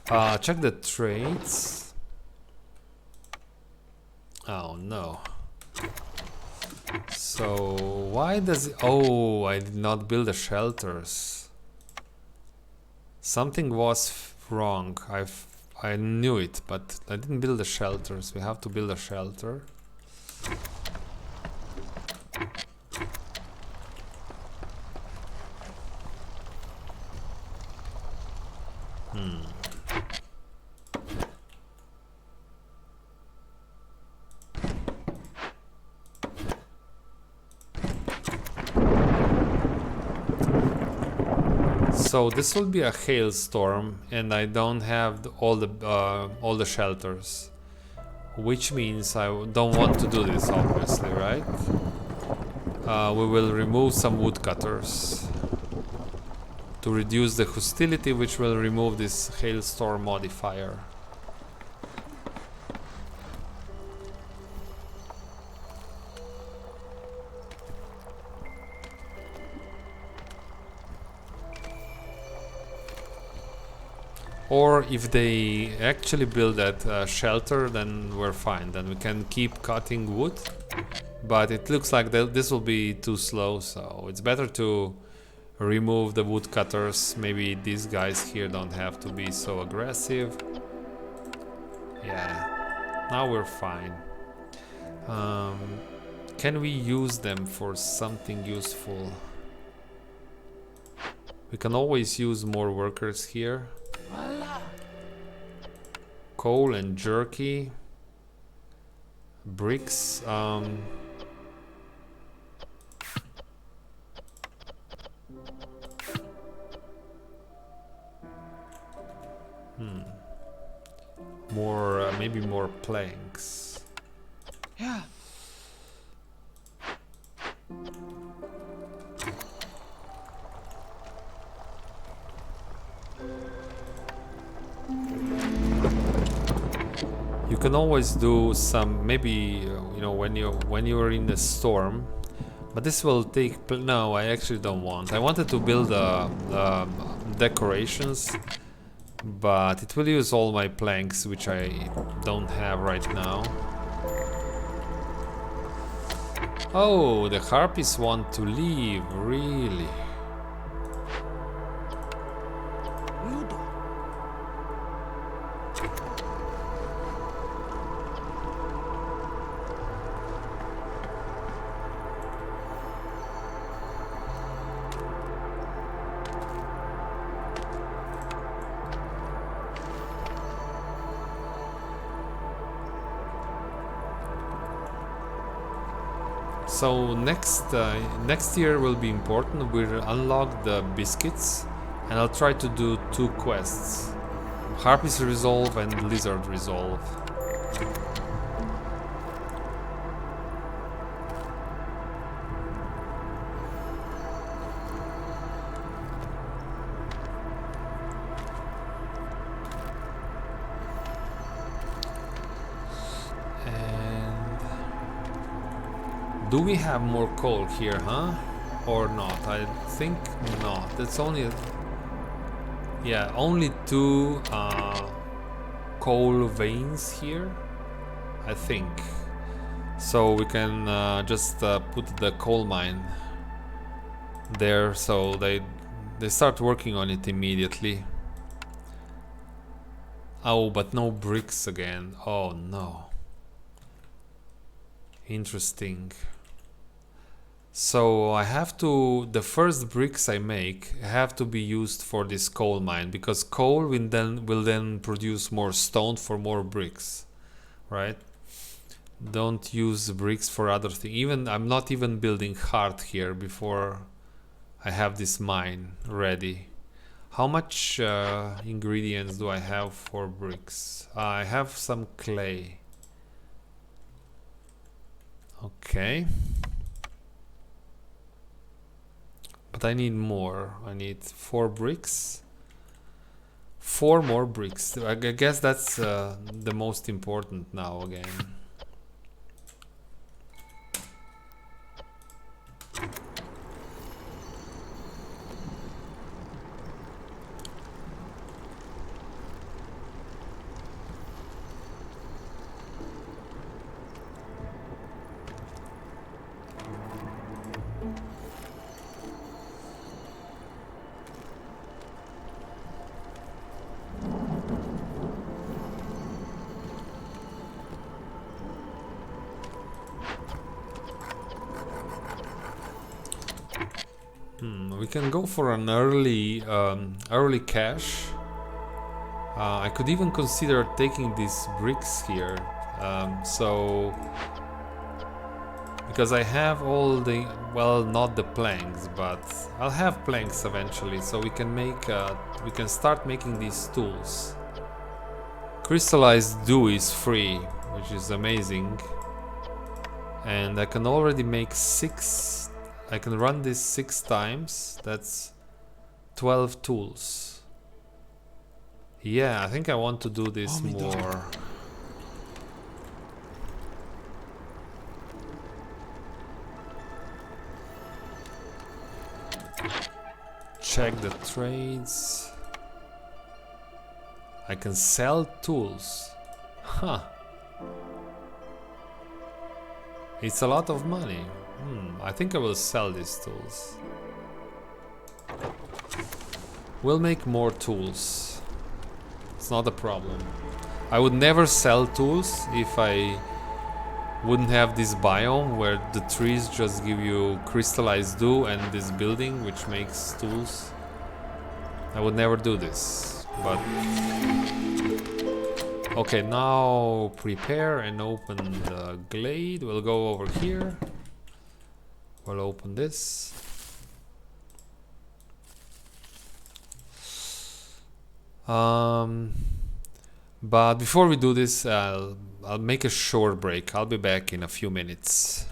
Check the trades. Oh no. So why does it... Oh, I did not build the shelters. Something was wrong. I knew it, but I didn't build the shelters. We have to build a shelter. So this will be a hailstorm, and I don't have all the shelters, which means I don't want to do this, obviously, right? We will remove some woodcutters to reduce the hostility, which will remove this hailstorm modifier. Or if they actually build that shelter, then we're fine. Then we can keep cutting wood. But it looks like this will be too slow, so it's better to remove the woodcutters. Maybe these guys here don't have to be so aggressive. Yeah, now we're fine. Can we use them for something useful? We can always use more workers here. Coal and jerky. Bricks. More, maybe more planks. Yeah. You can always do some, maybe you know, when you're in a storm, but this will take. No, I actually don't want. I wanted to build decorations, but it will use all my planks, which I don't have right now. Oh, the harpies want to leave, really? So next year will be important. We'll unlock the biscuits, and I'll try to do 2 quests: Harpies Resolve and Lizard Resolve. Do we have more coal here, huh? Or not? I think not. It's only... Yeah, only 2 coal veins here, I think. So we can just put the coal mine there, so they start working on it immediately. Oh, but no bricks again. Oh no. Interesting. So I have to, the first bricks I make have to be used for this coal mine, because coal will then produce more stone for more bricks, right? Don't use bricks for other things. Even I'm not even building heart here before I have this mine ready. How much ingredients do I have for bricks? I have some clay. Okay. But I need more. I need 4 bricks. 4 more bricks. I guess that's the most important now again. We can go for an early cache. I could even consider taking these bricks here. So because I have all the, well, not the planks, but I'll have planks eventually, so we can make we can start making these tools. Crystallized dew is free, which is amazing, and I can already make 6. I can run this 6 times. That's 12 tools. Yeah, I think I want to do this more. Check the trades. I can sell tools. Huh. It's a lot of money. I think I will sell these tools. We'll make more tools. It's not a problem. I would never sell tools if I wouldn't have this biome where the trees just give you crystallized dew and this building which makes tools. I would never do this, but okay, now prepare and open the glade. We'll go over here. We'll open this. But before we do this, I'll make a short break. I'll be back in a few minutes.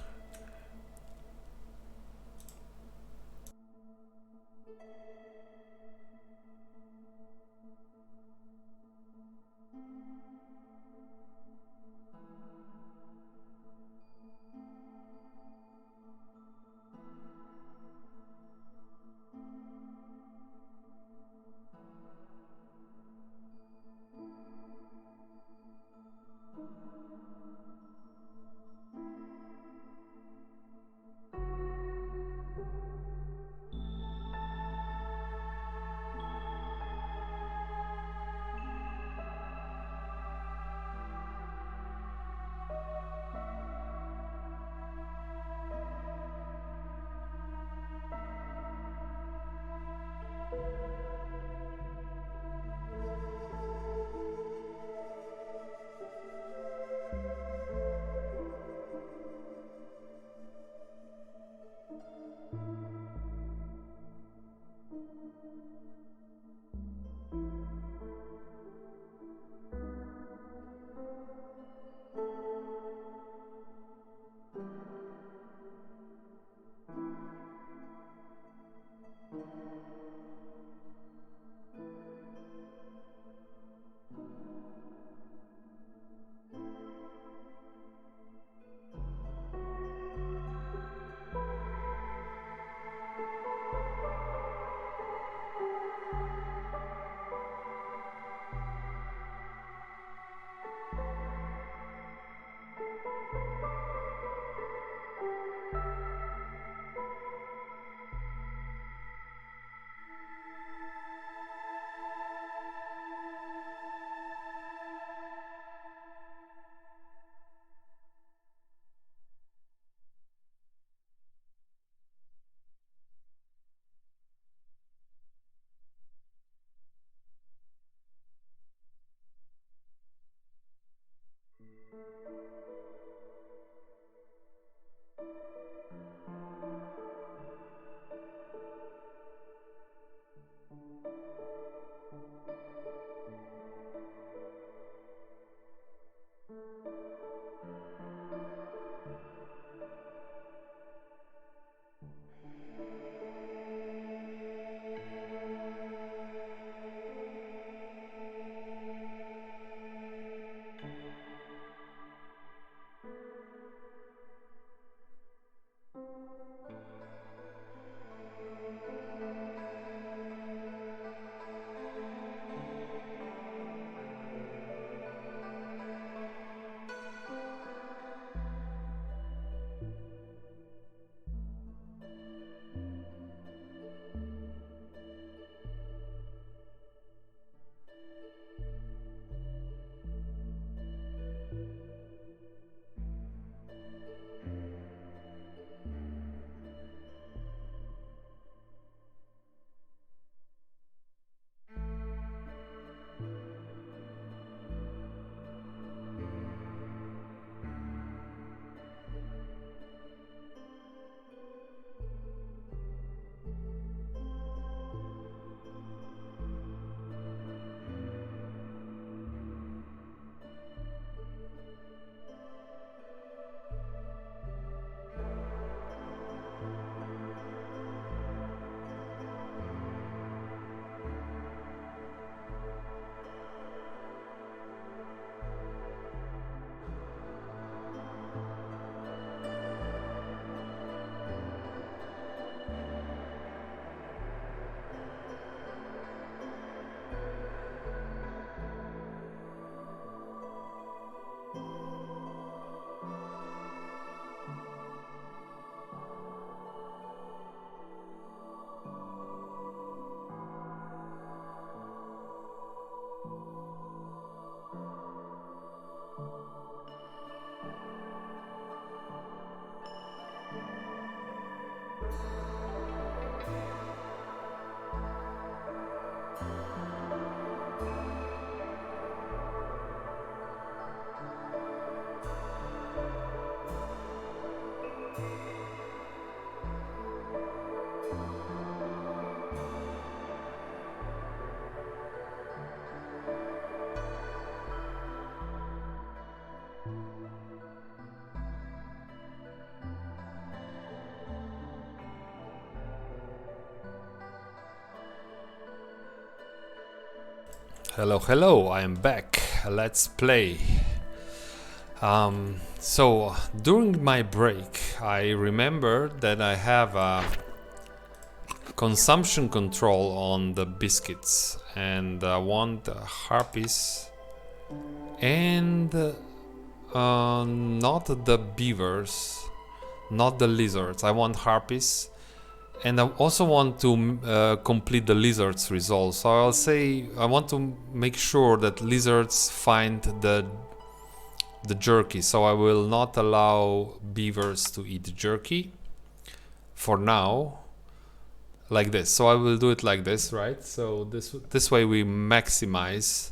Hello, I am back. Let's play. So during my break, I remembered that I have a consumption control on the biscuits, and I want harpies and not the beavers, not the lizards. I want harpies. And I also want to complete the lizards resolve. So I'll say I want to make sure that lizards find the jerky. So I will not allow beavers to eat jerky for now, like this. So I will do it like this, right? So this way we maximize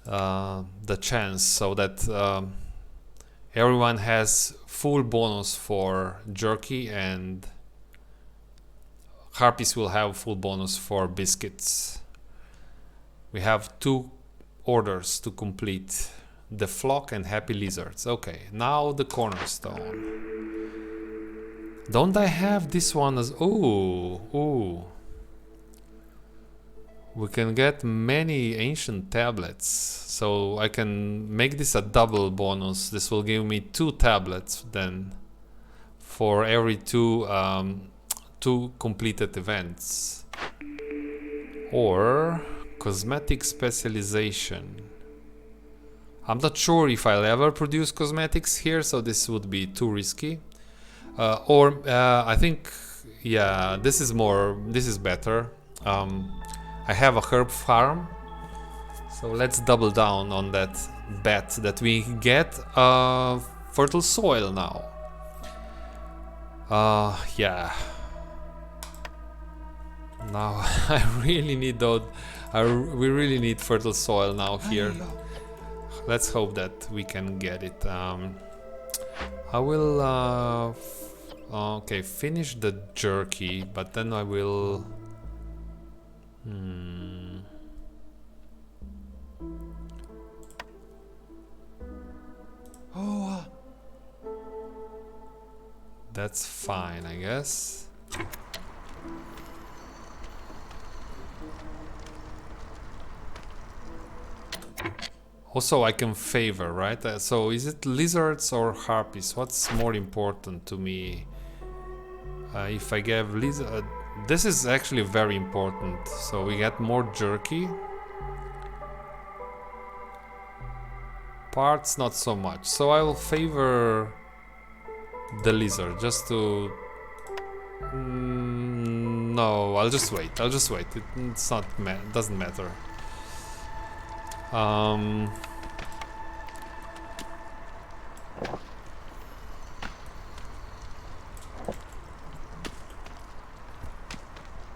the chance so that everyone has full bonus for jerky, and harpies will have full bonus for biscuits. We have 2 orders to complete: the flock and happy lizards. Okay, now the cornerstone. Don't I have this one as... Ooh. We can get many ancient tablets. So I can make this a double bonus. This will give me 2 tablets then for every 2 completed events. Or cosmetic specialization. I'm not sure if I'll ever produce cosmetics here, so this would be too risky. I think, yeah, this is better. I have a herb farm, so let's double down on that bet that we get fertile soil now. Yeah. Now I really need those. We really need fertile soil now here. Let's hope that we can get it. I will okay, finish the jerky, but then I will that's fine, I guess. Also, I can favor, right? So is it lizards or harpies? What's more important to me? If I give lizard... this is actually very important. So we get more jerky. Parts, not so much. So I will favor the lizard, just to... no, I'll just wait. It's not... doesn't matter.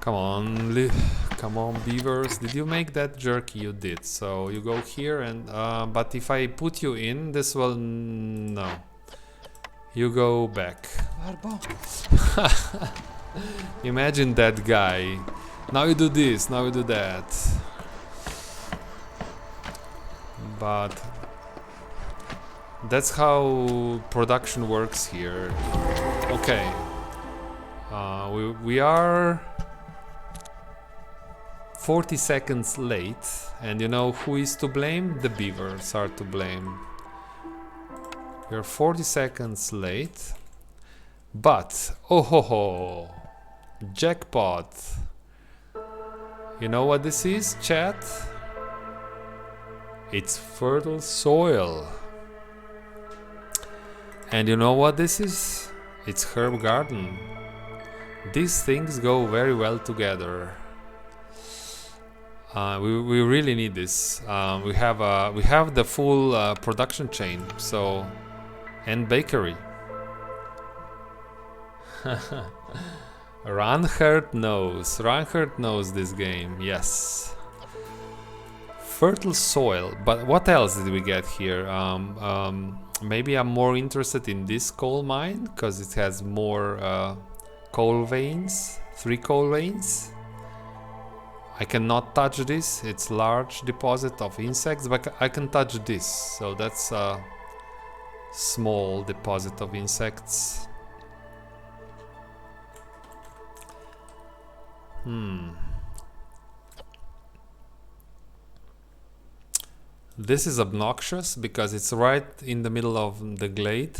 Come on, beavers. Did you make that jerky? You did. So you go here and... but if I put you in, this will... no. You go back. Imagine that guy. Now you do this, now you do that. But... that's how production works here. Okay. We are 40 seconds late, and you know who is to blame? The beavers are to blame. We're 40 seconds late, but oh ho ho, jackpot. You know what this is, chat? It's fertile soil. And you know what this is? It's herb garden. These things go very well together. We really need this. We have the full production chain, so, and bakery. Reinhardt knows this game. Yes. Fertile soil, but what else did we get here? Maybe I'm more interested in this coal mine because it has more coal veins, 3 coal veins. I cannot touch this, it's large deposit of insects, but I can touch this, so that's a small deposit of insects. This is obnoxious because it's right in the middle of the glade.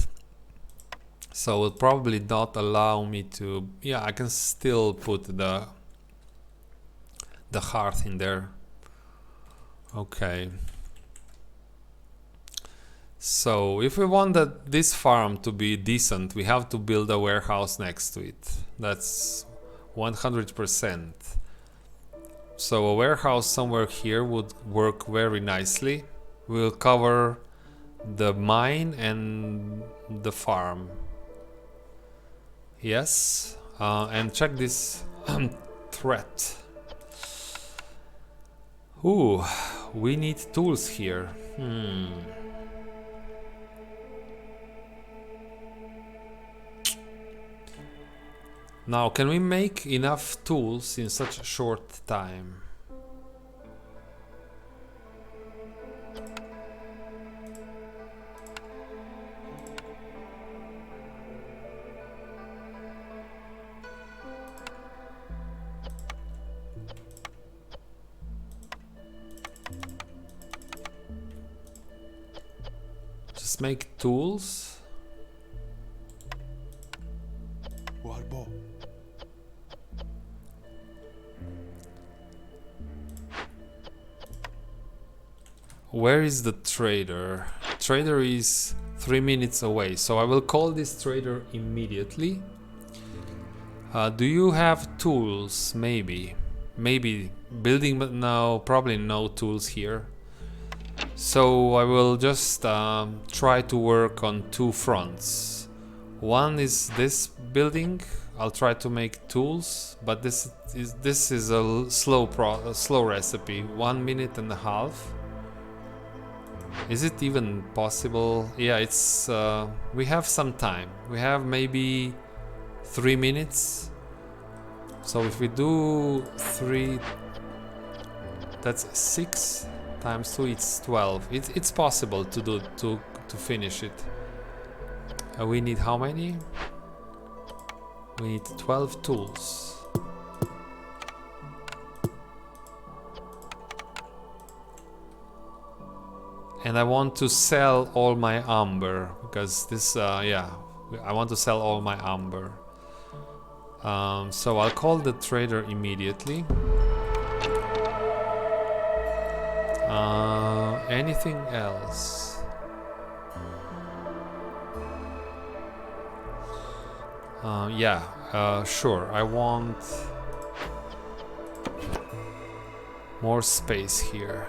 So it will probably not allow me to... Yeah, I can still put the hearth in there. Okay. So if we want this farm to be decent, we have to build a warehouse next to it. That's 100%. So a warehouse somewhere here would work very nicely. We'll cover the mine and the farm. Yes, and check this threat. Ooh, we need tools here. Now, can we make enough tools in such a short time? Just make tools. Where is the trader? Trader is 3 minutes away, so I will call this trader immediately. Do you have tools? Maybe building, but no, probably no tools here. So I will just try to work on two fronts. One is this building. I'll try to make tools, but this is a slow recipe. 1 minute and a half. Is it even possible? Yeah, it's we have some time. We have maybe 3 minutes. So if we do 3, that's 6 times 2, it's 12. It's possible to do to finish it. We need how many? We need 12 tools. And I want to sell all my amber because this, yeah, I want to sell all my amber. So I'll call the trader immediately. Anything else? Yeah, sure. I want more space here.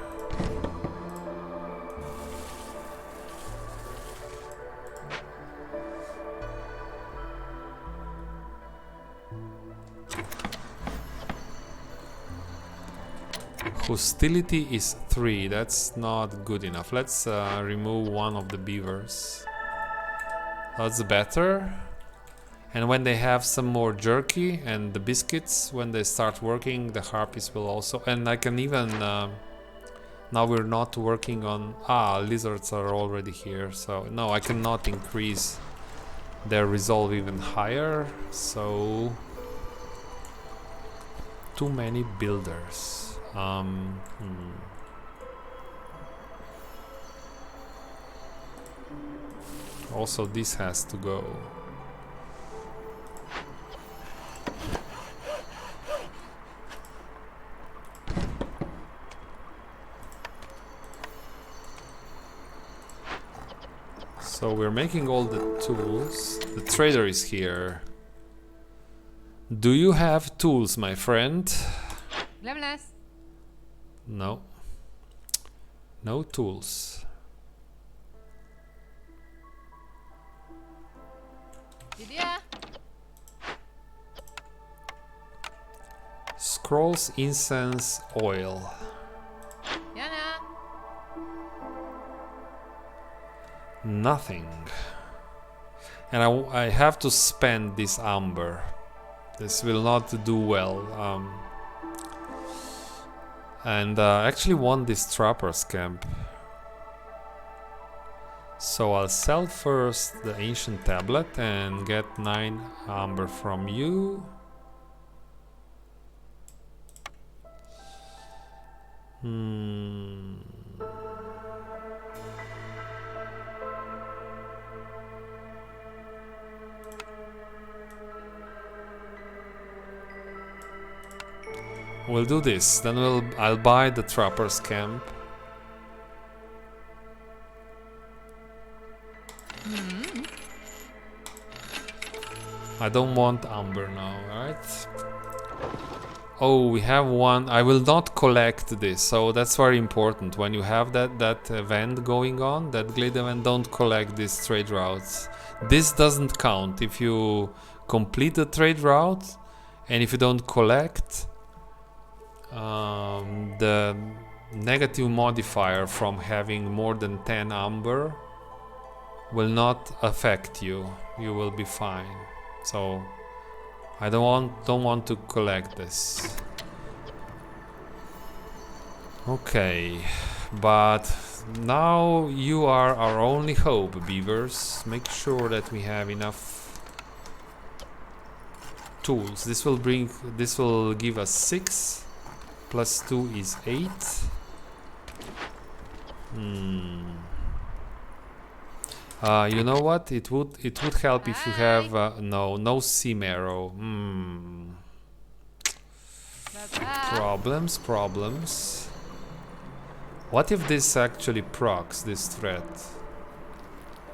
Hostility is 3, that's not good enough. Let's remove one of the beavers. That's better. And when they have some more jerky and the biscuits, when they start working, the harpies will also... And I can even... now we're not working on... lizards are already here, so... No, I cannot increase their resolve even higher, so... Too many builders. Also, this has to go. So we're making all the tools. The trader is here. Do you have tools, my friend? No. No tools. Scrolls, incense, oil. Nothing. And I have to spend this amber. This will not do well. And I actually want this trapper's camp. So I'll sell first the ancient tablet and get 9 amber from you. We'll do this. Then I'll buy the trapper's camp. I don't want amber now, right? Oh, we have one. I will not collect this, so that's very important. When you have that event going on, that glade event, don't collect these trade routes. This doesn't count if you complete the trade route, and if you don't collect, the negative modifier from having more than 10 amber will not affect you. You will be fine. So I don't want to collect this. Okay, but now you are our only hope, beavers. Make sure that we have enough tools. This will give us 6 plus 2 is 8. You know what? It would help if you have no seam arrow. Problems. What if this actually procs this threat?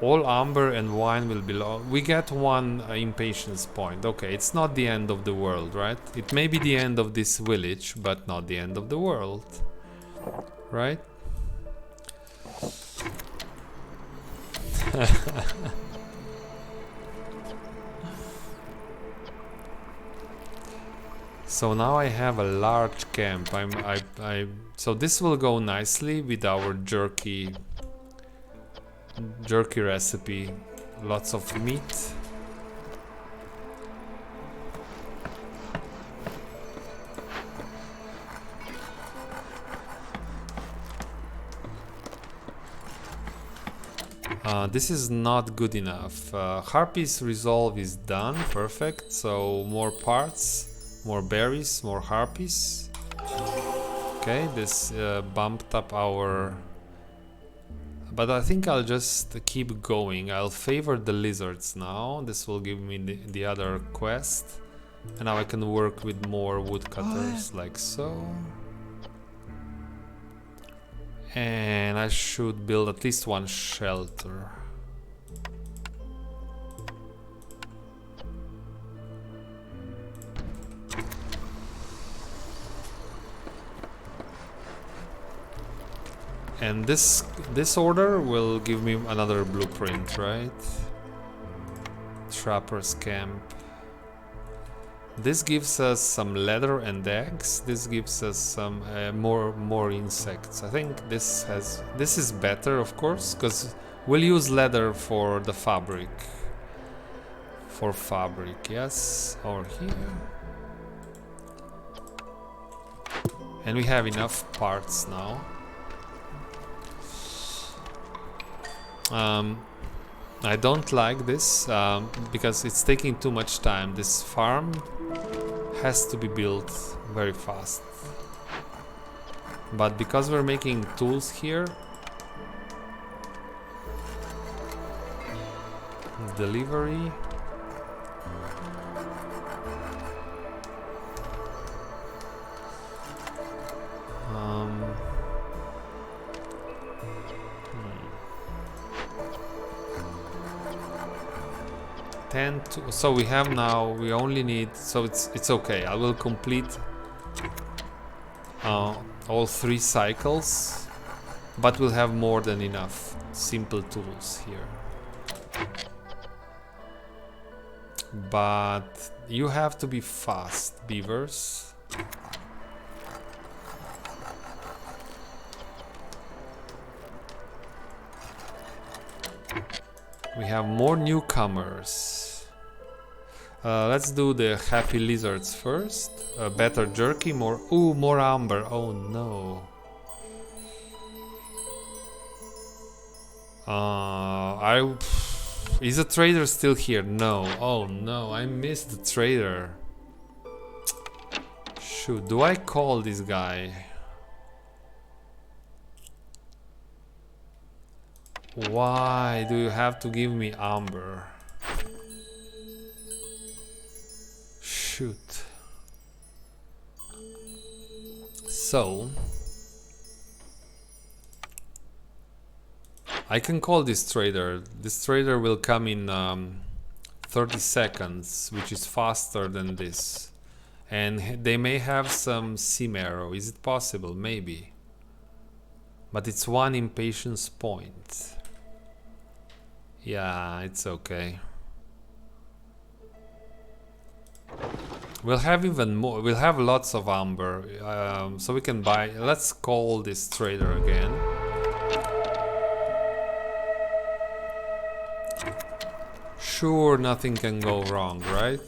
All amber and wine will be lost. We get one impatience point. Okay, it's not the end of the world, right? It may be the end of this village, but not the end of the world, right? So now I have a large camp. So this will go nicely with our jerky recipe. Lots of meat. This is not good enough. Harpy's resolve is done, perfect. So more parts, more berries, more harpies. Okay, this bumped up our... But I think I'll just keep going. I'll favor the lizards now. This will give me the other quest. And now I can work with more woodcutters, like so. And I should build at least one shelter. And this order will give me another blueprint, right? Trapper's camp. This gives us some leather and eggs. This gives us some more insects. I think this is better, of course, because we'll use leather for the fabric. For fabric, yes, over here. And we have enough parts now. I don't like this because it's taking too much time. This farm has to be built very fast. But because we're making tools here, delivery. So we have now, we only need, so it's okay. I will complete all 3 cycles, but we'll have more than enough simple tools here. But you have to be fast, beavers. We have more newcomers. Let's do the happy lizards first. Better jerky, more amber. Oh no. Is the trader still here? No. Oh no, I missed the trader. Shoot, do I call this guy? Why do you have to give me amber? Shoot. So I can call this trader. This trader will come in 30 seconds, which is faster than this. And they may have some sim arrow. Is it possible? Maybe. But it's 1 impatience point. Yeah, it's okay. We'll have even more. We'll have lots of amber. So we can buy. Let's call this trader again. Sure, nothing can go wrong, right?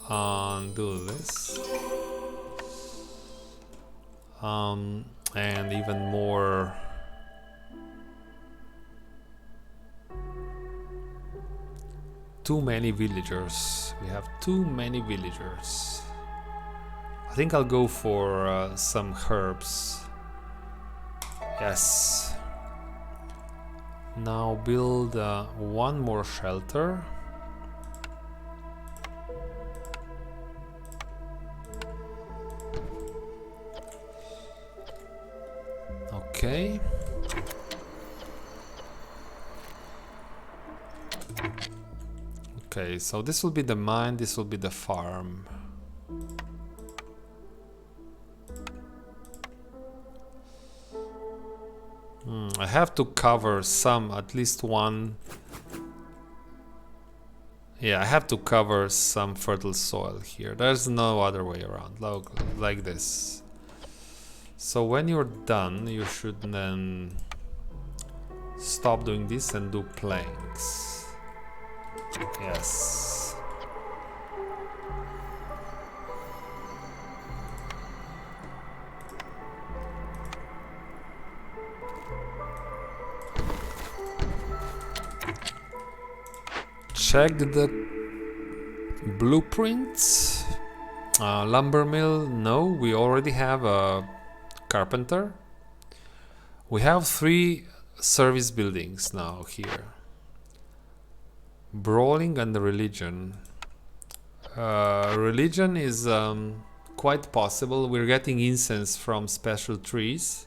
Undo this. And even more. Too many villagers. We have too many villagers. I think I'll go for some herbs. Yes. Now build one more shelter. Okay. Okay, so this will be the mine, this will be the farm. I have to cover some, at least one. Yeah, I have to cover some fertile soil here. There's no other way around, like this. So when you're done, you should then stop doing this and do planks. Yes. Check the blueprints. Lumber mill, no, we already have a carpenter. We have 3 service buildings now here. Brawling and religion. Religion is quite possible. We're getting incense from special trees.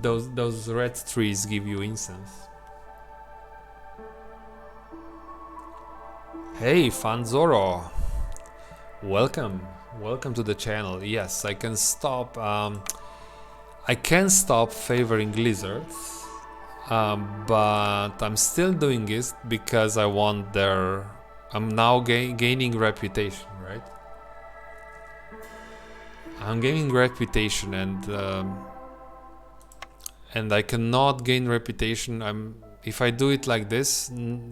Those red trees give you incense. Hey, Fanzoro. Welcome to the channel. Yes, I can stop. I can stop favoring lizards. But I'm still doing it because I want their. I'm now gaining reputation, right? I'm gaining reputation, and I cannot gain reputation. If I do it like this,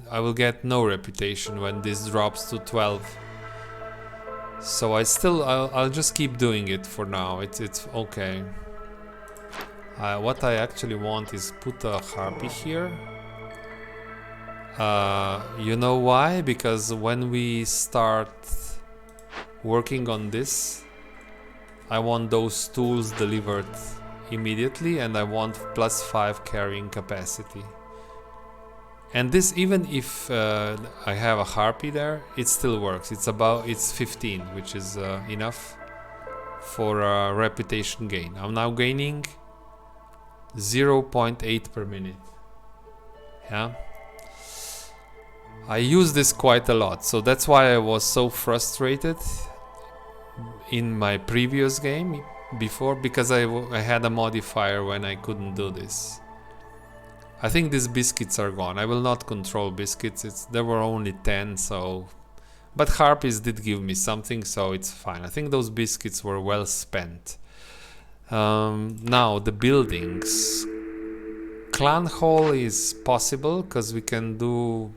I will get no reputation when this drops to 12. So I'll just keep doing it for now. It's okay. What I actually want is put a harpy here. You know why? Because when we start working on this, I want those tools delivered immediately, and I want +5 carrying capacity. And this, even if I have a harpy there, it still works. It's 15, which is enough for a reputation gain. I'm now gaining 0.8 per minute. Yeah, I use this quite a lot, so that's why I was so frustrated in my previous game before, because I had a modifier when I couldn't do this. I think these biscuits are gone. I will not control biscuits. There were only 10, so, but harpies did give me something, so it's fine. I think those biscuits were well spent. Now the buildings. Clan hall is possible because we can do,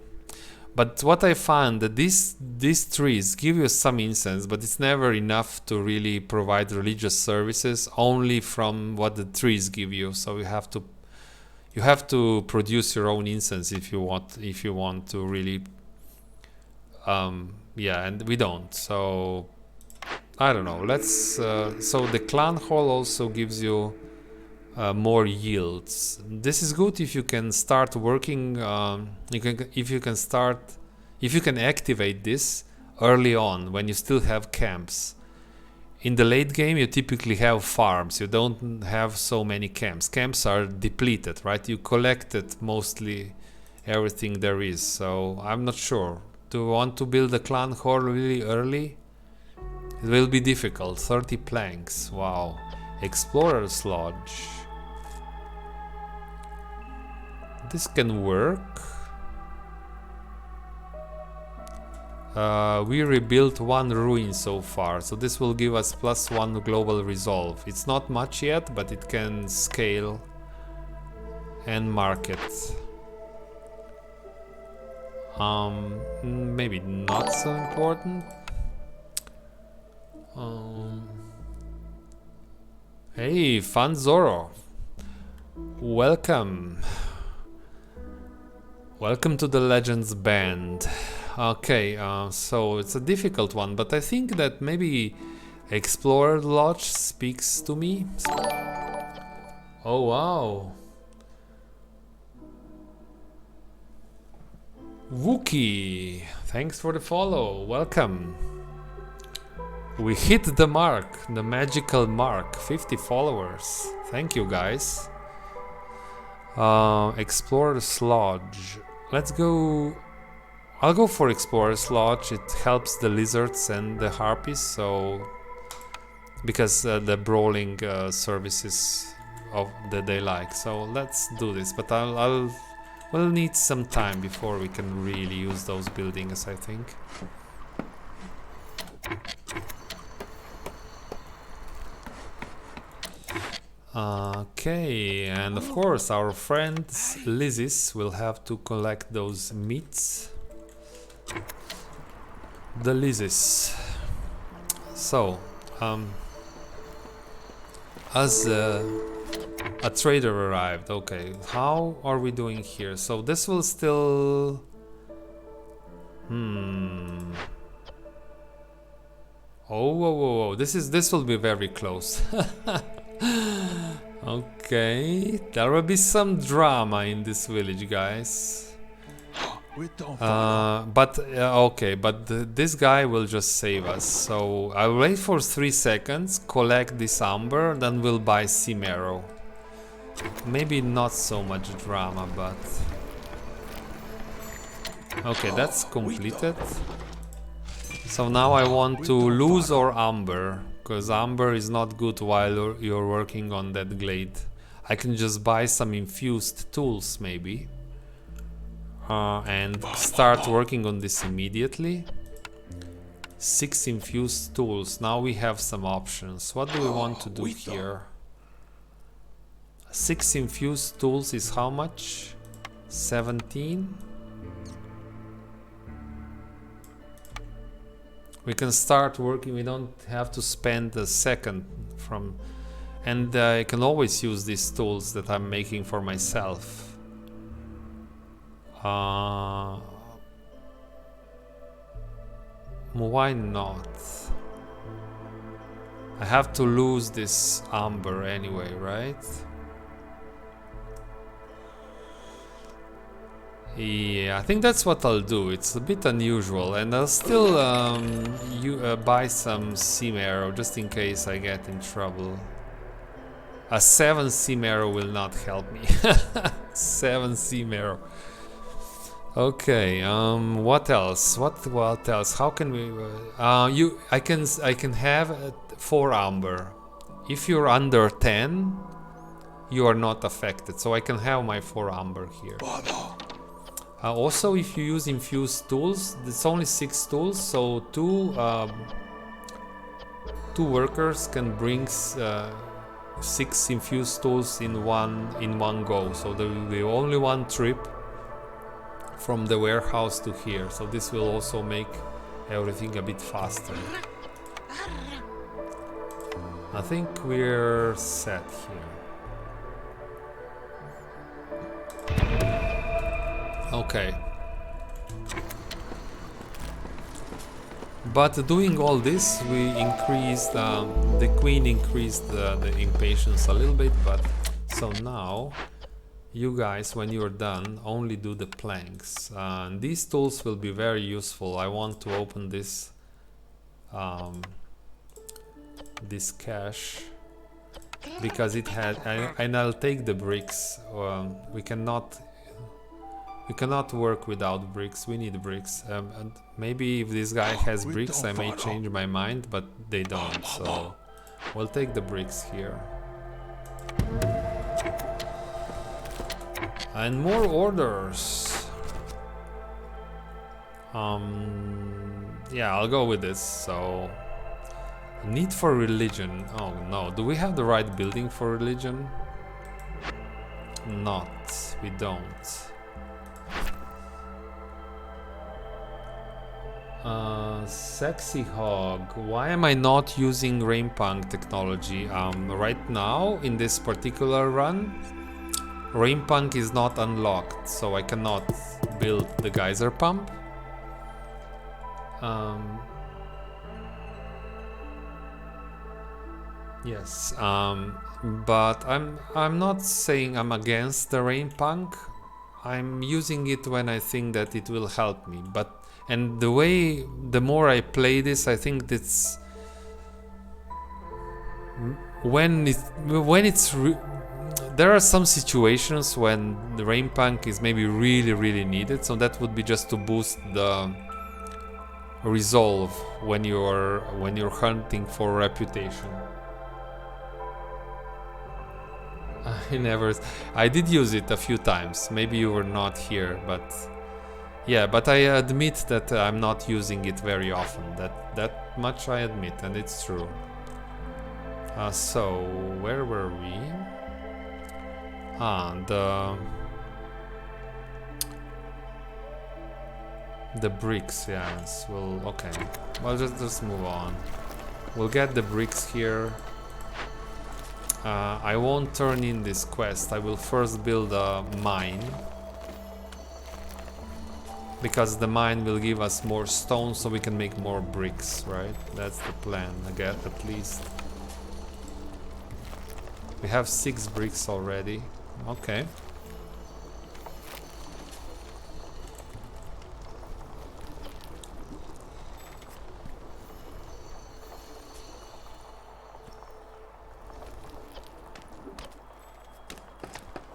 but what I found that these trees give you some incense, but it's never enough to really provide religious services, only from what the trees give you. So you have to produce your own incense if you want to really yeah, and we don't. So I don't know. Let's so the clan hall also gives you more yields. This is good if you can start working. If you can activate this early on when you still have camps. in the late game you typically have farms. You don't have so many camps. Camps are depleted, right? You collected mostly everything there is. So I'm not sure. Do you want to build a clan hall really early? It will be difficult. 30 planks. Wow. Explorer's Lodge. This can work. We rebuilt one ruin so far, so this will give us +1 global resolve. It's not much yet, but it can scale and market. Maybe not so important. Hey, Fun Zoro. Welcome. Welcome to the Legends band. Okay, so it's a difficult one, but I think that maybe Explorer Lodge speaks to me. Oh wow. Wookie, thanks for the follow. Welcome. We hit the mark, the magical mark. 50 followers. Thank you guys. Explorer's Lodge. Let's go. I'll go for Explorer's Lodge. It helps the lizards and the harpies, so because the brawling services of that they like. So let's do this. But we'll need some time before we can really use those buildings, I think. Okay, and of course our friends Lizzys will have to collect those meats. The Lizzys. So, as a trader arrived. Okay, how are we doing here? So this will still... Oh, whoa, whoa, whoa. This will be very close. Okay, there will be some drama in this village, guys. Okay, but this guy will just save us. So I'll wait for 3 seconds, collect this amber, then we'll buy Cimero. Maybe not so much drama, but... Okay, that's completed. So now I want to lose or amber, because amber is not good while you're working on that glade. I can just buy some infused tools maybe. And start working on this immediately. 6 infused tools. Now we have some options. What do we want to do here? 6 infused tools is how much? 17? We can start working. We don't have to spend a second from... And I can always use these tools that I'm making for myself. Why not? I have to lose this amber anyway, right? Yeah, I think that's what I'll do. It's a bit unusual, and I'll still buy some Cimero just in case I get in trouble. A 7 Cimero will not help me. 7 Cimero. Okay, what else? What else? How can we... I can have 4 amber. If you're under 10, you are not affected. So I can have my 4 amber here. Also, if you use infused tools, it's only 6 tools, so 2 workers can bring 6 infused tools in one go. So there will be only 1 trip from the warehouse to here, so this will also make everything a bit faster. I think we're set here. Okay. But doing all this, we increased, the queen increased the impatience a little bit, but so now you guys, when you're done, only do the planks. These tools will be very useful. I want to open this this cache because it had, and I'll take the bricks. We cannot work without bricks. We need bricks. And maybe if this guy has bricks, I may change my mind, but they don't. So we'll take the bricks here. And more orders. Yeah, I'll go with this. So, need for religion. Oh no, do we have the right building for religion? Not, we don't. Sexy hog. Why am I not using Raimpunk technology? Right now in this particular run, Raimpunk is not unlocked, so I cannot build the geyser pump. Yes, but I'm not saying I'm against the Raimpunk. I'm using it when I think that it will help me. And the more I play this, I think it's there are some situations when the Raimpunk is maybe really needed. So that would be just to boost the resolve when you're hunting for reputation. I did use it a few times. Maybe you were not here, but yeah, but I admit that I'm not using it very often. That much I admit, and it's true. So where were we? The bricks, yes. Okay. Well, just move on. We'll get the bricks here. I won't turn in this quest. I will first build a mine, because the mine will give us more stone so we can make more bricks, right? That's the plan, I guess, at least. We have 6 bricks already. Okay.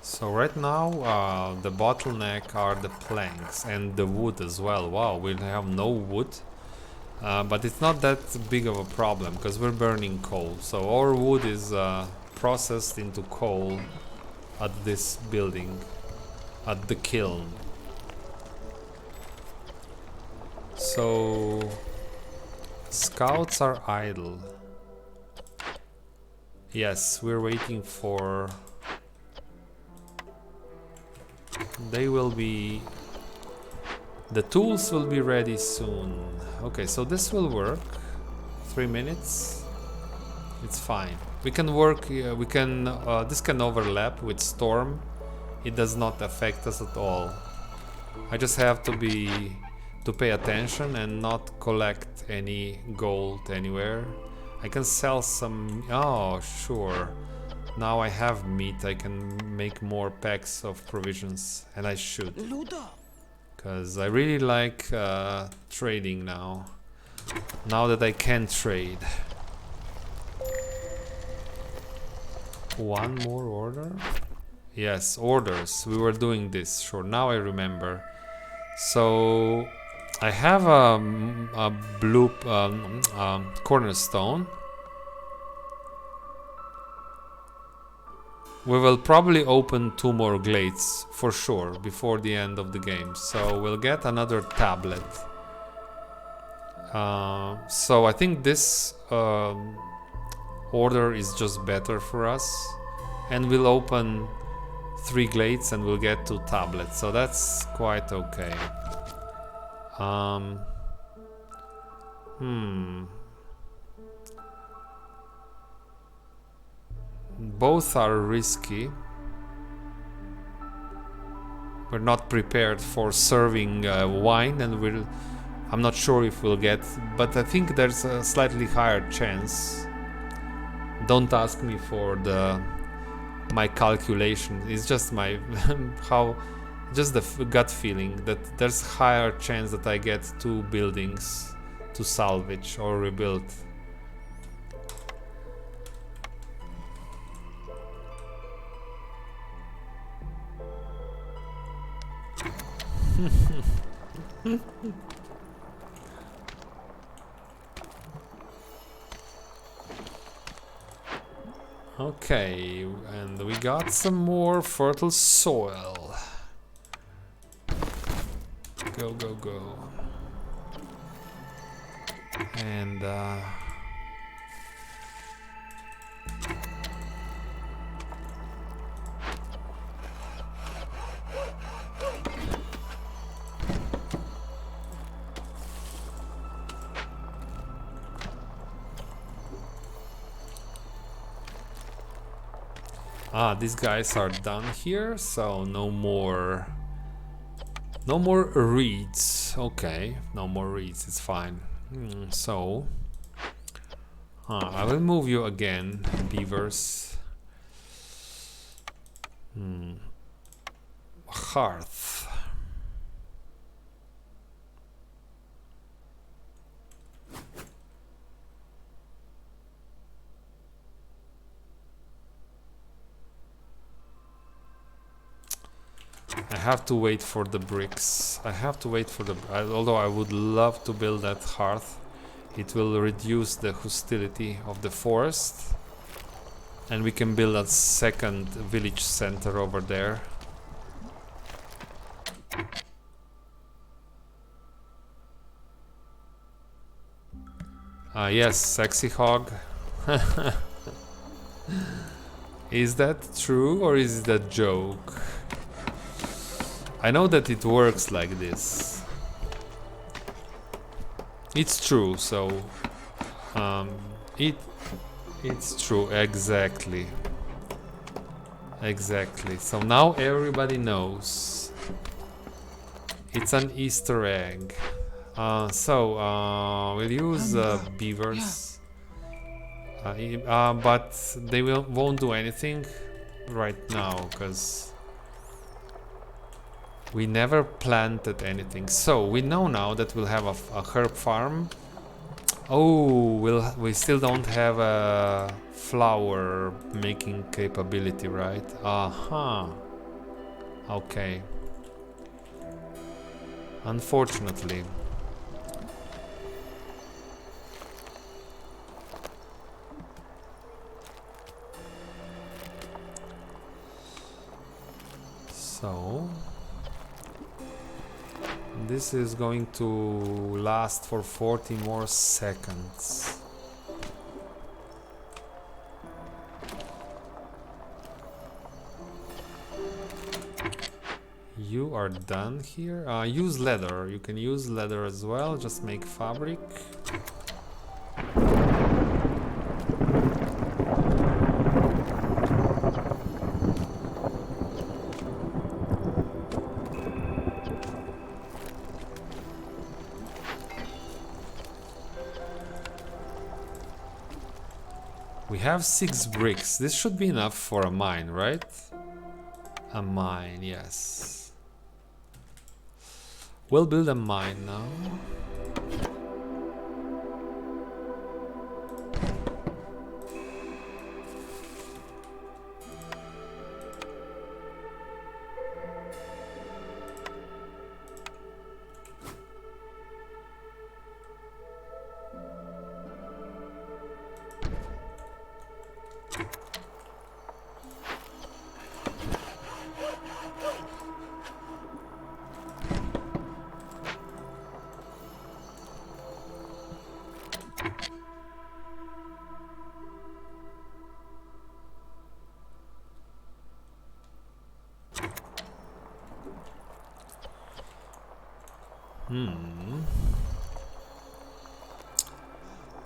So right now the bottleneck are the planks and the wood as well. Wow, we have no wood, but it's not that big of a problem because we're burning coal. So our wood is processed into coal at this building, at the kiln. So scouts are idle. Yes, we're waiting for... They will be... The tools will be ready soon. Okay, so this will work. 3 minutes. It's fine. We can work, this can overlap with storm. It does not affect us at all. I just have to pay attention and not collect any gold anywhere. I can sell some, oh sure. Now I have meat, I can make more packs of provisions, and I should. Because I really like trading now. Now that I can trade. One more order? Yes, orders. We were doing this, sure. Now I remember. So I have a blue cornerstone. We will probably open 2 more glades for sure before the end of the game. So we'll get another tablet. So I think this order is just better for us. And we'll open 3 glades and we'll get 2 tablets. So that's quite okay. Both are risky. We're not prepared for serving wine, and I'm not sure if we'll get, but I think there's a slightly higher chance. Don't ask me for my calculation. It's just my just the gut feeling that there's higher chance that I get 2 buildings to salvage or rebuild. Okay, and we got some more fertile soil. Go, go, go. And these guys are done here, so no more reeds. Okay, no more reeds, it's fine. So I will move you again, beavers. Hearth. I have to wait for the bricks. I have to wait for the... although I would love to build that hearth. It will reduce the hostility of the forest. And we can build a second village center over there. Yes, sexy hog. Is that true or is it a joke? I know that it works like this. It's true, so it's true, exactly. Exactly. So now everybody knows. It's an Easter egg. We'll use beavers. But they won't do anything right now, because we never planted anything. So we know now that we'll have a herb farm. Oh, we still don't have a flower making capability, right? Aha. Okay. Unfortunately. So this is going to last for 40 more seconds. You are done here. Use leather. You can use leather as well. Just make fabric. We have 6 bricks. This should be enough for a mine, right? A mine, yes. We'll build a mine now.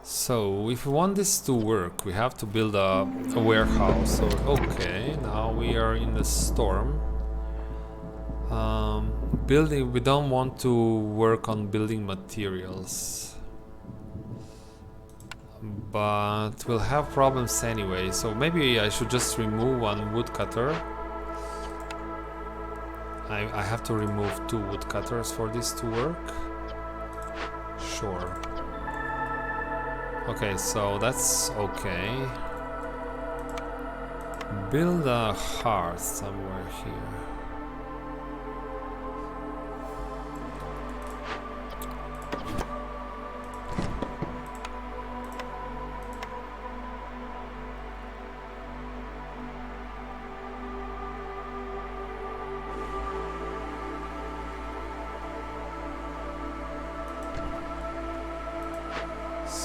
So if we want this to work, we have to build a warehouse. So okay, now we are in the storm. Building. We don't want to work on building materials, but we'll have problems anyway. So maybe I should just remove one woodcutter. I have to remove 2 woodcutters for this to work. Sure. Okay, so that's okay. Build a hearth somewhere here.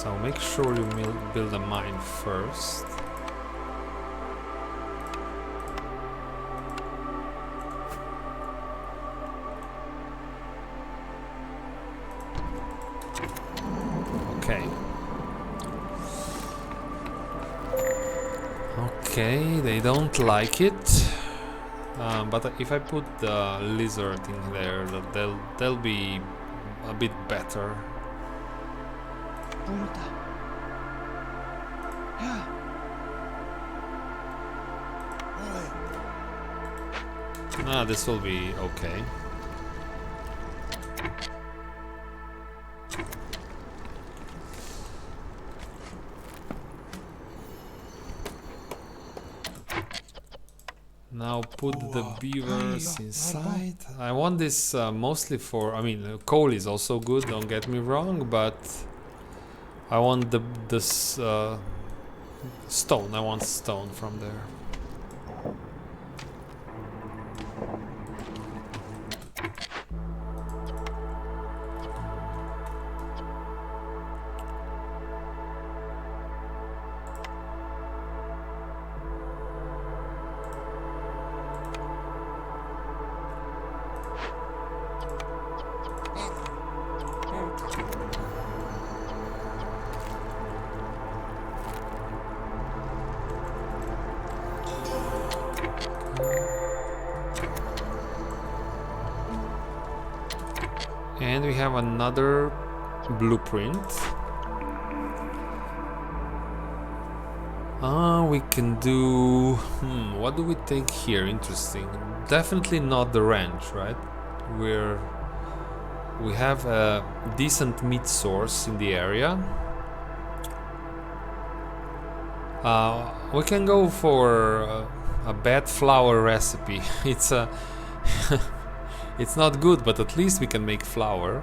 So make sure you build a mine first. Okay. Okay, they don't like it. But if I put the lizard in there, they'll be a bit better. Ah, this will be okay. Now put the beavers inside. I want this mostly for, I mean, coal is also good, don't get me wrong, but I want this stone. I want stone from there. And we have another blueprint. We can do... what do we take here? Interesting. Definitely not the ranch, right? We have a decent meat source in the area. We can go for a bad flour recipe. It's a... It's not good, but at least we can make flour.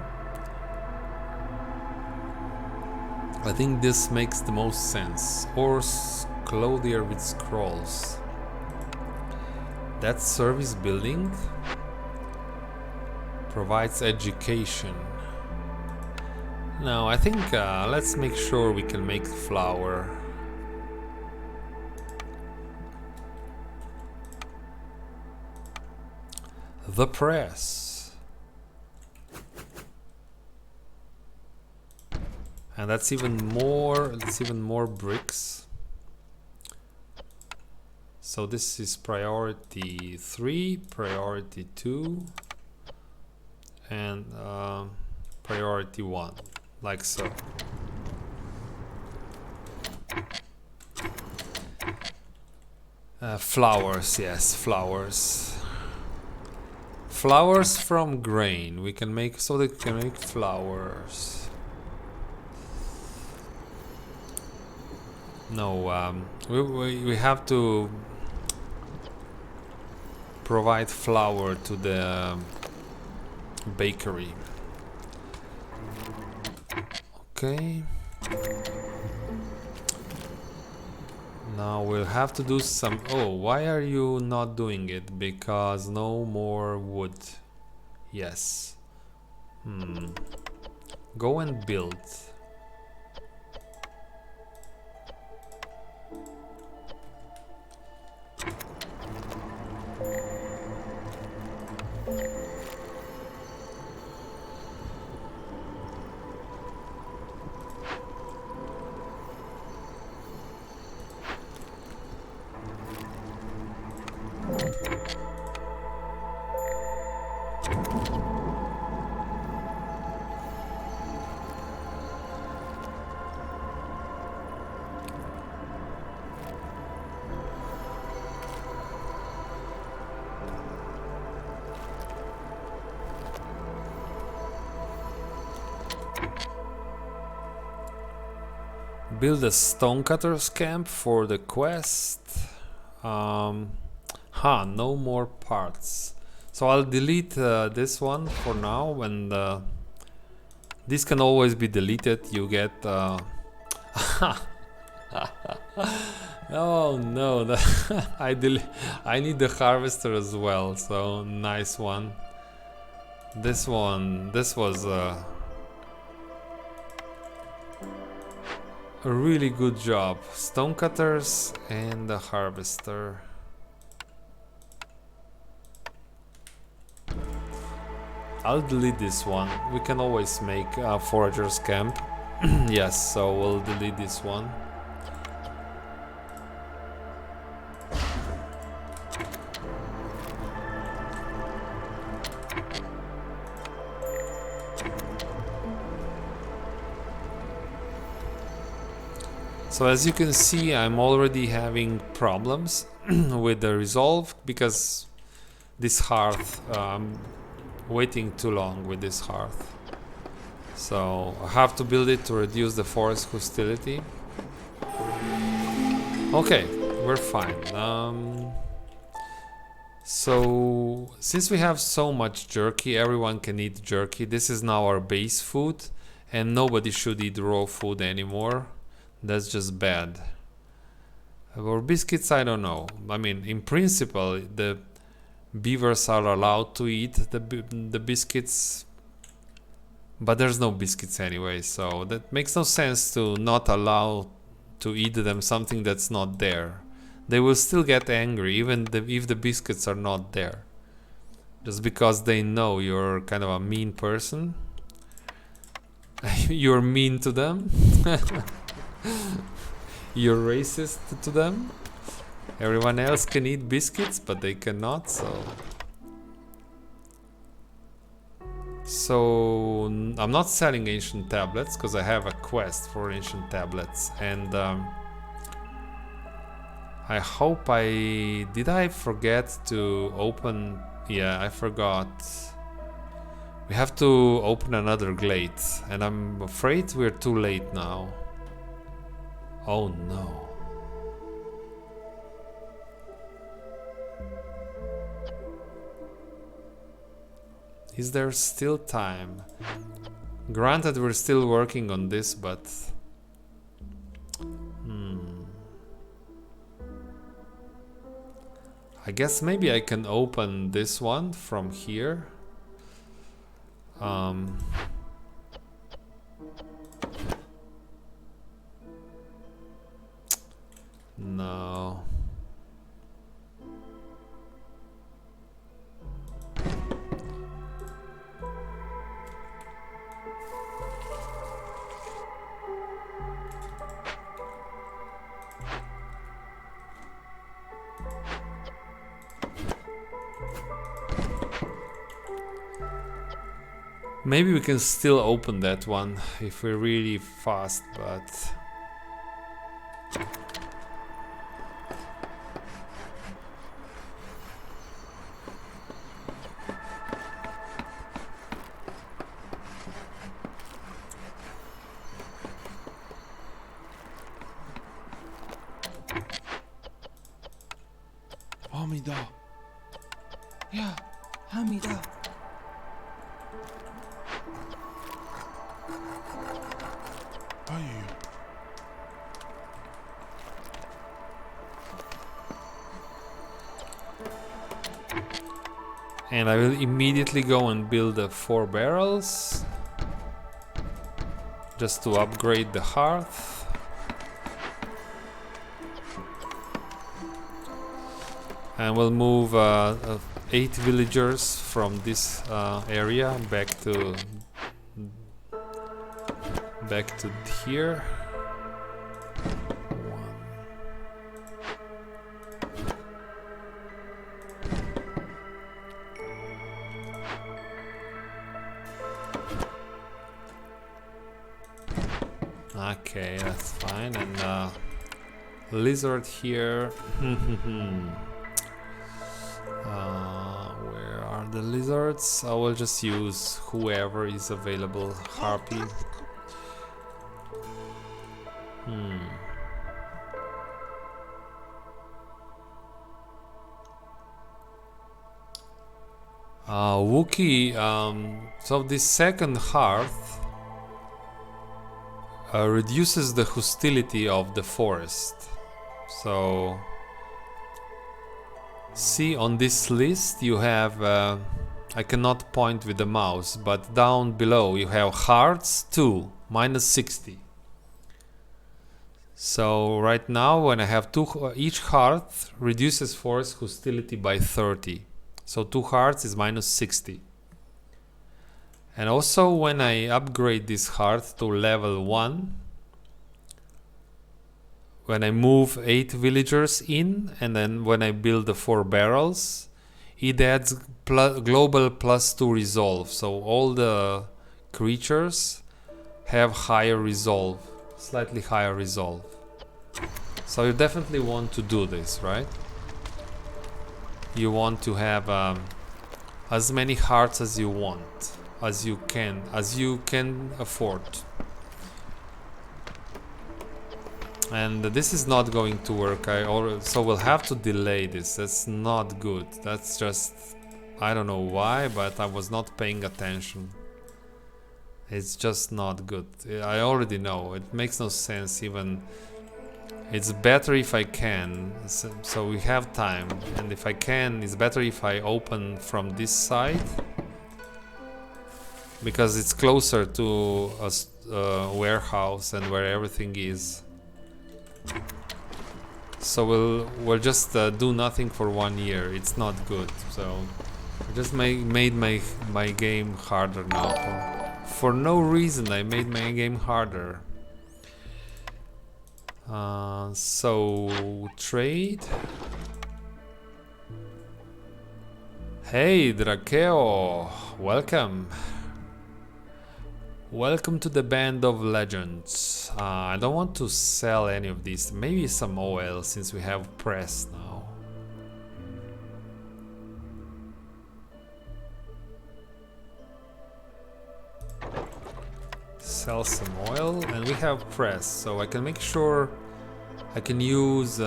I think this makes the most sense. Or clothier with scrolls. That service building provides education. No, I think let's make sure we can make flour. The press. And that's even more bricks. So this is priority 3, priority 2, and priority 1, like so. Flowers, yes, flowers. Flowers from grain. We can make, so they can make flowers. No, we have to provide flour to the bakery. Okay. Now we'll have to do some... Oh, why are you not doing it? Because no more wood. Yes. Go and build. Build a stonecutter's camp for the quest. No more parts. So I'll delete this one for now, and this can always be deleted. You get... Oh no, I need the harvester as well, so nice one. This was... a really good job. Stonecutters and the harvester. I'll delete this one. We can always make a forager's camp. Yes, so we'll delete this one. So as you can see, I'm already having problems with the resolve because this hearth, I'm waiting too long with this hearth. So I have to build it to reduce the forest hostility. Okay, we're fine. So since we have so much jerky, everyone can eat jerky. This is now our base food, and nobody should eat raw food anymore. That's just bad. Or biscuits, I don't know. I mean, in principle, the beavers are allowed to eat the biscuits, but there's no biscuits anyway, so that makes no sense to not allow to eat them something that's not there. They will still get angry even if the biscuits are not there, just because they know you're kind of a mean person. You're mean to them. You're racist to them. Everyone else can eat biscuits, but they cannot, so I'm not selling ancient tablets because I have a quest for ancient tablets, and I hope did I forget to open? Yeah, I forgot. We have to open another glade, and I'm afraid we're too late now. Oh no. Is there still time? Granted, we're still working on this, but I guess maybe I can open this one from here. No. Maybe we can still open that one if we're really fast, but Hamida. Yeah, Hamida. and I will immediately go and build the 4 barrels just to upgrade the hearth. And we'll move 8 villagers from this area back to here. Okay, that's fine. And lizard here. Where are the lizards? I will just use whoever is available. Harpy. Wookie. So this second hearth reduces the hostility of the forest. So see, on this list you have I cannot point with the mouse, but down below you have hearts 2 -60. So right now when I have each hearth reduces forest hostility by 30. So 2 hearts is minus 60. And also when I upgrade this hearth to level 1, when I move 8 villagers in, and then when I build the 4 barrels, it adds global +2 resolve. So all the creatures have higher resolve, slightly higher resolve. So you definitely want to do this, right? You want to have as many hearts as you want, as you can afford. And this is not going to work. So we'll have to delay this. That's not good. That's just, I don't know why, but I was not paying attention. It's just not good. I already know. It makes no sense even. It's better if I can. So we have time. And if I can, it's better if I open from this side. Because it's closer to a warehouse and where everything is. So we'll just do nothing for 1 year. It's not good. So I just made my game harder now. For no reason I made my game harder. So trade. Hey Drakeo, welcome. Welcome to the band of legends. I don't want to sell any of these. Maybe some oil since we have press now. Sell some oil, and we have press, so I can make sure I can use.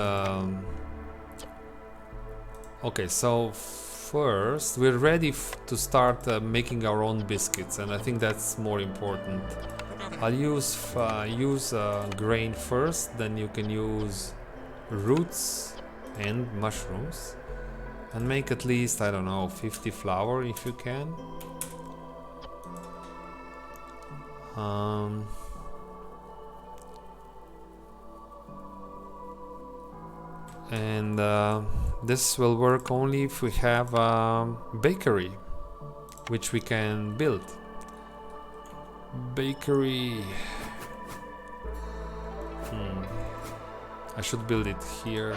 Okay, so first we're ready to start making our own biscuits, and I think that's more important. I'll use grain first, then you can use roots and mushrooms, and make at least, I don't know, 50 flour if you can. And this will work only if we have a bakery, which we can build. Bakery. I should build it here.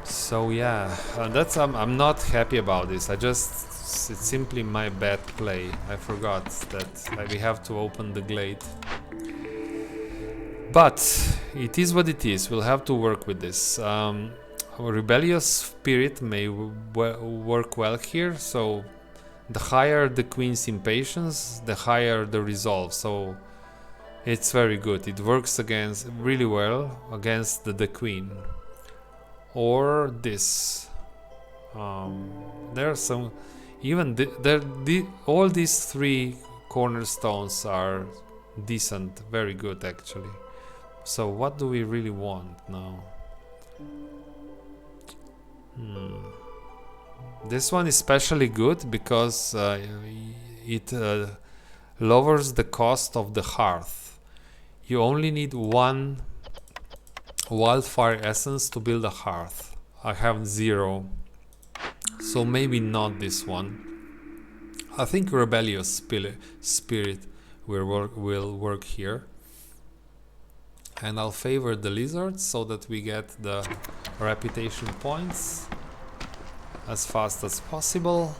So yeah, that's I'm not happy about this. It's simply my bad play. I forgot that we have to open the glade. But it is what it is. We'll have to work with this. Our rebellious spirit may work well here. So the higher the queen's impatience, the higher the resolve. So it's very good. It works really well against the queen. Or this. There are some. Even all these 3 cornerstones are decent, very good actually. So what do we really want now? This one is especially good because it lowers the cost of the hearth. You only need 1 wildfire essence to build a hearth. I have 0, so maybe not this one. I think rebellious spirit will work here, and I'll favor the lizards so that we get the reputation points as fast as possible.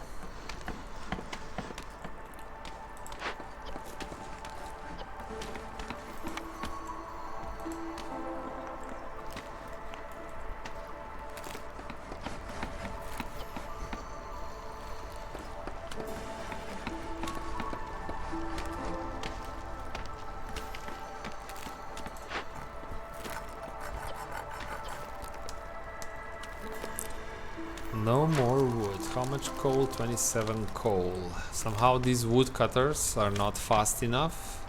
No more wood. How much coal? 27 coal. Somehow these woodcutters are not fast enough.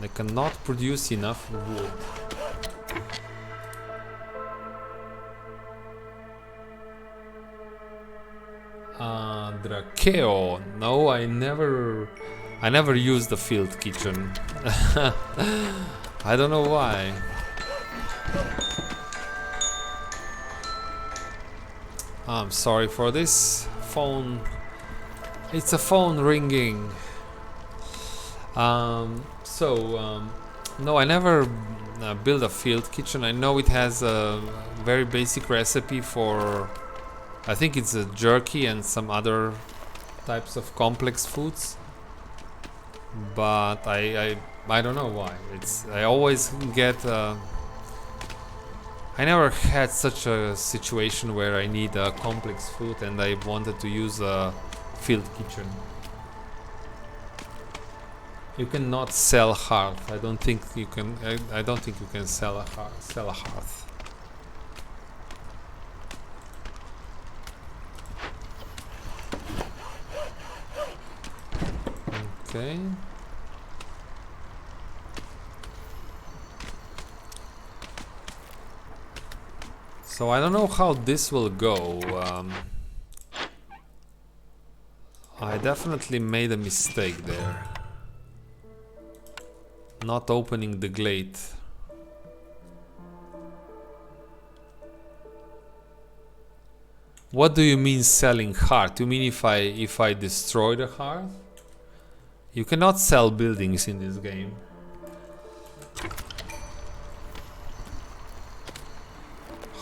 They cannot produce enough wood. Drakeo. No, I never used the field kitchen. I don't know why. I'm sorry for this phone. It's a phone ringing. No, I never built a field kitchen. I know it has a very basic recipe for, I think it's a jerky and some other types of complex foods, but I don't know why. I always get I never had such a situation where I need a complex food and I wanted to use a field kitchen. You cannot sell hearth. I don't think you can. I don't think you can sell a hearth. Okay. So I don't know how this will go. I definitely made a mistake there. Not opening the glade. What do you mean selling hearth? You mean if I destroy the hearth? You cannot sell buildings in this game.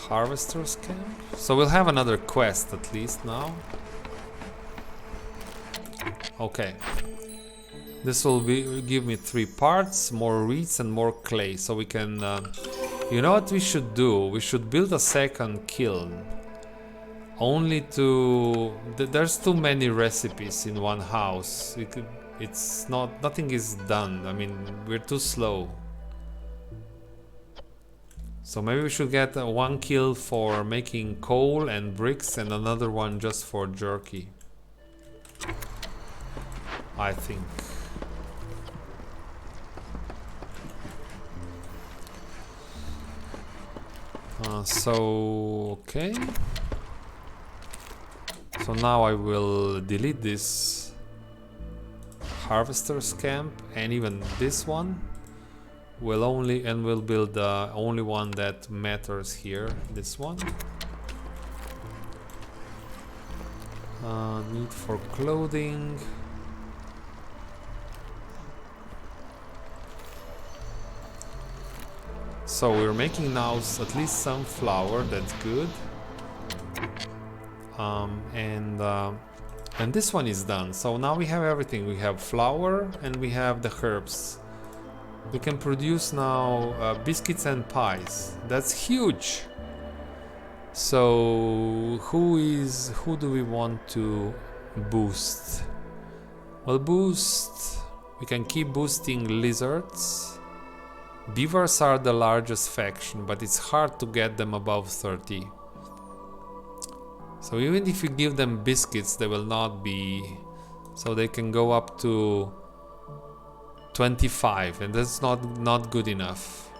Harvester's camp. So we'll have another quest at least now. Okay. This will give me 3 parts, more reeds and more clay, so we can... you know what we should do? We should build a second kiln. Only to... there's too many recipes in one house. It's not... nothing is done. I mean, we're too slow. So maybe we should get one kiln for making coal and bricks and another one just for jerky. I think. Okay. So now I will delete this harvester's camp and even this one. We'll build the only one that matters here. This one. Need for clothing. So we're making now at least some flour. That's good. And this one is done. So now we have everything. We have flour and we have the herbs. We can produce now biscuits and pies. That's huge. So who do we want to boost? Well, we can keep boosting lizards. Beavers are the largest faction, but it's hard to get them above 30. So even if you give them biscuits, they will not be... So they can go up to 25, and that's not good enough.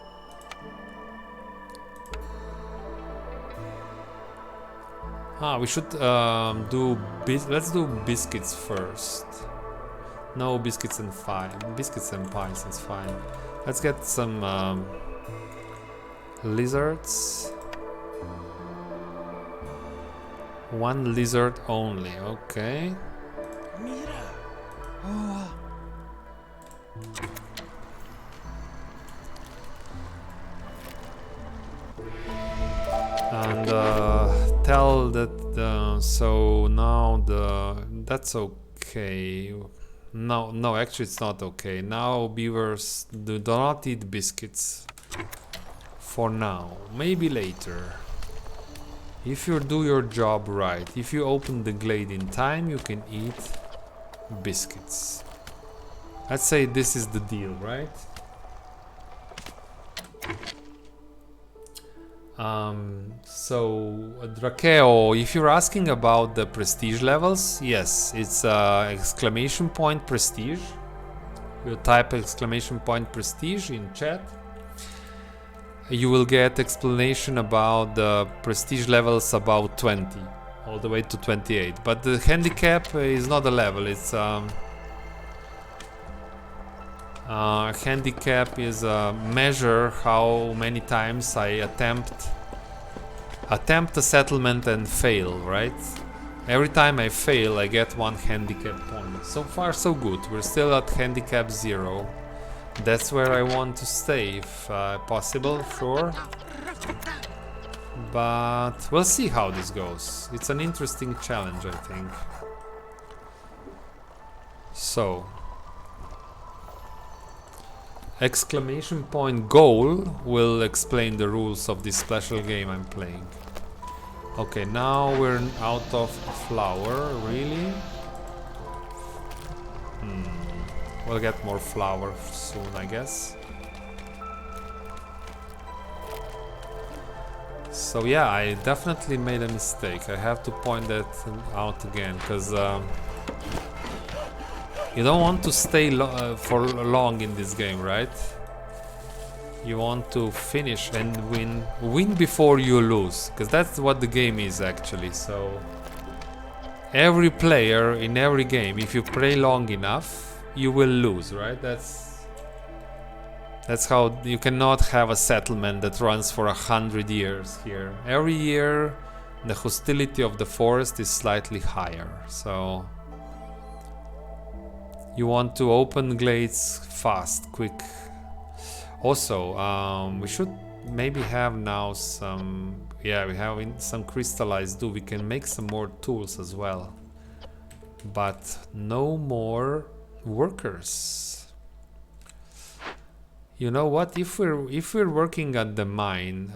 We should let's do biscuits first. No, biscuits and pies is fine. Let's get some lizards. One lizard only, okay. Mira. Oh. And tell that so now that's okay. No, actually it's not okay. Now beavers do not eat biscuits for now. Maybe later. If you do your job right, if you open the glade in time, you can eat biscuits. Let's say this is the deal, right? So Drakeo, if you're asking about the prestige levels, yes, it's exclamation point prestige. You type exclamation point prestige in chat. You will get explanation about the prestige levels about 20, all the way to 28. But the handicap is not a level, it's handicap is a measure how many times I attempt a settlement and fail, right? Every time I fail, I get 1 handicap point. So far, so good. We're still at handicap 0. That's where I want to stay, if possible, sure. But we'll see how this goes. It's an interesting challenge, I think. So, exclamation point goal will explain the rules of this special game I'm playing. Okay, now we're out of flour, really? We'll get more flour soon, I guess. So yeah, I definitely made a mistake. I have to point that out again, because you don't want to stay for long in this game, right? You want to finish and win before you lose, because that's what the game is actually. So every player in every game, if you play long enough, you will lose, right? That's how you cannot have a settlement that runs for 100 years here. Every year the hostility of the forest is slightly higher, so you want to open glades fast, quick. Also, we should maybe have now some, yeah, we have some crystallized dew. We can make some more tools as well, but no more workers. You know what, if we're working at the mine,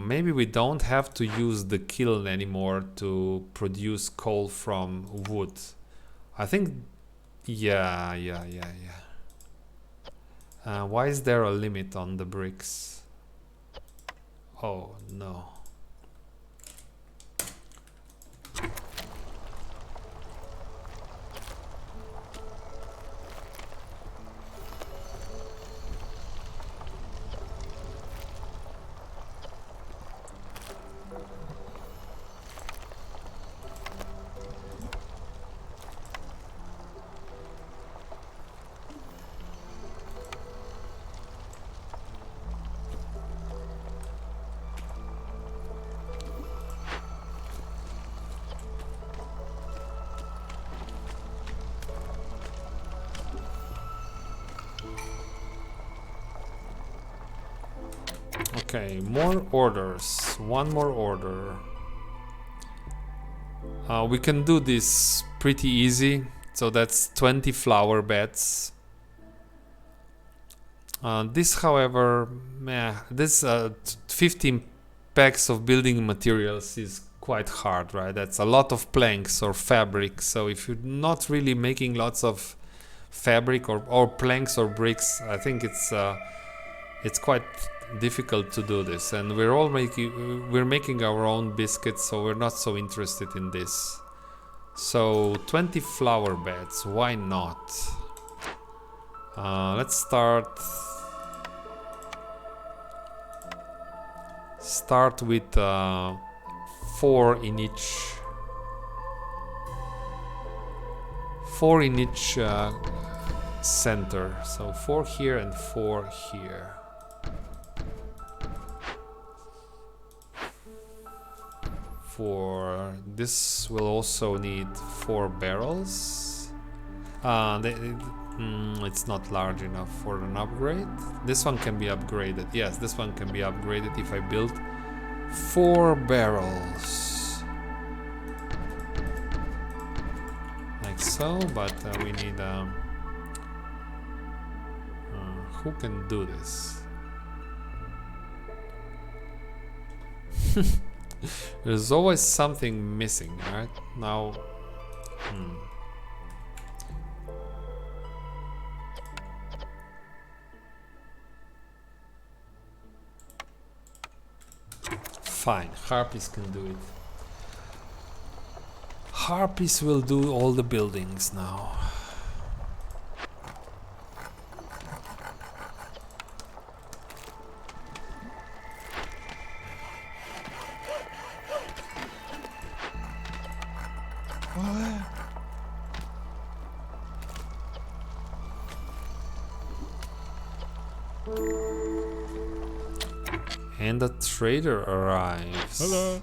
maybe we don't have to use the kiln anymore to produce coal from wood. I think, yeah. Why is there a limit on the bricks? Oh no. Okay, more orders. One more order. We can do this pretty easy. So that's 20 flower beds. This, however, this 15 packs of building materials is quite hard, right? That's a lot of planks or fabric. So if you're not really making lots of fabric or planks or bricks, I think it's quite difficult to do this. And we're making our own biscuits, so we're not so interested in this. So 20 flower beds, why not? Let's start with 4 in each center. So 4 here and 4 here. For this will also need 4 barrels. It's not large enough for an upgrade. This one can be upgraded. Yes, this one can be upgraded if I build 4 barrels. Like so, but we need... who can do this? There's always something missing, right? Now... Fine, Harpies can do it. Harpies will do all the buildings now. And the trader arrives. Hello.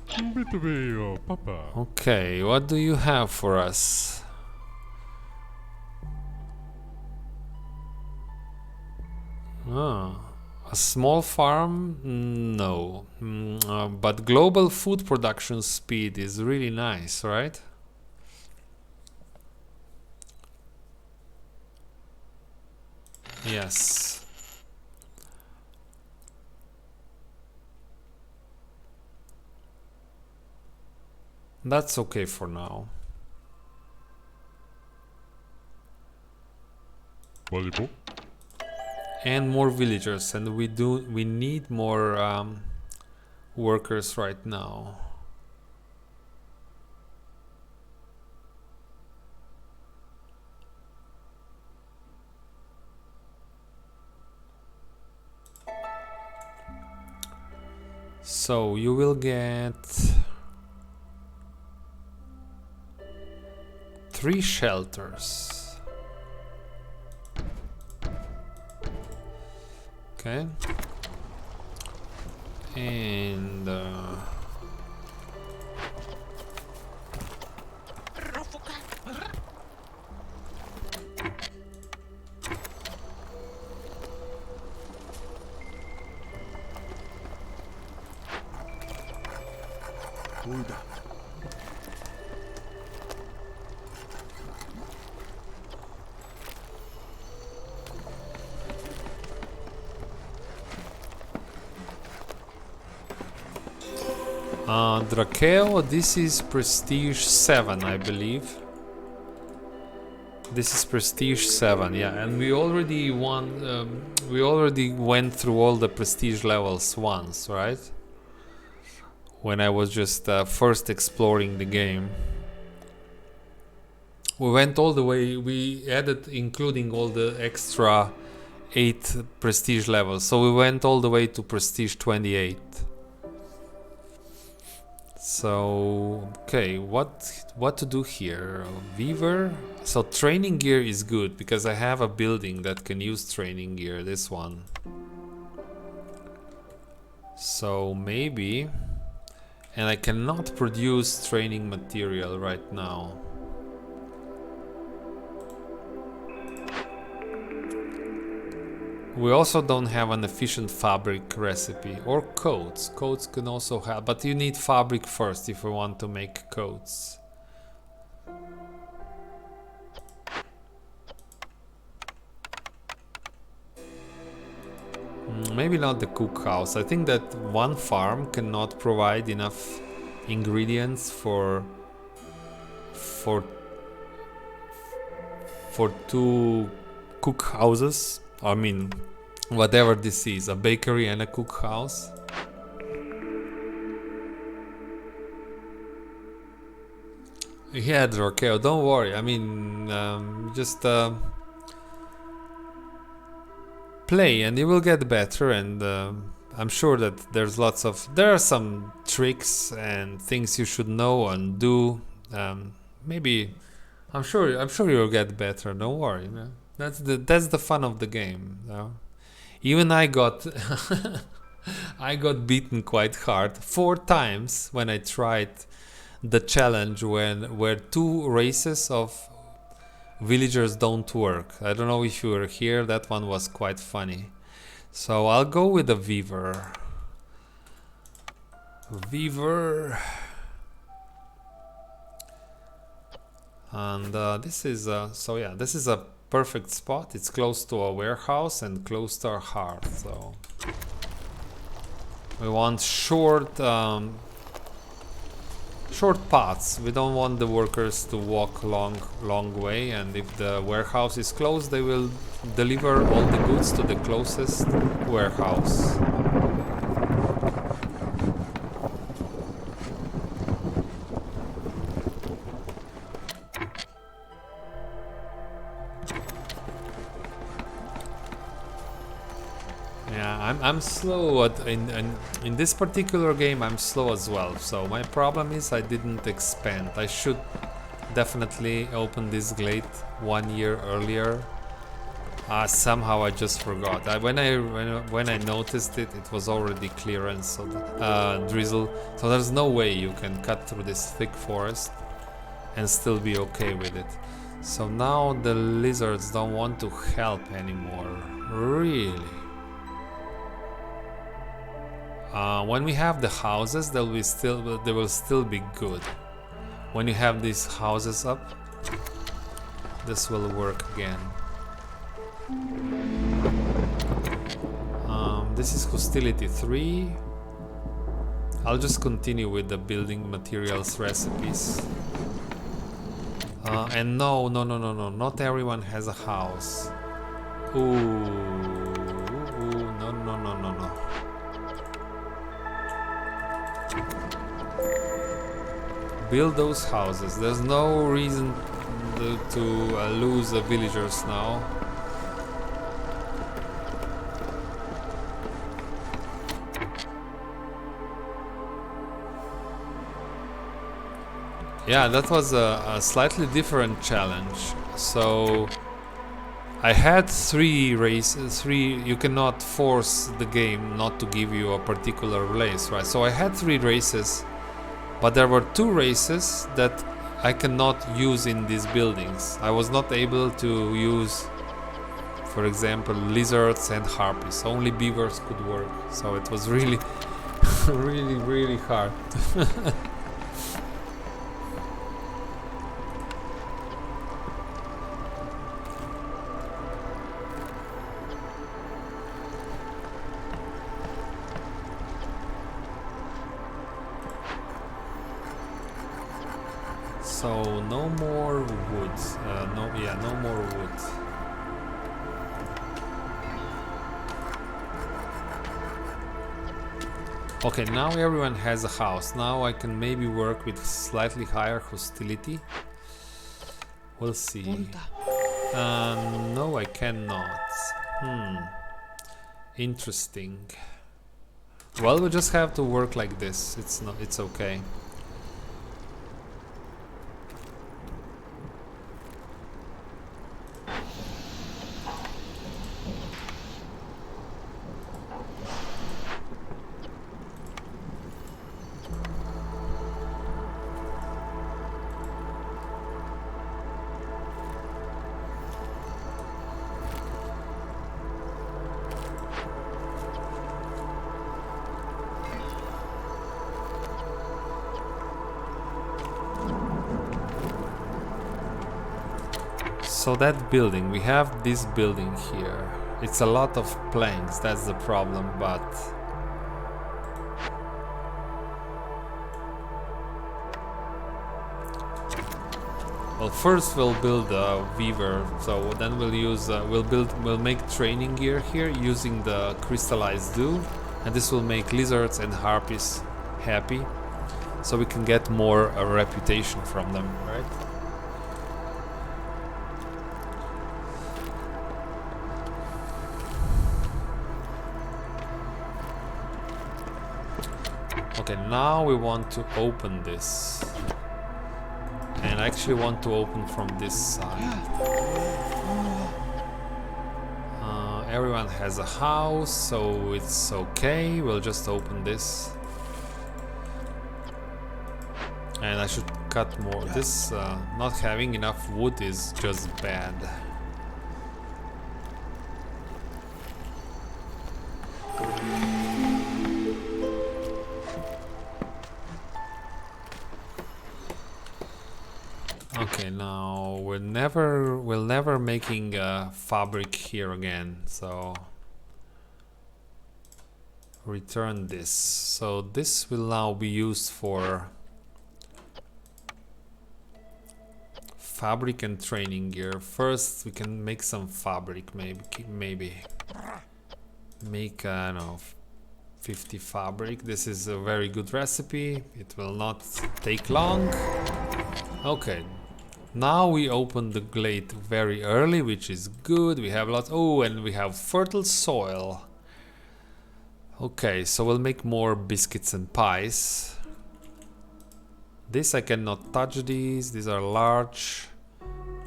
B2B, Papa. Okay, what do you have for us? Ah, a small farm? No. But global food production speed is really nice, right? Yes. That's okay for now. Volleyball. And more villagers, and we need more workers right now. So you will get 3 shelters. Okay. And Drakeo, this is Prestige 7, I believe. This is Prestige 7, yeah, and we already won. We already went through all the Prestige levels once, right? When I was just first exploring the game. We went all the way. We added, including all the extra 8 Prestige levels. So we went all the way to Prestige 28. So okay, what to do here? Weaver. So training gear is good because I have a building that can use training gear. This one. So maybe, and I cannot produce training material right now. We also don't have an efficient fabric recipe or coats. Coats can also have, but you need fabric first if you want to make coats. Maybe not the cookhouse. I think that one farm cannot provide enough ingredients for 2 cookhouses. I mean, whatever this is, a bakery and a cookhouse. Yeah, Drakeo, don't worry. I mean, just play and you will get better. And I'm sure that there are some tricks and things you should know and do. Maybe, I'm sure you'll get better. Don't worry, man. That's the fun of the game. Even I got I got beaten quite hard 4 times when I tried the challenge where 2 races of villagers don't work. I don't know if you were here. That one was quite funny. So I'll go with the Weaver. And this is this is a perfect spot. It's close to a warehouse and close to our hearth. So we want short paths. We don't want the workers to walk long way, and if the warehouse is closed, they will deliver all the goods to the closest warehouse. I'm slow in this particular game. I'm slow as well. So my problem is I didn't expand. I should definitely open this glade 1 year earlier. Somehow I just forgot. When I noticed it, it was already clearance, so drizzle. So there's no way you can cut through this thick forest and still be okay with it. So now the lizards don't want to help anymore. Really? When we have the houses, they will still be good. When you have these houses up, this will work again. This is hostility 3. I'll just continue with the building materials recipes. And no, not everyone has a house. Ooh, no. Build those houses. There's no reason to lose the villagers now. Yeah, that was a slightly different challenge. So I had 3 races. You cannot force the game not to give you a particular race, right? So I had 3 races, but there were 2 races that I cannot use in these buildings. I was not able to use, for example, lizards and harpies. Only beavers could work. So it was really, really hard. So no more wood. No more wood. Okay, now everyone has a house. Now I can maybe work with slightly higher hostility. We'll see. No, I cannot. Interesting. Well, we just have to work like this. It's okay. So that building, we have this building here. It's a lot of planks, that's the problem, but well, first we'll build a weaver. So then we'll use we'll make training gear here using the crystallized dew, and this will make lizards and harpies happy, so we can get more reputation from them, right? Okay, now we want to open this, and I actually want to open from this side. Everyone has a house, so it's okay. We'll just open this, and I should cut more. This not having enough wood is just bad. Okay, now we'll never making a fabric here again, so return this. So this will now be used for fabric and training gear. First we can make some fabric, maybe make I don't know, 50 fabric. This is a very good recipe. It will not take long. Okay. Now we open the glade very early, which is good. We have lots. Oh, and we have fertile soil. Okay, so we'll make more biscuits and pies. This I cannot touch these. These are large.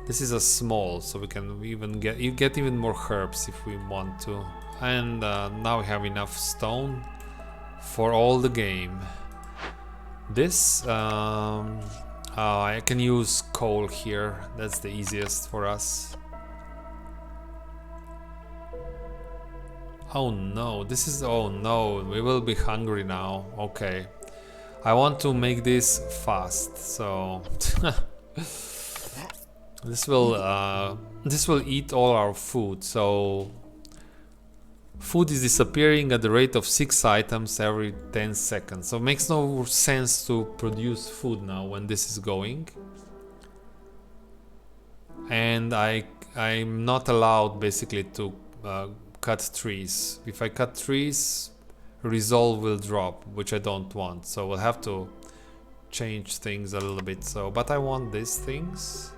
This is a small, so we can even get even more herbs if we want to. And now we have enough stone for all the game. This I can use coal here. That's the easiest for us. Oh no, this is, oh no, we will be hungry now. Okay, I want to make this fast, so this will eat all our food. So food is disappearing at the rate of 6 items every 10 seconds. So it makes no sense to produce food now when this is going. And I'm not allowed basically to cut trees. If I cut trees, resolve will drop, which I don't want. So we'll have to change things a little bit. So, but I want these things.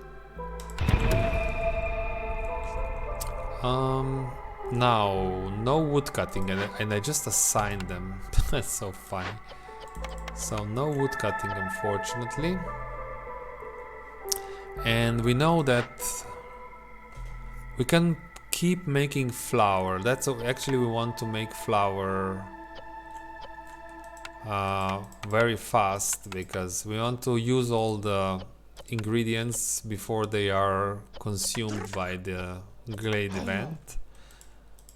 Now, no wood cutting, and I just assigned them. That's so funny. So no wood cutting, unfortunately. And we know that we can keep making flour. That's actually, we want to make flour very fast, because we want to use all the ingredients before they are consumed by the Glade event.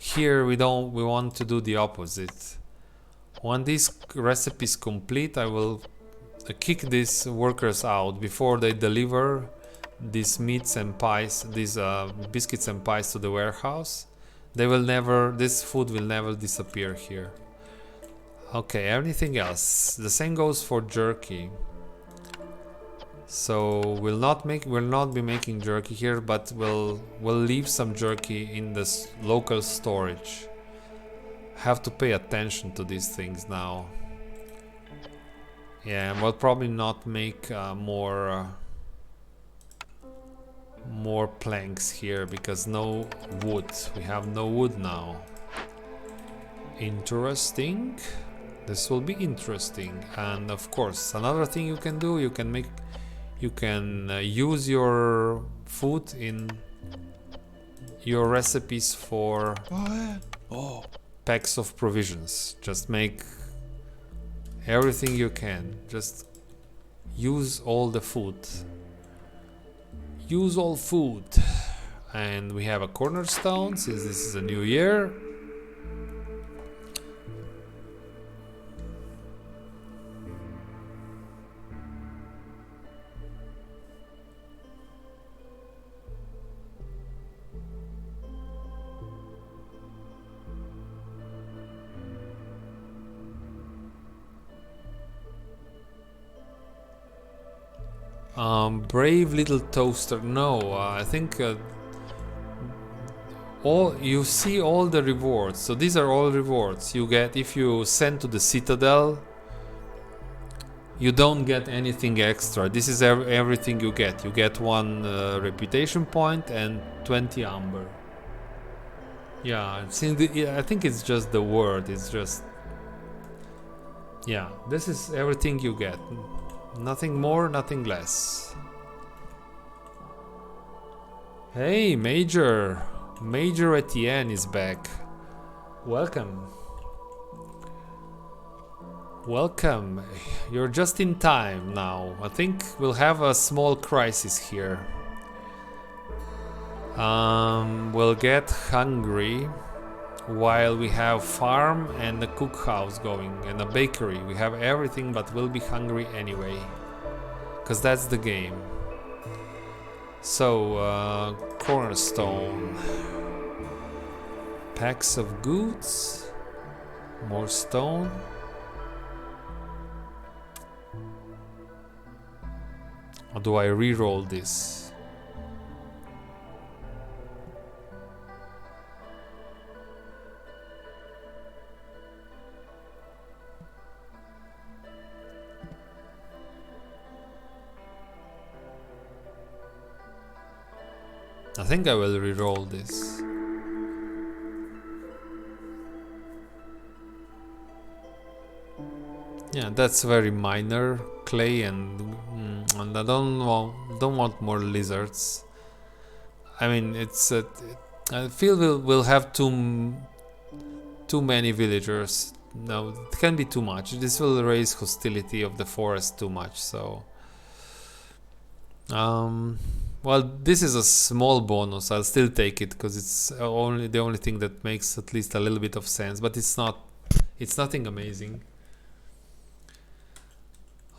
Here we want to do the opposite. When this recipe is complete, I will kick these workers out before they deliver these meats and pies, these biscuits and pies to the warehouse. They will never, this food will never disappear here. Okay, anything else? The same goes for jerky. So we'll not be making jerky here, but we'll leave some jerky in this local storage. Have to pay attention to these things now. Yeah, and we'll probably not make more planks here, because no wood. We have no wood now. Interesting. This will be interesting. And of course, another thing you can do, you can use your food in your recipes for packs of provisions. Just make everything you can. Just use all the food. Use all food. And we have a cornerstone, since this is a new year. Brave little toaster. No, I think you see all the rewards. So these are all rewards you get if you send to the Citadel. You don't get anything extra. This is everything you get. You get 1 reputation point and 20 amber. Yeah, I think it's just the word. It's just, yeah. This is everything you get. Nothing more, nothing less. Hey, Major Etienne is back. Welcome. Welcome. You're just in time now. I think we'll have a small crisis here. We'll get hungry while we have farm and a cookhouse going and a bakery. We have everything, but we'll be hungry anyway, because that's the game. So cornerstone, packs of goods, more stone. Or do I re-roll this? I think I will re-roll this. Yeah, that's very minor. Clay and I don't want more lizards. I mean, it's I feel we'll have too many villagers. No, it can be too much. This will raise hostility of the forest too much. So, well, this is a small bonus. I'll still take it because it's only the only thing that makes at least a little bit of sense. But it's not. It's nothing amazing.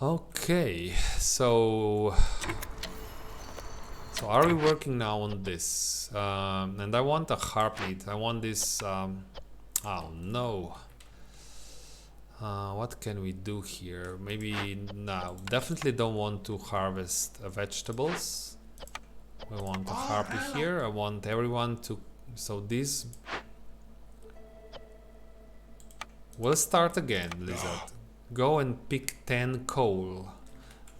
Okay, so are we working now on this? And I want a harp meat. I want this. Oh no. What can we do here? Maybe no. Definitely don't want to harvest vegetables. We want a harpy here. I want everyone to. So this. We'll start again, Lizard. Go and pick 10 coal.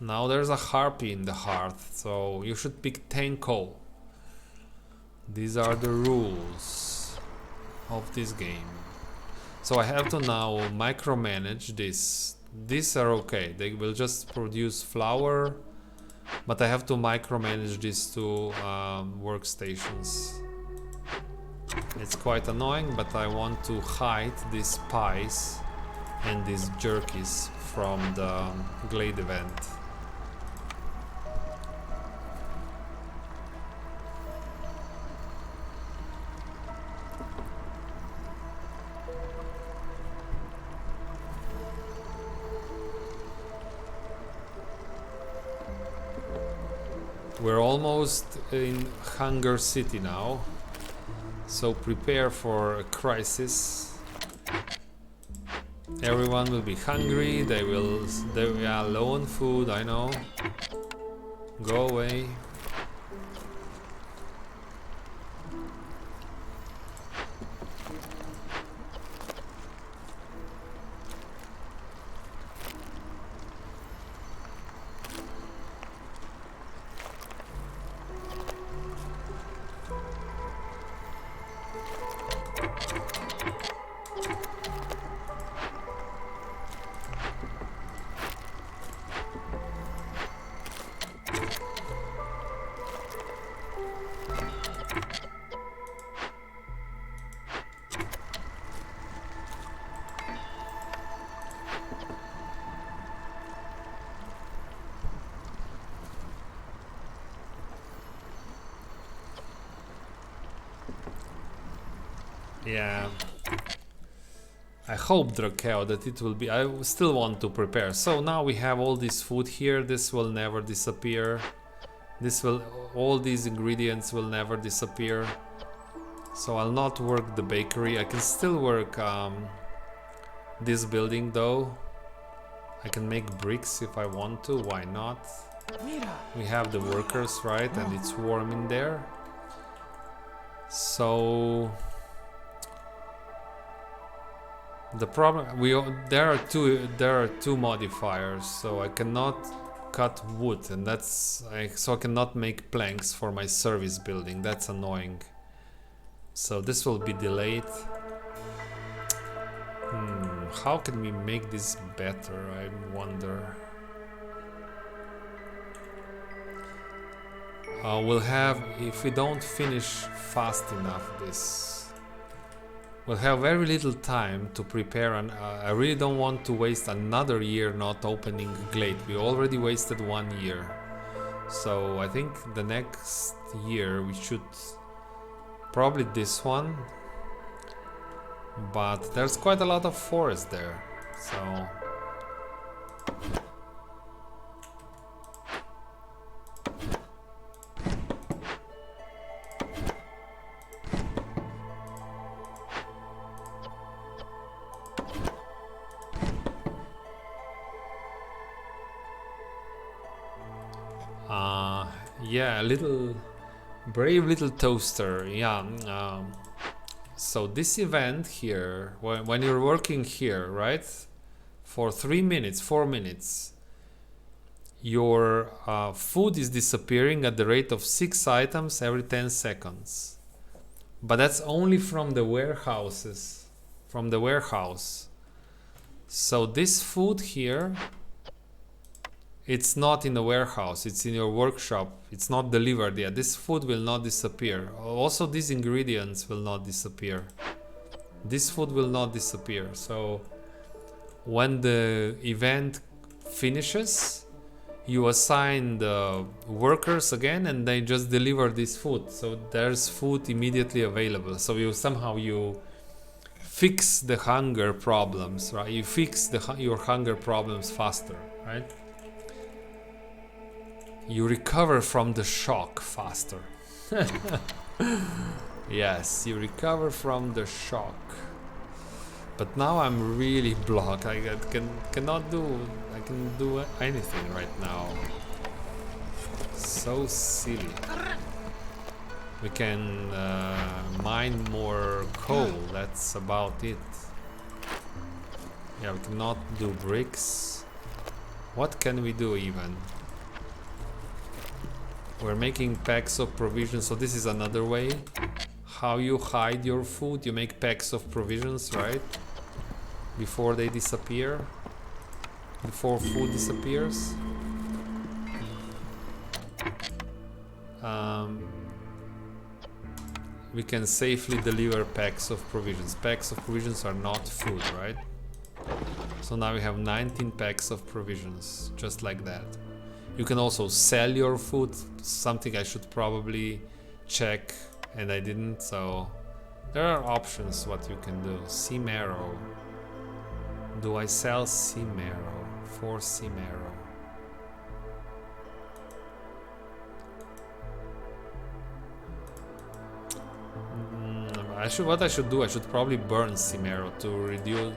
Now there's a harpy in the hearth, so you should pick 10 coal. These are the rules of this game. So I have to now micromanage this. These are okay, they will just produce flour, but I have to micromanage these two workstations. It's quite annoying, but I want to hide these pies and these jerkies from the Glade event. We're almost in Hunger City now, so prepare for a crisis. Everyone will be hungry, they are low on food, I know. Go away. Yeah, I hope, Drakeo, that it will be. I still want to prepare. So now we have all this food here. This will never disappear. All these ingredients will never disappear. So I'll not work the bakery. I can still work this building though. I can make bricks if I want to. Why not? We have the workers, right? And it's warm in there. So the problem, there are two modifiers, so I cannot cut wood, and so I cannot make planks for my service building. That's annoying. So this will be delayed. How can we make this better? I wonder. We'll have, if we don't finish fast enough this, we'll have very little time to prepare, and I really don't want to waste another year not opening Glade. We already wasted 1 year. So I think the next year we should, probably this one, but there's quite a lot of forest there, so yeah, a little brave little toaster. Yeah. So this event here, when you're working here, right, for 3 minutes, 4 minutes, your food is disappearing at the rate of 6 items every 10 seconds. But that's only from the warehouses, from the warehouse. So this food here It's not in the warehouse, it's in your workshop. It's not delivered yet. This food will not disappear. Also, these ingredients will not disappear. This food will not disappear. So when the event finishes, you assign the workers again and they just deliver this food. So there's food immediately available. So you fix the hunger problems, right? You fix your hunger problems faster, right? You recover from the shock faster. Yes, you recover from the shock. But now I'm really blocked. I cannot do anything right now. So silly. We can mine more coal. That's about it. Yeah, we cannot do bricks. What can we do even? We're making packs of provisions, so this is another way. How you hide your food, you make packs of provisions, right? Before they disappear. Before food disappears. We can safely deliver packs of provisions. Packs of provisions are not food, right? So now we have 19 packs of provisions, just like that. You can also sell your food, something I should probably check and I didn't, so there are options what you can do. Sea marrow. Do I sell sea marrow? 4 sea marrow. What I should do, I should probably burn sea marrow to reduce.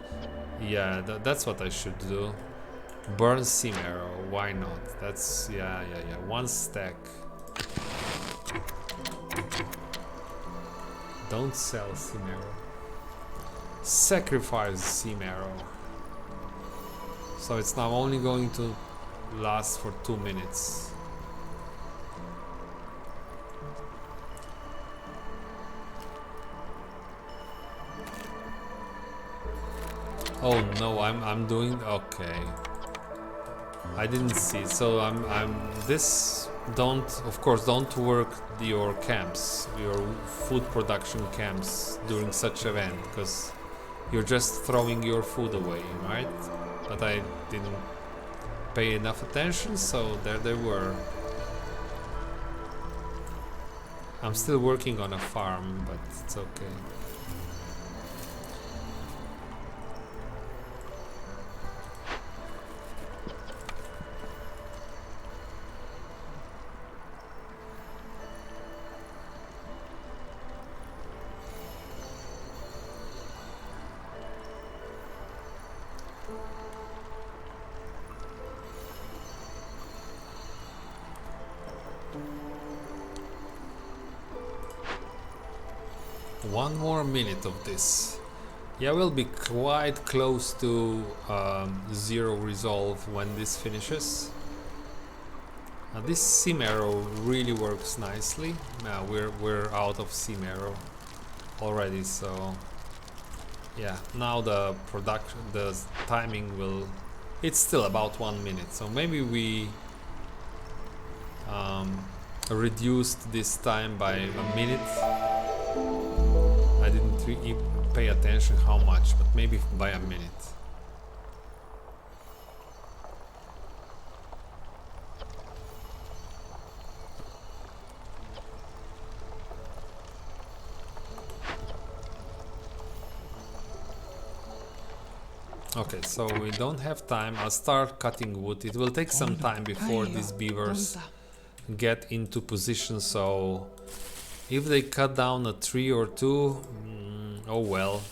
Yeah, that's what I should do. Burn sea marrow, why not? That's yeah. 1 stack. Don't sell sea marrow. Sacrifice sea marrow. So it's now only going to last for 2 minutes. Oh no, I'm doing okay. I didn't see. So of course don't work your camps, your food production camps during such event, because you're just throwing your food away, right? But I didn't pay enough attention, so there they were. I'm still working on a farm, but it's okay. One more minute of this. Yeah, we'll be quite close to 0 resolve when this finishes. This sea marrow really works nicely. Now we're out of sea marrow already, so yeah. Now the timing will. It's still about 1 minute, so maybe we reduced this time by a minute. I didn't really pay attention how much, but maybe by a minute. Okay, so we don't have time. I'll start cutting wood. It will take some time before these beavers get into position, so if they cut down a tree or two, oh well.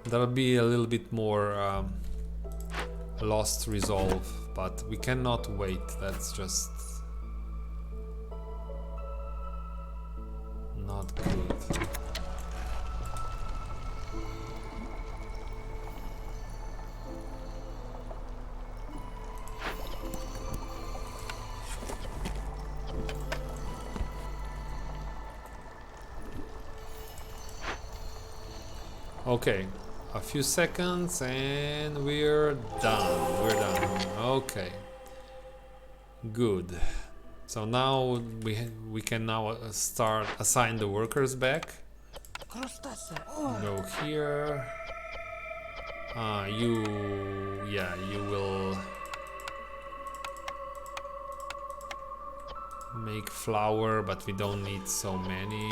That'll be a little bit more lost resolve, but we cannot wait. That's just not good. Okay, A few seconds and we're done. We're done. Okay. Good. So now we can now start assign the workers back. Go here. You will make flour, but we don't need so many.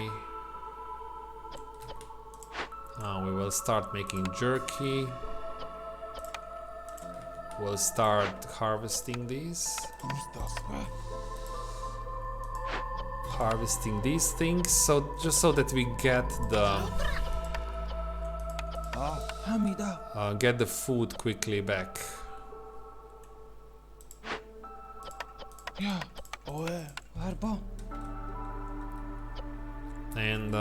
We will start making jerky. We'll start harvesting these. Harvesting these things, so just so that we get the food quickly back. And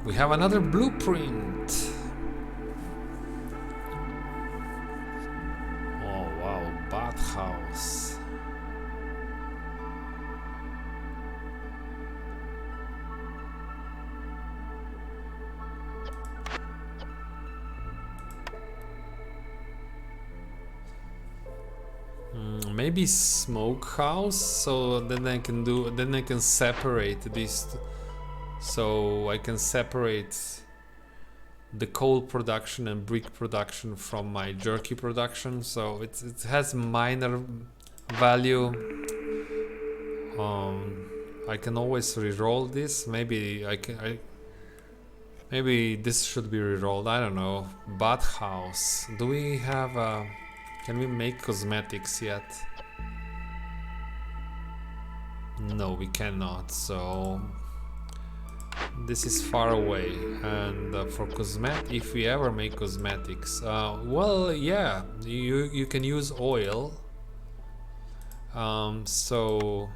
we have another blueprint. Oh wow, bathhouse. Maybe smokehouse, so then I can separate these. So I can separate the coal production and brick production from my jerky production. So it has minor value. I can always re-roll this. Maybe maybe this should be re-rolled. I don't know. Bathhouse. Do we have a? Can we make cosmetics yet? No, we cannot. So this is far away. And for if we ever make cosmetics, well, yeah, you can use oil. So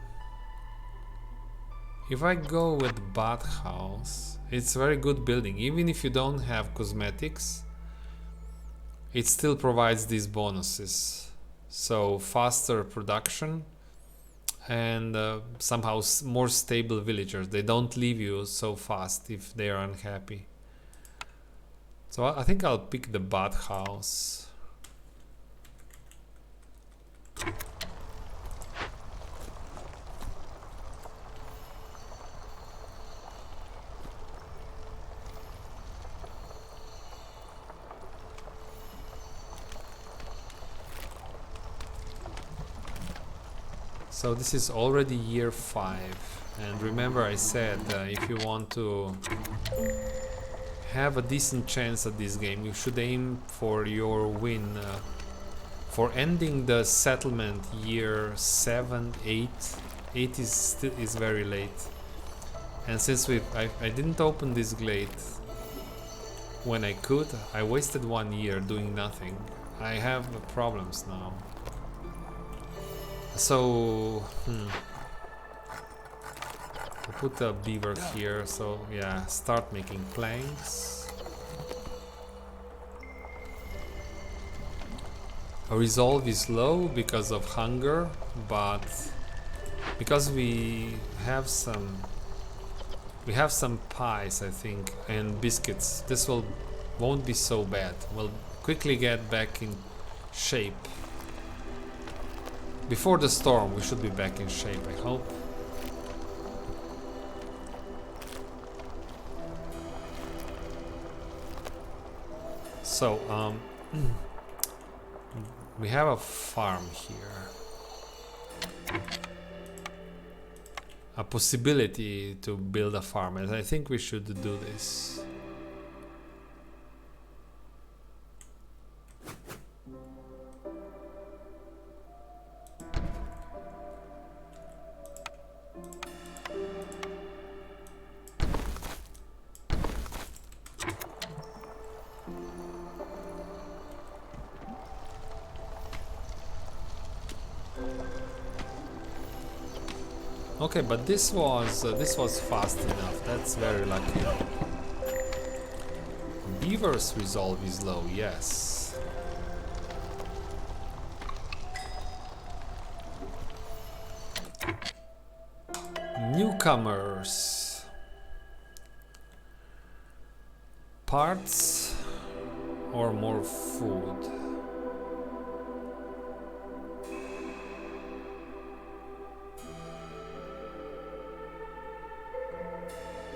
if I go with bathhouse, it's a very good building. Even if you don't have cosmetics, it still provides these bonuses. So faster production and somehow more stable villagers. They don't leave you so fast if they are unhappy. So I think I'll pick the bathhouse. So this is already year 5, and remember I said if you want to have a decent chance at this game, you should aim for your win for ending the settlement year 7, 8. 8 is very late, and since I didn't open this glade when I could, I wasted 1 year doing nothing. I have problems now. So, I'll put a beaver here, so yeah, start making planks. Resolve is low because of hunger, but because we have some pies, I think, and biscuits, this won't be so bad. We'll quickly get back in shape. Before the storm, we should be back in shape, I hope. So, we have a farm here. A possibility to build a farm, and I think we should do this. Okay, but this was fast enough. That's very lucky. Beaver's resolve is low, yes. Newcomers. parts or more food?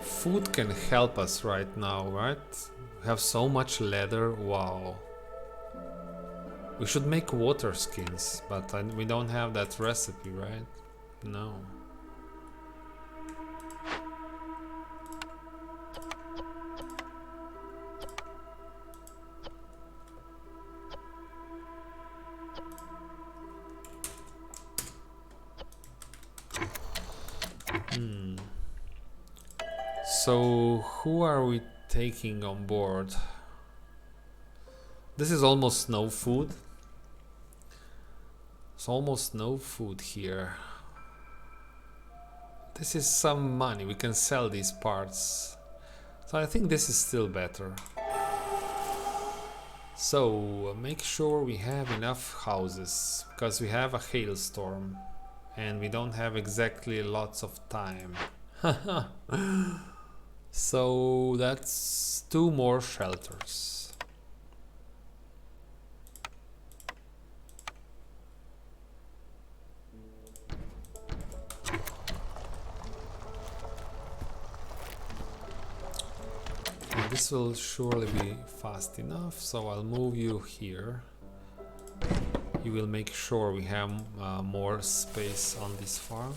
Food can help us right now, right? We have so much leather, wow. We should make water skins, but we don't have that recipe, right? No. So, who are we taking on board? This is almost no food. It's almost no food here. This is some money. We can sell these parts. So I think this is still better. So, make sure we have enough houses, because we have a hailstorm and we don't have exactly lots of time. So that's 2 more shelters. And this will surely be fast enough, so I'll move you here. You will make sure we have more space on this farm.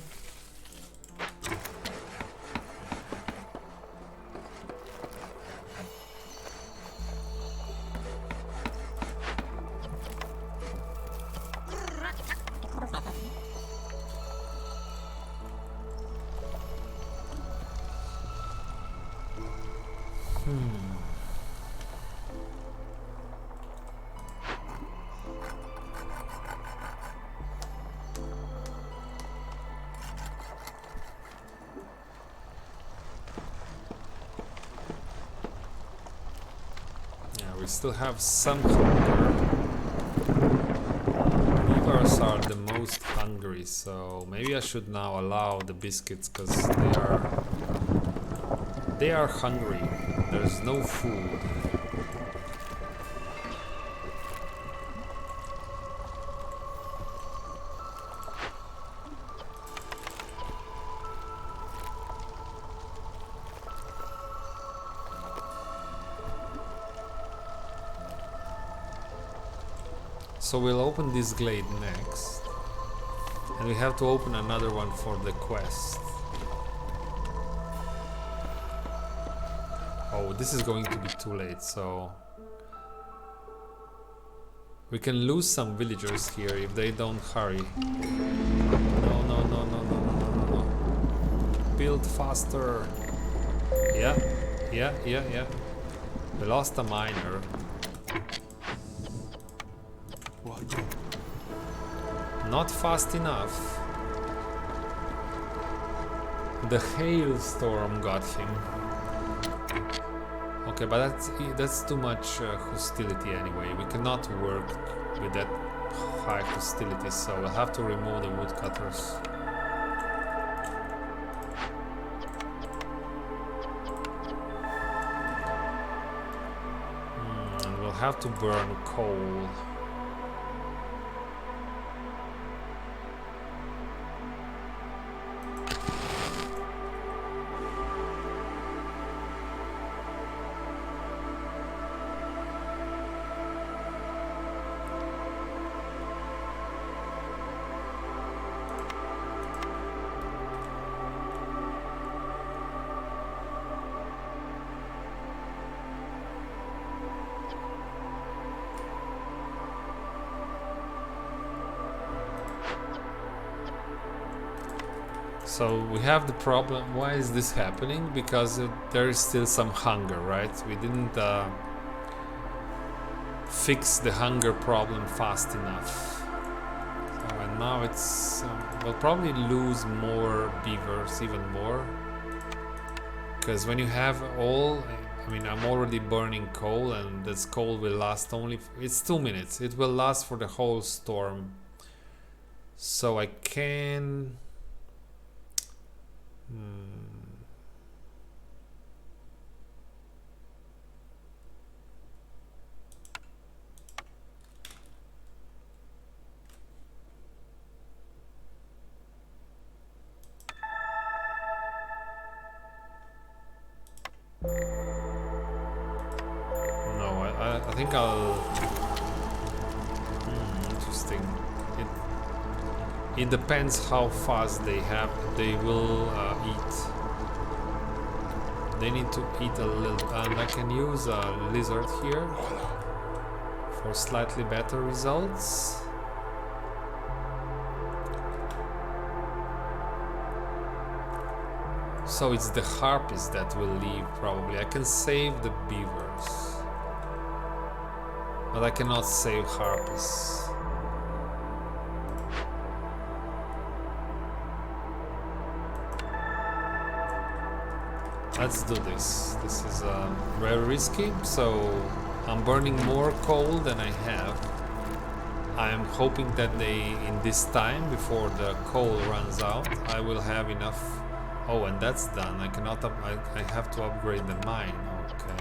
We still have some hunger. Beavers are the most hungry, so maybe I should now allow the biscuits, because they are hungry. There's no food. So we'll open this glade next, and we have to open another one for the quest. Oh, this is going to be too late, so we can lose some villagers here if they don't hurry. No, no, no, no, no, no, no, no. Build faster. Yeah. We lost a miner. Not fast enough. The hailstorm got him. Okay, but that's too much hostility anyway. We cannot work with that high hostility, so we'll have to remove the woodcutters. And we'll have to burn coal. So we have the problem. Why is this happening? Because there is still some hunger, right? We didn't fix the hunger problem fast enough. So, and now it's we'll probably lose more beavers, even more. Because when you have all, I mean, I'm already burning coal, and this coal will last only, it's 2 minutes. It will last for the whole storm. So I can... I think I'll. Interesting. It depends how fast they will eat. They need to eat a little, and I can use a lizard here for slightly better results. So it's the harpies that will leave probably. I can save the beavers, but I cannot save harpies. Let's do this. This is very risky, so I'm burning more coal than I have. I'm hoping that in this time, before the coal runs out, I will have enough. Oh, and that's done. I cannot. I have to upgrade the mine. Okay.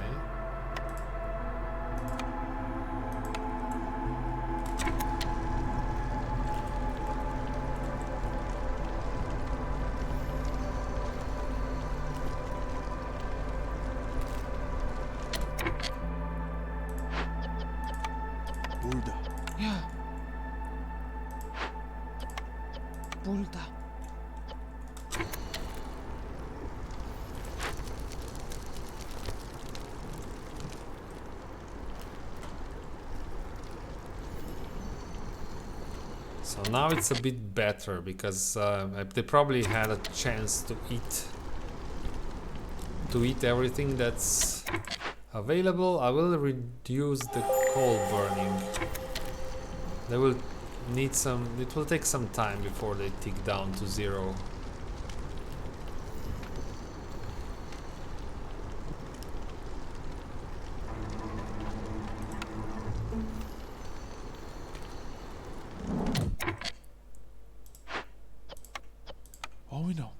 Burada. Yeah. Burada. So now it's a bit better because they probably had a chance to eat everything that's available. I will reduce the coal burning. They will need some. It will take some time before they tick down to 0. Oh, we know.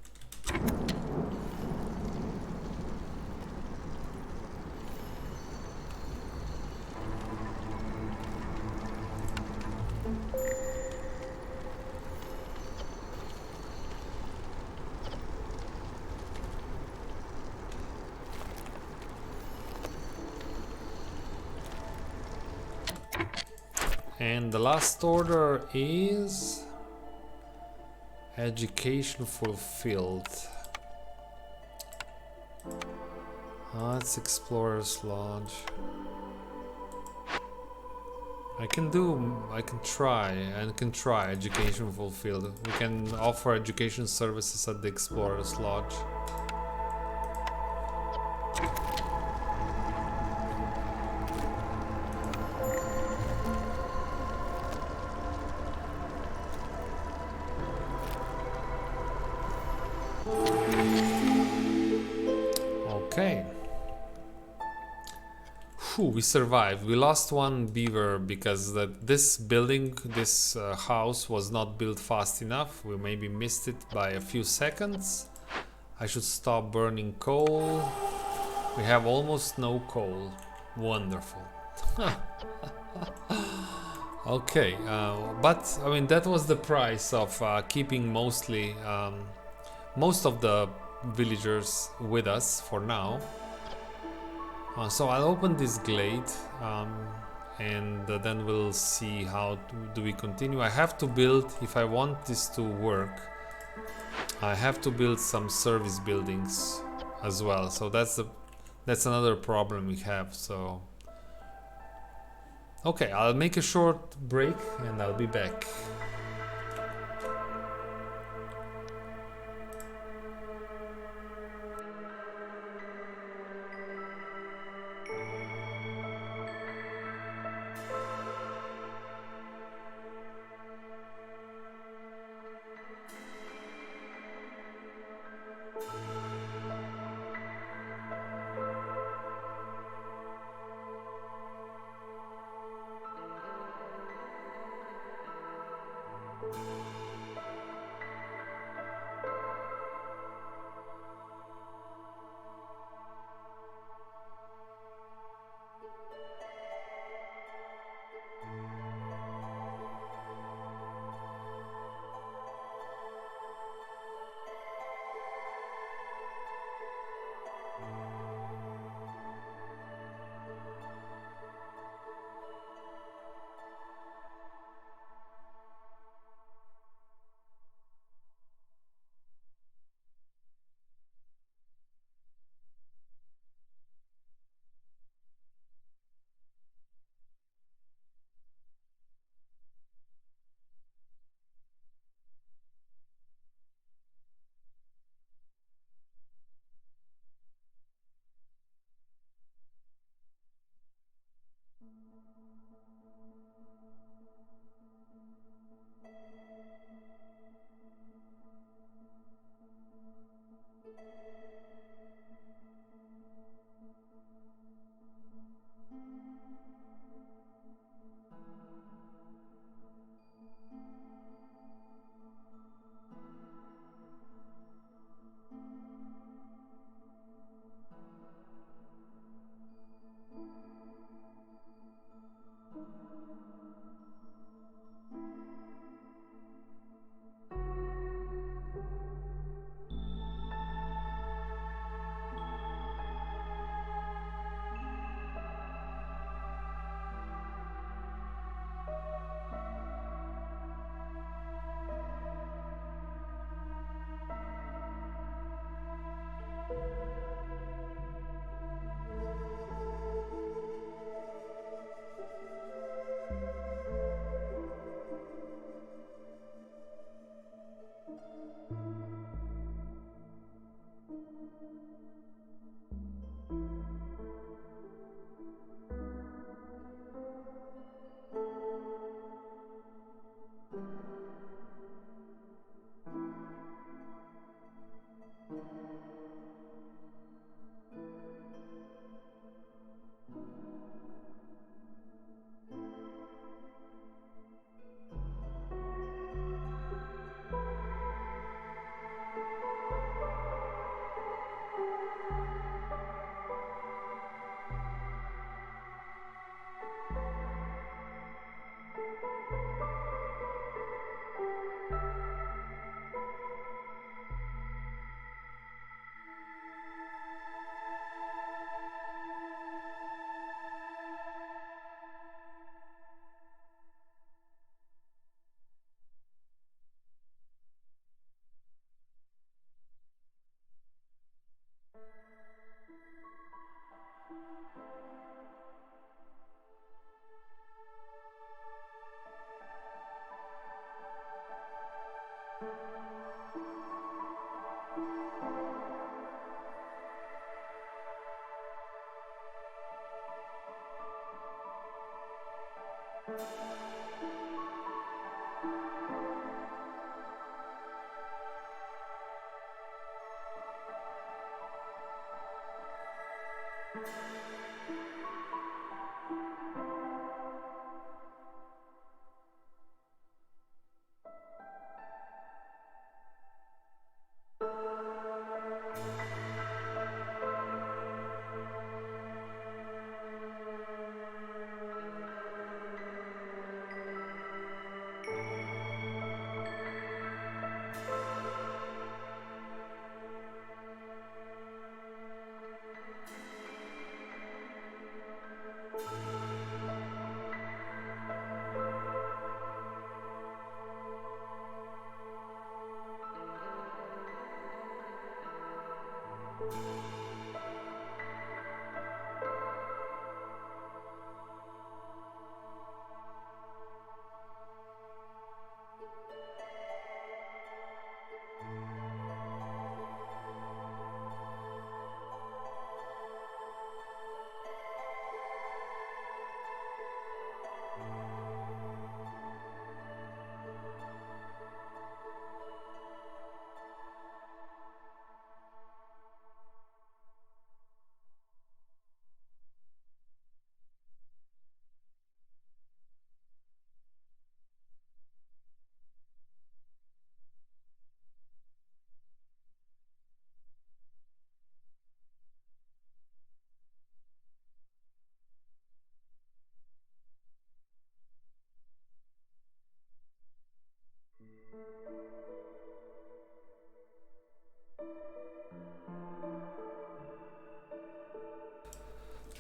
And the last order is education fulfilled. It's Explorer's Lodge. I can try education fulfilled. We can offer education services at the Explorer's Lodge. Okay. Whew, we survived. We lost one beaver because this building, this house was not built fast enough. We maybe missed it by a few seconds. I should stop burning coal. We have almost no coal. Wonderful. Okay, but I mean that was the price of keeping most of the villagers with us for now. So I'll open this glade and then we'll see how do we continue. I have to build, if I want this to work, I have to build some service buildings as well. So that's another problem we have. So okay, I'll make a short break and I'll be back.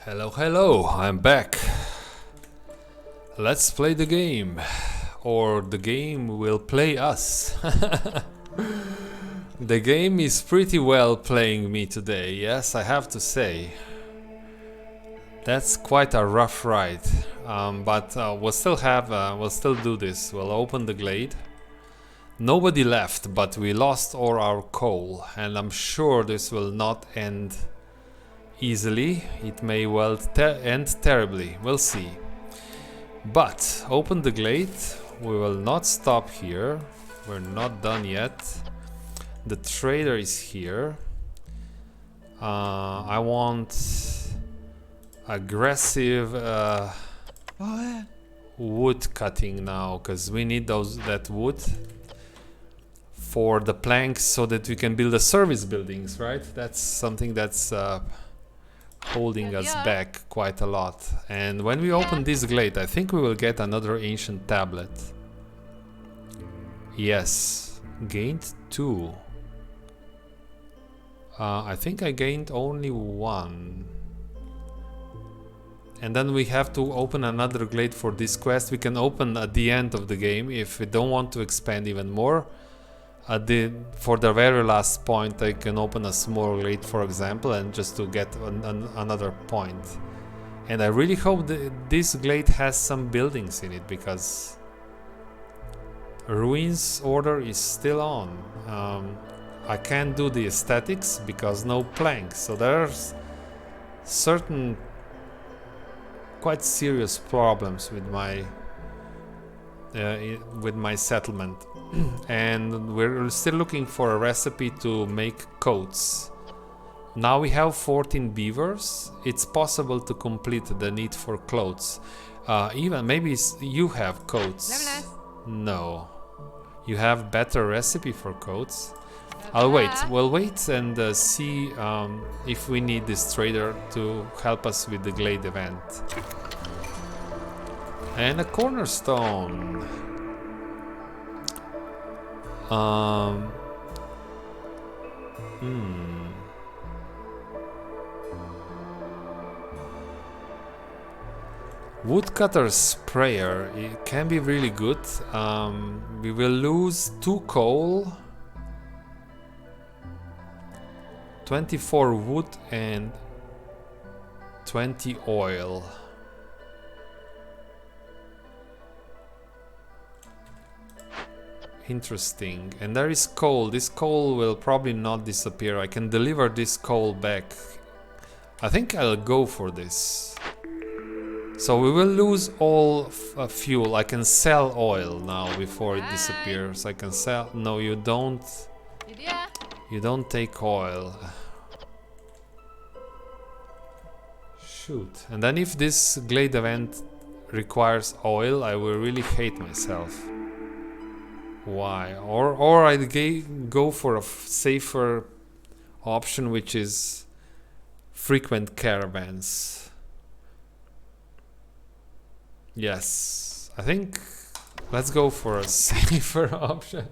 Hello, hello, I'm back. Let's play the game. Or the game will play us. The game is pretty well playing me today, yes, I have to say. That's quite a rough ride. But we'll still do this. We'll open the glade. Nobody left, but we lost all our coal, and I'm sure this will not end easily. It may well end terribly. We'll see. But open the glade. We will not stop here. We're not done yet. The trader is here. I want aggressive wood cutting now, because we need that wood for the planks so that we can build the service buildings, right? That's something that's holding us back quite a lot. And when we open this glade, I think we will get another ancient tablet. Yes, gained 2. I think I gained only 1. And then we have to open another glade for this quest. We can open at the end of the game if we don't want to expand even more. For the very last point, I can open a small glade, for example, and just to get another point. And I really hope that this glade has some buildings in it, because Ruins order is still on. I can't do the aesthetics because no planks, so there's certain quite serious problems with my settlement. And we're still looking for a recipe to make coats. Now we have 14 beavers. It's possible to complete the need for clothes. Even maybe you have coats. No. You have better recipe for coats. I'll wait. We'll wait and see if we need this trader to help us with the glade event. And a cornerstone. Um, Woodcutter sprayer, it can be really good. We will lose 2 coal, 24 wood and 20 oil. Interesting. And there is coal. This coal will probably not disappear. I can deliver this coal back. I think I'll go for this. So we will lose all fuel. I can sell oil now before it disappears. I can sell. No, you don't. You don't take oil. Shoot. And then if this glade event requires oil, I will really hate myself. Why? Or I'd go for a safer option, which is frequent caravans. Yes, I think let's go for a safer option.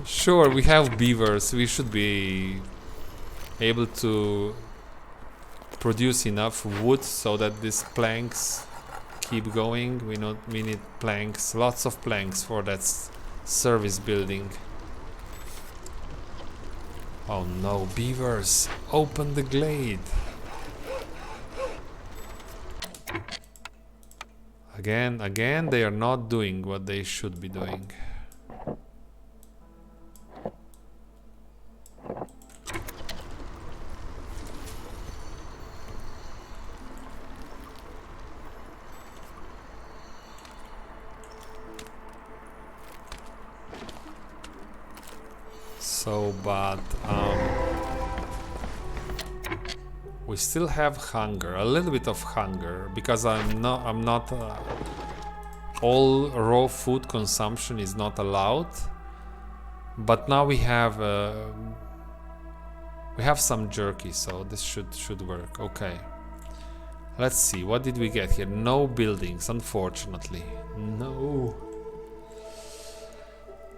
Sure, we have beavers. We should be able to produce enough wood so that these planks keep going. We need planks, lots of planks for that service building. Oh no, beavers, open the glade. Again, they are not doing what they should be doing. So, but we still have hunger, a little bit of hunger, because I'm not all raw food consumption is not allowed. But now we have some jerky, so this should work. Okay. Let's see, what did we get here? No buildings, unfortunately. No.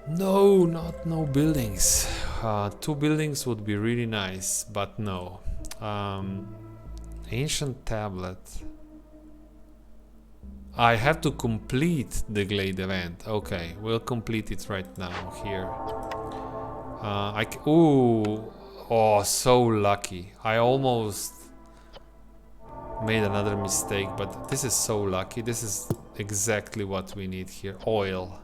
No, no buildings. 2 buildings would be really nice, but no. Ancient tablet. I have to complete the glade event. Okay, we'll complete it right now here. Ooh, oh, so lucky. I almost made another mistake, but this is so lucky. This is exactly what we need here. Oil.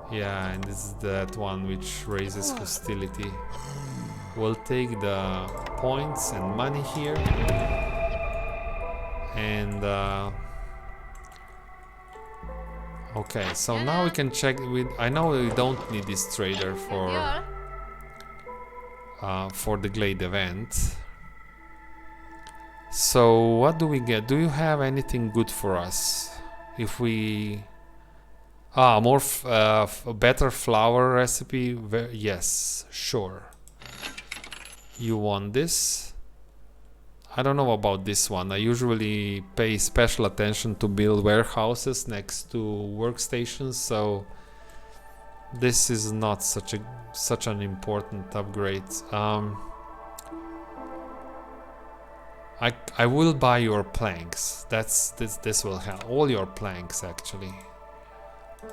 Yeah, and this is that one which raises hostility. We'll take the points and money here. And okay, so now we can check with. I know we don't need this trader for the glade event. So what do we get? Do you have anything good for us? If we more better flour recipe. Yes, sure. You want this? I don't know about this one. I usually pay special attention to build warehouses next to workstations, so this is not such an important upgrade. I will buy your planks. This will help. All your planks, actually.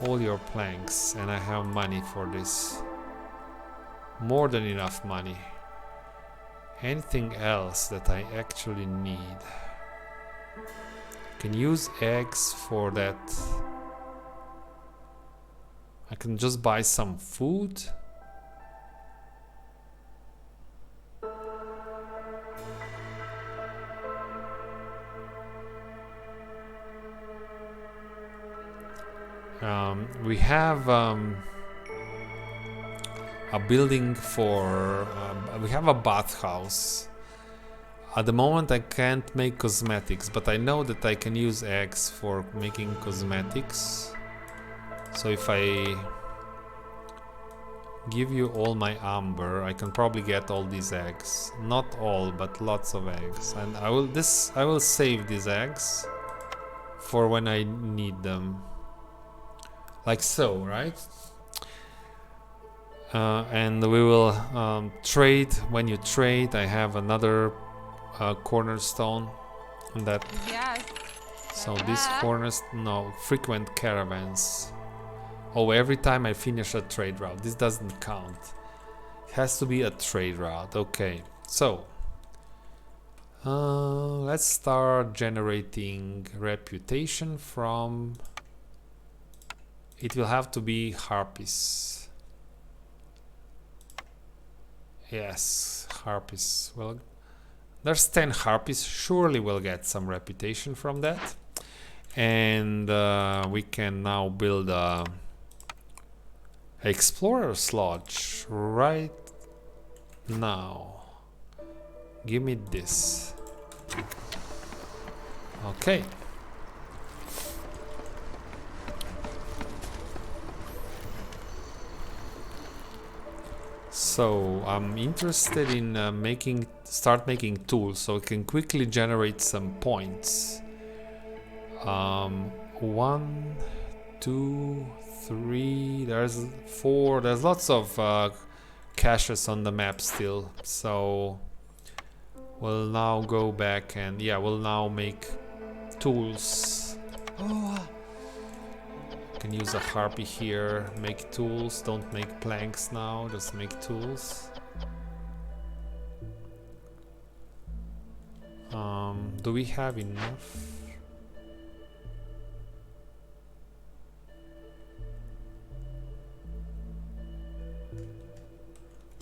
All your planks, and I have money for this. More than enough money. Anything else that I actually need? Can use eggs for that. I can just buy some food. We have a building for we have a bathhouse. At the moment I can't make cosmetics, but I know that I can use eggs for making cosmetics. So if I give you all my amber. I can probably get all these eggs. Not all, but lots of eggs. And I will save these eggs for when I need them. Like so, right? And we will trade. When you trade, I have another cornerstone on that. Yes. So this cornerstone, no, frequent caravans. Oh, every time I finish a trade route, this doesn't count. It has to be a trade route. Okay, so let's start generating reputation from. It will have to be harpies. Yes, harpies. Well, there's 10 harpies. Surely we'll get some reputation from that. And we can now build a Explorer's Lodge right now. Give me this. Okay. So I'm interested in start making tools so I can quickly generate some points. 1, 2, 3, there's 4, there's lots of caches on the map still, so we'll now go back and we'll now make tools. Can use a harpy here, make tools, don't make planks now, just make tools. Do we have enough?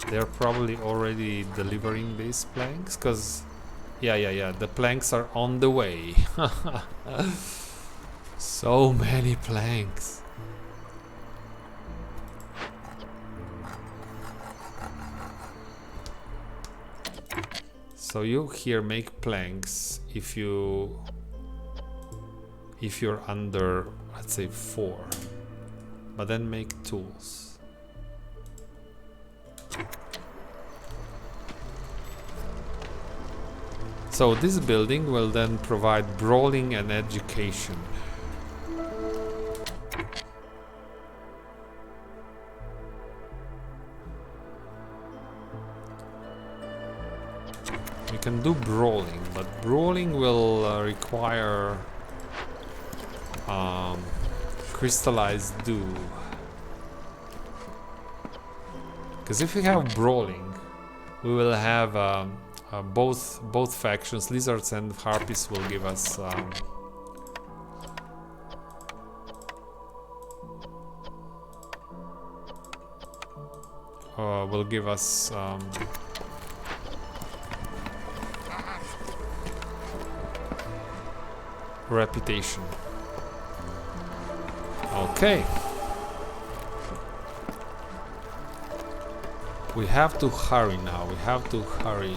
They're probably already delivering these planks, because the planks are on the way. So many planks. So you here make planks if you're under, let's say 4, but then make tools. So this building will then provide brawling and education. We can do brawling, but brawling will require crystallized dew. Because if we have brawling, we will have both factions, lizards and harpies, will give us reputation. Okay. We have to hurry now. We have to hurry.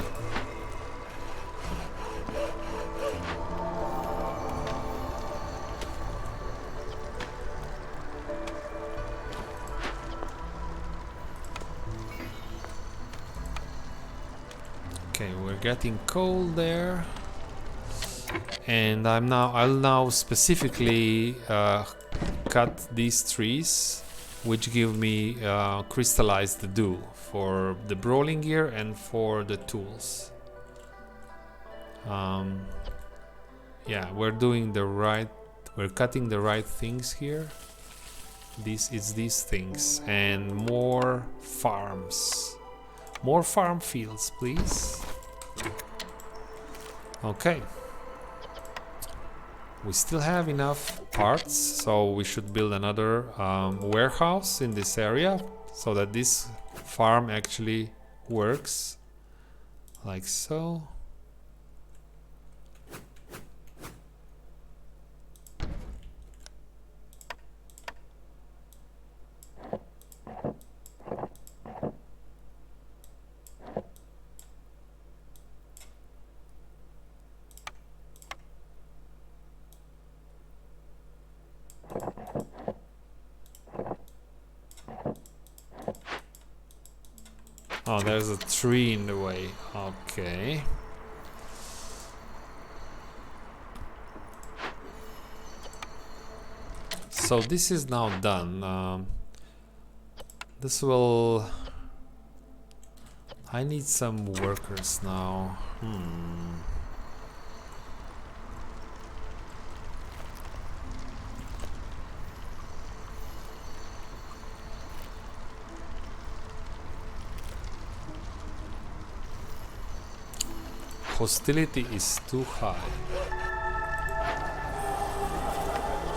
Okay, we're getting cold there. And I'll now specifically cut these trees, which give me crystallized dew for the brawling gear and for the tools. We're doing we're cutting the right things here. It's these things, and more farms, more farm fields, please. Okay. We still have enough parts, so we should build another warehouse in this area so that this farm actually works, like so. Oh, there's a tree in the way. Okay. So this is now done. This will... I need some workers now. Hostility is too high.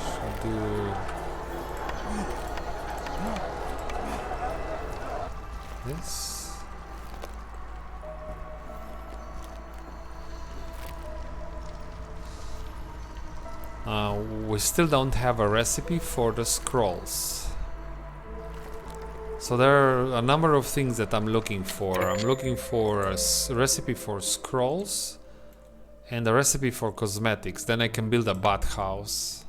Should do this. We still don't have a recipe for the scrolls. So there are a number of things that I'm looking for. I'm looking for a recipe for scrolls and a recipe for cosmetics. Then I can build a bathhouse.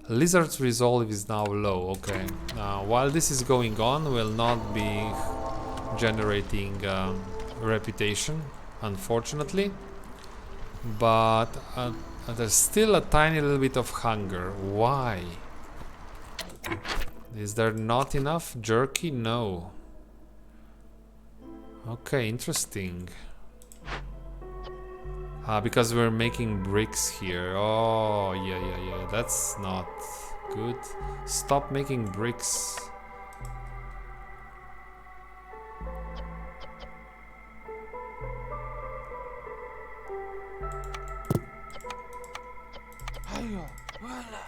Lizard's resolve is now low. Okay. While this is going on, we'll not be generating reputation, unfortunately. But there's still a tiny little bit of hunger. Why? Is there not enough jerky? No. Okay, interesting. Because we're making bricks here. Oh, yeah. That's not good. Stop making bricks. Ayo, voilà.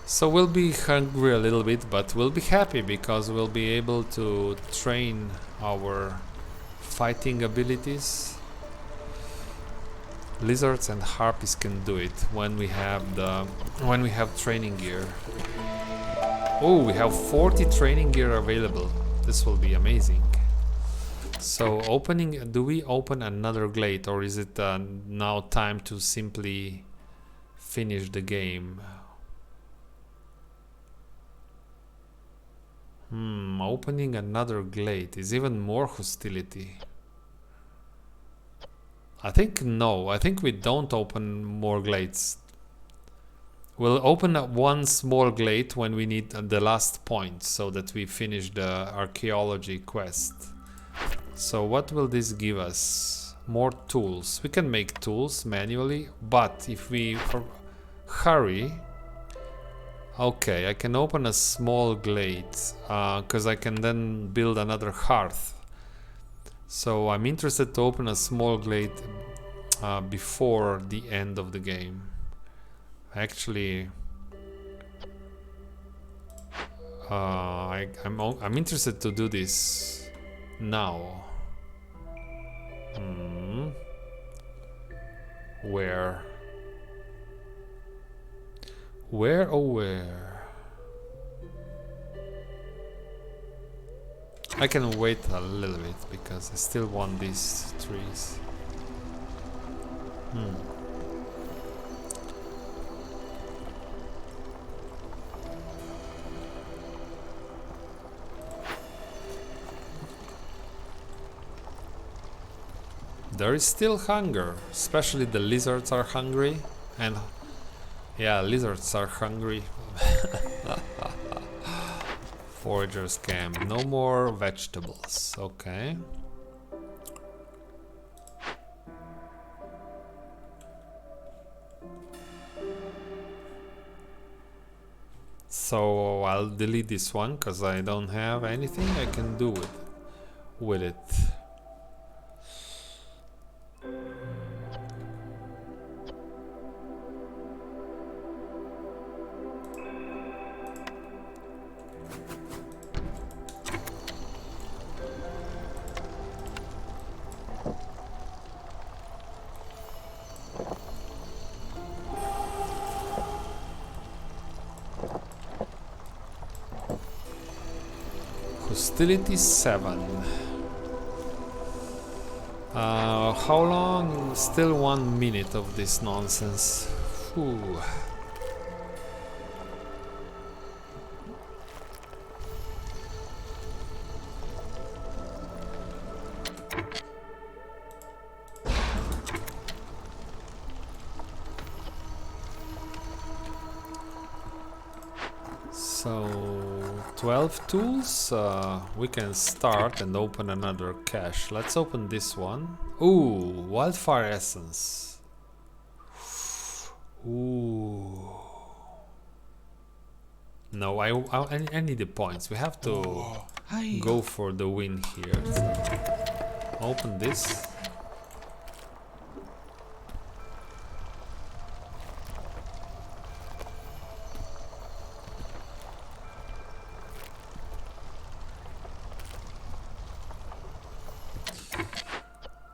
So we'll be hungry a little bit, but we'll be happy because we'll be able to train our fighting abilities. Lizards and harpies can do it when we have training gear. Oh, we have 40 training gear available. This will be amazing. So do we open another glade, or is it now time to simply finish the game? Opening another glade is even more hostility. I think no. I think we don't open more glades. We'll open up one small glade when we need the last point, so that we finish the archaeology quest. So what will this give us? More tools. We can make tools manually, but if we hurry... Okay, I can open a small glade, because I can then build another hearth. So I'm interested to open a small glade before the end of the game. Actually, I'm interested to do this now. Where? Where, oh where? I can wait a little bit because I still want these trees. There is still hunger, especially the lizards are hungry, and yeah, lizards are hungry. Foragers camp. No more vegetables. Okay. So I'll delete this one because I don't have anything I can do with it. Hostility 7. How long? Still 1 minute of this nonsense. Whew. So 12 tools, we can start and open another cache. Let's open this one. Ooh, wildfire essence. Ooh. No, I need the points. We have to go for the win here. So open this.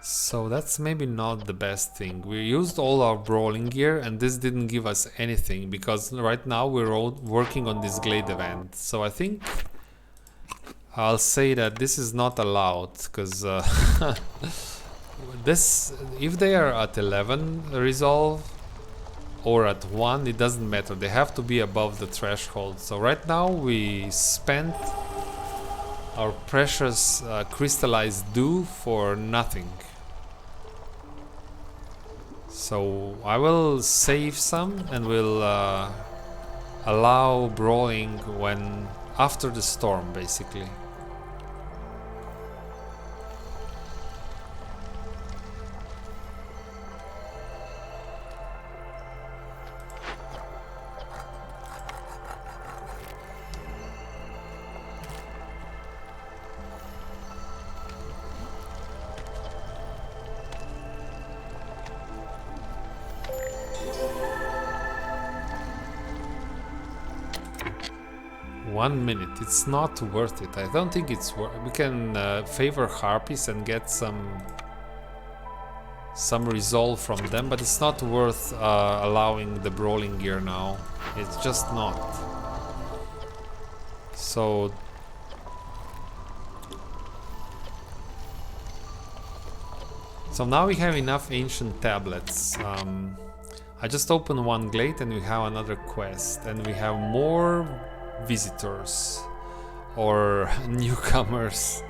So that's maybe not the best thing. We used all our brawling gear and this didn't give us anything because right now we're all working on this glade event. So I think I'll say that this is not allowed because this, if they are at 11 resolve or at 1, it doesn't matter. They have to be above the threshold. So right now we spent our precious crystallized dew for nothing. So I will save some and will allow brawling when after the storm, basically. One minute, it's not worth it. I don't think it's worth. We can favor harpies and get some resolve from them, but it's not worth allowing the brawling gear now. It's just not. So now we have enough ancient tablets. I just opened one glade and we have another quest, and we have more visitors or newcomers.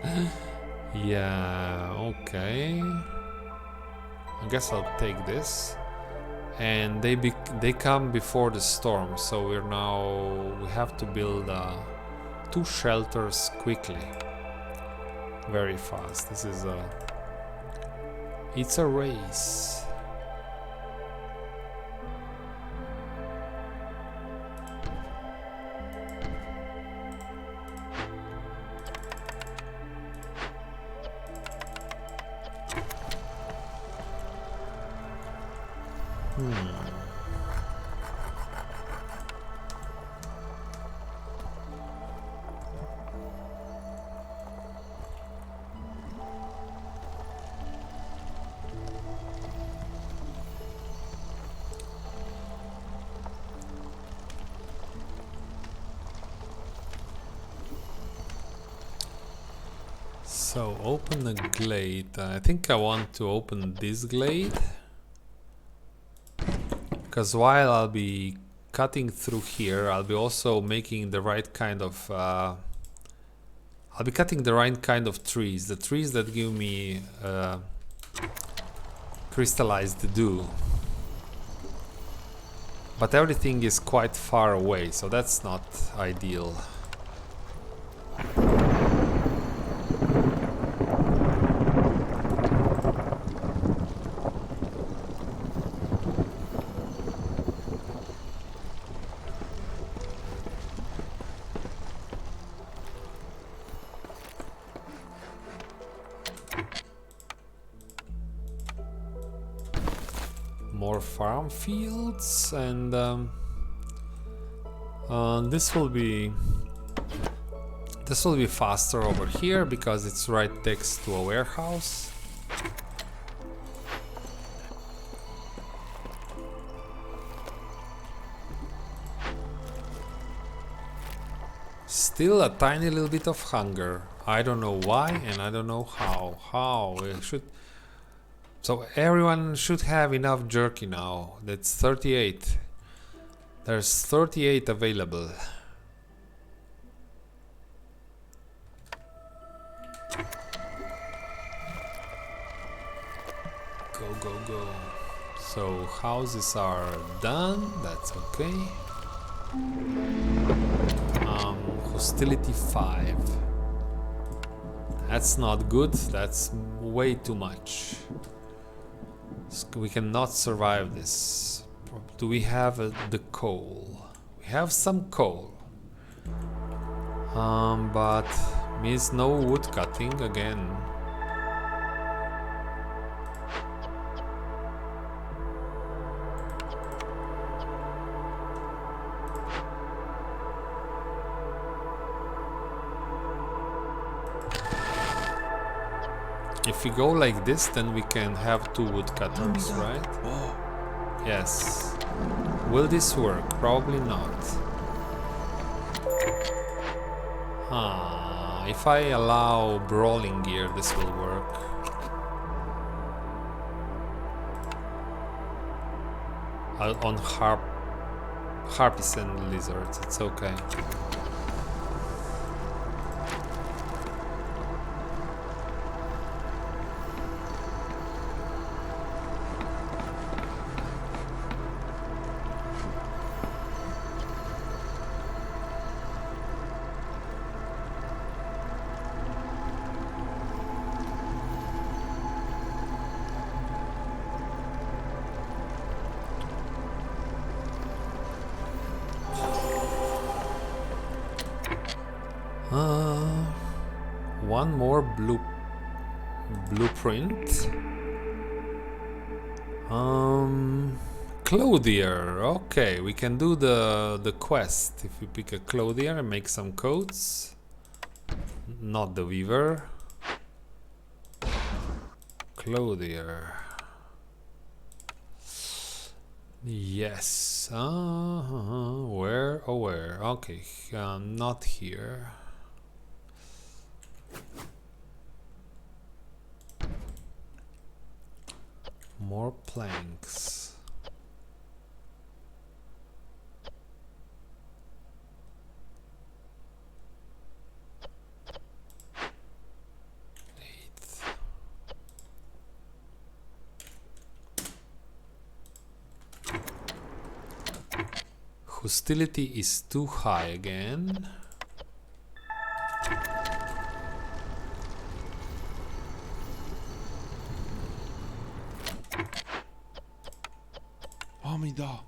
Yeah, okay. I guess I'll take this. And they come before the storm, so we have to build 2 shelters quickly, very fast. This is it's a race. So open the glade. I think I want to open this glade, because while I'll be cutting through here, I'll be also making the right kind of I'll be cutting the right kind of trees, the trees that give me crystallized dew. But everything is quite far away, so that's not ideal. More farm fields, and this will be faster over here because it's right next to a warehouse. Still a tiny little bit of hunger. I don't know why and I don't know how. How we should. So everyone should have enough jerky now. That's 38. There's 38 available. Go, go, go. So houses are done. That's okay. Hostility 5. That's not good. That's way too much. We cannot survive this. Do we have the coal? We have some coal. But means no wood cutting again. If we go like this, then we can have 2 woodcutters, right? Yes. Will this work? Probably not. If I allow brawling gear, this will work. On harpies and lizards, it's okay. One more blueprint. Clothier. Okay, we can do the quest if we pick a clothier and make some coats. Not the weaver. Clothier. Yes. Where? Oh, where? Okay, not here. More planks. Eighth. Hostility is too high again. Amida.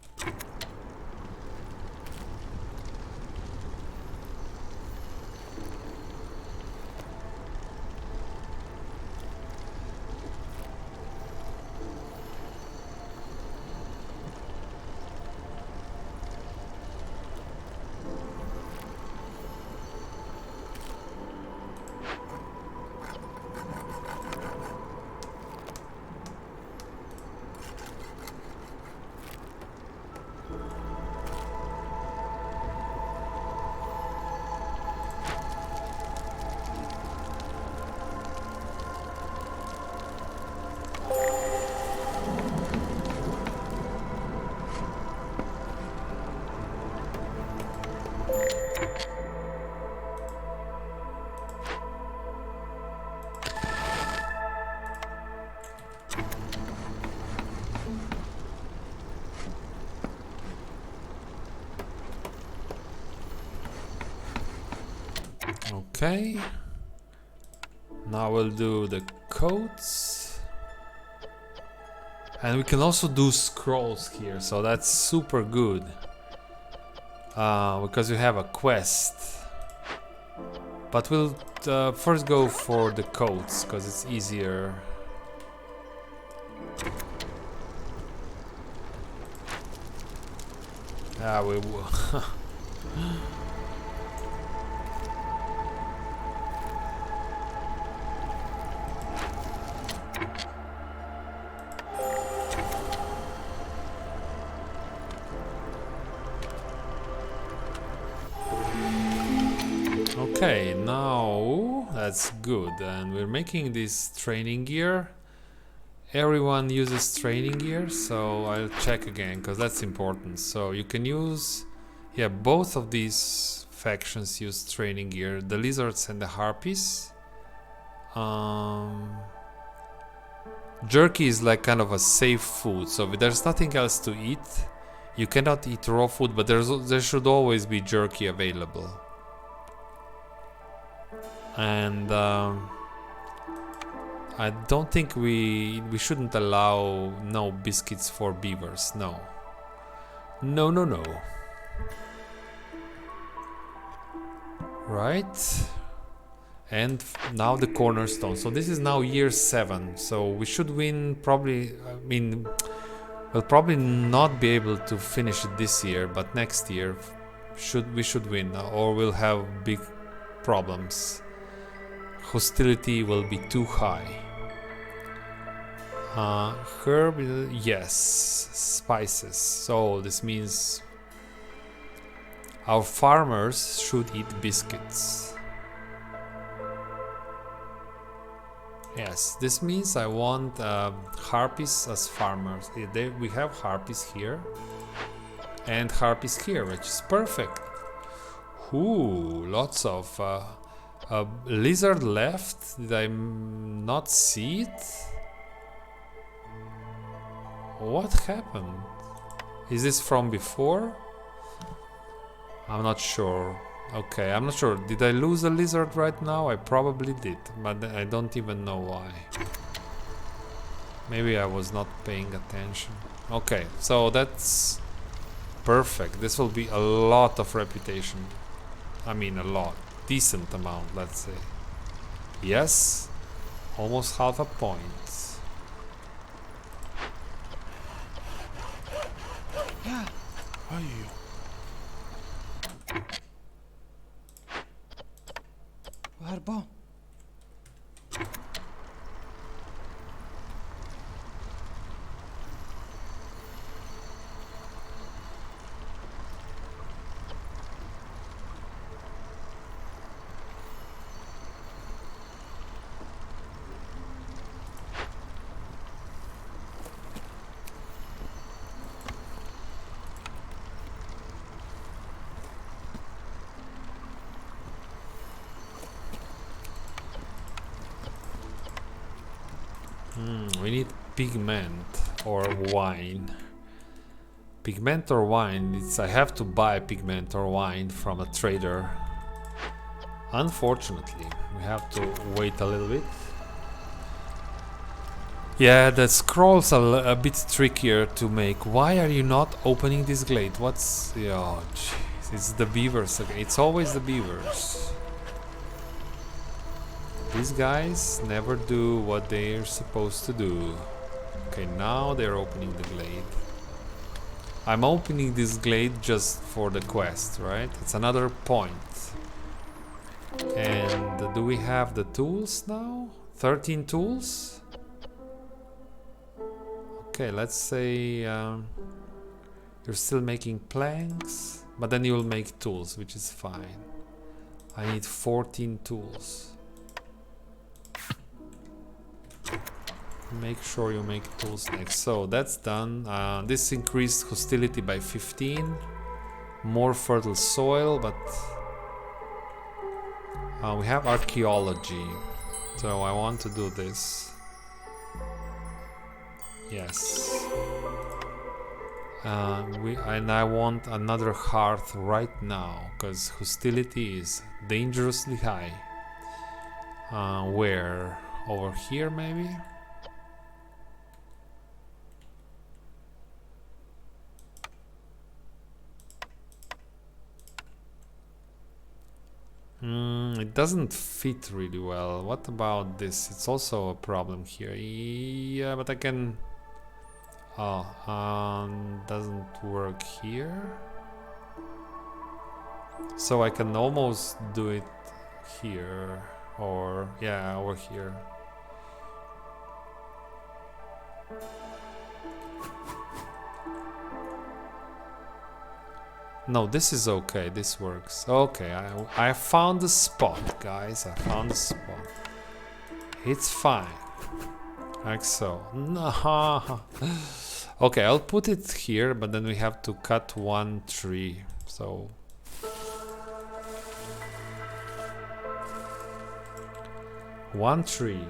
Okay. Now we'll do the coats. And we can also do scrolls here, so that's super good. Because we have a quest. But we'll first go for the coats, because it's easier. Yeah, we will. Okay, now that's good. And we're making this training gear. Everyone uses training gear, so I'll check again because that's important. So you can use, yeah, both of these factions use training gear, the lizards and the harpies. Jerky is like kind of a safe food, so if there's nothing else to eat, you cannot eat raw food, but there should always be jerky available. And I don't think we shouldn't allow no biscuits for beavers. No. No, no, no. Right. And now the cornerstone. So this is now year 7. So we should win probably. I mean, we'll probably not be able to finish it this year, but next year we should win, or we'll have big problems. Hostility will be too high. Herb, yes. Spices. So this means our farmers should eat biscuits. Yes, this means I want harpies as farmers. We have harpies here and harpies here, which is perfect. Ooh, lots of lizard left. Did I not see it? What happened? Is this from before? I'm not sure. Okay, I'm not sure. Did I lose a lizard right now? I probably did, but I don't even know why. Maybe I was not paying attention. Okay, so that's perfect. This will be a lot of reputation. I mean, a lot. Decent amount, let's say. Yes, almost half a point. Yeah. Ayo. Harba. We need pigment or wine. Pigment or wine, I have to buy pigment or wine from a trader. Unfortunately, we have to wait a little bit. Yeah, the scrolls are a bit trickier to make. Why are you not opening this glade? What's... oh, jeez. It's the beavers again. It's always the beavers. These guys never do what they're supposed to do. Okay, now they're opening the glade. I'm opening this glade just for the quest, right? It's another point. And do we have the tools now? 13 tools? Okay, let's say you're still making planks, but then you'll make tools, which is fine. I need 14 tools. Make sure you make tools next. So that's done. This increased hostility by 15. More fertile soil, but we have archaeology. So I want to do this. Yes. And I want another hearth right now, because hostility is dangerously high. Where? Over here maybe? It doesn't fit really well. What about this? It's also a problem here. Yeah, but I can... oh, doesn't work here. So I can almost do it here. Or, yeah, over here. No, this is okay. This works. Okay, I found the spot, guys. I found the spot. It's fine. Like so. No. Okay, I'll put it here, but then we have to cut one tree. So one tree.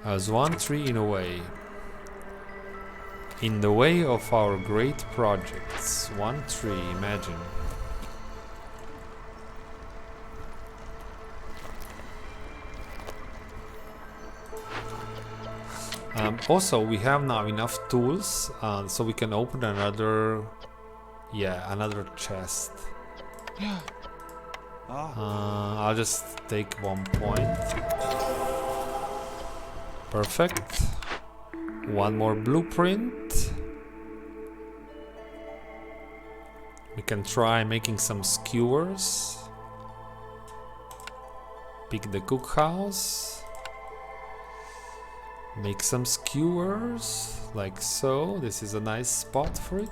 As one tree in a way. In the way of our great projects. One tree, imagine. Also, we have now enough tools, so we can open another, another chest. Yeah. I'll just take 1 point. Perfect. One more blueprint. We can try making some skewers. Pick the cookhouse. Make some skewers, like so. This is a nice spot for it.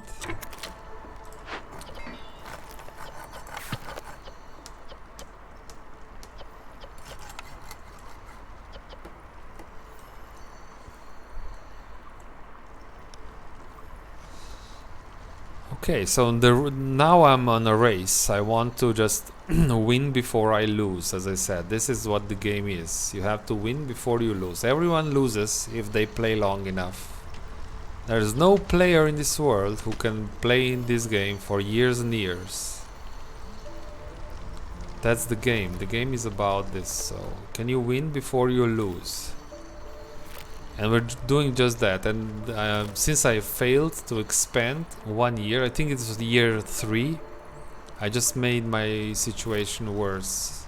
Okay, so now I'm on a race. I want to just win before I lose. As I said, this is what the game is. You have to win before you lose. Everyone loses if they play long enough. There's no player in this world who can play in this game for years and years. That's the game. The game is about this. So, can you win before you lose? And we're doing just that. And since I failed to expand 1 year, I think it was year 3, I just made my situation worse.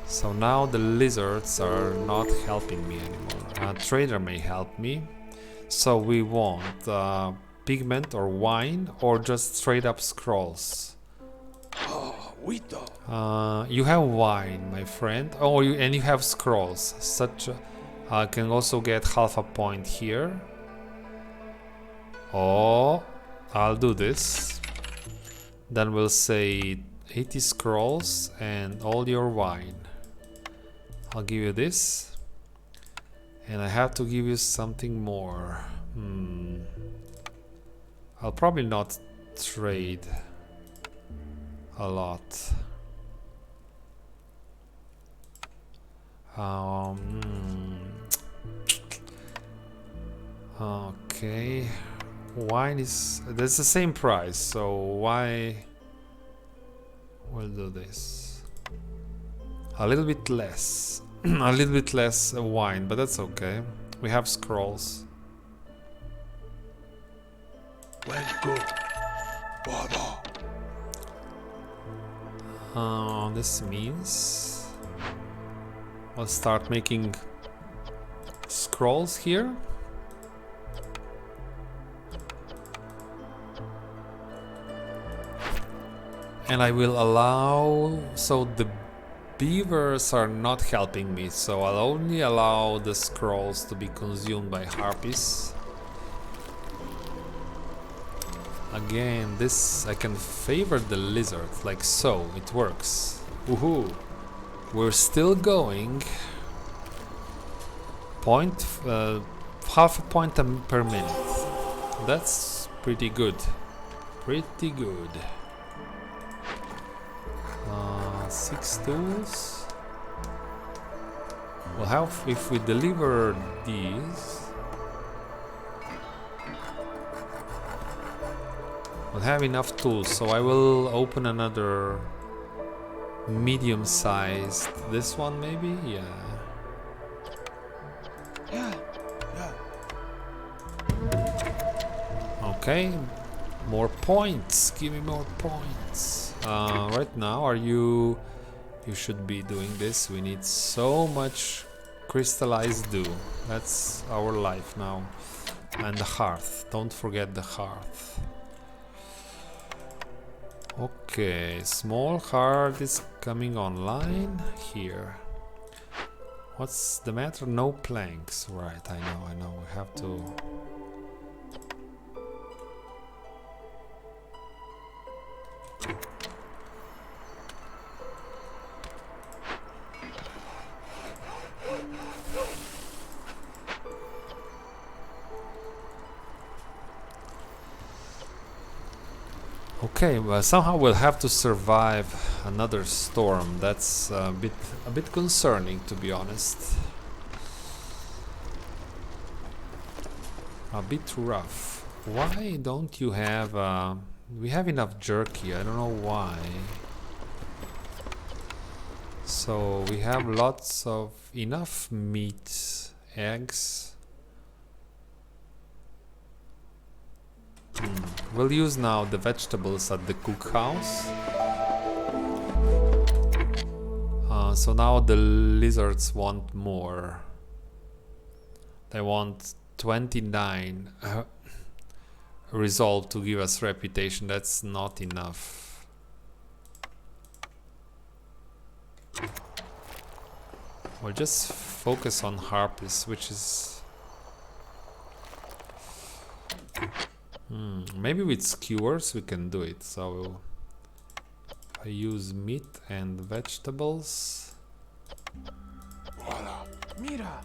So now the lizards are not helping me anymore. A trader may help me. So we want pigment or wine or just straight up scrolls. You have wine, my friend. Oh, and you have scrolls. Such can also get half a point here. Oh, I'll do this. Then we'll say 80 scrolls and all your wine. I'll give you this. And I have to give you something more. I'll probably not trade a lot. Okay, wine is that's the same price, so why we'll do this a little bit less. A little bit less wine, but that's okay. We have scrolls. This means I'll start making scrolls here. And I will allow, so the beavers are not helping me, so I'll only allow the scrolls to be consumed by harpies. Again, this I can favor the lizard, like so. It works. Woohoo! We're still going. Half a point per minute. That's pretty good. Pretty good. 6 tools. Well, how if we deliver these? We'll have enough tools, so I will open another medium-sized. This one maybe? Yeah. Okay, more points. Give me more points. Right now, are you? You should be doing this. We need so much crystallized dew. That's our life now. And the hearth. Don't forget the hearth. Okay, small heart is coming online here. What's the matter? No planks. Right, I know. We have to. Okay, well, somehow we'll have to survive another storm. That's a bit concerning, to be honest. A bit rough. Why don't you have? We have enough jerky. I don't know why. So we have lots of enough meat, eggs. We'll use now the vegetables at the cookhouse. So now the lizards want more. They want 29 resolve to give us reputation. That's not enough. We'll just focus on harpies, which is... maybe with skewers we can do it. So I use meat and vegetables. Voila. Mira.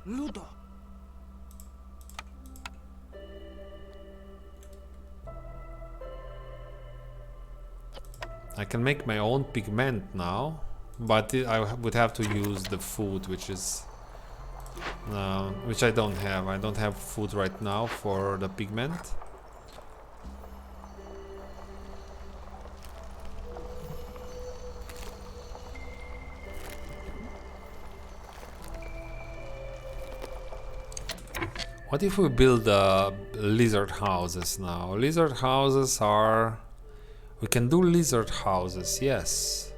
Ludo. I can make my own pigment now, but I would have to use the food, which is which I don't have. I don't have food right now for the pigment. What if we build lizard houses now? Lizard houses are... we can do lizard houses, yes.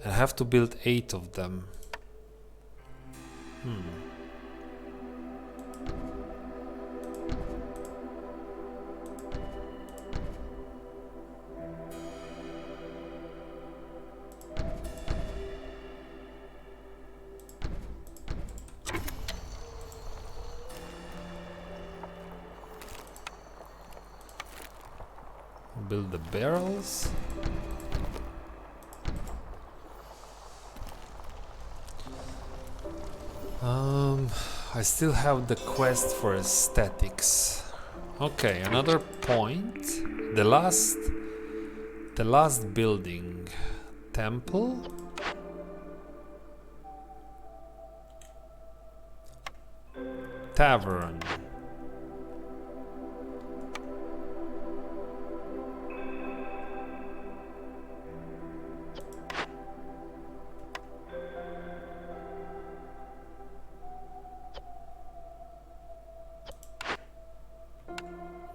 I have to build 8 of them. Build the barrels. I still have the quest for aesthetics. Okay, another point. The last building. Temple. Tavern.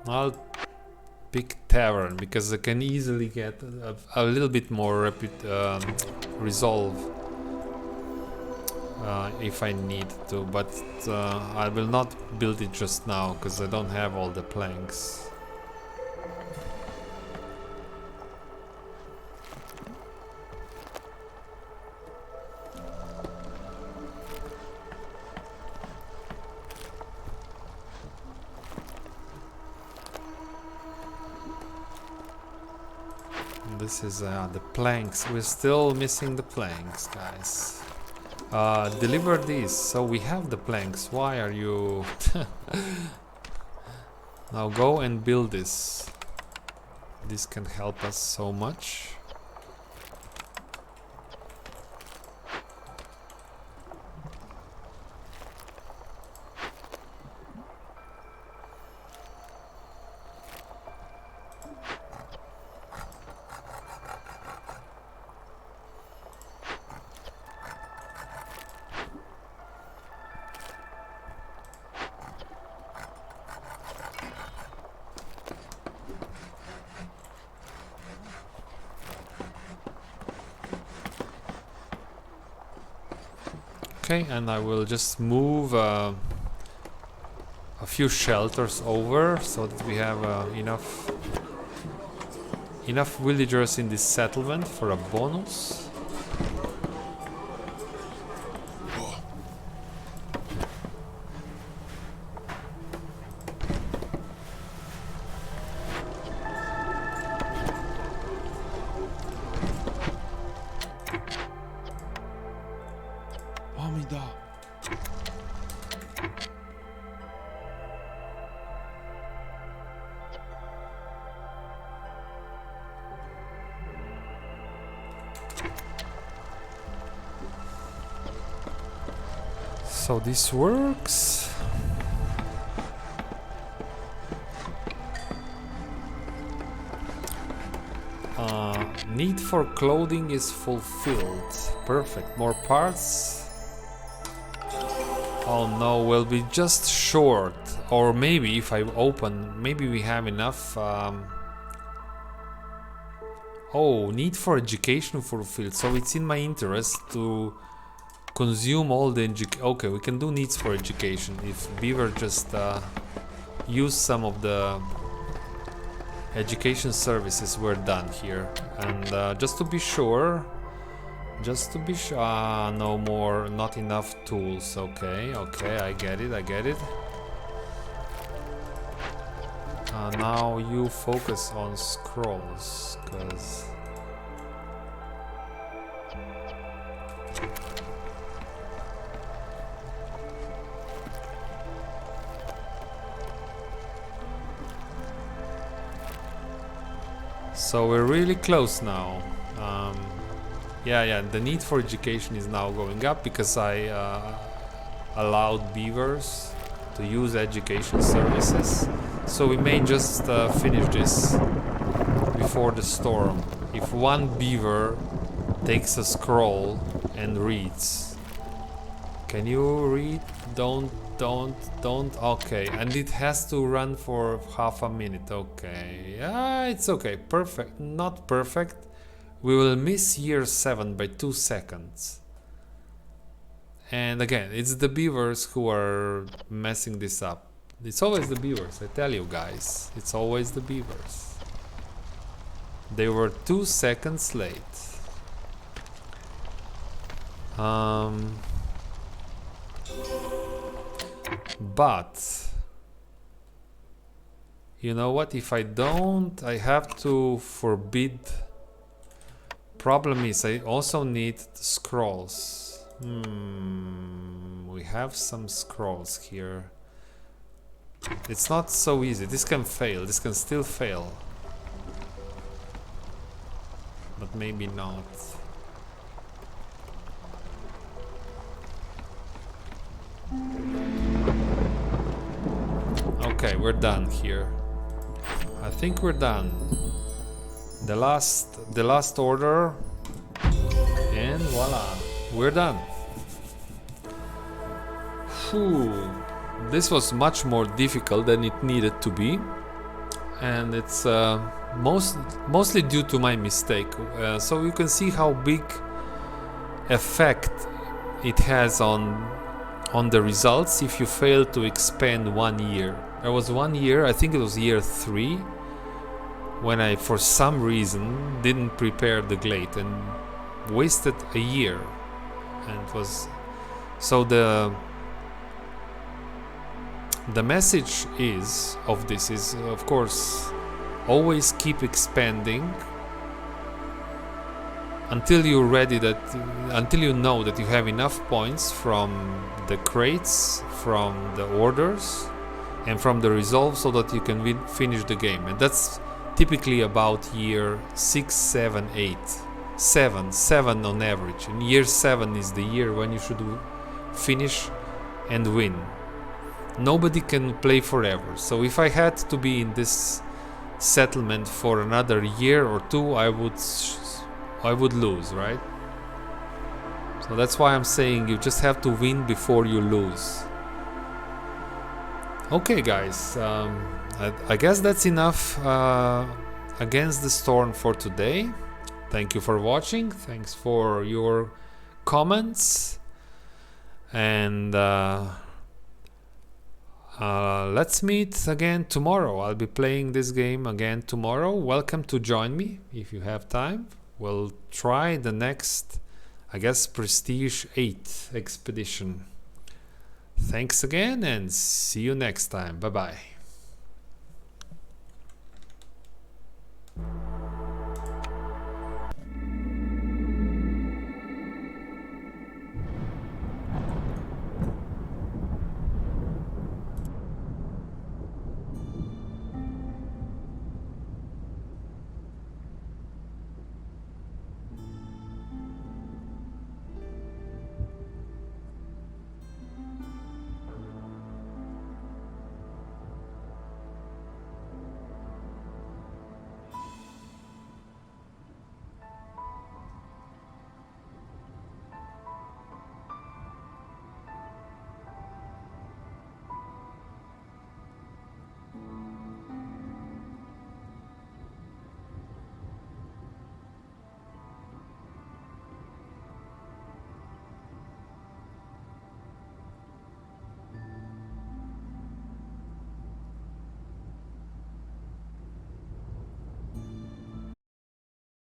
I'll pick tavern because I can easily get a little bit more resolve if I need to, but I will not build it just now because I don't have all the planks. This is the planks. We're still missing the planks, guys. Deliver these. So we have the planks. Why are you... Now go and build this. This can help us so much. Okay, and I will just move a few shelters over so that we have enough villagers in this settlement for a bonus. So this works. Need for clothing is fulfilled. Perfect. More parts. Oh no, we'll be just short. Or maybe if I open, maybe we have enough. Oh, need for education fulfilled. So it's in my interest to consume all the okay, we can do needs for education if Beaver just use some of the education services we're done here. And just to be sure, no more, not enough tools. Okay, I get it. Now you focus on scrolls, cause so we're really close now. Yeah, the need for education is now going up because I allowed beavers to use education services. So we may just finish this before the storm. If one beaver takes a scroll and reads. Can you read? Don't. Okay, and it has to run for half a minute. Okay, it's okay. Perfect. Not perfect. We will miss year 7 by 2 seconds. And again, it's the beavers who are messing this up. It's always the beavers, I tell you guys. It's always the beavers. They were 2 seconds late. But you know what? If I don't, I have to forbid. Problem is, I also need the scrolls. We have some scrolls here. It's not so easy. This can fail. This can still fail. But maybe not. Okay, we're done here. I think we're done. The last order, and voila, we're done. Phew. This was much more difficult than it needed to be, and it's mostly due to my mistake. So you can see how big effect it has on the results if you fail to expand 1 year. There was 1 year, I think it was year 3, when I for some reason didn't prepare the glade and wasted a year. And it was so the message is of this is, of course, always keep expanding until you're ready, until you know that you have enough points from the crates, from the orders, and from the resolve, so that you can finish the game. And that's typically about year 6, 7, 8, 7 on average. And year 7 is the year when you should finish and win. Nobody can play forever. So if I had to be in this settlement for another year or 2, I would lose, right? So that's why I'm saying you just have to win before you lose. Okay, guys, I guess that's enough against the storm for today. Thank you for watching. Thanks for your comments, and let's meet again tomorrow. I'll be playing this game again tomorrow. Welcome to join me if you have time. We'll try the next, I guess, Prestige 8 expedition. Thanks again, and see you next time. Bye bye.